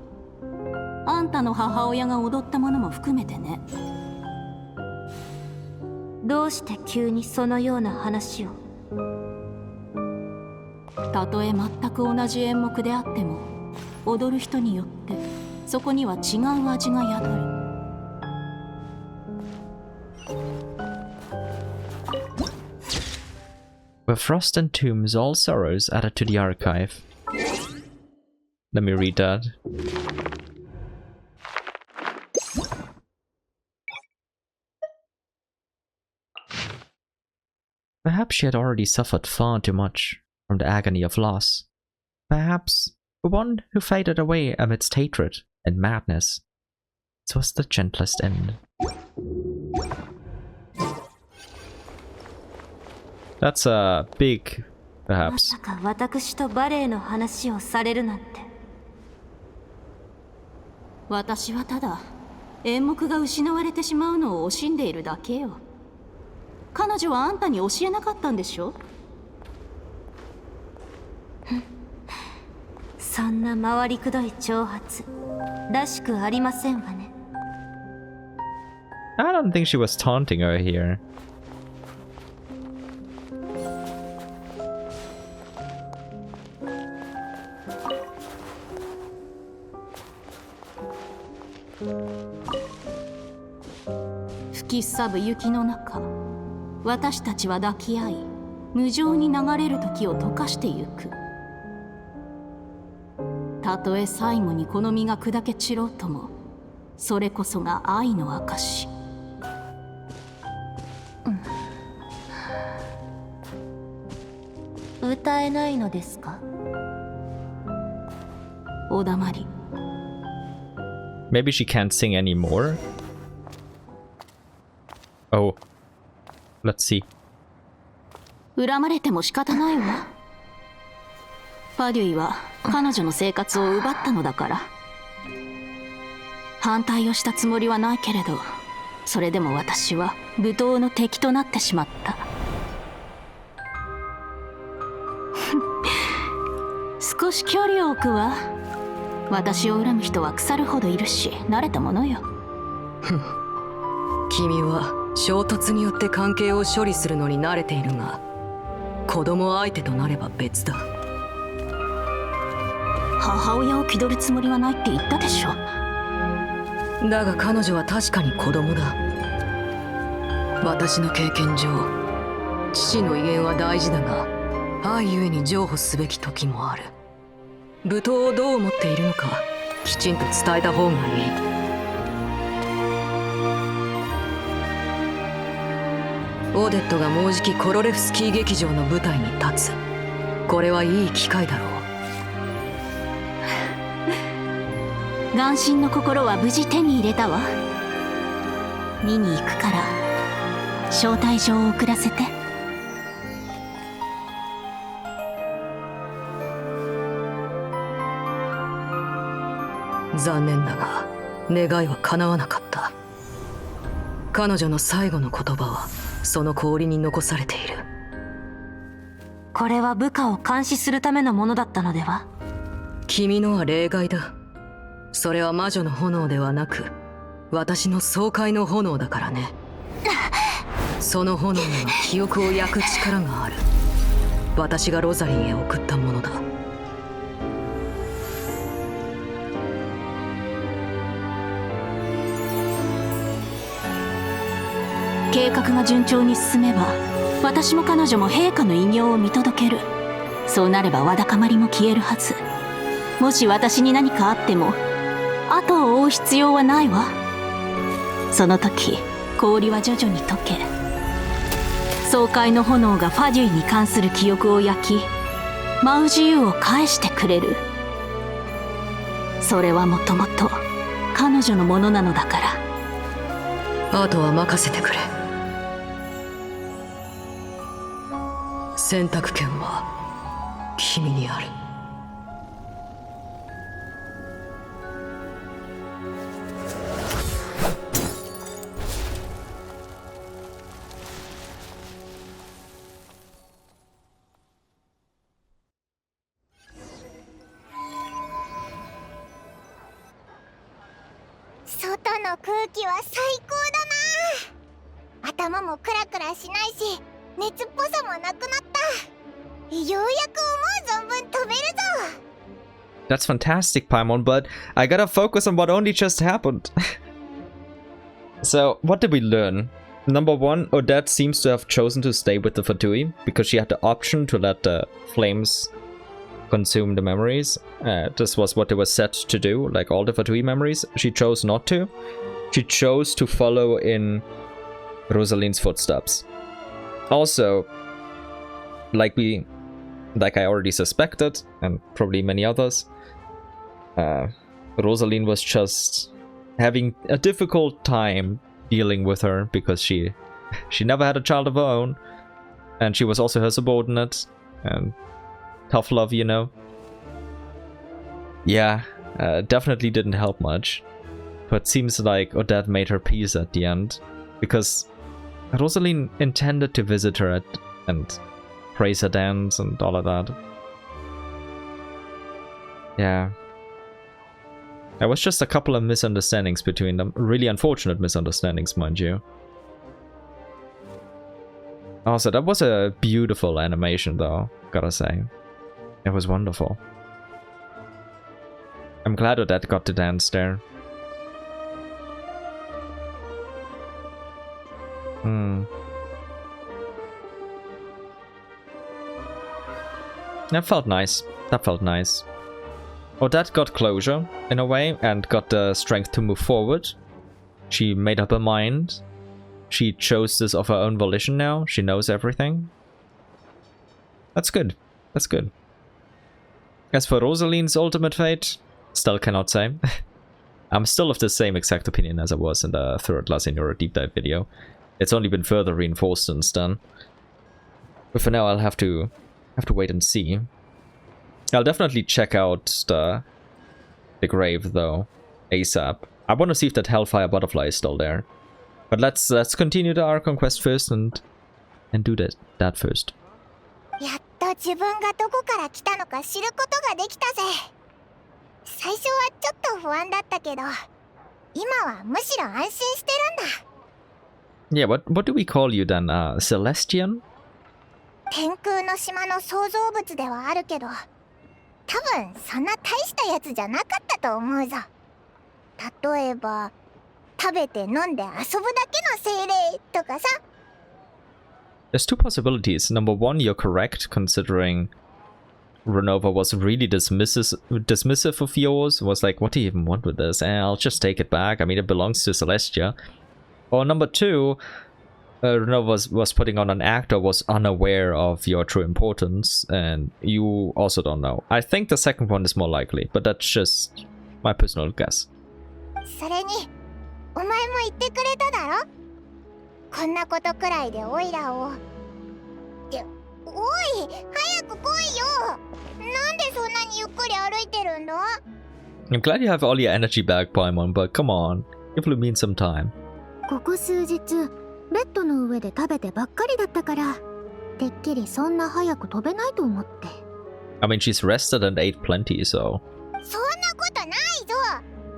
[SPEAKER 20] あんたの母親が踊ったものも含めてね。
[SPEAKER 16] どうして急にそのような話を。
[SPEAKER 20] たとえ全く同じ演目であっても、踊る人によってそこには違う味が宿る。
[SPEAKER 1] Where Frost and Tombs All Sorrows added to the archive. Let me read that. Perhaps she had already suffered far too much from the agony of loss. Perhaps the one who faded away amidst hatred and madness. This was the gentlest end. That's a big, perhaps.
[SPEAKER 14] まさか私とバレエの話をされるなんて。
[SPEAKER 20] 私はただ演目が失われてしまうのを惜しんでいるだけよ。彼女はあんたに教えなかったんでしょ？
[SPEAKER 14] そんな回りくどい挑発らしくありませんわね。
[SPEAKER 1] I don't think she was taunting her here.
[SPEAKER 20] 「吹きすさぶ雪の中、私たちは抱き合い、無情に流れる時を溶かしてゆく。たとえ最後にこの身が砕け散ろうとも、それこそが愛の証。」
[SPEAKER 14] 歌えないのですか？
[SPEAKER 20] おだまり。
[SPEAKER 1] Maybe she can't sing anymore? Oh. Let's see.
[SPEAKER 20] 恨まれても仕方ないわ。パデュイは彼女の生活を奪ったのだから。反対をしたつもりはないけれど、それでも私は舞踏の敵となってしまった。少し距離を置くわ。私を恨む人は腐るほどいるし、慣れたものよ。
[SPEAKER 21] 君は衝突によって関係を処理するのに慣れているが、子供相手となれば別だ。
[SPEAKER 20] 母親を気取るつもりはないって言ったでしょ。
[SPEAKER 21] だが彼女は確かに子供だ。私の経験上、父の威厳は大事だが、愛ゆえに譲歩すべき時もある。舞踏をどう思っているのか、きちんと伝えた方がいい。オーデットがもうじきコロレフスキー劇場の舞台に立つ。これはいい機会だろう。
[SPEAKER 20] 眼神の心は無事手に入れたわ。見に行くから招待状を送らせて。
[SPEAKER 21] 残念だが願いは叶わなかった。彼女の最後の言葉はその氷に残されている。
[SPEAKER 14] これは部下を監視するためのものだったのでは？
[SPEAKER 21] 君のは例外だ。それは魔女の炎ではなく、私の爽快の炎だからね。その炎には記憶を焼く力がある。私がロザリンへ送ったものだ。
[SPEAKER 20] 計画が順調に進めば、私も彼女も陛下の偉業を見届ける。そうなればわだかまりも消えるはず。もし私に何かあっても後を追う必要はないわ。その時氷は徐々に溶け、爽快の炎がファデュイに関する記憶を焼き、舞う自由を返してくれる。それはもともと彼女のものなのだから。
[SPEAKER 21] あとは任せてくれ。選択権は君にある。
[SPEAKER 2] 外の空気は最高だな。頭もクラクラしないし、熱っぽさもなくなった。ようやく思う存分飛べるぞ。
[SPEAKER 1] That's fantastic, Paimon, but I gotta focus on what only just happened. So, what did we learn? Number one, Odette seems to have chosen to stay with the Fatui because she had the option to let the flames consume the memories. This was what they were set to do, like all the Fatui memories. She chose not to. She chose to follow in Rosalyne's footsteps. Also, like I already suspected, and probably many others, Rosalyne was just having a difficult time dealing with her because she never had a child of her own, and she was also her subordinate, and tough love, you know. Yeah, definitely didn't help much, but seems like Odette made her peace at the end, because Rosalyne intended to visit her and praise her dance and all of that. Yeah. There was just a couple of misunderstandings between them. Really unfortunate misunderstandings, mind you. Also, that was a beautiful animation, though, gotta say. It was wonderful. I'm glad Odette got to dance there. That felt nice. That felt nice. Odette got closure, in a way, and got the strength to move forward. She made up her mind. She chose this of her own volition now. She knows everything. That's good. That's good. As for Rosalyne's ultimate fate, still cannot say. I'm still of the same exact opinion as I was in the third La Signora deep dive video. It's only been further reinforced since then. But for now, I'll have to wait and see. I'll definitely check out the grave, though, ASAP. I want to see if that Hellfire Butterfly is still there. But let's continue the Archon quest first and do that first.
[SPEAKER 2] やっと自分がどこから来たのか知ることができたぜ。最初はちょっと不安だったけど、今はむしろ安心してるんだ。
[SPEAKER 1] Yeah, what do we call you then? Celestian?
[SPEAKER 2] 天空の島の創造物ではあるけど、多分そんな大したやつじゃなかったと思うぞ。例えば、食べて飲んで遊ぶだけの精霊とかさ。
[SPEAKER 1] There's two possibilities. Number one, you're correct, considering Ronova was really dismissive of yours. Was like, what do you even want with this? I'll just take it back. I mean, it belongs to Celestia. Or number two, Ronova was putting on an act or was unaware of your true importance, and you also don't know. I think the second one is more likely, but that's just my personal guess.
[SPEAKER 2] それに、お前も言ってくれただろ？こんなことくらいでオイラを。っておい、早く来いよ。なんでそんなにゆっくり歩いてるんだ？
[SPEAKER 1] I'm glad you have all your energy back, Paimon, but come on, give Lumine some time.
[SPEAKER 15] ここ数日ベッドの上で食べてばっかりだったから、てっきりそんな早く飛べないと思って。
[SPEAKER 1] I mean, she's rested and ate plenty, so.
[SPEAKER 2] そんなことないぞ。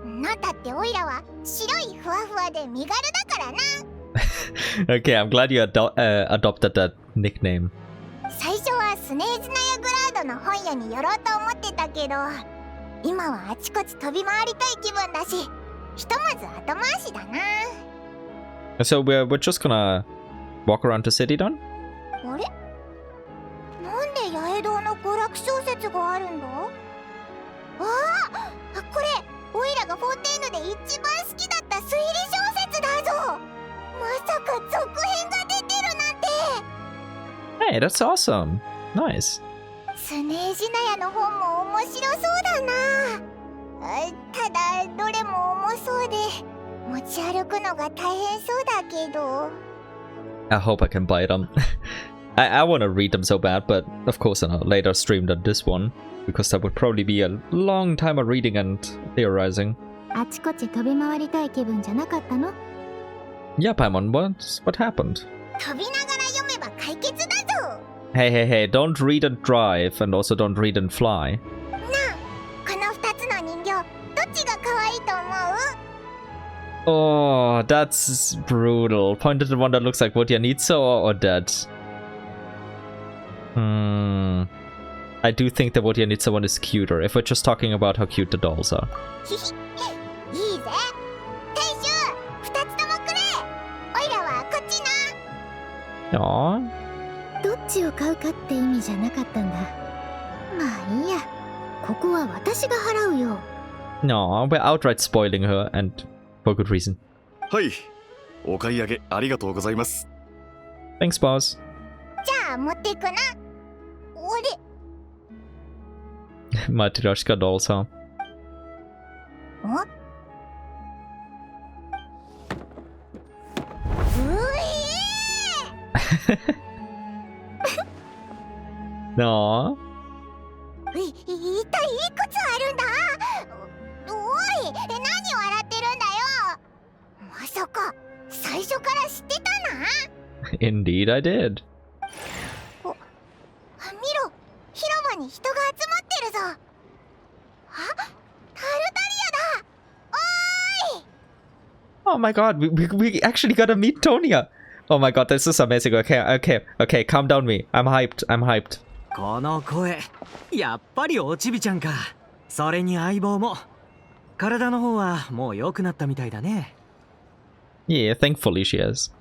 [SPEAKER 2] なんたってオイラは白いふわふわで身軽だからな。
[SPEAKER 1] Okay, I'm glad you adopted that nickname.
[SPEAKER 2] 最初はスネーズナヤグラードの本屋に寄ろうと思ってたけど、今はあちこち飛び回りたい気分だし、ひとまず後回しだな。
[SPEAKER 1] So we're just gonna walk around the city then?
[SPEAKER 2] あれ？なんで八重堂の娯楽小説があるんだ？あ、これオイラが14で一番好きだった推理小説だぞ。まさか続編が出てるなんて。
[SPEAKER 1] Hey, that's awesome. Nice.
[SPEAKER 2] スネージナヤの本も面白そうだな。ただどれも重そうで持ち歩くのが大変そうだけど。
[SPEAKER 1] I hope I can buy them. I want to read them so bad, but of course on a later stream than this one, because that would probably be a long time of reading and theorizing.
[SPEAKER 15] あちこち飛び回りたい気分じゃなかったの？
[SPEAKER 1] Yeah, Paimon, what happened?
[SPEAKER 2] 飛びながら読めば解決だぞ。
[SPEAKER 1] Hey, don't read and drive, and also don't read and fly.
[SPEAKER 2] なあ、この2つの人形、どっちが可愛いと思う？
[SPEAKER 1] Oh, that's brutal. Point at the one that looks like Wodianitsa or Odette? I do think the Wodianitsa one is cuter, if we're just talking about how cute the dolls are.
[SPEAKER 2] いいぜ。店主、2つともくれ。オイラはこっちな。
[SPEAKER 1] Aww.
[SPEAKER 15] どっちを買うかって意味じゃなかったんだ。まあいいや。ここは私が払うよ。
[SPEAKER 1] No, we're outright spoiling her, and for good reason.
[SPEAKER 4] はい。お買い上げありがとうございます。
[SPEAKER 1] Thanks, boss.
[SPEAKER 2] じゃあ持っていくな。
[SPEAKER 1] Matryoshka dolls, huh?
[SPEAKER 2] 一
[SPEAKER 1] No.
[SPEAKER 2] 体いくつあるんだ。おい、何笑ってるんだよ。まさか最初から知ってたな。
[SPEAKER 1] Indeed, I did.
[SPEAKER 2] 見ろ、広場に人が集まってるぞ。あ、タルタリアだ。おーい。
[SPEAKER 1] Oh my god, we actually got to meet Tonya. Oh my god, this is amazing. Okay, calm down me. I'm hyped.
[SPEAKER 6] この声、やっぱりおちびちゃんか。それに相棒も。体の方はもう良くなったみたいだね。
[SPEAKER 1] Yeah, thankfully she is.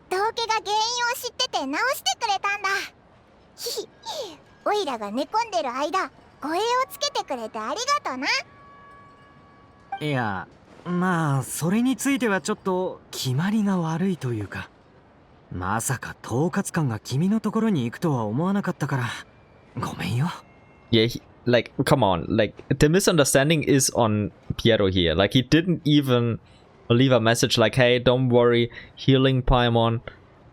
[SPEAKER 2] 道家が原因を知ってて直してくれたんだ。ひひ、オイラが寝込んでる間、護衛をつけてくれてありがとな。
[SPEAKER 6] いや、まあそれについてはちょっと決まりが悪いというか。まさか統括官が君のところに行くとは思わなかったからごめんよ。
[SPEAKER 1] Yeah, like, come on. Like, the misunderstanding is on Piero here. Like, he didn't even leave a message like, hey, don't worry, healing Paimon.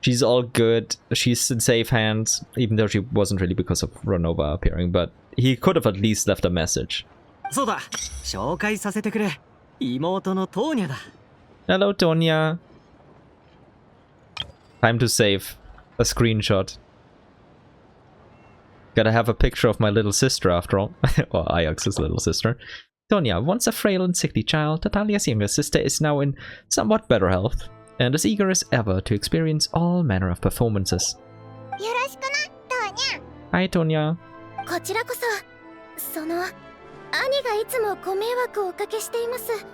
[SPEAKER 1] She's all good. She's in safe hands. Even though she wasn't really because of Ronova appearing. But he could have at least left a message.
[SPEAKER 6] そうだ、紹介させてくれ。妹のトーニャだ。
[SPEAKER 1] Hello, Tonya. Time to save a screenshot. Gotta have a picture of my little sister after all. Or Ajax's little sister. Tonya, once a frail and sickly child, Natalia's younger sister is now in somewhat better health, and as eager as ever to experience all manner of performances.
[SPEAKER 2] よろしくな、トーニャ。
[SPEAKER 1] Hi, Tonya.
[SPEAKER 15] こちらこそ、兄がいつもご迷惑をおかけしています。本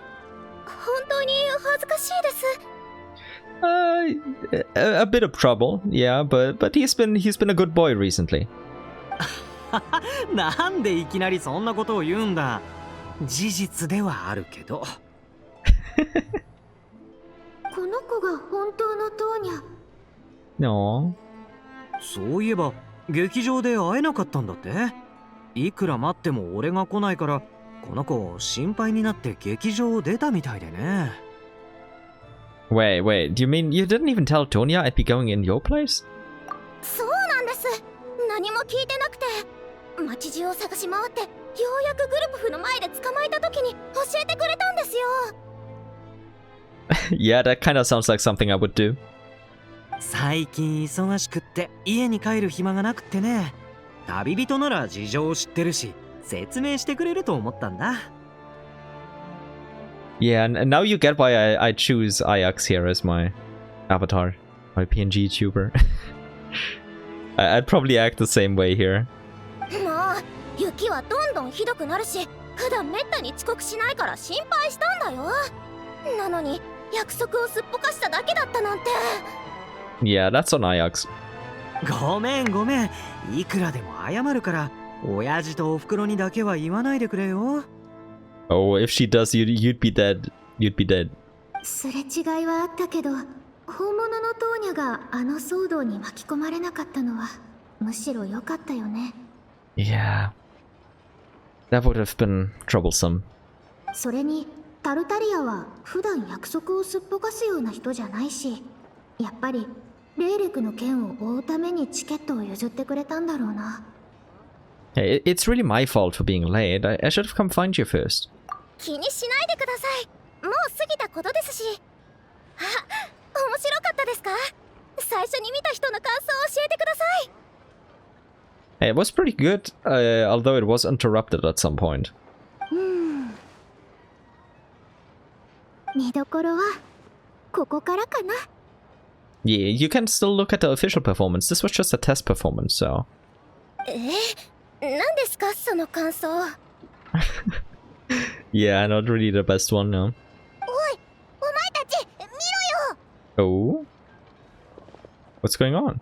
[SPEAKER 15] 当に恥ずかしいです。
[SPEAKER 1] A bit of trouble, yeah, but he's been a good boy recently.
[SPEAKER 6] なんでいきなりそんなことを言うんだ。事実ではあるけど。
[SPEAKER 15] この子が本当のトーニャ。
[SPEAKER 1] No.
[SPEAKER 6] そういえば劇場で会えなかったんだって。いくら待っても俺が来ないからこの子心配になって劇場を出たみたいでね。
[SPEAKER 1] Wait, do you mean you didn't even tell Tonya I'd be going in your place?
[SPEAKER 15] そうなんです。何も聞いてなくて、街中を探し回ってようやくグルプフの前で捕まえた時に教えてくれたんですよ。
[SPEAKER 1] Yeah, that kind of sounds like something I would do.
[SPEAKER 6] 最近忙しくって家に帰る暇がなくってね。旅人なら事情を知ってるし説明してくれると思ったんだ。
[SPEAKER 1] Yeah, and now you get why I choose Ajax here as my avatar, my PNG YouTuber. I'd probably act the same way here.
[SPEAKER 15] もう雪はどんどんひどくなるし、普段めったに遅刻しないから心配したんだよ。なのに約束をすっぽかしただけだったなんて。
[SPEAKER 1] Yeah, that's on Ajax.
[SPEAKER 6] ごめん。いくらでも謝るから、親父とお袋にだけは言わないでくれよ。
[SPEAKER 1] Oh, if she does, you'd be dead. You'd be dead.
[SPEAKER 15] すれ違いはあったけど、本物のトーニャがあの騒動に巻き込まれなかったのはむしろ良かったよね。
[SPEAKER 1] Yeah. That would have been troublesome.
[SPEAKER 15] それにタルタリアは普段約束をすっぽかすような人じゃないし、やっぱりレイレクの件を追うためにチケットを譲ってくれたんだろうな。
[SPEAKER 1] Hey, it's really my fault for being late. I should have come find you first.
[SPEAKER 15] 気にしないでください。もう過ぎたことですし。あ、面白かったですか？最初に見た人の感想を教えてください。
[SPEAKER 1] Hey, it was pretty good, although it was interrupted at some point.
[SPEAKER 15] 見どころはここからかな。
[SPEAKER 1] Yeah, you can still look at the official performance. This was just a test performance, so.
[SPEAKER 15] 何ですかその感想。
[SPEAKER 1] Yeah, not really the best one, no.
[SPEAKER 2] おい、お前たち見ろよ。
[SPEAKER 1] Oh? What's going on?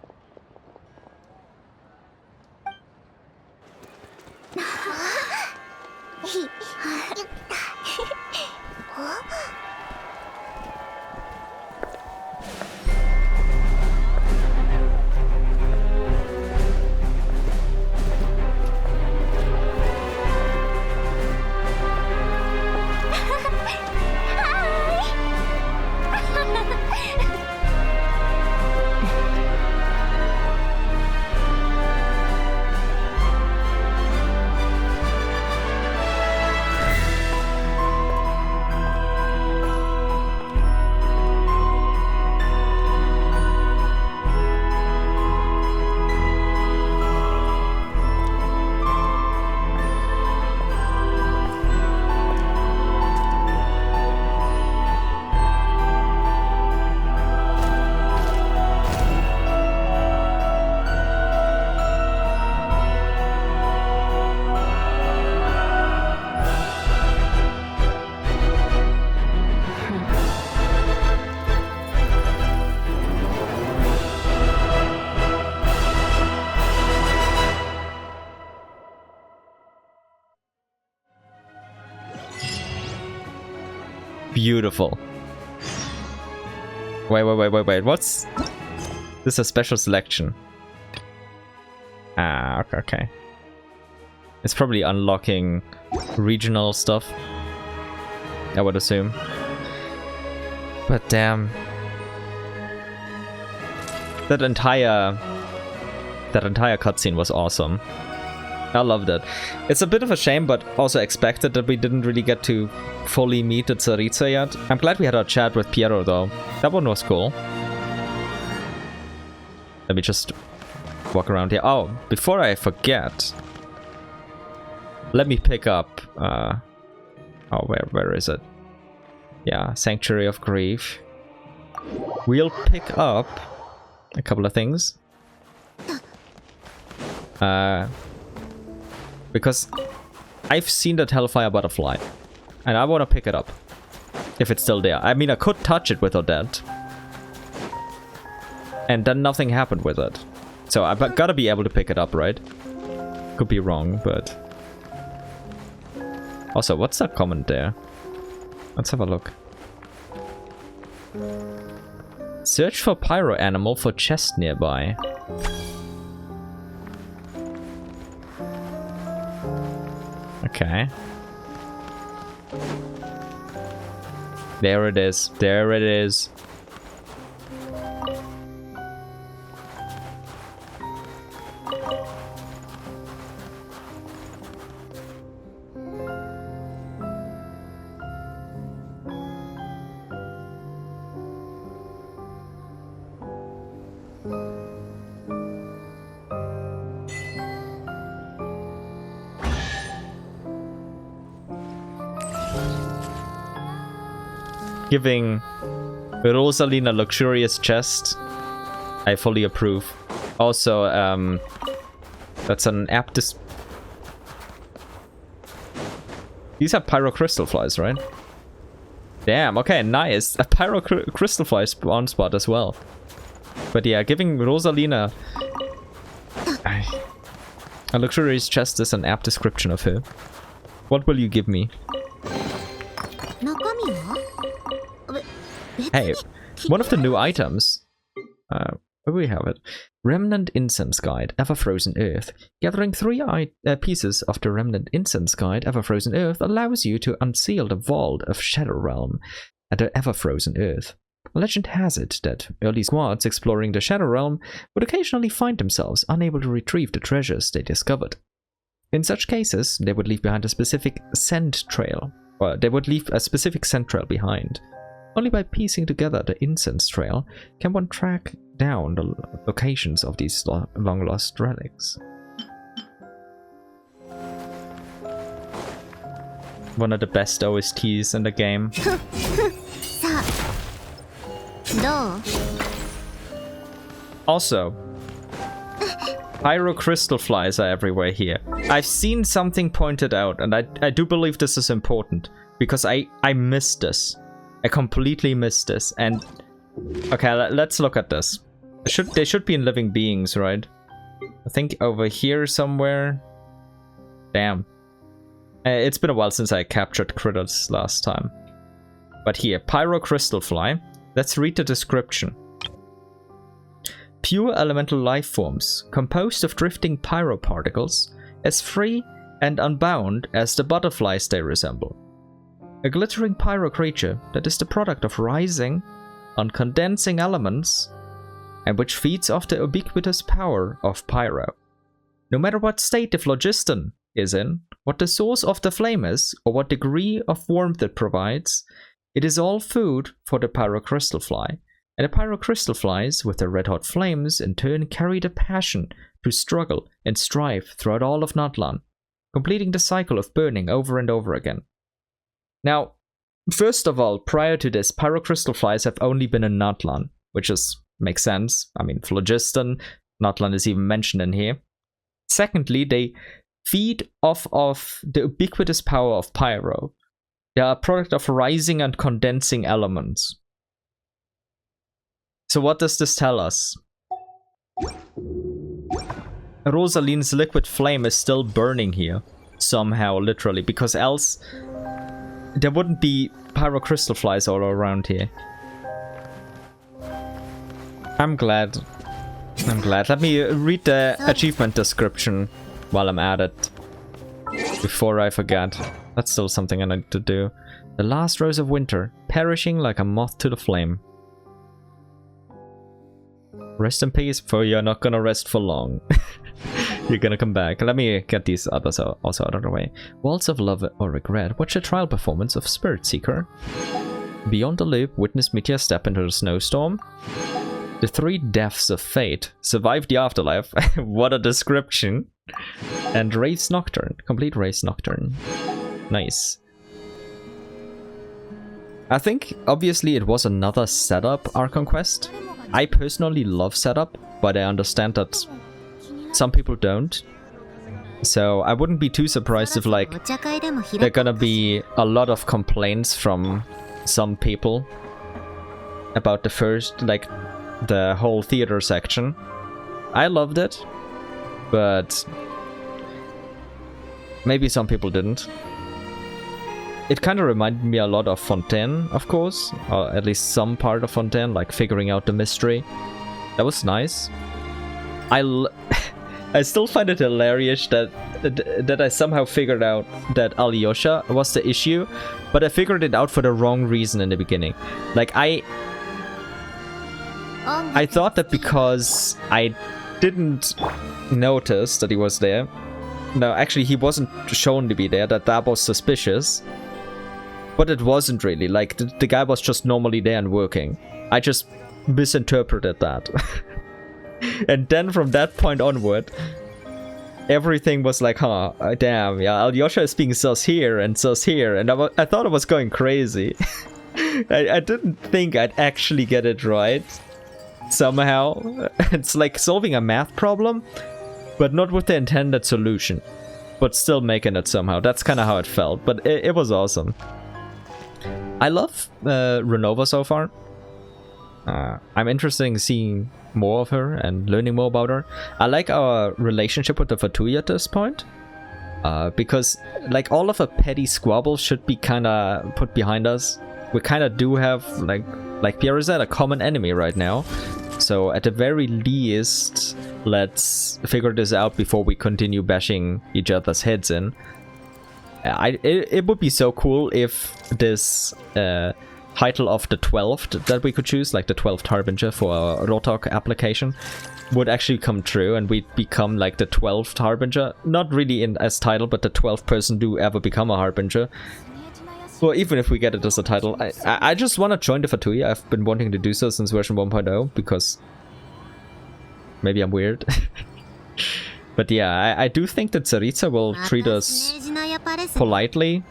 [SPEAKER 1] Beautiful. Wait. What's this? A special selection? Ah, okay. It's probably unlocking regional stuff, I would assume. But damn. That entire cutscene was awesome. I loved it. It's a bit of a shame, but also expected that we didn't really get to fully meet the Tsaritsa yet. I'm glad we had our chat with Piero though. That one was cool. Let me just walk around here. Oh, before I forget, let me pick up... oh, where is it? Yeah, Sanctuary of Grief. We'll pick up a couple of things. Because I've seen that Hellfire Butterfly, and I want to pick it up, if it's still there. I mean, I could touch it with Odette, and then nothing happened with it. So I've got to be able to pick it up, right? Could be wrong, but... Also, what's that comment there? Let's have a look. Search for pyro animal for chest nearby. Okay. There it is. There it is. Giving Rosalyne a luxurious chest, I fully approve. Also, that's an apt These are pyro crystal flies, right? Damn, okay, nice. A pyro crystal fly spawn spot as well. But yeah, giving Rosalyne a luxurious chest is an apt description of her. What will you give me? Hey, one of the new items. Where do we have it? Remnant Incense Guide, Ever-Frozen Earth. Gathering 3 pieces of the Remnant Incense Guide, Ever-Frozen Earth, allows you to unseal the vault of Shadow Realm at the Ever-Frozen Earth. Legend has it that early squads exploring the Shadow Realm would occasionally find themselves unable to retrieve the treasures they discovered. In such cases, they would leave behind a specific scent trail, or they would leave a specific scent trail behind. Only by piecing together the incense trail can one track down the locations of these long-lost relics. One of the best OSTs in the game. Also, pyro crystal flies are everywhere here. I've seen something pointed out, and I do believe this is important, because I missed this. I completely missed this, and... Okay, let's look at this. They should be in living beings, right? I think over here somewhere. Damn. It's been a while since I captured critters last time. But here, Pyro Crystal Fly. Let's read the description. Pure elemental life forms, composed of drifting pyro particles, as free and unbound as the butterflies they resemble. A glittering pyro creature that is the product of rising on condensing elements and which feeds off the ubiquitous power of pyro. No matter what state the phlogiston is in, what the source of the flame is, or what degree of warmth it provides, it is all food for the pyrocrystal fly. And the pyrocrystal flies, with their red-hot flames, in turn carry the passion to struggle and strive throughout all of Natlan, completing the cycle of burning over and over again. Now, first of all, prior to this, pyrocrystal flies have only been in Natlan, which makes sense. I mean, phlogiston, Natlan is even mentioned in here. Secondly, they feed off of the ubiquitous power of pyro. They are a product of rising and condensing elements. So what does this tell us? Rosalyne's liquid flame is still burning here, somehow, literally, because else there wouldn't be pyrocrystal flies all around here. I'm glad. Let me read the achievement description while I'm at it, before I forget. That's still something I need to do. The last rose of winter, perishing like a moth to the flame. Rest in peace, for you're not gonna rest for long. You're gonna come back. Let me get these others also out of the way. Waltz of Love or Regret. Watch a trial performance of Spirit Seeker. Beyond the Loop, witness Meteor step into the snowstorm. The 3 deaths of fate. Survive the afterlife. What a description. And Wraith's Nocturne. Complete Wraith's Nocturne. Nice. I think, obviously, it was another setup Archon quest. I personally love setup, but I understand that some people don't. So I wouldn't be too surprised if, like, there are gonna be a lot of complaints from some people about the first, like, the whole theater section. I loved it, but maybe some people didn't. It kind of reminded me a lot of Fontaine, of course, or at least some part of Fontaine, like figuring out the mystery. That was nice. I still find it hilarious that I somehow figured out that Alyosha was the issue, but I figured it out for the wrong reason in the beginning. Like, I thought that because I didn't notice that he was there. No, actually, he wasn't shown to be there, that was suspicious. But it wasn't really. Like, the guy was just normally there and working. I just misinterpreted that. And then from that point onward, everything was like, huh, damn, yeah, Alyosha is being sus here, and I thought it was going crazy. I didn't think I'd actually get it right. Somehow. It's like solving a math problem, but not with the intended solution. But still making it somehow. That's kind of how it felt, but it was awesome. I love Ronova so far. I'm interested in seeing more of her and learning more about her. I like our relationship with the Fatuya at this point. Because, like, all of her petty squabbles should be kind of put behind us. We kind of do have, like Pierre said, a common enemy right now. So at the very least, let's figure this out before we continue bashing each other's heads in. It would be so cool if this title of the 12th that we could choose, like the 12th Harbinger for a Rotok application, would actually come true and we'd become like the 12th Harbinger. Not really as title, but the 12th person to ever become a Harbinger. Well, even if we get it as a title, I just want to join the Fatuya. I've been wanting to do so since version 1.0 because maybe I'm weird. But yeah, I do think that Tsaritsa will treat us politely.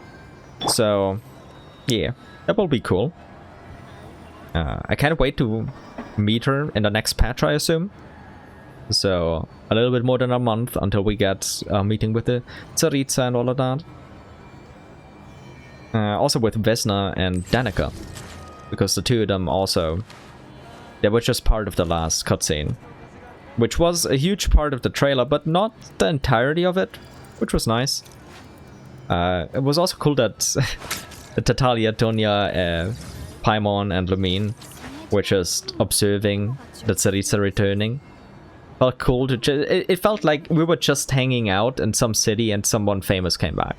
[SPEAKER 1] So, yeah, that will be cool. I can't wait to meet her in the next patch, I assume. So, a little bit more than a month until we get a meeting with the Tsaritsa and all of that. Also with Vesna and Danica, because the two of them also They were just part of the last cutscene, which was a huge part of the trailer, but not the entirety of it, which was nice. It was also cool that Tatalia, Tonya, Paimon, and Lumine were just observing the Tsaritsa returning. Felt cool to it felt like we were just hanging out in some city and someone famous came back.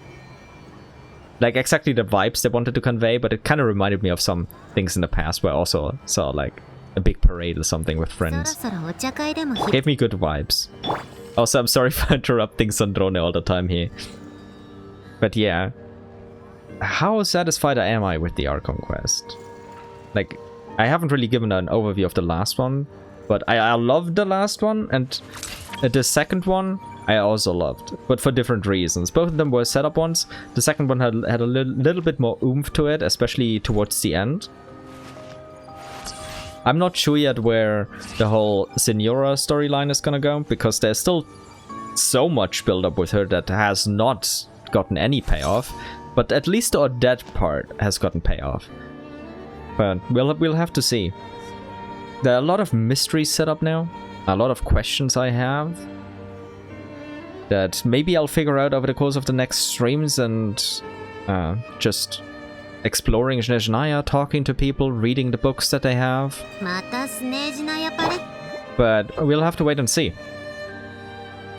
[SPEAKER 1] Like exactly the vibes they wanted to convey, but it kind of reminded me of some things in the past where I also saw like a big parade or something with friends. Gave me good vibes. Also, I'm sorry for interrupting Sandrone all the time here. But yeah. How satisfied am I with the Archon quest? Like, I haven't really given an overview of the last one, but I loved the last one, and the second one I also loved, but for different reasons. Both of them were setup ones. The second one had a little bit more oomph to it, especially towards the end. I'm not sure yet where the whole Senora storyline is gonna go, because there's still so much build-up with her that has not gotten any payoff, but at least the Odette part has gotten payoff. But we'll have to see. There are a lot of mysteries set up now, a lot of questions I have that maybe I'll figure out over the course of the next streams, and just exploring Snezhnaya, talking to people, reading the books that they have. But we'll have to wait and see.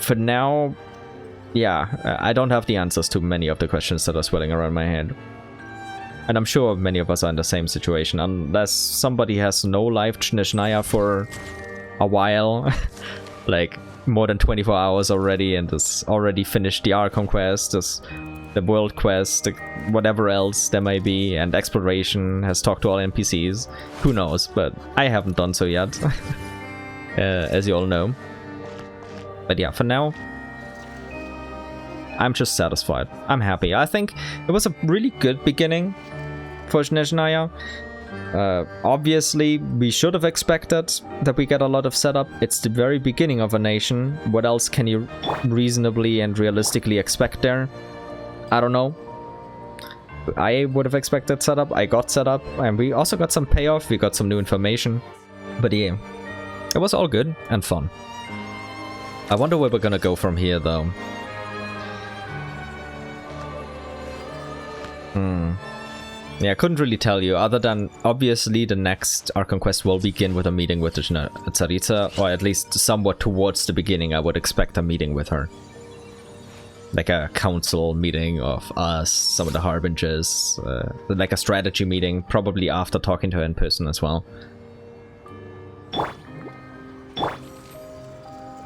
[SPEAKER 1] For now, yeah, I don't have the answers to many of the questions that are swirling around my head. And I'm sure many of us are in the same situation, unless somebody has no-lived Snezhnaya for a while, like more than 24 hours already, and has already finished the Archon quest, the world quest, whatever else there may be, and exploration, has talked to all NPCs. Who knows, but I haven't done so yet, as you all know. But yeah, for now, I'm just satisfied. I'm happy. I think it was a really good beginning for Snezhnaya. Obviously, we should have expected that we get a lot of setup. It's the very beginning of a nation. What else can you reasonably and realistically expect there? I don't know. I would have expected setup. I got setup, and we also got some payoff. We got some new information. But yeah, it was all good and fun. I wonder where we're gonna go from here, though. Yeah, I couldn't really tell you, other than obviously the next Archon quest will begin with a meeting with the Tsaritsa, or at least somewhat towards the beginning I would expect a meeting with her. Like a council meeting of us, some of the Harbingers, like a strategy meeting, probably after talking to her in person as well.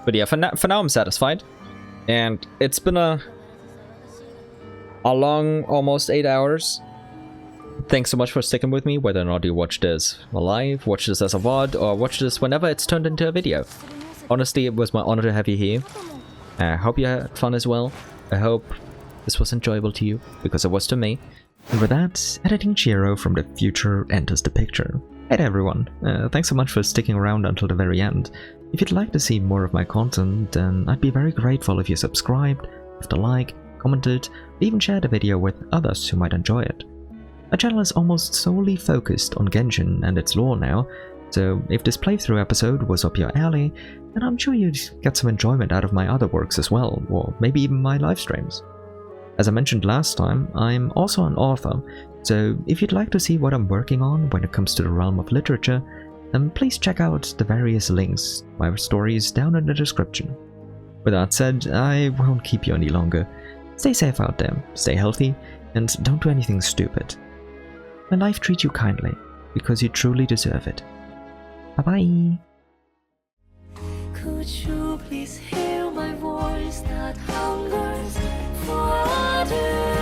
[SPEAKER 1] But yeah, for now I'm satisfied. And it's been a long, almost 8 hours. Thanks so much for sticking with me, whether or not you watch this live, watch this as a VOD, or watch this whenever it's turned into a video. Honestly, it was my honor to have you here. I hope you had fun as well. I hope this was enjoyable to you, because it was to me. And with that, editing Chiro from the future enters the picture. Hey there everyone, thanks so much for sticking around until the very end. If you'd like to see more of my content, then I'd be very grateful if you subscribed, left a like, commented, or even shared the video with others who might enjoy it. My channel is almost solely focused on Genshin and its lore now, so if this playthrough episode was up your alley, then I'm sure you'd get some enjoyment out of my other works as well, or maybe even my live streams. As I mentioned last time, I'm also an author, so if you'd like to see what I'm working on when it comes to the realm of literature, then please check out the various links, my stories down in the description. With that said, I won't keep you any longer. Stay safe out there, stay healthy, and don't do anything stupid. May life treat you kindly, because you truly deserve it. Bye-bye!
[SPEAKER 11] Could you please hear my voice that hungers for others?